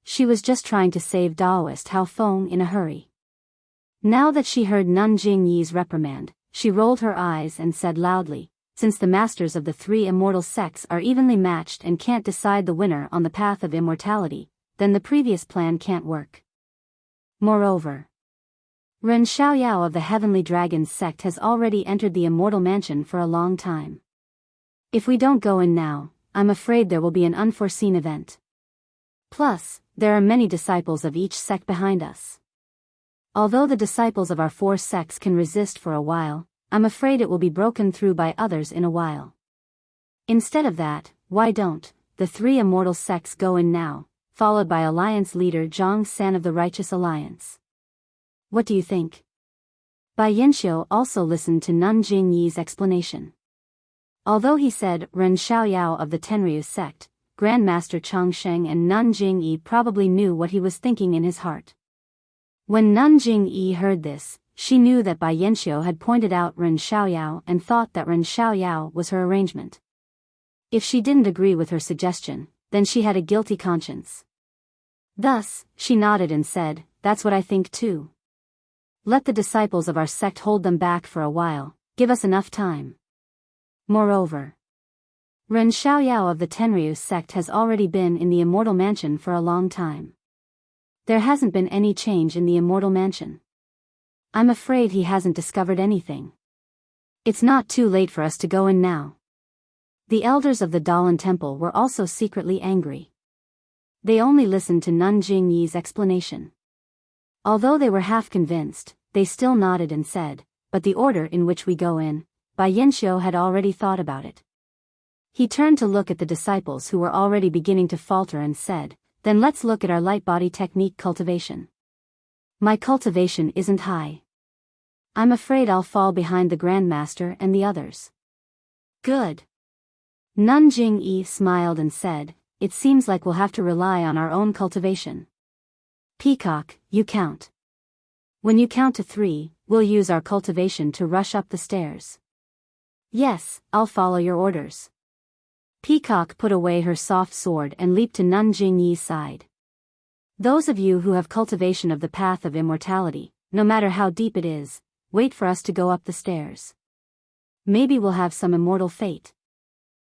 She was just trying to save Daoist Hao Feng in a hurry. Now that she heard Nun Jingyi's reprimand, she rolled her eyes and said loudly, since the masters of the three immortal sects are evenly matched and can't decide the winner on the path of immortality, then the previous plan can't work. Moreover, Ren Xiaoyao of the Heavenly Dragons sect has already entered the Immortal Mansion for a long time. If we don't go in now, I'm afraid there will be an unforeseen event. Plus, there are many disciples of each sect behind us. Although the disciples of our four sects can resist for a while, I'm afraid it will be broken through by others in a while. Instead of that, why don't the three immortal sects go in now, followed by Alliance leader Zhang San of the Righteous Alliance? What do you think? Bai Yanxiu also listened to Nun Jingyi's explanation. Although he said Ren Xiaoyao of the Tenryu sect, Grandmaster Changsheng and Nun Jingyi probably knew what he was thinking in his heart. When Nun Jingyi heard this, she knew that Bai Yanxiu had pointed out Ren Xiaoyao and thought that Ren Xiaoyao was her arrangement. If she didn't agree with her suggestion, then she had a guilty conscience. Thus, she nodded and said, "That's what I think too. Let the disciples of our sect hold them back for a while, give us enough time." Moreover, Ren Xiaoyao of the Tenryu sect has already been in the Immortal Mansion for a long time. There hasn't been any change in the Immortal Mansion. I'm afraid he hasn't discovered anything. It's not too late for us to go in now. The elders of the Dalan Temple were also secretly angry. They only listened to Nun Jingyi's explanation. Although they were half convinced, they still nodded and said, "But the order in which we go in," Bai Yanxiu had already thought about it. He turned to look at the disciples who were already beginning to falter and said, "Then let's look at our light body technique cultivation. My cultivation isn't high. I'm afraid I'll fall behind the Grandmaster and the others." "Good." Nun Jingyi smiled and said, "It seems like we'll have to rely on our own cultivation. Peacock, you count. When you count to 3, we'll use our cultivation to rush up the stairs." "Yes, I'll follow your orders." Peacock put away her soft sword and leaped to Nun Jingyi's side. "Those of you who have cultivation of the path of immortality, no matter how deep it is, wait for us to go up the stairs. Maybe we'll have some immortal fate,"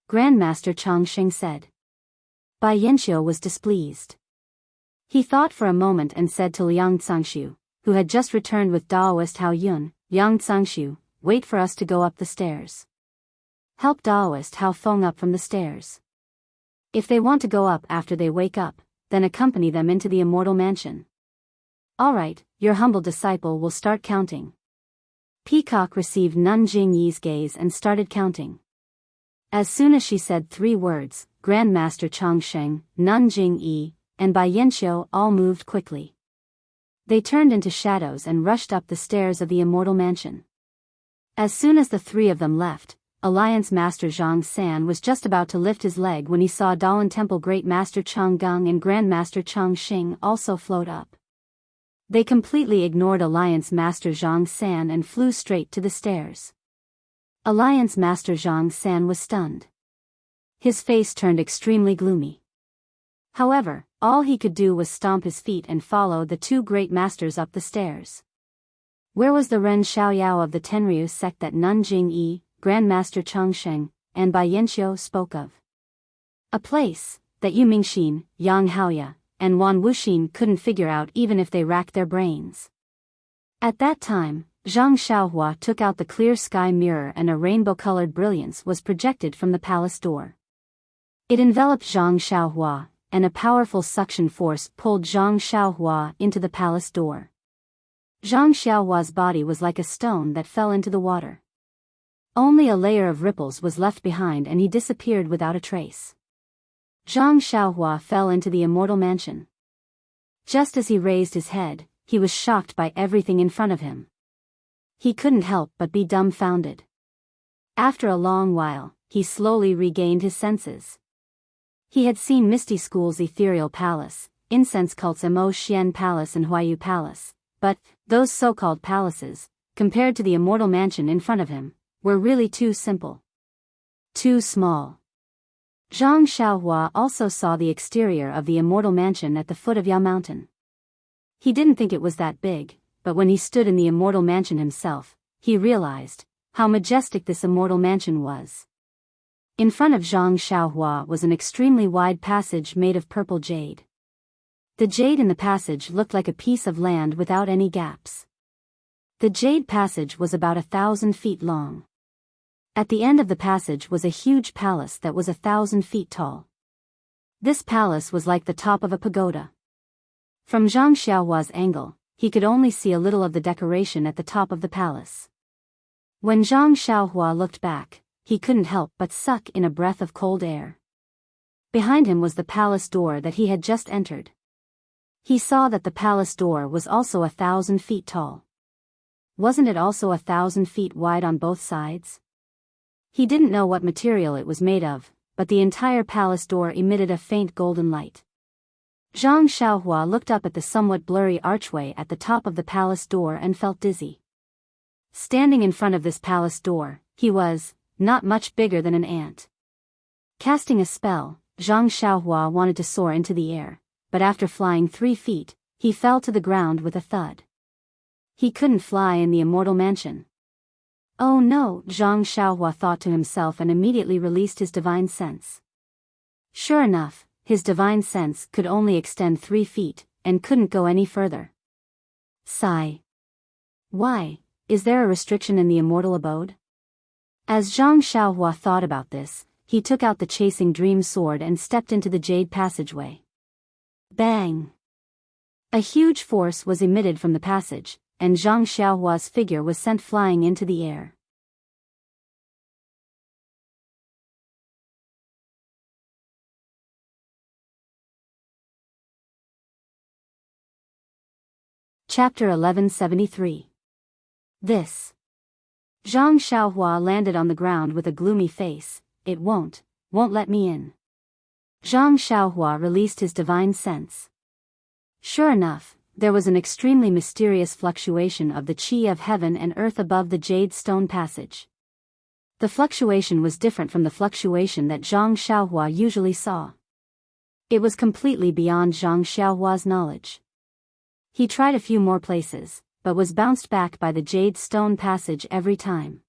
Grandmaster Changsheng said. Bai Yanxiu was displeased. He thought for a moment and said to Liang Cangshu, who had just returned with Daoist Hao Yun, "Yang Cangshu, wait for us to go up the stairs. Help Daoist Hao Feng up from the stairs. If they want to go up after they wake up, then accompany them into the Immortal Mansion." "All right, your humble disciple will start counting." Peacock received Nun Jingyi's gaze and started counting. As soon as she said 3 words, Grandmaster Changsheng, Nun Jingyi, and Bai Yanxiu all moved quickly. They turned into shadows and rushed up the stairs of the Immortal Mansion. As soon as the 3 of them left, Alliance Master Zhang San was just about to lift his leg when he saw Dalan Temple Great Master Chang Gung and Grandmaster Chang Xing also float up. They completely ignored Alliance Master Zhang San and flew straight to the stairs. Alliance Master Zhang San was stunned. His face turned extremely gloomy. However, all he could do was stomp his feet and follow the 2 great masters up the stairs. Where was the Ren Xiaoyao of the Tenryu sect that Nun Jingyi, Grandmaster Changsheng, and Bai Yanxiu spoke of? A place that Yu Mingxin, Yang Haoya, and Wan Wuxin couldn't figure out even if they racked their brains. At that time, Zhang Xiaohua took out the clear sky mirror and a rainbow-colored brilliance was projected from the palace door. It enveloped Zhang Xiaohua, and a powerful suction force pulled Zhang Xiaohua into the palace door. Zhang Xiaohua's body was like a stone that fell into the water. Only a layer of ripples was left behind and he disappeared without a trace. Zhang Xiaohua fell into the immortal mansion. Just as he raised his head, he was shocked by everything in front of him. He couldn't help but be dumbfounded. After a long while, he slowly regained his senses. He had seen Misty School's ethereal palace, incense cult's Mo Xian Palace and Huayu Palace, but those so-called palaces, compared to the immortal mansion in front of him, were really too simple. Too small. Zhang Xiaohua also saw the exterior of the immortal mansion at the foot of Yao Mountain. He didn't think it was that big, but when he stood in the immortal mansion himself, he realized how majestic this immortal mansion was. In front of Zhang Xiaohua was an extremely wide passage made of purple jade. The jade in the passage looked like a piece of land without any gaps. The jade passage was about 1,000 feet long. At the end of the passage was a huge palace that was 1,000 feet tall. This palace was like the top of a pagoda. From Zhang Xiaohua's angle, he could only see a little of the decoration at the top of the palace. When Zhang Xiaohua looked back, he couldn't help but suck in a breath of cold air. Behind him was the palace door that he had just entered. He saw that the palace door was also 1,000 feet tall. Wasn't it also 1,000 feet wide on both sides? He didn't know what material it was made of, but the entire palace door emitted a faint golden light. Zhang Xiaohua looked up at the somewhat blurry archway at the top of the palace door and felt dizzy. Standing in front of this palace door, he was not much bigger than an ant. Casting a spell, Zhang Xiaohua wanted to soar into the air, but after flying 3 feet, he fell to the ground with a thud. He couldn't fly in the immortal mansion. Oh no, Zhang Xiaohua thought to himself and immediately released his divine sense. Sure enough, his divine sense could only extend 3 feet, and couldn't go any further. Sigh. Why, is there a restriction in the immortal abode? As Zhang Xiaohua thought about this, he took out the chasing dream sword and stepped into the jade passageway. Bang! A huge force was emitted from the passage, and Zhang Xiaohua's figure was sent flying into the air. Chapter 1173. This. Zhang Xiaohua landed on the ground with a gloomy face. It won't let me in. Zhang Xiaohua released his divine sense. Sure enough, there was an extremely mysterious fluctuation of the qi of heaven and earth above the jade stone passage. The fluctuation was different from the fluctuation that Zhang Xiaohua usually saw. It was completely beyond Zhang Xiaohua's knowledge. He tried a few more places, but was bounced back by the jade stone passage every time.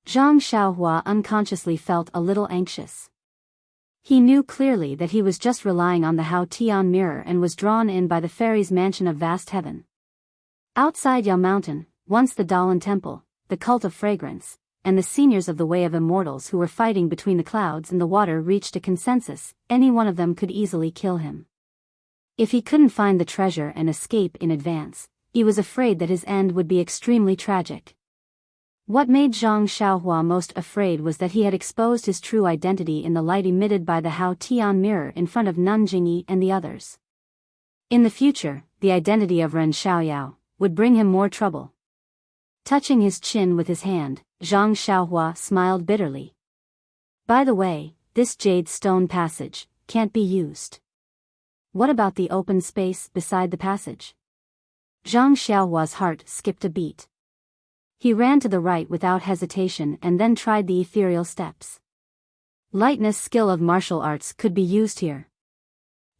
Zhang Xiaohua unconsciously felt a little anxious. He knew clearly that he was just relying on the Hao Tian mirror and was drawn in by the fairy's mansion of vast heaven. Outside Yao Mountain, once the Dalan Temple, the cult of fragrance, and the seniors of the Way of Immortals who were fighting between the clouds and the water reached a consensus, any one of them could easily kill him. If he couldn't find the treasure and escape in advance, he was afraid that his end would be extremely tragic. What made Zhang Xiaohua most afraid was that he had exposed his true identity in the light emitted by the Hao Tian mirror in front of Nun Jingyi and the others. In the future, the identity of Ren Xiaoyao would bring him more trouble. Touching his chin with his hand, Zhang Xiaohua smiled bitterly. By the way, this jade stone passage can't be used. What about the open space beside the passage? Zhang Xiaohua's heart skipped a beat. He ran to the right without hesitation and then tried the ethereal steps. Lightness skill of martial arts could be used here.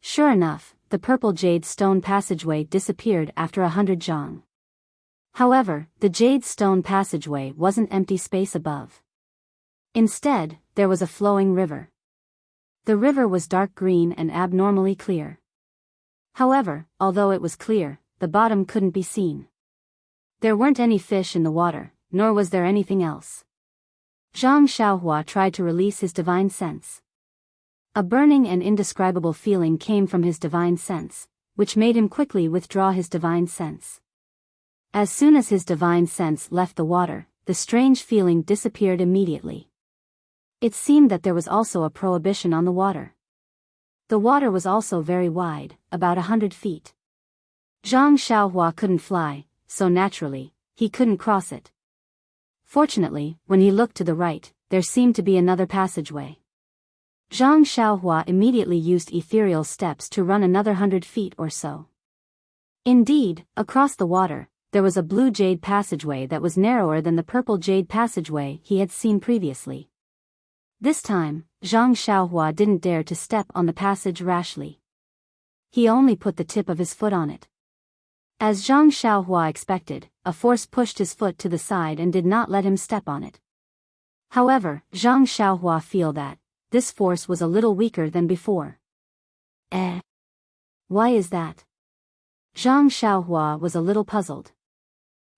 Sure enough, the purple jade stone passageway disappeared after 100 zhang. However, the jade stone passageway wasn't empty space above. Instead, there was a flowing river. The river was dark green and abnormally clear. However, although it was clear, the bottom couldn't be seen. There weren't any fish in the water, nor was there anything else. Zhang Xiaohua tried to release his divine sense. A burning and indescribable feeling came from his divine sense, which made him quickly withdraw his divine sense. As soon as his divine sense left the water, the strange feeling disappeared immediately. It seemed that there was also a prohibition on the water. The water was also very wide, about 100 feet. Zhang Xiaohua couldn't fly, so naturally, he couldn't cross it. Fortunately, when he looked to the right, there seemed to be another passageway. Zhang Xiaohua immediately used ethereal steps to run another 100 feet or so. Indeed, across the water, there was a blue jade passageway that was narrower than the purple jade passageway he had seen previously. This time, Zhang Xiaohua didn't dare to step on the passage rashly. He only put the tip of his foot on it. As Zhang Xiaohua expected, a force pushed his foot to the side and did not let him step on it. However, Zhang Xiaohua felt that this force was a little weaker than before. Why is that? Zhang Xiaohua was a little puzzled.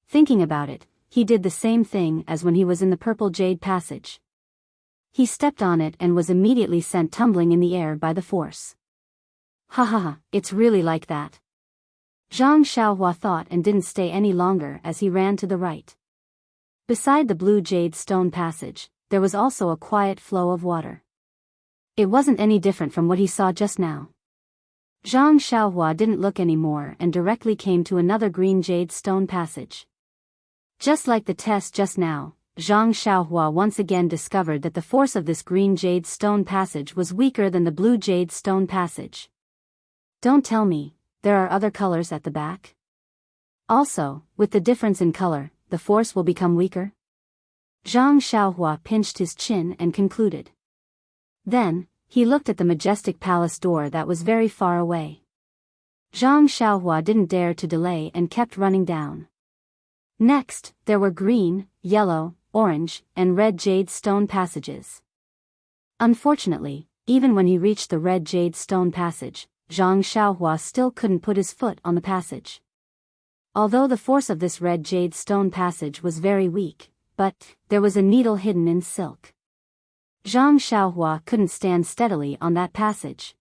Thinking about it, he did the same thing as when he was in the purple jade passage. He stepped on it and was immediately sent tumbling in the air by the force. Ha ha ha, it's really like that. Zhang Xiaohua thought and didn't stay any longer as he ran to the right. Beside the blue jade stone passage, there was also a quiet flow of water. It wasn't any different from what he saw just now. Zhang Xiaohua didn't look anymore and directly came to another green jade stone passage. Just like the test just now, Zhang Xiaohua once again discovered that the force of this green jade stone passage was weaker than the blue jade stone passage. Don't tell me, there are other colors at the back? Also, with the difference in color, the force will become weaker? Zhang Xiaohua pinched his chin and concluded. Then, he looked at the majestic palace door that was very far away. Zhang Xiaohua didn't dare to delay and kept running down. Next, there were green, yellow, orange, and red jade stone passages. Unfortunately, even when he reached the red jade stone passage, Zhang Xiaohua still couldn't put his foot on the passage. Although the force of this red jade stone passage was very weak, but there was a needle hidden in silk. Zhang Xiaohua couldn't stand steadily on that passage.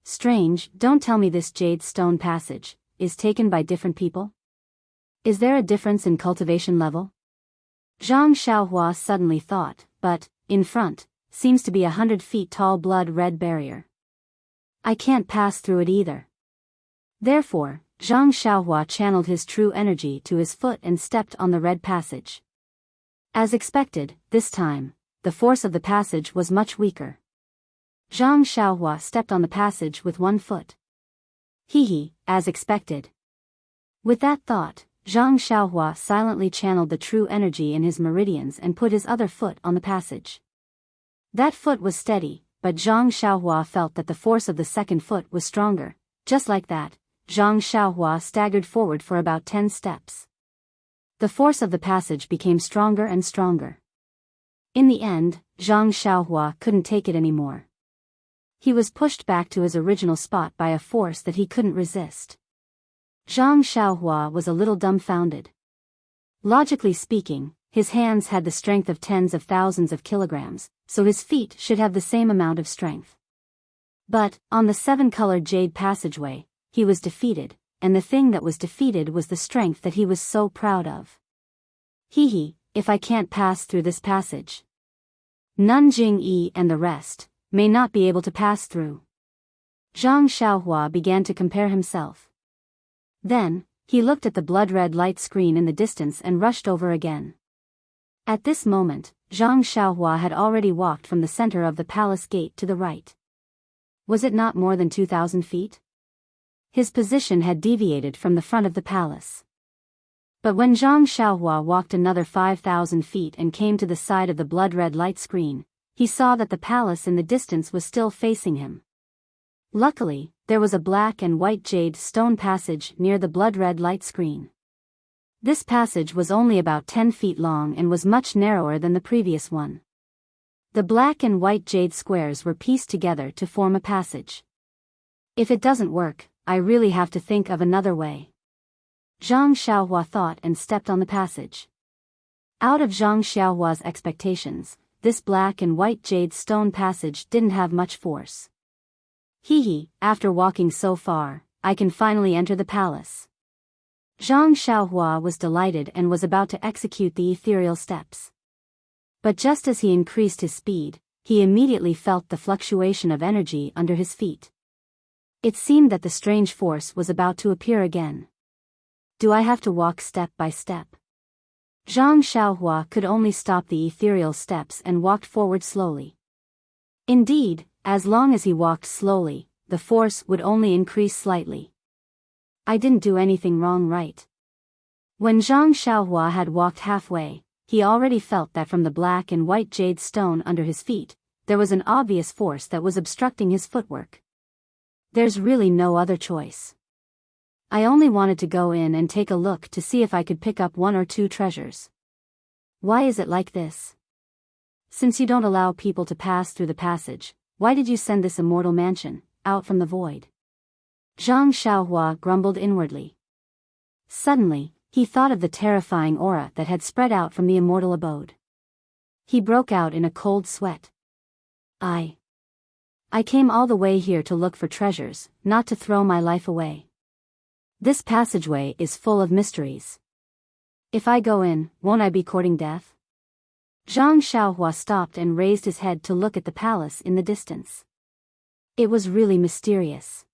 Strange, don't tell me this jade stone passage is taken by different people? Is there a difference in cultivation level? Zhang Xiaohua suddenly thought, but, in front, seems to be 100 feet tall blood-red barrier. I can't pass through it either. Therefore, Zhang Xiaohua channeled his true energy to his foot and stepped on the red passage. As expected, this time, the force of the passage was much weaker. Zhang Xiaohua stepped on the passage with one foot. As expected. With that thought, Zhang Xiaohua silently channeled the true energy in his meridians and put his other foot on the passage. That foot was steady, but Zhang Xiaohua felt that the force of the second foot was stronger. Just like that, Zhang Xiaohua staggered forward for about 10 steps. The force of the passage became stronger and stronger. In the end, Zhang Xiaohua couldn't take it anymore. He was pushed back to his original spot by a force that he couldn't resist. Zhang Xiaohua was a little dumbfounded. Logically speaking, his hands had the strength of tens of thousands of kilograms, so his feet should have the same amount of strength. But, on the 7-colored jade passageway, he was defeated, and the thing that was defeated was the strength that he was so proud of. If I can't pass through this passage, Nanjing Yi and the rest may not be able to pass through. Zhang Xiaohua began to compare himself. Then, he looked at the blood-red light screen in the distance and rushed over again. At this moment, Zhang Xiaohua had already walked from the center of the palace gate to the right. Was it not more than 2,000 feet? His position had deviated from the front of the palace. But when Zhang Xiaohua walked another 5,000 feet and came to the side of the blood-red light screen, he saw that the palace in the distance was still facing him. Luckily, there was a black and white jade stone passage near the blood-red light screen. This passage was only about 10 feet long and was much narrower than the previous one. The black and white jade squares were pieced together to form a passage. If it doesn't work, I really have to think of another way. Zhang Xiaohua thought and stepped on the passage. Out of Zhang Xiaohua's expectations, this black and white jade stone passage didn't have much force. After walking so far, I can finally enter the palace. Zhang Xiaohua was delighted and was about to execute the ethereal steps. But just as he increased his speed, he immediately felt the fluctuation of energy under his feet. It seemed that the strange force was about to appear again. Do I have to walk step by step? Zhang Xiaohua could only stop the ethereal steps and walked forward slowly. Indeed, as long as he walked slowly, the force would only increase slightly. I didn't do anything wrong, right? When Zhang Xiaohua had walked halfway, he already felt that from the black and white jade stone under his feet, there was an obvious force that was obstructing his footwork. There's really no other choice. I only wanted to go in and take a look to see if I could pick up 1 or 2 treasures. Why is it like this? Since you don't allow people to pass through the passage, why did you send this immortal mansion out from the void? Zhang Xiaohua grumbled inwardly. Suddenly, he thought of the terrifying aura that had spread out from the immortal abode. He broke out in a cold sweat. I came all the way here to look for treasures, not to throw my life away. This passageway is full of mysteries. If I go in, won't I be courting death? Zhang Xiaohua stopped and raised his head to look at the palace in the distance. It was really mysterious.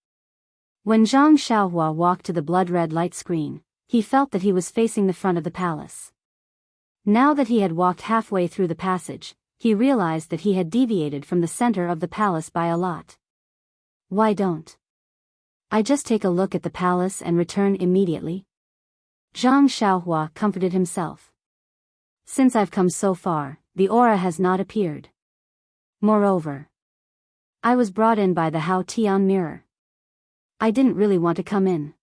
When Zhang Xiaohua walked to the blood-red light screen, he felt that he was facing the front of the palace. Now that he had walked halfway through the passage, he realized that he had deviated from the center of the palace by a lot. Why don't I just take a look at the palace and return immediately? Zhang Xiaohua comforted himself. Since I've come so far, the aura has not appeared. Moreover, I was brought in by the Hao Tian mirror. I didn't really want to come in.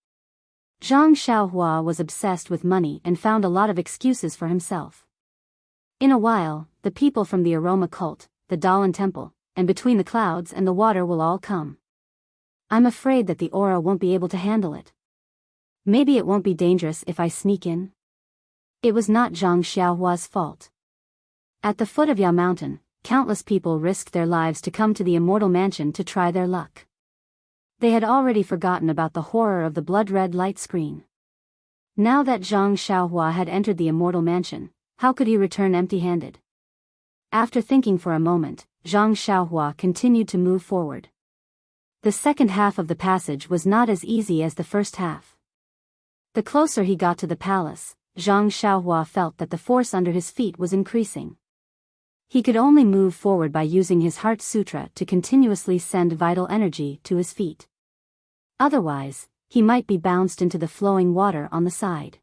Zhang Xiaohua was obsessed with money and found a lot of excuses for himself. In a while, the people from the Aroma cult, the Dalan temple, and between the clouds and the water will all come. I'm afraid that the aura won't be able to handle it. Maybe it won't be dangerous if I sneak in. It was not Zhang Xiaohua's fault. At the foot of Yao Mountain, countless people risked their lives to come to the Immortal Mansion to try their luck. They had already forgotten about the horror of the blood-red light screen. Now that Zhang Xiaohua had entered the Immortal Mansion, how could he return empty-handed? After thinking for a moment, Zhang Xiaohua continued to move forward. The second half of the passage was not as easy as the first half. The closer he got to the palace, Zhang Xiaohua felt that the force under his feet was increasing. He could only move forward by using his Heart Sutra to continuously send vital energy to his feet. Otherwise, he might be bounced into the flowing water on the side.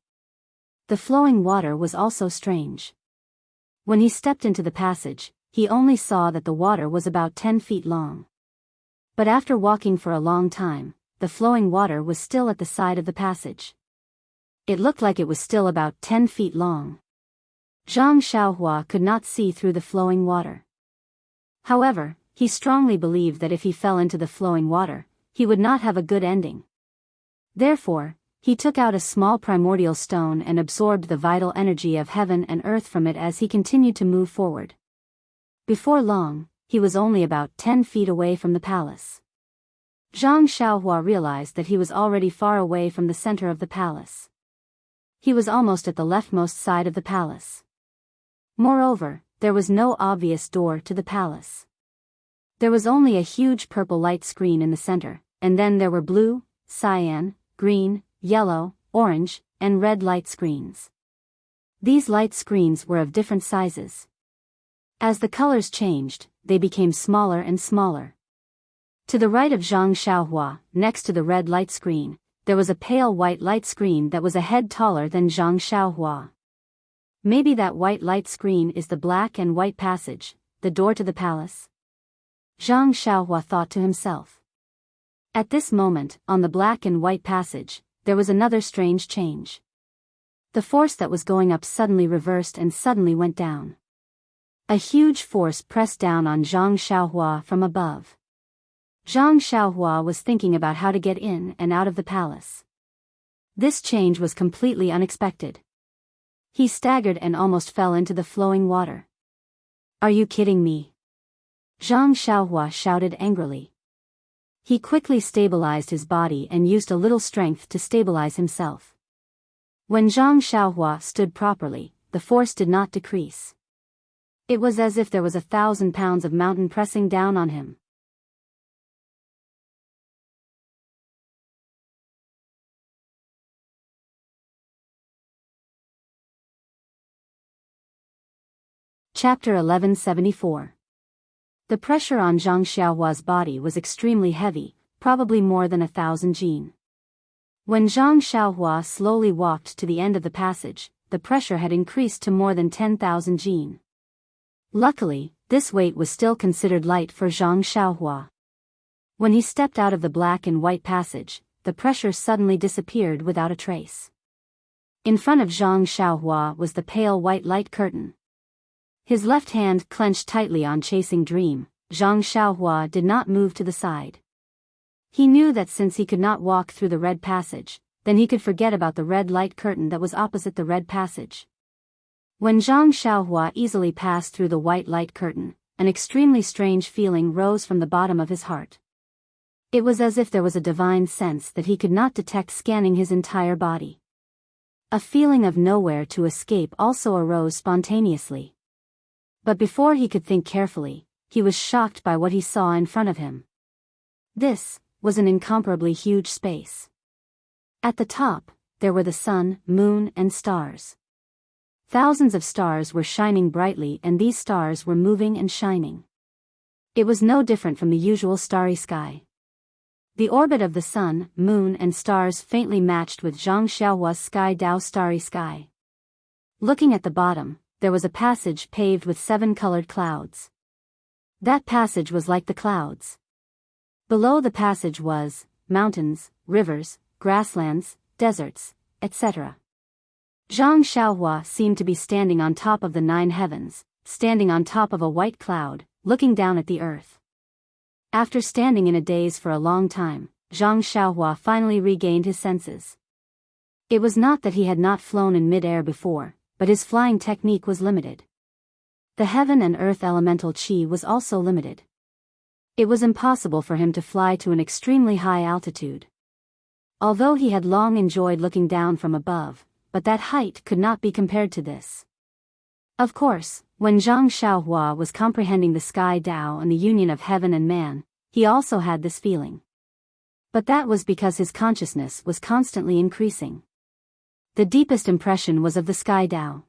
The flowing water was also strange. When he stepped into the passage, he only saw that the water was about 10 feet long. But after walking for a long time, the flowing water was still at the side of the passage. It looked like it was still about 10 feet long. Zhang Xiaohua could not see through the flowing water. However, he strongly believed that if he fell into the flowing water, he would not have a good ending. Therefore, he took out a small primordial stone and absorbed the vital energy of heaven and earth from it as he continued to move forward. Before long, he was only about 10 feet away from the palace. Zhang Xiaohua realized that he was already far away from the center of the palace. He was almost at the leftmost side of the palace. Moreover, there was no obvious door to the palace. There was only a huge purple light screen in the center, and then there were blue, cyan, green, yellow, orange, and red light screens. These light screens were of different sizes. As the colors changed, they became smaller and smaller. To the right of Zhang Xiaohua, next to the red light screen, there was a pale white light screen that was a head taller than Zhang Xiaohua. Maybe that white light screen is the black and white passage, the door to the palace? Zhang Xiaohua thought to himself. At this moment, on the black and white passage, there was another strange change. The force that was going up suddenly reversed and suddenly went down. A huge force pressed down on Zhang Xiaohua from above. Zhang Xiaohua was thinking about how to get in and out of the palace. This change was completely unexpected. He staggered and almost fell into the flowing water. Are you kidding me? Zhang Xiaohua shouted angrily. He quickly stabilized his body and used a little strength to stabilize himself. When Zhang Xiaohua stood properly, the force did not decrease. It was as if there was 1,000 pounds of mountain pressing down on him. Chapter 1174. The pressure on Zhang Xiaohua's body was extremely heavy, probably more than 1,000 jin. When Zhang Xiaohua slowly walked to the end of the passage, the pressure had increased to more than 10,000 jin. Luckily, this weight was still considered light for Zhang Xiaohua. When he stepped out of the black and white passage, the pressure suddenly disappeared without a trace. In front of Zhang Xiaohua was the pale white light curtain. His left hand clenched tightly on chasing dream. Zhang Xiaohua did not move to the side. He knew that since he could not walk through the red passage, then he could forget about the red light curtain that was opposite the red passage. When Zhang Xiaohua easily passed through the white light curtain, an extremely strange feeling rose from the bottom of his heart. It was as if there was a divine sense that he could not detect scanning his entire body. A feeling of nowhere to escape also arose spontaneously. But before he could think carefully, he was shocked by what he saw in front of him. This was an incomparably huge space. At the top, there were the sun, moon, and stars. Thousands of stars were shining brightly, and these stars were moving and shining. It was no different from the usual starry sky. The orbit of the sun, moon, and stars faintly matched with Zhang Xiaohua's sky Dao starry sky. Looking at the bottom, there was a passage paved with 7 colored clouds. That passage was like the clouds. Below the passage was mountains, rivers, grasslands, deserts, etc. Zhang Xiaohua seemed to be standing on top of the 9 heavens, standing on top of a white cloud, looking down at the earth. After standing in a daze for a long time, Zhang Xiaohua finally regained his senses. It was not that he had not flown in mid-air before, but his flying technique was limited. The heaven and earth elemental chi was also limited. It was impossible for him to fly to an extremely high altitude. Although he had long enjoyed looking down from above, but that height could not be compared to this. Of course, when Zhang Xiaohua was comprehending the sky Dao and the union of heaven and man, he also had this feeling. But that was because his consciousness was constantly increasing. The deepest impression was of the sky Dao.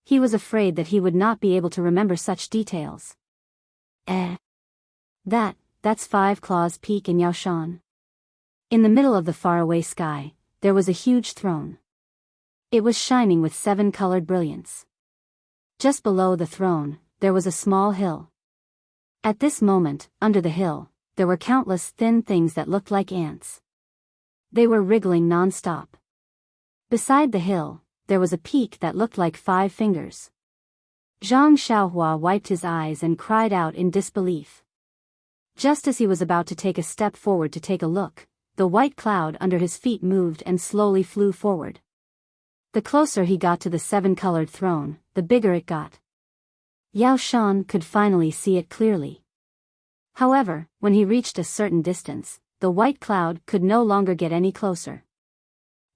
He was afraid that he would not be able to remember such details. That's 5 Claws Peak in Yaoshan. In the middle of the faraway sky, there was a huge throne. It was shining with 7 colored brilliance. Just below the throne, there was a small hill. At this moment, under the hill, there were countless thin things that looked like ants. They were wriggling non-stop. Beside the hill, there was a peak that looked like 5 fingers. Zhang Xiaohua wiped his eyes and cried out in disbelief. Just as he was about to take a step forward to take a look, the white cloud under his feet moved and slowly flew forward. The closer he got to the 7-colored throne, the bigger it got. Yao Shan could finally see it clearly. However, when he reached a certain distance, the white cloud could no longer get any closer.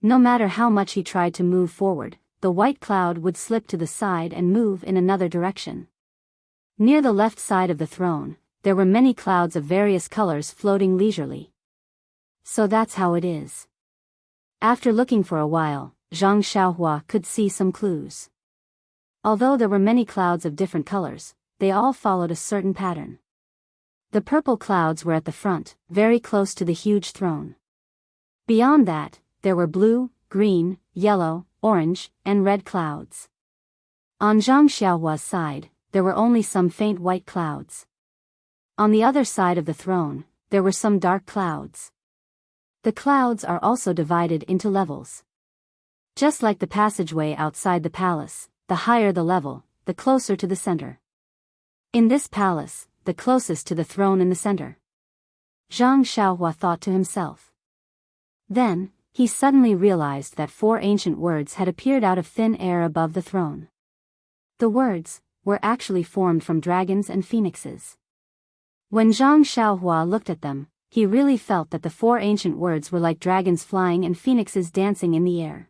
No matter how much he tried to move forward, the white cloud would slip to the side and move in another direction. Near the left side of the throne, there were many clouds of various colors floating leisurely. So that's how it is. After looking for a while, Zhang Xiaohua could see some clues. Although there were many clouds of different colors, they all followed a certain pattern. The purple clouds were at the front, very close to the huge throne. Beyond that, there were blue, green, yellow, orange, and red clouds. On Zhang Xiaohua's side, there were only some faint white clouds. On the other side of the throne, there were some dark clouds. The clouds are also divided into levels. Just like the passageway outside the palace, the higher the level, the closer to the center. In this palace, the closest to the throne in the center. Zhang Xiaohua thought to himself. Then, he suddenly realized that 4 ancient words had appeared out of thin air above the throne. The words were actually formed from dragons and phoenixes. When Zhang Xiaohua looked at them, he really felt that the 4 ancient words were like dragons flying and phoenixes dancing in the air.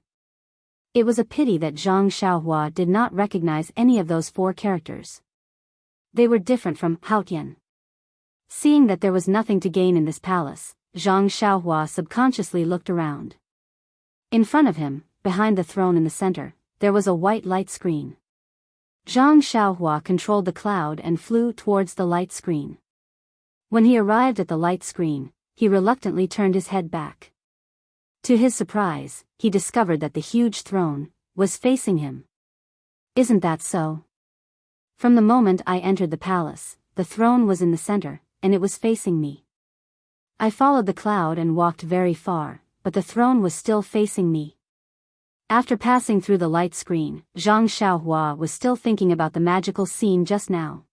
It was a pity that Zhang Xiaohua did not recognize any of those 4 characters. They were different from Haotian. Seeing that there was nothing to gain in this palace, Zhang Xiaohua subconsciously looked around. In front of him, behind the throne in the center, there was a white light screen. Zhang Xiaohua controlled the cloud and flew towards the light screen. When he arrived at the light screen, he reluctantly turned his head back. To his surprise, he discovered that the huge throne was facing him. Isn't that so? From the moment I entered the palace, the throne was in the center, and it was facing me. I followed the cloud and walked very far, but the throne was still facing me. After passing through the light screen, Zhang Xiaohua was still thinking about the magical scene just now.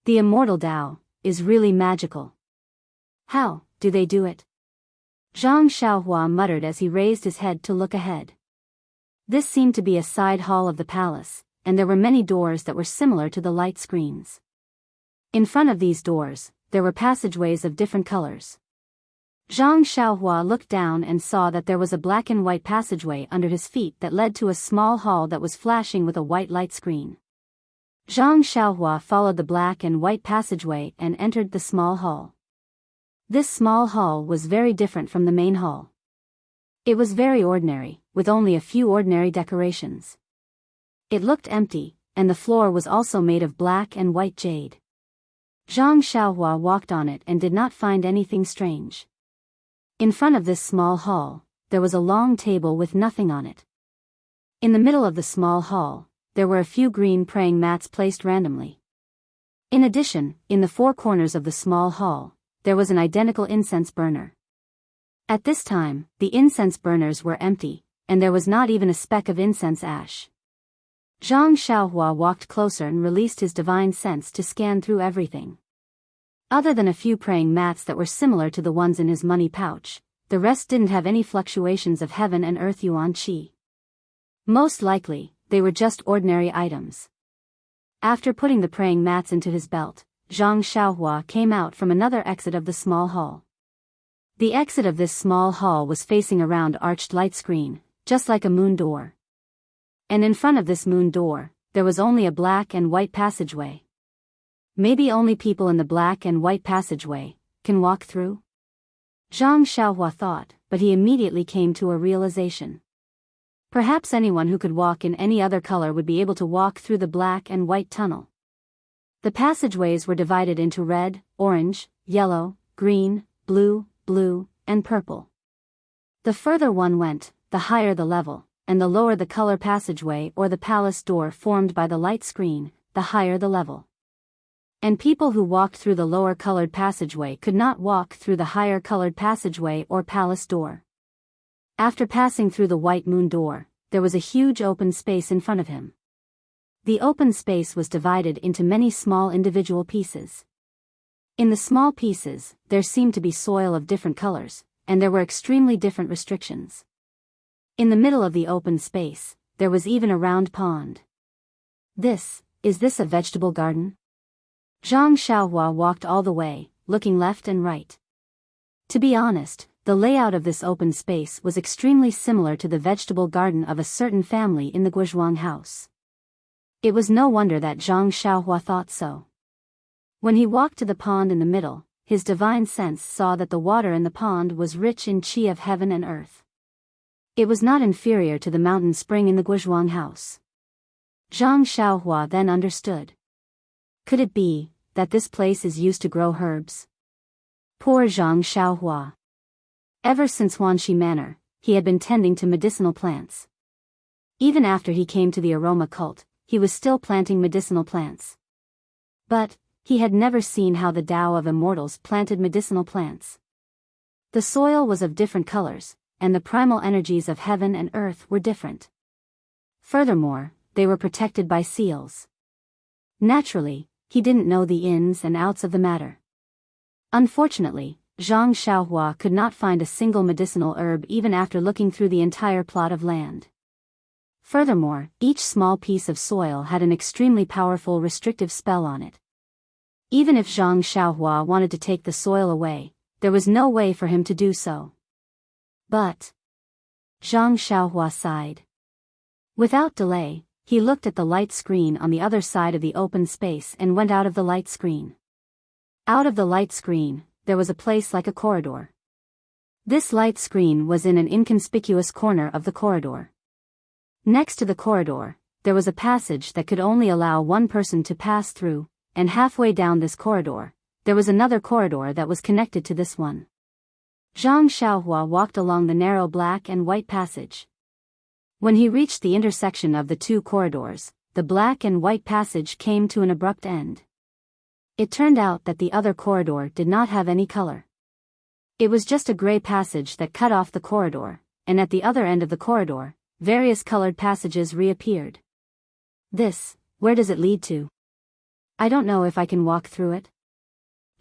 The immortal Tao is really magical. How do they do it? Zhang Xiaohua muttered as he raised his head to look ahead. This seemed to be a side hall of the palace, and there were many doors that were similar to the light screens. In front of these doors, there were passageways of different colors. Zhang Xiaohua looked down and saw that there was a black and white passageway under his feet that led to a small hall that was flashing with a white light screen. Zhang Xiaohua followed the black and white passageway and entered the small hall. This small hall was very different from the main hall. It was very ordinary, with only a few ordinary decorations. It looked empty, and the floor was also made of black and white jade. Zhang Xiaohua walked on it and did not find anything strange. In front of this small hall, there was a long table with nothing on it. In the middle of the small hall, there were a few green praying mats placed randomly. In addition, in the 4 corners of the small hall, there was an identical incense burner. At this time, the incense burners were empty, and there was not even a speck of incense ash. Zhang Xiaohua walked closer and released his divine sense to scan through everything. Other than a few praying mats that were similar to the ones in his money pouch, the rest didn't have any fluctuations of heaven and earth yuan qi. Most likely, they were just ordinary items. After putting the praying mats into his belt, Zhang Xiaohua came out from another exit of the small hall. The exit of this small hall was facing a round arched light screen, just like a moon door. And in front of this moon door, there was only a black and white passageway. Maybe only people in the black and white passageway can walk through? Zhang Xiaohua thought, but he immediately came to a realization. Perhaps anyone who could walk in any other color would be able to walk through the black and white tunnel. The passageways were divided into red, orange, yellow, green, blue, and purple. The further one went, the higher the level, and the lower the color passageway or the palace door formed by the light screen, the higher the level. And people who walked through the lower colored passageway could not walk through the higher colored passageway or palace door. After passing through the white moon door, there was a huge open space in front of him. The open space was divided into many small individual pieces. In the small pieces, there seemed to be soil of different colors, and there were extremely different restrictions. In the middle of the open space, there was even a round pond. Is this a vegetable garden? Zhang Xiaohua walked all the way, looking left and right. To be honest, the layout of this open space was extremely similar to the vegetable garden of a certain family in the Guizhuang house. It was no wonder that Zhang Xiaohua thought so. When he walked to the pond in the middle, his divine sense saw that the water in the pond was rich in qi of heaven and earth. It was not inferior to the mountain spring in the Guizhuang house. Zhang Xiaohua then understood. Could it be that this place is used to grow herbs? Poor Zhang Xiaohua. Ever since Huanxi Manor, he had been tending to medicinal plants. Even after he came to the aroma cult, he was still planting medicinal plants. But he had never seen how the Tao of Immortals planted medicinal plants. The soil was of different colors, and the primal energies of heaven and earth were different. Furthermore, they were protected by seals. Naturally, he didn't know the ins and outs of the matter. Unfortunately, Zhang Xiaohua could not find a single medicinal herb even after looking through the entire plot of land. Furthermore, each small piece of soil had an extremely powerful restrictive spell on it. Even if Zhang Xiaohua wanted to take the soil away, there was no way for him to do so. But Zhang Xiaohua sighed. Without delay, he looked at the light screen on the other side of the open space and went out of the light screen. Out of the light screen, there was a place like a corridor. This light screen was in an inconspicuous corner of the corridor. Next to the corridor, there was a passage that could only allow one person to pass through, and halfway down this corridor, there was another corridor that was connected to this one. Zhang Xiaohua walked along the narrow black and white passage. When he reached the intersection of the two corridors, the black and white passage came to an abrupt end. It turned out that the other corridor did not have any color. It was just a gray passage that cut off the corridor, and at the other end of the corridor, various colored passages reappeared. Where does it lead to? I don't know if I can walk through it.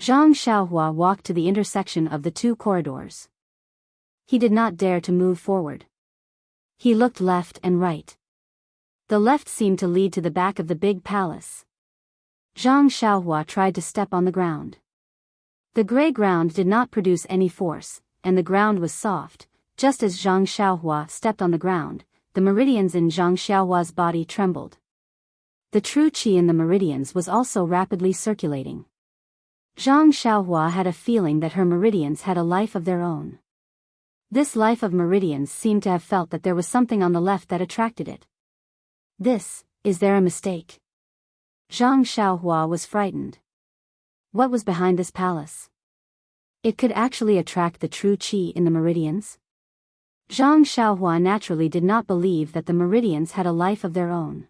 Zhang Xiaohua walked to the intersection of the two corridors. He did not dare to move forward. He looked left and right. The left seemed to lead to the back of the big palace. Zhang Xiaohua tried to step on the ground. The gray ground did not produce any force, and the ground was soft. Just as Zhang Xiaohua stepped on the ground, the meridians in Zhang Xiaohua's body trembled. The true qi in the meridians was also rapidly circulating. Zhang Xiaohua had a feeling that her meridians had a life of their own. This life of meridians seemed to have felt that there was something on the left that attracted it. Is there a mistake? Zhang Xiaohua was frightened. What was behind this palace? It could actually attract the true qi in the meridians? Zhang Xiaohua naturally did not believe that the meridians had a life of their own.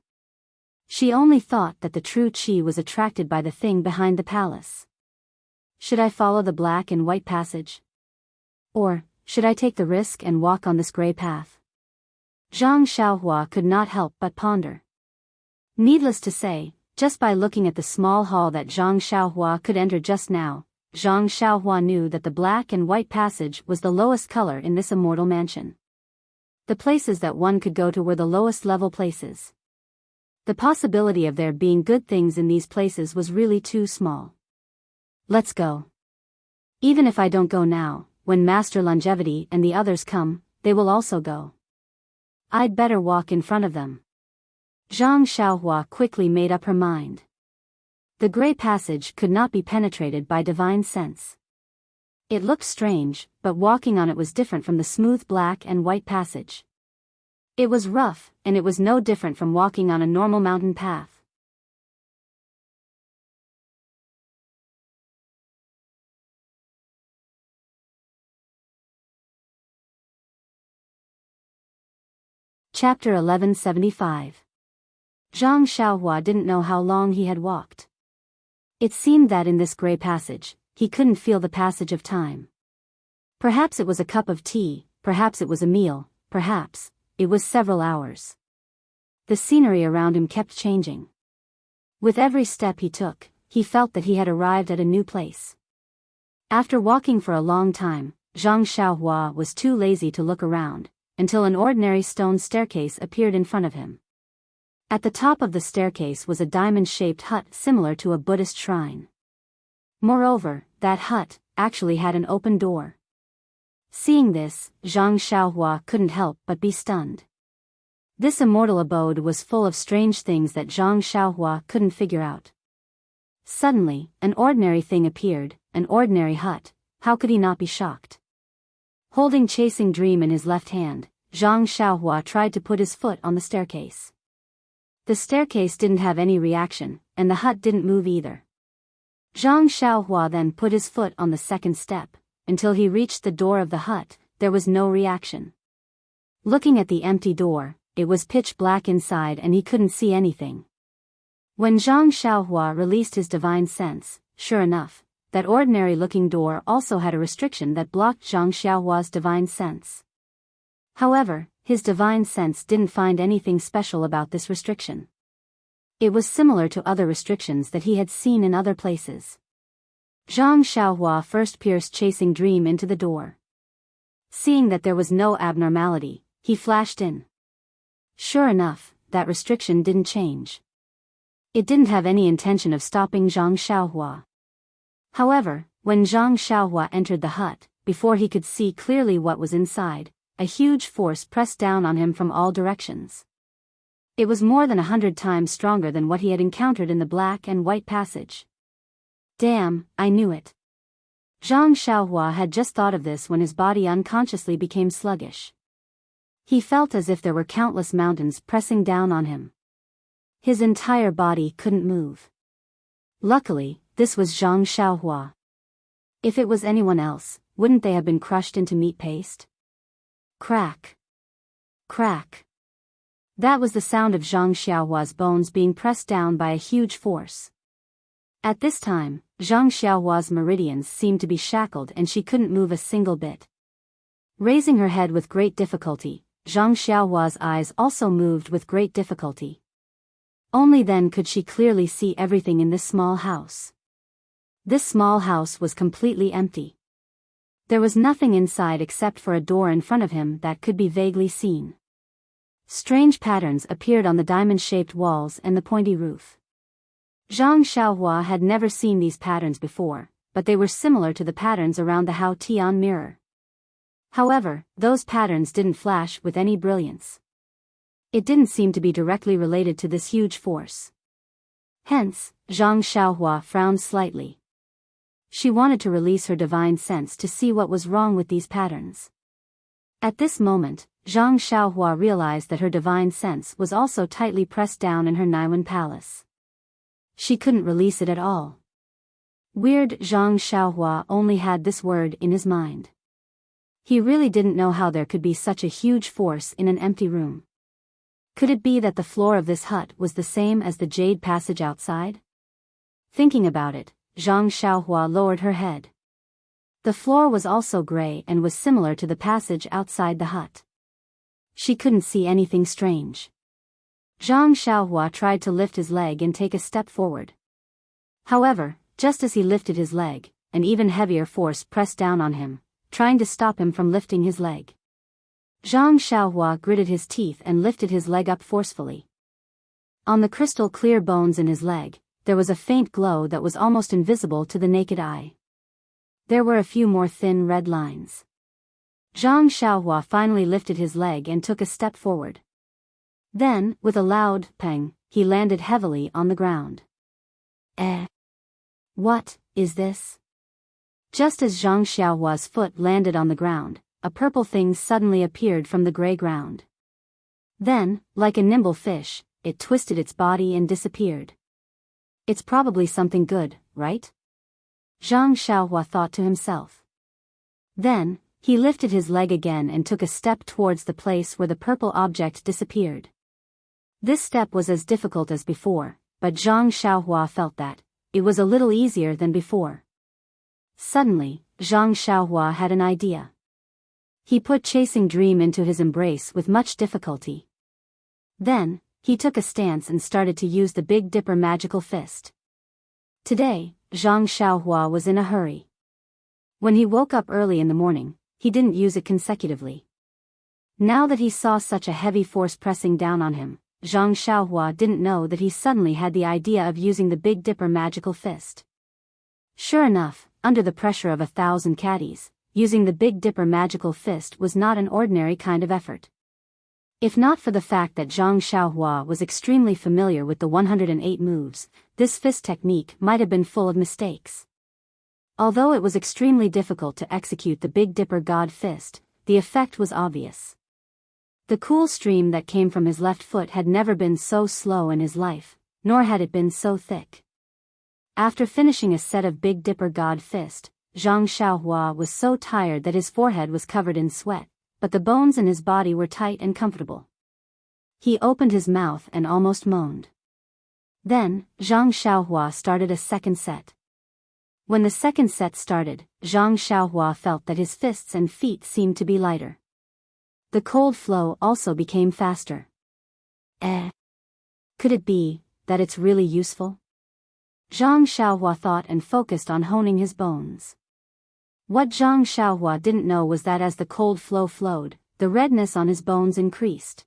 She only thought that the true qi was attracted by the thing behind the palace. Should I follow the black and white passage? Or, should I take the risk and walk on this gray path? Zhang Xiaohua could not help but ponder. Needless to say, just by looking at the small hall that Zhang Xiaohua could enter just now, Zhang Xiaohua knew that the black and white passage was the lowest color in this immortal mansion. The places that one could go to were the lowest level places. The possibility of there being good things in these places was really too small. Let's go. Even if I don't go now, when Master Longevity and the others come, they will also go. I'd better walk in front of them. Zhang Xiaohua quickly made up her mind. The gray passage could not be penetrated by divine sense. It looked strange, but walking on it was different from the smooth black and white passage. It was rough, and it was no different from walking on a normal mountain path. Chapter 1175. Zhang Xiaohua didn't know how long he had walked. It seemed that in this gray passage, he couldn't feel the passage of time. Perhaps it was a cup of tea, perhaps it was a meal, perhaps it was several hours. The scenery around him kept changing. With every step he took, he felt that he had arrived at a new place. After walking for a long time, Zhang Xiaohua was too lazy to look around, until an ordinary stone staircase appeared in front of him. At the top of the staircase was a diamond-shaped hut similar to a Buddhist shrine. Moreover, that hut actually had an open door. Seeing this, Zhang Xiaohua couldn't help but be stunned. This immortal abode was full of strange things that Zhang Xiaohua couldn't figure out. Suddenly, an ordinary thing appeared, an ordinary hut. How could he not be shocked? Holding Chasing Dream in his left hand, Zhang Xiaohua tried to put his foot on the staircase. The staircase didn't have any reaction, and the hut didn't move either. Zhang Xiaohua then put his foot on the second step. Until he reached the door of the hut, there was no reaction. Looking at the empty door, it was pitch black inside and he couldn't see anything. When Zhang Xiaohua released his divine sense, sure enough, that ordinary-looking door also had a restriction that blocked Zhang Xiaohua's divine sense. However, his divine sense didn't find anything special about this restriction. It was similar to other restrictions that he had seen in other places. Zhang Xiaohua first pierced Chasing Dream into the door. Seeing that there was no abnormality, he flashed in. Sure enough, that restriction didn't change. It didn't have any intention of stopping Zhang Xiaohua. However, when Zhang Xiaohua entered the hut, before he could see clearly what was inside, a huge force pressed down on him from all directions. It was more than 100 times stronger than what he had encountered in the black and white passage. Damn, I knew it. Zhang Xiaohua had just thought of this when his body unconsciously became sluggish. He felt as if there were countless mountains pressing down on him. His entire body couldn't move. Luckily, this was Zhang Xiaohua. If it was anyone else, wouldn't they have been crushed into meat paste? Crack. Crack. That was the sound of Zhang Xiaohua's bones being pressed down by a huge force. At this time, Zhang Xiaohua's meridians seemed to be shackled and she couldn't move a single bit. Raising her head with great difficulty, Zhang Xiaohua's eyes also moved with great difficulty. Only then could she clearly see everything in this small house. This small house was completely empty. There was nothing inside except for a door in front of him that could be vaguely seen. Strange patterns appeared on the diamond-shaped walls and the pointy roof. Zhang Xiaohua had never seen these patterns before, but they were similar to the patterns around the Hao Tian mirror. However, those patterns didn't flash with any brilliance. It didn't seem to be directly related to this huge force. Hence, Zhang Xiaohua frowned slightly. She wanted to release her divine sense to see what was wrong with these patterns. At this moment, Zhang Xiaohua realized that her divine sense was also tightly pressed down in her Naiwan palace. She couldn't release it at all. Weird. Zhang Xiaohua only had this word in his mind. He really didn't know how there could be such a huge force in an empty room. Could it be that the floor of this hut was the same as the jade passage outside? Thinking about it, Zhang Xiaohua lowered her head. The floor was also gray and was similar to the passage outside the hut. She couldn't see anything strange. Zhang Xiaohua tried to lift his leg and take a step forward. However, just as he lifted his leg, an even heavier force pressed down on him, trying to stop him from lifting his leg. Zhang Xiaohua gritted his teeth and lifted his leg up forcefully. On the crystal-clear bones in his leg, there was a faint glow that was almost invisible to the naked eye. There were a few more thin red lines. Zhang Xiaohua finally lifted his leg and took a step forward. Then, with a loud pang, he landed heavily on the ground. What is this? Just as Zhang Xiaohua's foot landed on the ground, a purple thing suddenly appeared from the gray ground. Then, like a nimble fish, it twisted its body and disappeared. It's probably something good, right? Zhang Xiaohua thought to himself. Then, he lifted his leg again and took a step towards the place where the purple object disappeared. This step was as difficult as before, but Zhang Xiaohua felt that it was a little easier than before. Suddenly, Zhang Xiaohua had an idea. He put Chasing Dream into his embrace with much difficulty. Then, he took a stance and started to use the Big Dipper magical fist. Today, Zhang Xiaohua was in a hurry. When he woke up early in the morning, he didn't use it consecutively. Now that he saw such a heavy force pressing down on him, Zhang Xiaohua didn't know that he suddenly had the idea of using the Big Dipper magical fist. Sure enough, under the pressure of 1,000 caddies, using the Big Dipper magical fist was not an ordinary kind of effort. If not for the fact that Zhang Xiaohua was extremely familiar with the 108 moves, this fist technique might have been full of mistakes. Although it was extremely difficult to execute the Big Dipper God Fist, the effect was obvious. The cool stream that came from his left foot had never been so slow in his life, nor had it been so thick. After finishing a set of Big Dipper God Fist, Zhang Xiaohua was so tired that his forehead was covered in sweat, but the bones in his body were tight and comfortable. He opened his mouth and almost moaned. Then, Zhang Xiaohua started a second set. When the second set started, Zhang Xiaohua felt that his fists and feet seemed to be lighter. The cold flow also became faster. Could it be that it's really useful? Zhang Xiaohua thought and focused on honing his bones. What Zhang Xiaohua didn't know was that as the cold flow flowed, the redness on his bones increased.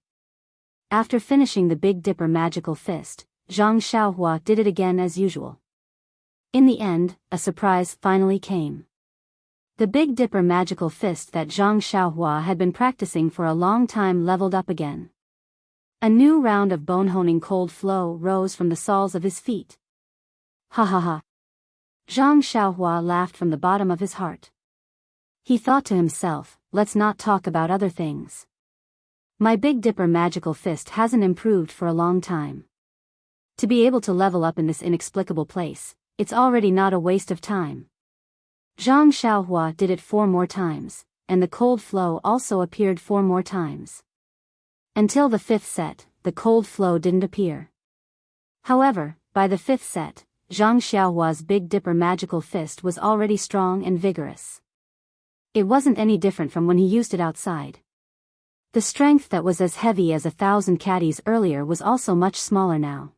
After finishing the Big Dipper magical fist, Zhang Xiaohua did it again as usual. In the end, a surprise finally came. The Big Dipper magical fist that Zhang Xiaohua had been practicing for a long time leveled up again. A new round of bone-honing cold flow rose from the soles of his feet. Ha ha ha. Zhang Xiaohua laughed from the bottom of his heart. He thought to himself, let's not talk about other things. My Big Dipper magical fist hasn't improved for a long time. To be able to level up in this inexplicable place, it's already not a waste of time. Zhang Xiaohua did it 4 more times, and the cold flow also appeared 4 more times. Until the 5th set, the cold flow didn't appear. However, by the 5th set, Zhang Xiaohua's Big Dipper magical fist was already strong and vigorous. It wasn't any different from when he used it outside. The strength that was as heavy as 1,000 caddies earlier was also much smaller now.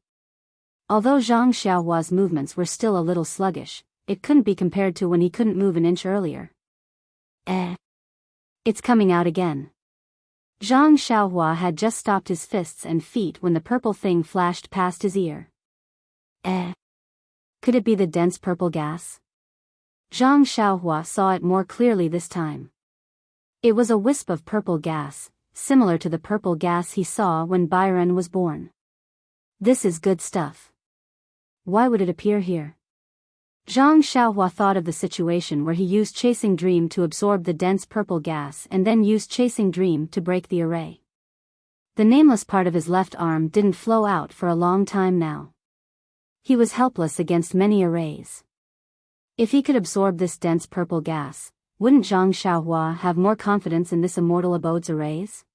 Although Zhang Xiaohua's movements were still a little sluggish, it couldn't be compared to when he couldn't move an inch earlier. It's coming out again. Zhang Xiaohua had just stopped his fists and feet when the purple thing flashed past his ear. Could it be the dense purple gas? Zhang Xiaohua saw it more clearly this time. It was a wisp of purple gas, similar to the purple gas he saw when Byron was born. This is good stuff. Why would it appear here? Zhang Xiaohua thought of the situation where he used Chasing Dream to absorb the dense purple gas and then used Chasing Dream to break the array. The nameless part of his left arm didn't flow out for a long time now. He was helpless against many arrays. If he could absorb this dense purple gas, wouldn't Zhang Xiaohua have more confidence in this Immortal Abode's arrays?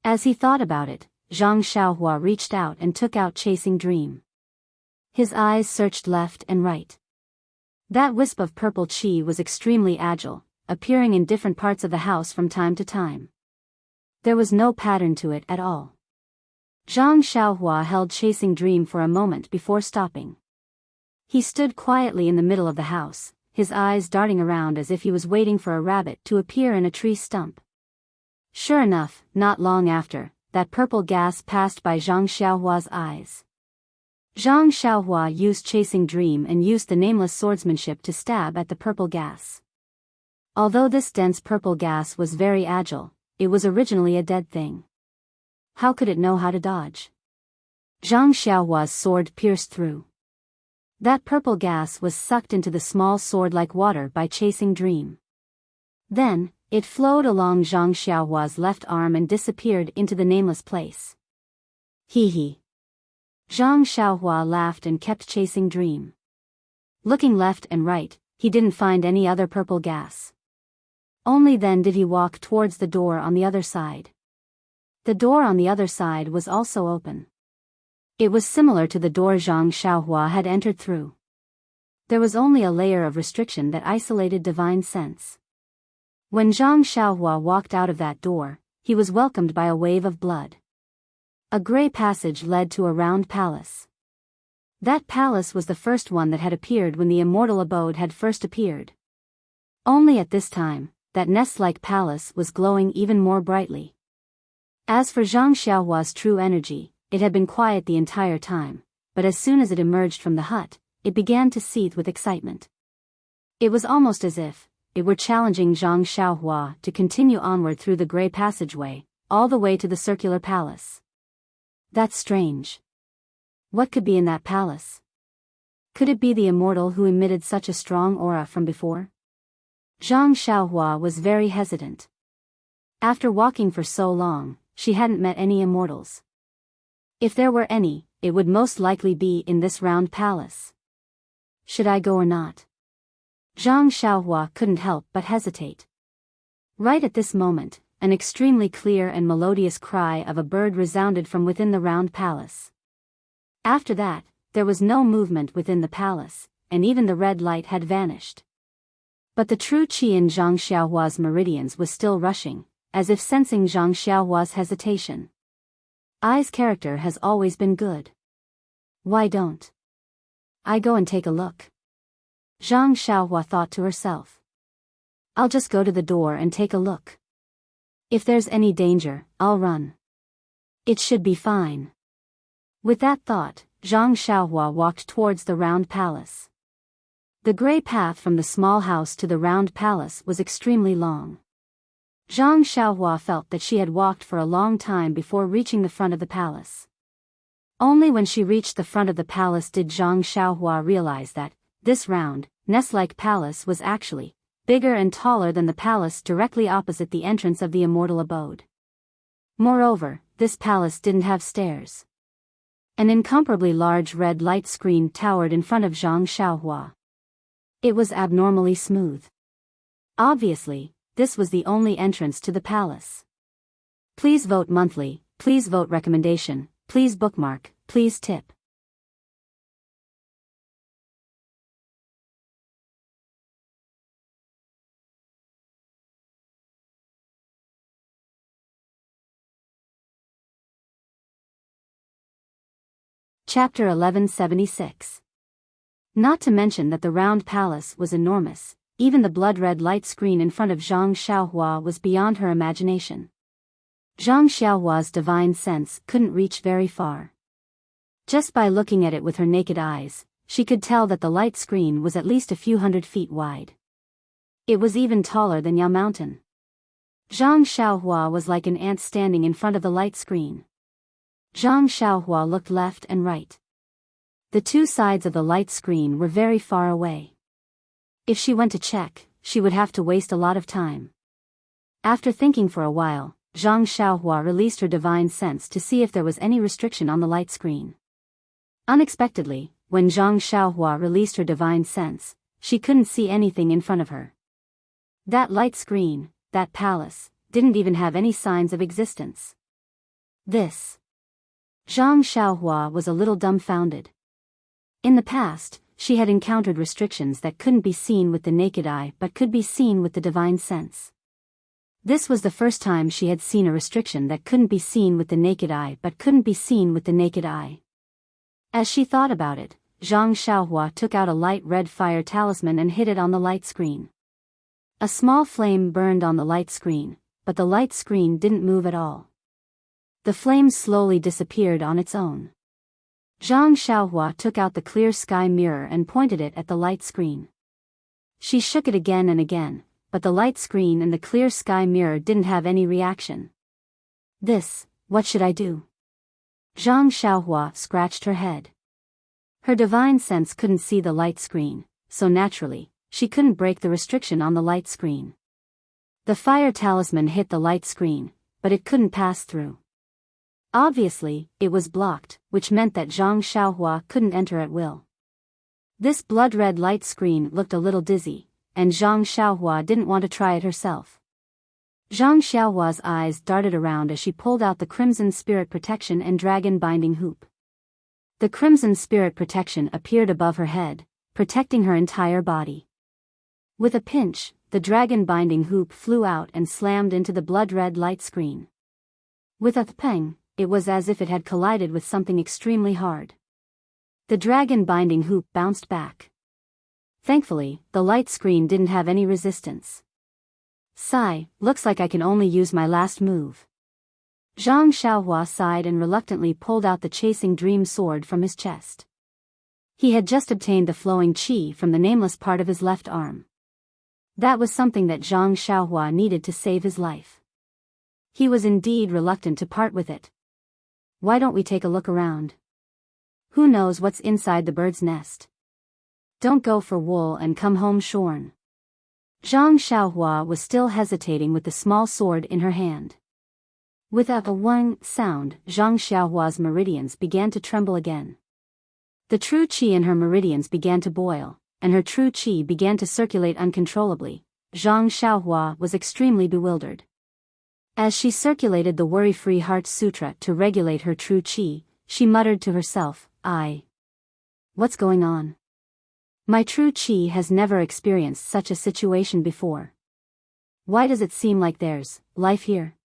As he thought about it, Zhang Xiaohua reached out and took out Chasing Dream. His eyes searched left and right. That wisp of purple chi was extremely agile, appearing in different parts of the house from time to time. There was no pattern to it at all. Zhang Xiaohua held Chasing Dream for a moment before stopping. He stood quietly in the middle of the house, his eyes darting around as if he was waiting for a rabbit to appear in a tree stump. Sure enough, not long after, that purple gas passed by Zhang Xiaohua's eyes. Zhang Xiaohua used Chasing Dream and used the nameless swordsmanship to stab at the purple gas. Although this dense purple gas was very agile, it was originally a dead thing. How could it know how to dodge? Zhang Xiaohua's sword pierced through. That purple gas was sucked into the small sword like water by Chasing Dream. Then, it flowed along Zhang Xiaohua's left arm and disappeared into the nameless place. Hee hee. Zhang Xiaohua laughed and kept Chasing Dream. Looking left and right, he didn't find any other purple gas. Only then did he walk towards the door on the other side. The door on the other side was also open. It was similar to the door Zhang Xiaohua had entered through. There was only a layer of restriction that isolated divine sense. When Zhang Xiaohua walked out of that door, he was welcomed by a wave of blood. A gray passage led to a round palace. That palace was the first one that had appeared when the Immortal Abode had first appeared. Only at this time, that nest-like palace was glowing even more brightly. As for Zhang Xiaohua's true energy, it had been quiet the entire time, but as soon as it emerged from the hut, it began to seethe with excitement. It was almost as if it were challenging Zhang Xiaohua to continue onward through the gray passageway, all the way to the circular palace. That's strange. What could be in that palace? Could it be the Immortal who emitted such a strong aura from before? Zhang Xiaohua was very hesitant. After walking for so long, she hadn't met any Immortals. If there were any, it would most likely be in this round palace. Should I go or not? Zhang Xiaohua couldn't help but hesitate. Right at this moment, an extremely clear and melodious cry of a bird resounded from within the round palace. After that, there was no movement within the palace, and even the red light had vanished. But the true qi in Zhang Xiaohua's meridians was still rushing, as if sensing Zhang Xiaohua's hesitation. Ai's character has always been good. Why don't I go and take a look? Zhang Xiaohua thought to herself. I'll just go to the door and take a look. If there's any danger, I'll run. It should be fine. With that thought, Zhang Xiaohua walked towards the round palace. The gray path from the small house to the round palace was extremely long. Zhang Xiaohua felt that she had walked for a long time before reaching the front of the palace. Only when she reached the front of the palace did Zhang Xiaohua realize that this round, nest-like palace was actually bigger and taller than the palace directly opposite the entrance of the immortal abode. Moreover, this palace didn't have stairs. An incomparably large red light screen towered in front of Zhang Xiaohua. It was abnormally smooth. Obviously, this was the only entrance to the palace. Please vote monthly, please vote recommendation, please bookmark, please tip. Chapter 1176. Not to mention that the round palace was enormous, even the blood-red light screen in front of Zhang Xiaohua was beyond her imagination. Zhang Xiaohua's divine sense couldn't reach very far. Just by looking at it with her naked eyes, she could tell that the light screen was at least a few hundred feet wide. It was even taller than Yao Mountain. Zhang Xiaohua was like an ant standing in front of the light screen. Zhang Xiaohua looked left and right. The two sides of the light screen were very far away. If she went to check, she would have to waste a lot of time. After thinking for a while, Zhang Xiaohua released her divine sense to see if there was any restriction on the light screen. Unexpectedly, when Zhang Xiaohua released her divine sense, she couldn't see anything in front of her. That light screen, that palace, didn't even have any signs of existence. Zhang Xiaohua was a little dumbfounded. In the past, she had encountered restrictions that couldn't be seen with the naked eye but could be seen with the divine sense. This was the first time she had seen a restriction that couldn't be seen with the naked eye but couldn't be seen with the naked eye. As she thought about it, Zhang Xiaohua took out a light red fire talisman and hit it on the light screen. A small flame burned on the light screen, but the light screen didn't move at all. The flame slowly disappeared on its own. Zhang Xiaohua took out the clear sky mirror and pointed it at the light screen. She shook it again and again, but the light screen and the clear sky mirror didn't have any reaction. What should I do? Zhang Xiaohua scratched her head. Her divine sense couldn't see the light screen, so naturally, she couldn't break the restriction on the light screen. The fire talisman hit the light screen, but it couldn't pass through. Obviously, it was blocked, which meant that Zhang Xiaohua couldn't enter at will. This blood-red light screen looked a little dizzy, and Zhang Xiaohua didn't want to try it herself. Zhang Xiaohua's eyes darted around as she pulled out the Crimson Spirit Protection and Dragon Binding Hoop. The Crimson Spirit Protection appeared above her head, protecting her entire body. With a pinch, the Dragon Binding Hoop flew out and slammed into the blood-red light screen. With a pang, it was as if it had collided with something extremely hard. The dragon binding hoop bounced back. Thankfully, the light screen didn't have any resistance. Sigh, looks like I can only use my last move. Zhang Xiaohua sighed and reluctantly pulled out the chasing dream sword from his chest. He had just obtained the flowing qi from the nameless part of his left arm. That was something that Zhang Xiaohua needed to save his life. He was indeed reluctant to part with it. Why don't we take a look around? Who knows what's inside the bird's nest? Don't go for wool and come home shorn. Zhang Xiaohua was still hesitating with the small sword in her hand. With a wang sound, Zhang Xiaohua's meridians began to tremble again. The true qi in her meridians began to boil, and her true qi began to circulate uncontrollably. Zhang Xiaohua was extremely bewildered. As she circulated the Worry-Free Heart Sutra to regulate her true qi, she muttered to herself, What's going on? My true qi has never experienced such a situation before. Why does it seem like there's life here?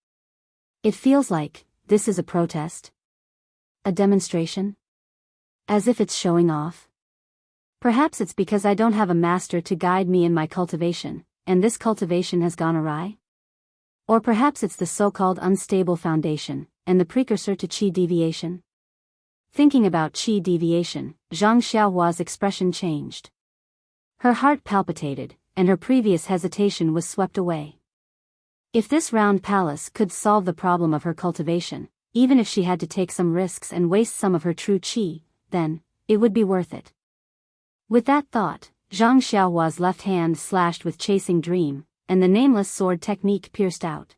It feels like this is a protest? A demonstration? As if it's showing off? Perhaps it's because I don't have a master to guide me in my cultivation, and this cultivation has gone awry? Or perhaps it's the so-called unstable foundation, and the precursor to qi deviation? Thinking about qi deviation, Zhang Xiaohua's expression changed. Her heart palpitated, and her previous hesitation was swept away. If this round palace could solve the problem of her cultivation, even if she had to take some risks and waste some of her true qi, then it would be worth it. With that thought, Zhang Xiaohua's left hand slashed with Chasing Dream, and the nameless sword technique pierced out.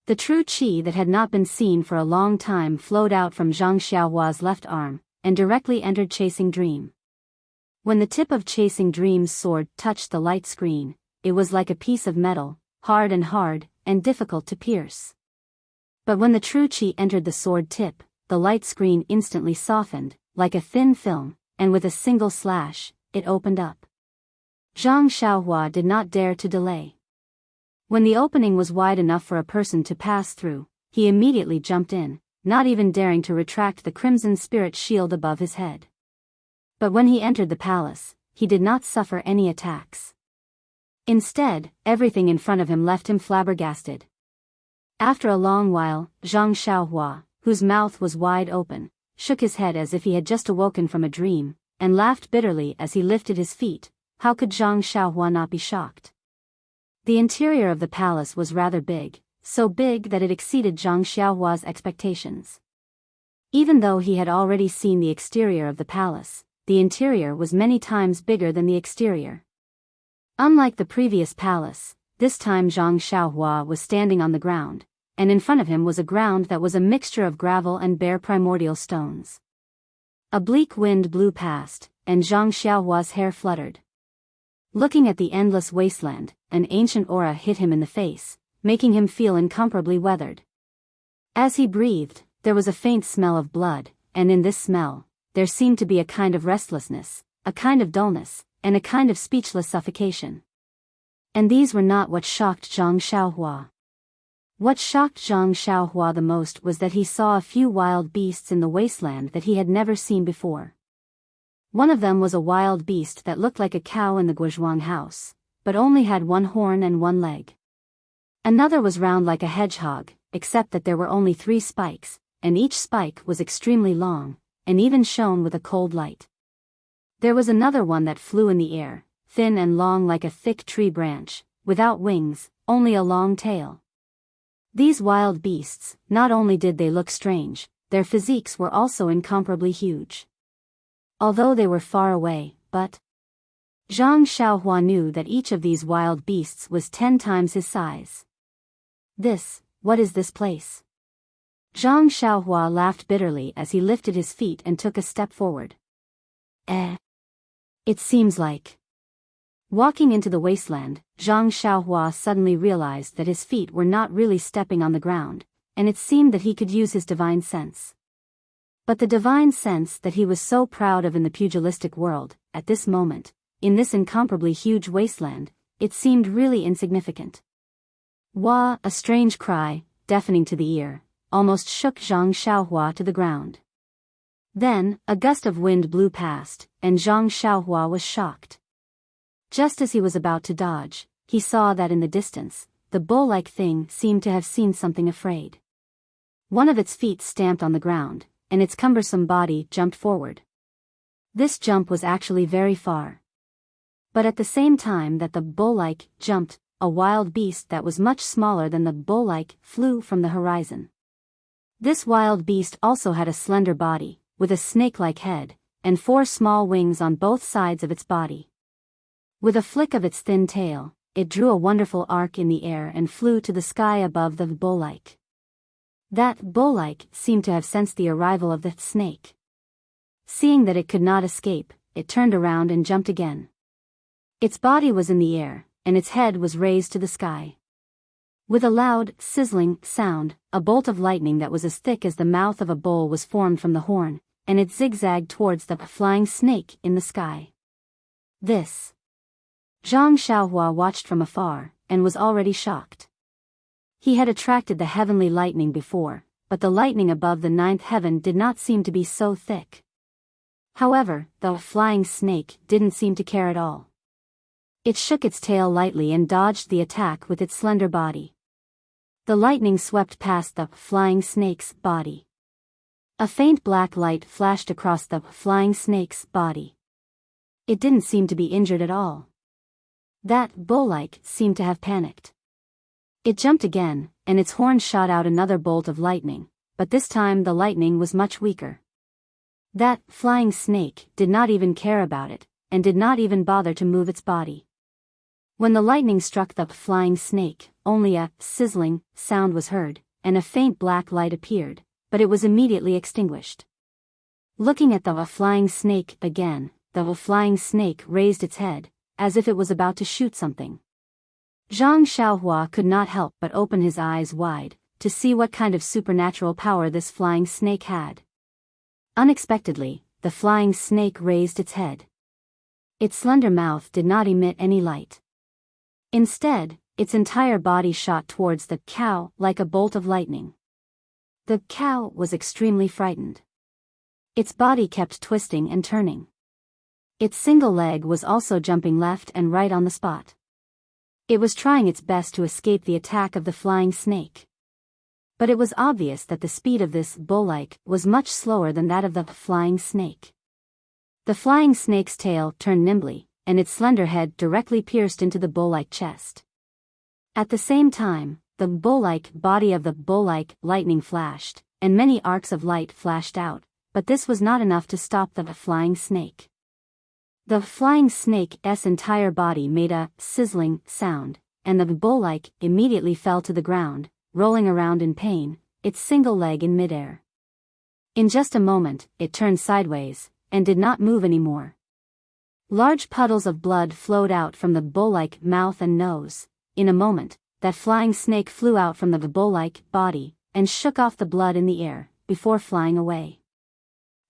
The true qi that had not been seen for a long time flowed out from Zhang Xiaohua's left arm, and directly entered Chasing Dream. When the tip of Chasing Dream's sword touched the light screen, it was like a piece of metal, hard and difficult to pierce. But when the true qi entered the sword tip, the light screen instantly softened, like a thin film, and with a single slash, it opened up. Zhang Xiaohua did not dare to delay. When the opening was wide enough for a person to pass through, he immediately jumped in, not even daring to retract the crimson spirit shield above his head. But when he entered the palace, he did not suffer any attacks. Instead, everything in front of him left him flabbergasted. After a long while, Zhang Xiaohua, whose mouth was wide open, shook his head as if he had just awoken from a dream, and laughed bitterly as he lifted his feet. How could Zhang Xiaohua not be shocked? The interior of the palace was rather big, so big that it exceeded Zhang Xiaohua's expectations. Even though he had already seen the exterior of the palace, the interior was many times bigger than the exterior. Unlike the previous palace, this time Zhang Xiaohua was standing on the ground, and in front of him was a ground that was a mixture of gravel and bare primordial stones. A bleak wind blew past, and Zhang Xiaohua's hair fluttered. Looking at the endless wasteland, an ancient aura hit him in the face, making him feel incomparably weathered. As he breathed, there was a faint smell of blood, and in this smell, there seemed to be a kind of restlessness, a kind of dullness, and a kind of speechless suffocation. And these were not what shocked Zhang Xiaohua. What shocked Zhang Xiaohua the most was that he saw a few wild beasts in the wasteland that he had never seen before. One of them was a wild beast that looked like a cow in the Guozhuang house, but only had one horn and one leg. Another was round like a hedgehog, except that there were only 3 spikes, and each spike was extremely long, and even shone with a cold light. There was another one that flew in the air, thin and long like a thick tree branch, without wings, only a long tail. These wild beasts, not only did they look strange, their physiques were also incomparably huge. Although they were far away, but Zhang Xiaohua knew that each of these wild beasts was 10 times his size. What is this place? Zhang Xiaohua laughed bitterly as he lifted his feet and took a step forward. It seems like. Walking into the wasteland, Zhang Xiaohua suddenly realized that his feet were not really stepping on the ground, and it seemed that he could use his divine sense. But the divine sense that he was so proud of in the pugilistic world, at this moment, in this incomparably huge wasteland, it seemed really insignificant. Wah! A strange cry, deafening to the ear, almost shook Zhang Xiaohua to the ground. Then, a gust of wind blew past, and Zhang Xiaohua was shocked. Just as he was about to dodge, he saw that in the distance, the bull-like thing seemed to have seen something afraid. One of its feet stamped on the ground, and its cumbersome body jumped forward. This jump was actually very far. But at the same time that the bull-like jumped, a wild beast that was much smaller than the bull-like flew from the horizon. This wild beast also had a slender body, with a snake-like head, and 4 small wings on both sides of its body. With a flick of its thin tail, it drew a wonderful arc in the air and flew to the sky above the bull-like. That bull-like seemed to have sensed the arrival of the snake. Seeing that it could not escape, it turned around and jumped again. Its body was in the air, and its head was raised to the sky. With a loud, sizzling sound, a bolt of lightning that was as thick as the mouth of a bull was formed from the horn, and it zigzagged towards the flying snake in the sky. Zhang Xiaohua watched from afar, and was already shocked. He had attracted the heavenly lightning before, but the lightning above the 9th heaven did not seem to be so thick. However, the flying snake didn't seem to care at all. It shook its tail lightly and dodged the attack with its slender body. The lightning swept past the flying snake's body. A faint black light flashed across the flying snake's body. It didn't seem to be injured at all. That bull-like seemed to have panicked. It jumped again, and its horn shot out another bolt of lightning, but this time the lightning was much weaker. That flying snake did not even care about it, and did not even bother to move its body. When the lightning struck the flying snake, only a sizzling sound was heard, and a faint black light appeared, but it was immediately extinguished. Looking at the flying snake again, the flying snake raised its head, as if it was about to shoot something. Zhang Xiaohua could not help but open his eyes wide, to see what kind of supernatural power this flying snake had. Unexpectedly, the flying snake raised its head. Its slender mouth did not emit any light. Instead, its entire body shot towards the cow like a bolt of lightning. The cow was extremely frightened. Its body kept twisting and turning. Its single leg was also jumping left and right on the spot. It was trying its best to escape the attack of the flying snake. But it was obvious that the speed of this bull-like was much slower than that of the flying snake. The flying snake's tail turned nimbly, and its slender head directly pierced into the bull-like chest. At the same time, the bull-like body of the bull-like lightning flashed, and many arcs of light flashed out, but this was not enough to stop the flying snake. The flying snake's entire body made a sizzling sound, and the bull-like immediately fell to the ground, rolling around in pain, its single leg in midair. In just a moment, it turned sideways, and did not move anymore. Large puddles of blood flowed out from the bull-like mouth and nose. In a moment, that flying snake flew out from the bull-like body, and shook off the blood in the air, before flying away.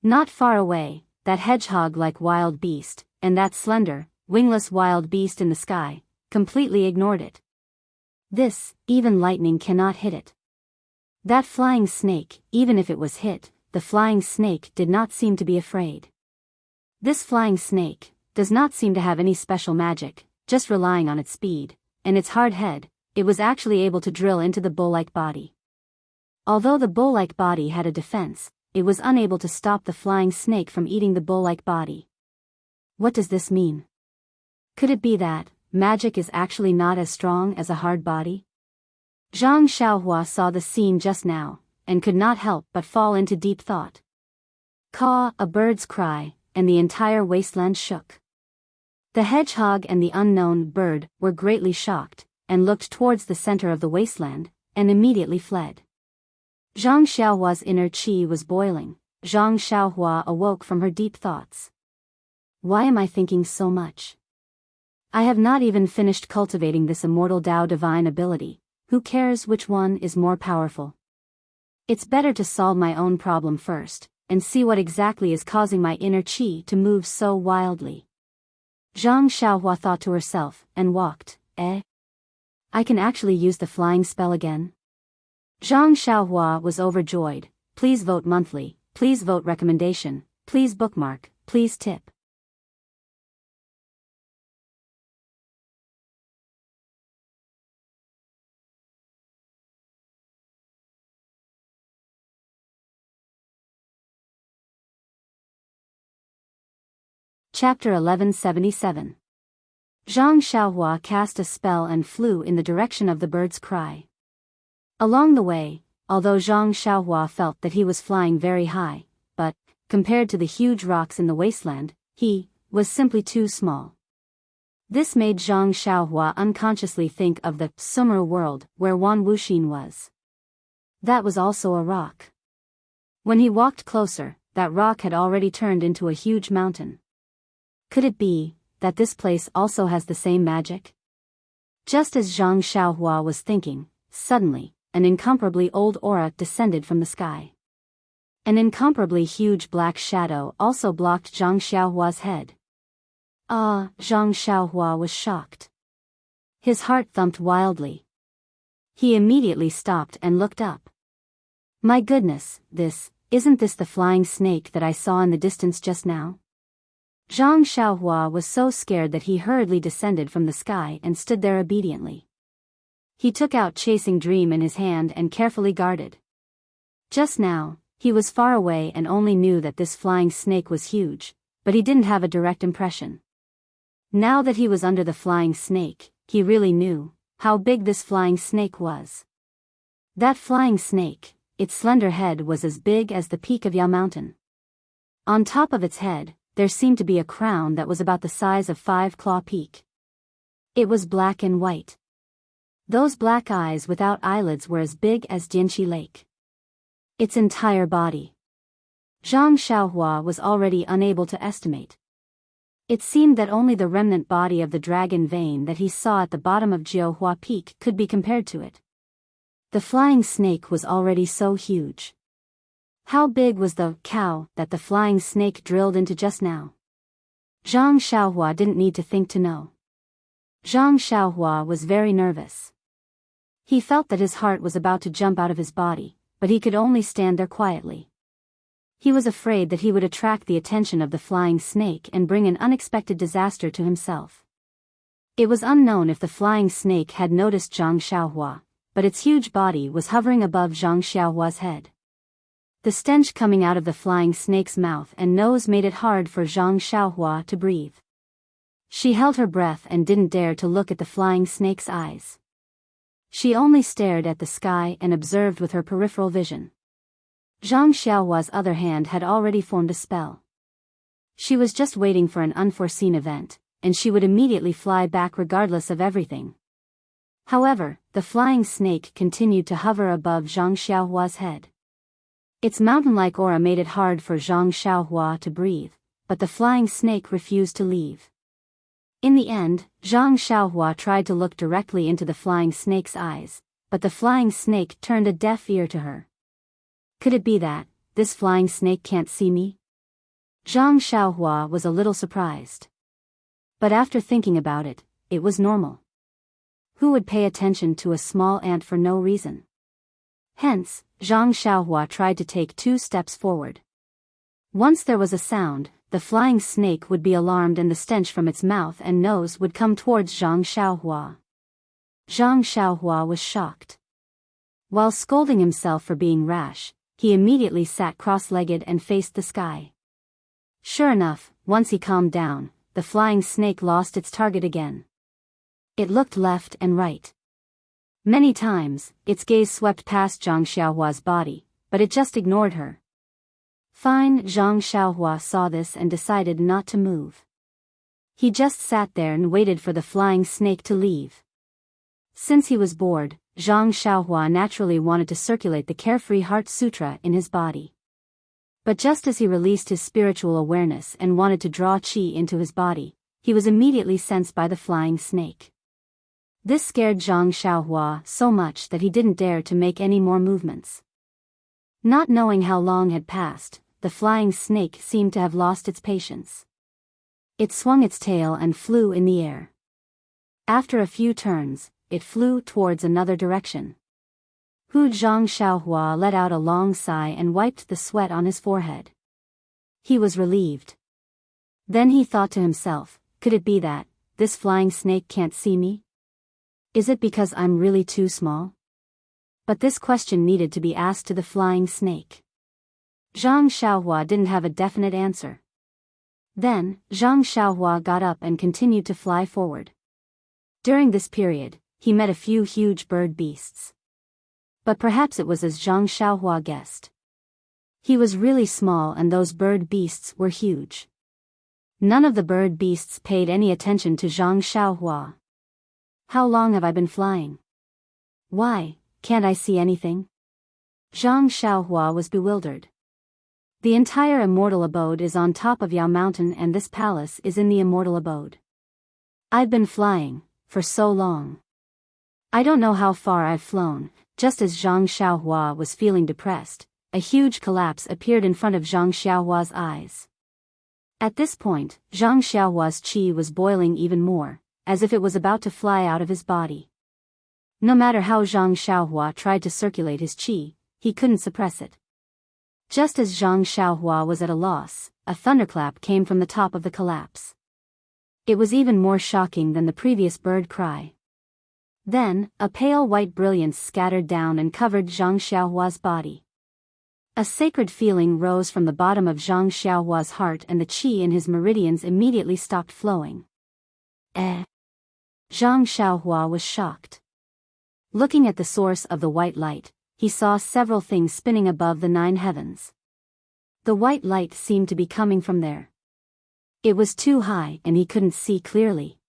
Not far away, that hedgehog-like wild beast, and that slender, wingless wild beast in the sky, completely ignored it. This, even lightning cannot hit it. That flying snake, even if it was hit, the flying snake did not seem to be afraid. This flying snake does not seem to have any special magic, just relying on its speed, and its hard head. It was actually able to drill into the bull-like body. Although the bull-like body had a defense, it was unable to stop the flying snake from eating the bull-like body. What does this mean? Could it be that magic is actually not as strong as a hard body? Zhang Xiaohua saw the scene just now, and could not help but fall into deep thought. Caw, a bird's cry, and the entire wasteland shook. The hedgehog and the unknown bird were greatly shocked, and looked towards the center of the wasteland, and immediately fled. Zhang Xiaohua's inner qi was boiling. Zhang Xiaohua awoke from her deep thoughts. Why am I thinking so much? I have not even finished cultivating this immortal Tao divine ability. Who cares which one is more powerful? It's better to solve my own problem first, and see what exactly is causing my inner qi to move so wildly. Zhang Xiaohua thought to herself, and walked. I can actually use the flying spell again? Zhang Xiaohua was overjoyed. Please vote monthly, please vote recommendation, please bookmark, please tip. Chapter 1177. Zhang Xiaohua cast a spell and flew in the direction of the bird's cry. Along the way, although Zhang Xiaohua felt that he was flying very high, but, compared to the huge rocks in the wasteland, he was simply too small. This made Zhang Xiaohua unconsciously think of the Sumeru world where Wan Wuxin was. That was also a rock. When he walked closer, that rock had already turned into a huge mountain. Could it be that this place also has the same magic? Just as Zhang Xiaohua was thinking, suddenly, an incomparably old aura descended from the sky. An incomparably huge black shadow also blocked Zhang Xiaohua's head. Zhang Xiaohua was shocked. His heart thumped wildly. He immediately stopped and looked up. My goodness, isn't this the flying snake that I saw in the distance just now? Zhang Xiaohua was so scared that he hurriedly descended from the sky and stood there obediently. He took out Chasing Dream in his hand and carefully guarded. Just now, he was far away and only knew that this flying snake was huge, but he didn't have a direct impression. Now that he was under the flying snake, he really knew how big this flying snake was. That flying snake, its slender head was as big as the peak of Yao Mountain. On top of its head, there seemed to be a crown that was about the size of Five Claw Peak. It was black and white. Those black eyes without eyelids were as big as Jianqi Lake. Its entire body. Zhang Xiaohua was already unable to estimate. It seemed that only the remnant body of the dragon vein that he saw at the bottom of Jiuhua Peak could be compared to it. The flying snake was already so huge. How big was the cow that the flying snake drilled into just now? Zhang Xiaohua didn't need to think to know. Zhang Xiaohua was very nervous. He felt that his heart was about to jump out of his body, but he could only stand there quietly. He was afraid that he would attract the attention of the flying snake and bring an unexpected disaster to himself. It was unknown if the flying snake had noticed Zhang Xiaohua, but its huge body was hovering above Zhang Xiaohua's head. The stench coming out of the flying snake's mouth and nose made it hard for Zhang Xiaohua to breathe. She held her breath and didn't dare to look at the flying snake's eyes. She only stared at the sky and observed with her peripheral vision. Zhang Xiaohua's other hand had already formed a spell. She was just waiting for an unforeseen event, and she would immediately fly back regardless of everything. However, the flying snake continued to hover above Zhang Xiaohua's head. Its mountain-like aura made it hard for Zhang Xiaohua to breathe, but the flying snake refused to leave. In the end, Zhang Xiaohua tried to look directly into the flying snake's eyes, but the flying snake turned a deaf ear to her. Could it be that, this flying snake can't see me? Zhang Xiaohua was a little surprised. But after thinking about it, it was normal. Who would pay attention to a small ant for no reason? Hence, Zhang Xiaohua tried to take 2 steps forward. Once there was a sound, the flying snake would be alarmed and the stench from its mouth and nose would come towards Zhang Xiaohua. Zhang Xiaohua was shocked. While scolding himself for being rash, he immediately sat cross-legged and faced the sky. Sure enough, once he calmed down, the flying snake lost its target again. It looked left and right. Many times, its gaze swept past Zhang Xiaohua's body, but it just ignored her. Fine, Zhang Xiaohua saw this and decided not to move. He just sat there and waited for the flying snake to leave. Since he was bored, Zhang Xiaohua naturally wanted to circulate the Carefree Heart Sutra in his body. But just as he released his spiritual awareness and wanted to draw qi into his body, he was immediately sensed by the flying snake. This scared Zhang Xiaohua so much that he didn't dare to make any more movements. Not knowing how long had passed, the flying snake seemed to have lost its patience. It swung its tail and flew in the air. After a few turns, it flew towards another direction. Zhang Xiaohua let out a long sigh and wiped the sweat on his forehead. He was relieved. Then he thought to himself, could it be that, this flying snake can't see me? Is it because I'm really too small? But this question needed to be asked to the flying snake. Zhang Xiaohua didn't have a definite answer. Then, Zhang Xiaohua got up and continued to fly forward. During this period, he met a few huge bird beasts. But perhaps it was as Zhang Xiaohua guessed. He was really small and those bird beasts were huge. None of the bird beasts paid any attention to Zhang Xiaohua. How long have I been flying? Why, can't I see anything? Zhang Xiaohua was bewildered. The entire Immortal Abode is on top of Yao Mountain and this palace is in the Immortal Abode. I've been flying, for so long. I don't know how far I've flown. Just as Zhang Xiaohua was feeling depressed, a huge collapse appeared in front of Zhang Xiaohua's eyes. At this point, Zhang Xiaohua's qi was boiling even more, as if it was about to fly out of his body. No matter how Zhang Xiaohua tried to circulate his qi, he couldn't suppress it. Just as Zhang Xiaohua was at a loss, a thunderclap came from the top of the collapse. It was even more shocking than the previous bird cry. Then, a pale white brilliance scattered down and covered Zhang Xiaohua's body. A sacred feeling rose from the bottom of Zhang Xiaohua's heart and the qi in his meridians immediately stopped flowing. Zhang Xiaohua was shocked. Looking at the source of the white light, he saw several things spinning above the 9 heavens. The white light seemed to be coming from there. It was too high and he couldn't see clearly.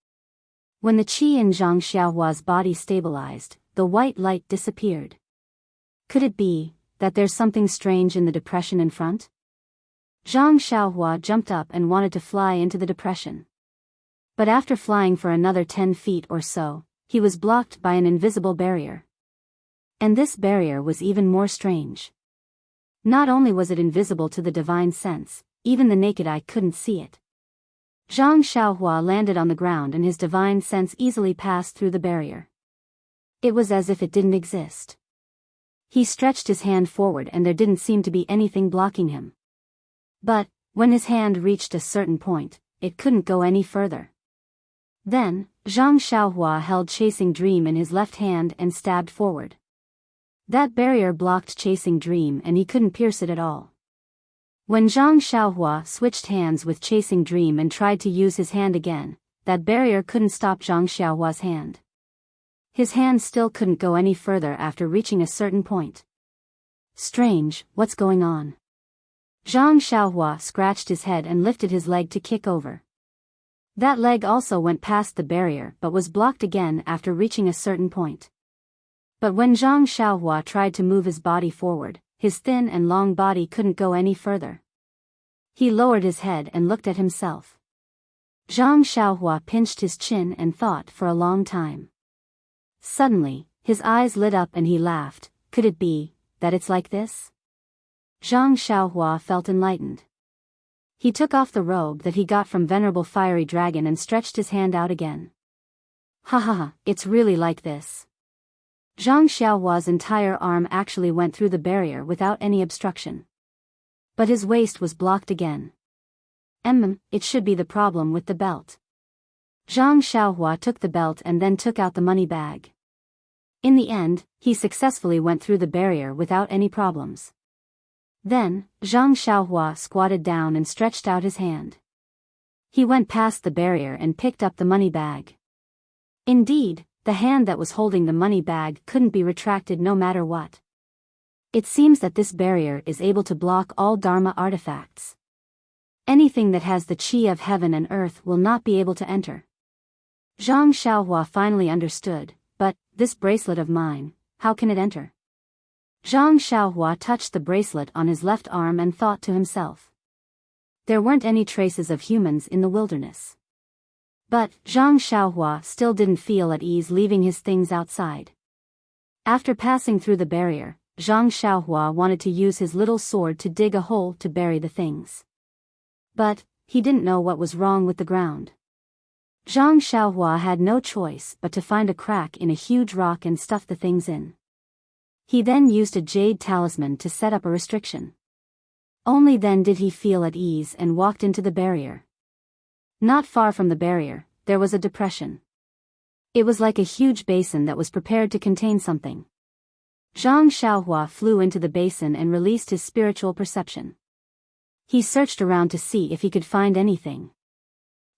When the qi in Zhang Xiaohua's body stabilized, the white light disappeared. Could it be that there's something strange in the depression in front? Zhang Xiaohua jumped up and wanted to fly into the depression. But after flying for another 10 feet or so, he was blocked by an invisible barrier. And this barrier was even more strange. Not only was it invisible to the divine sense, even the naked eye couldn't see it. Zhang Xiaohua landed on the ground and his divine sense easily passed through the barrier. It was as if it didn't exist. He stretched his hand forward and there didn't seem to be anything blocking him. But, when his hand reached a certain point, it couldn't go any further. Then, Zhang Xiaohua held Chasing Dream in his left hand and stabbed forward. That barrier blocked Chasing Dream and he couldn't pierce it at all. When Zhang Xiaohua switched hands with Chasing Dream and tried to use his hand again, that barrier couldn't stop Zhang Xiaohua's hand. His hand still couldn't go any further after reaching a certain point. Strange, what's going on? Zhang Xiaohua scratched his head and lifted his leg to kick over. That leg also went past the barrier but was blocked again after reaching a certain point. But when Zhang Xiaohua tried to move his body forward, his thin and long body couldn't go any further. He lowered his head and looked at himself. Zhang Xiaohua pinched his chin and thought for a long time. Suddenly, his eyes lit up and he laughed. Could it be that it's like this? Zhang Xiaohua felt enlightened. He took off the robe that he got from Venerable Fiery Dragon and stretched his hand out again. Ha ha ha, it's really like this. Zhang Xiaohua's entire arm actually went through the barrier without any obstruction. But his waist was blocked again. It should be the problem with the belt. Zhang Xiaohua took the belt and then took out the money bag. In the end, he successfully went through the barrier without any problems. Then, Zhang Xiaohua squatted down and stretched out his hand. He went past the barrier and picked up the money bag. Indeed, the hand that was holding the money bag couldn't be retracted no matter what. It seems that this barrier is able to block all Dharma artifacts. Anything that has the qi of heaven and earth will not be able to enter. Zhang Xiaohua finally understood, but, this bracelet of mine, how can it enter? Zhang Xiaohua touched the bracelet on his left arm and thought to himself. There weren't any traces of humans in the wilderness. But, Zhang Xiaohua still didn't feel at ease leaving his things outside. After passing through the barrier, Zhang Xiaohua wanted to use his little sword to dig a hole to bury the things. But, he didn't know what was wrong with the ground. Zhang Xiaohua had no choice but to find a crack in a huge rock and stuff the things in. He then used a jade talisman to set up a restriction. Only then did he feel at ease and walked into the barrier. Not far from the barrier, there was a depression. It was like a huge basin that was prepared to contain something. Zhang Xiaohua flew into the basin and released his spiritual perception. He searched around to see if he could find anything.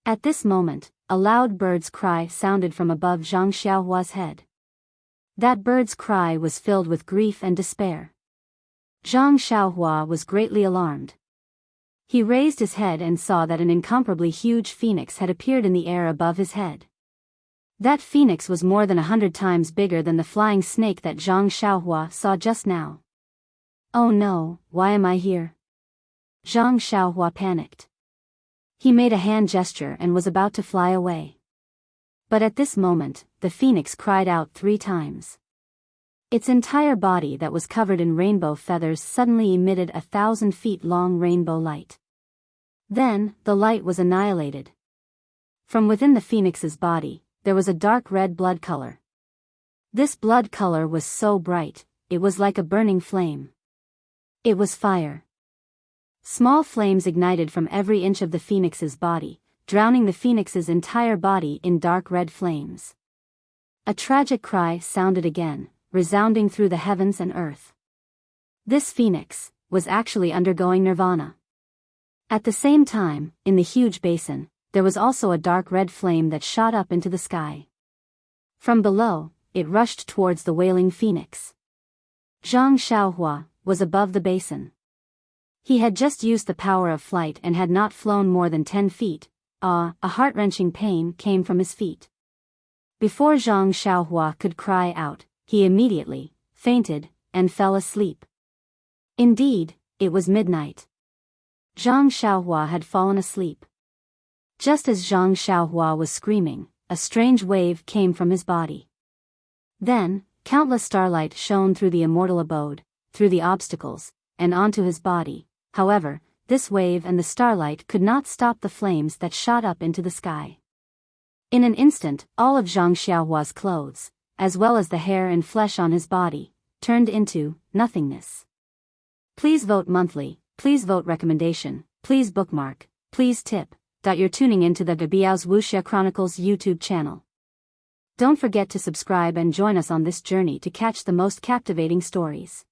At this moment, a loud bird's cry sounded from above Zhang Xiaohua's head. That bird's cry was filled with grief and despair. Zhang Xiaohua was greatly alarmed. He raised his head and saw that an incomparably huge phoenix had appeared in the air above his head. That phoenix was more than 100 times bigger than the flying snake that Zhang Xiaohua saw just now. Oh no, why am I here? Zhang Xiaohua panicked. He made a hand gesture and was about to fly away. But at this moment, the phoenix cried out 3 times. Its entire body that was covered in rainbow feathers suddenly emitted 1,000 feet long rainbow light. Then, the light was annihilated. From within the phoenix's body, there was a dark red blood color. This blood color was so bright, it was like a burning flame. It was fire. Small flames ignited from every inch of the phoenix's body, drowning the phoenix's entire body in dark red flames. A tragic cry sounded again, resounding through the heavens and earth. This phoenix was actually undergoing nirvana. At the same time, in the huge basin, there was also a dark red flame that shot up into the sky. From below, it rushed towards the wailing phoenix. Zhang Xiaohua was above the basin. He had just used the power of flight and had not flown more than 10 feet. A heart-wrenching pain came from his feet. Before Zhang Xiaohua could cry out, he immediately fainted and fell asleep. Indeed, it was midnight. Zhang Xiaohua had fallen asleep. Just as Zhang Xiaohua was screaming, a strange wave came from his body. Then, countless starlight shone through the immortal abode, through the obstacles, and onto his body. However, this wave and the starlight could not stop the flames that shot up into the sky. In an instant, all of Zhang Xiaohua's clothes, as well as the hair and flesh on his body, turned into nothingness. Please vote monthly, please vote recommendation, please bookmark, please tip. You're tuning into the Biyao's Wuxia Chronicles YouTube channel. Don't forget to subscribe and join us on this journey to catch the most captivating stories.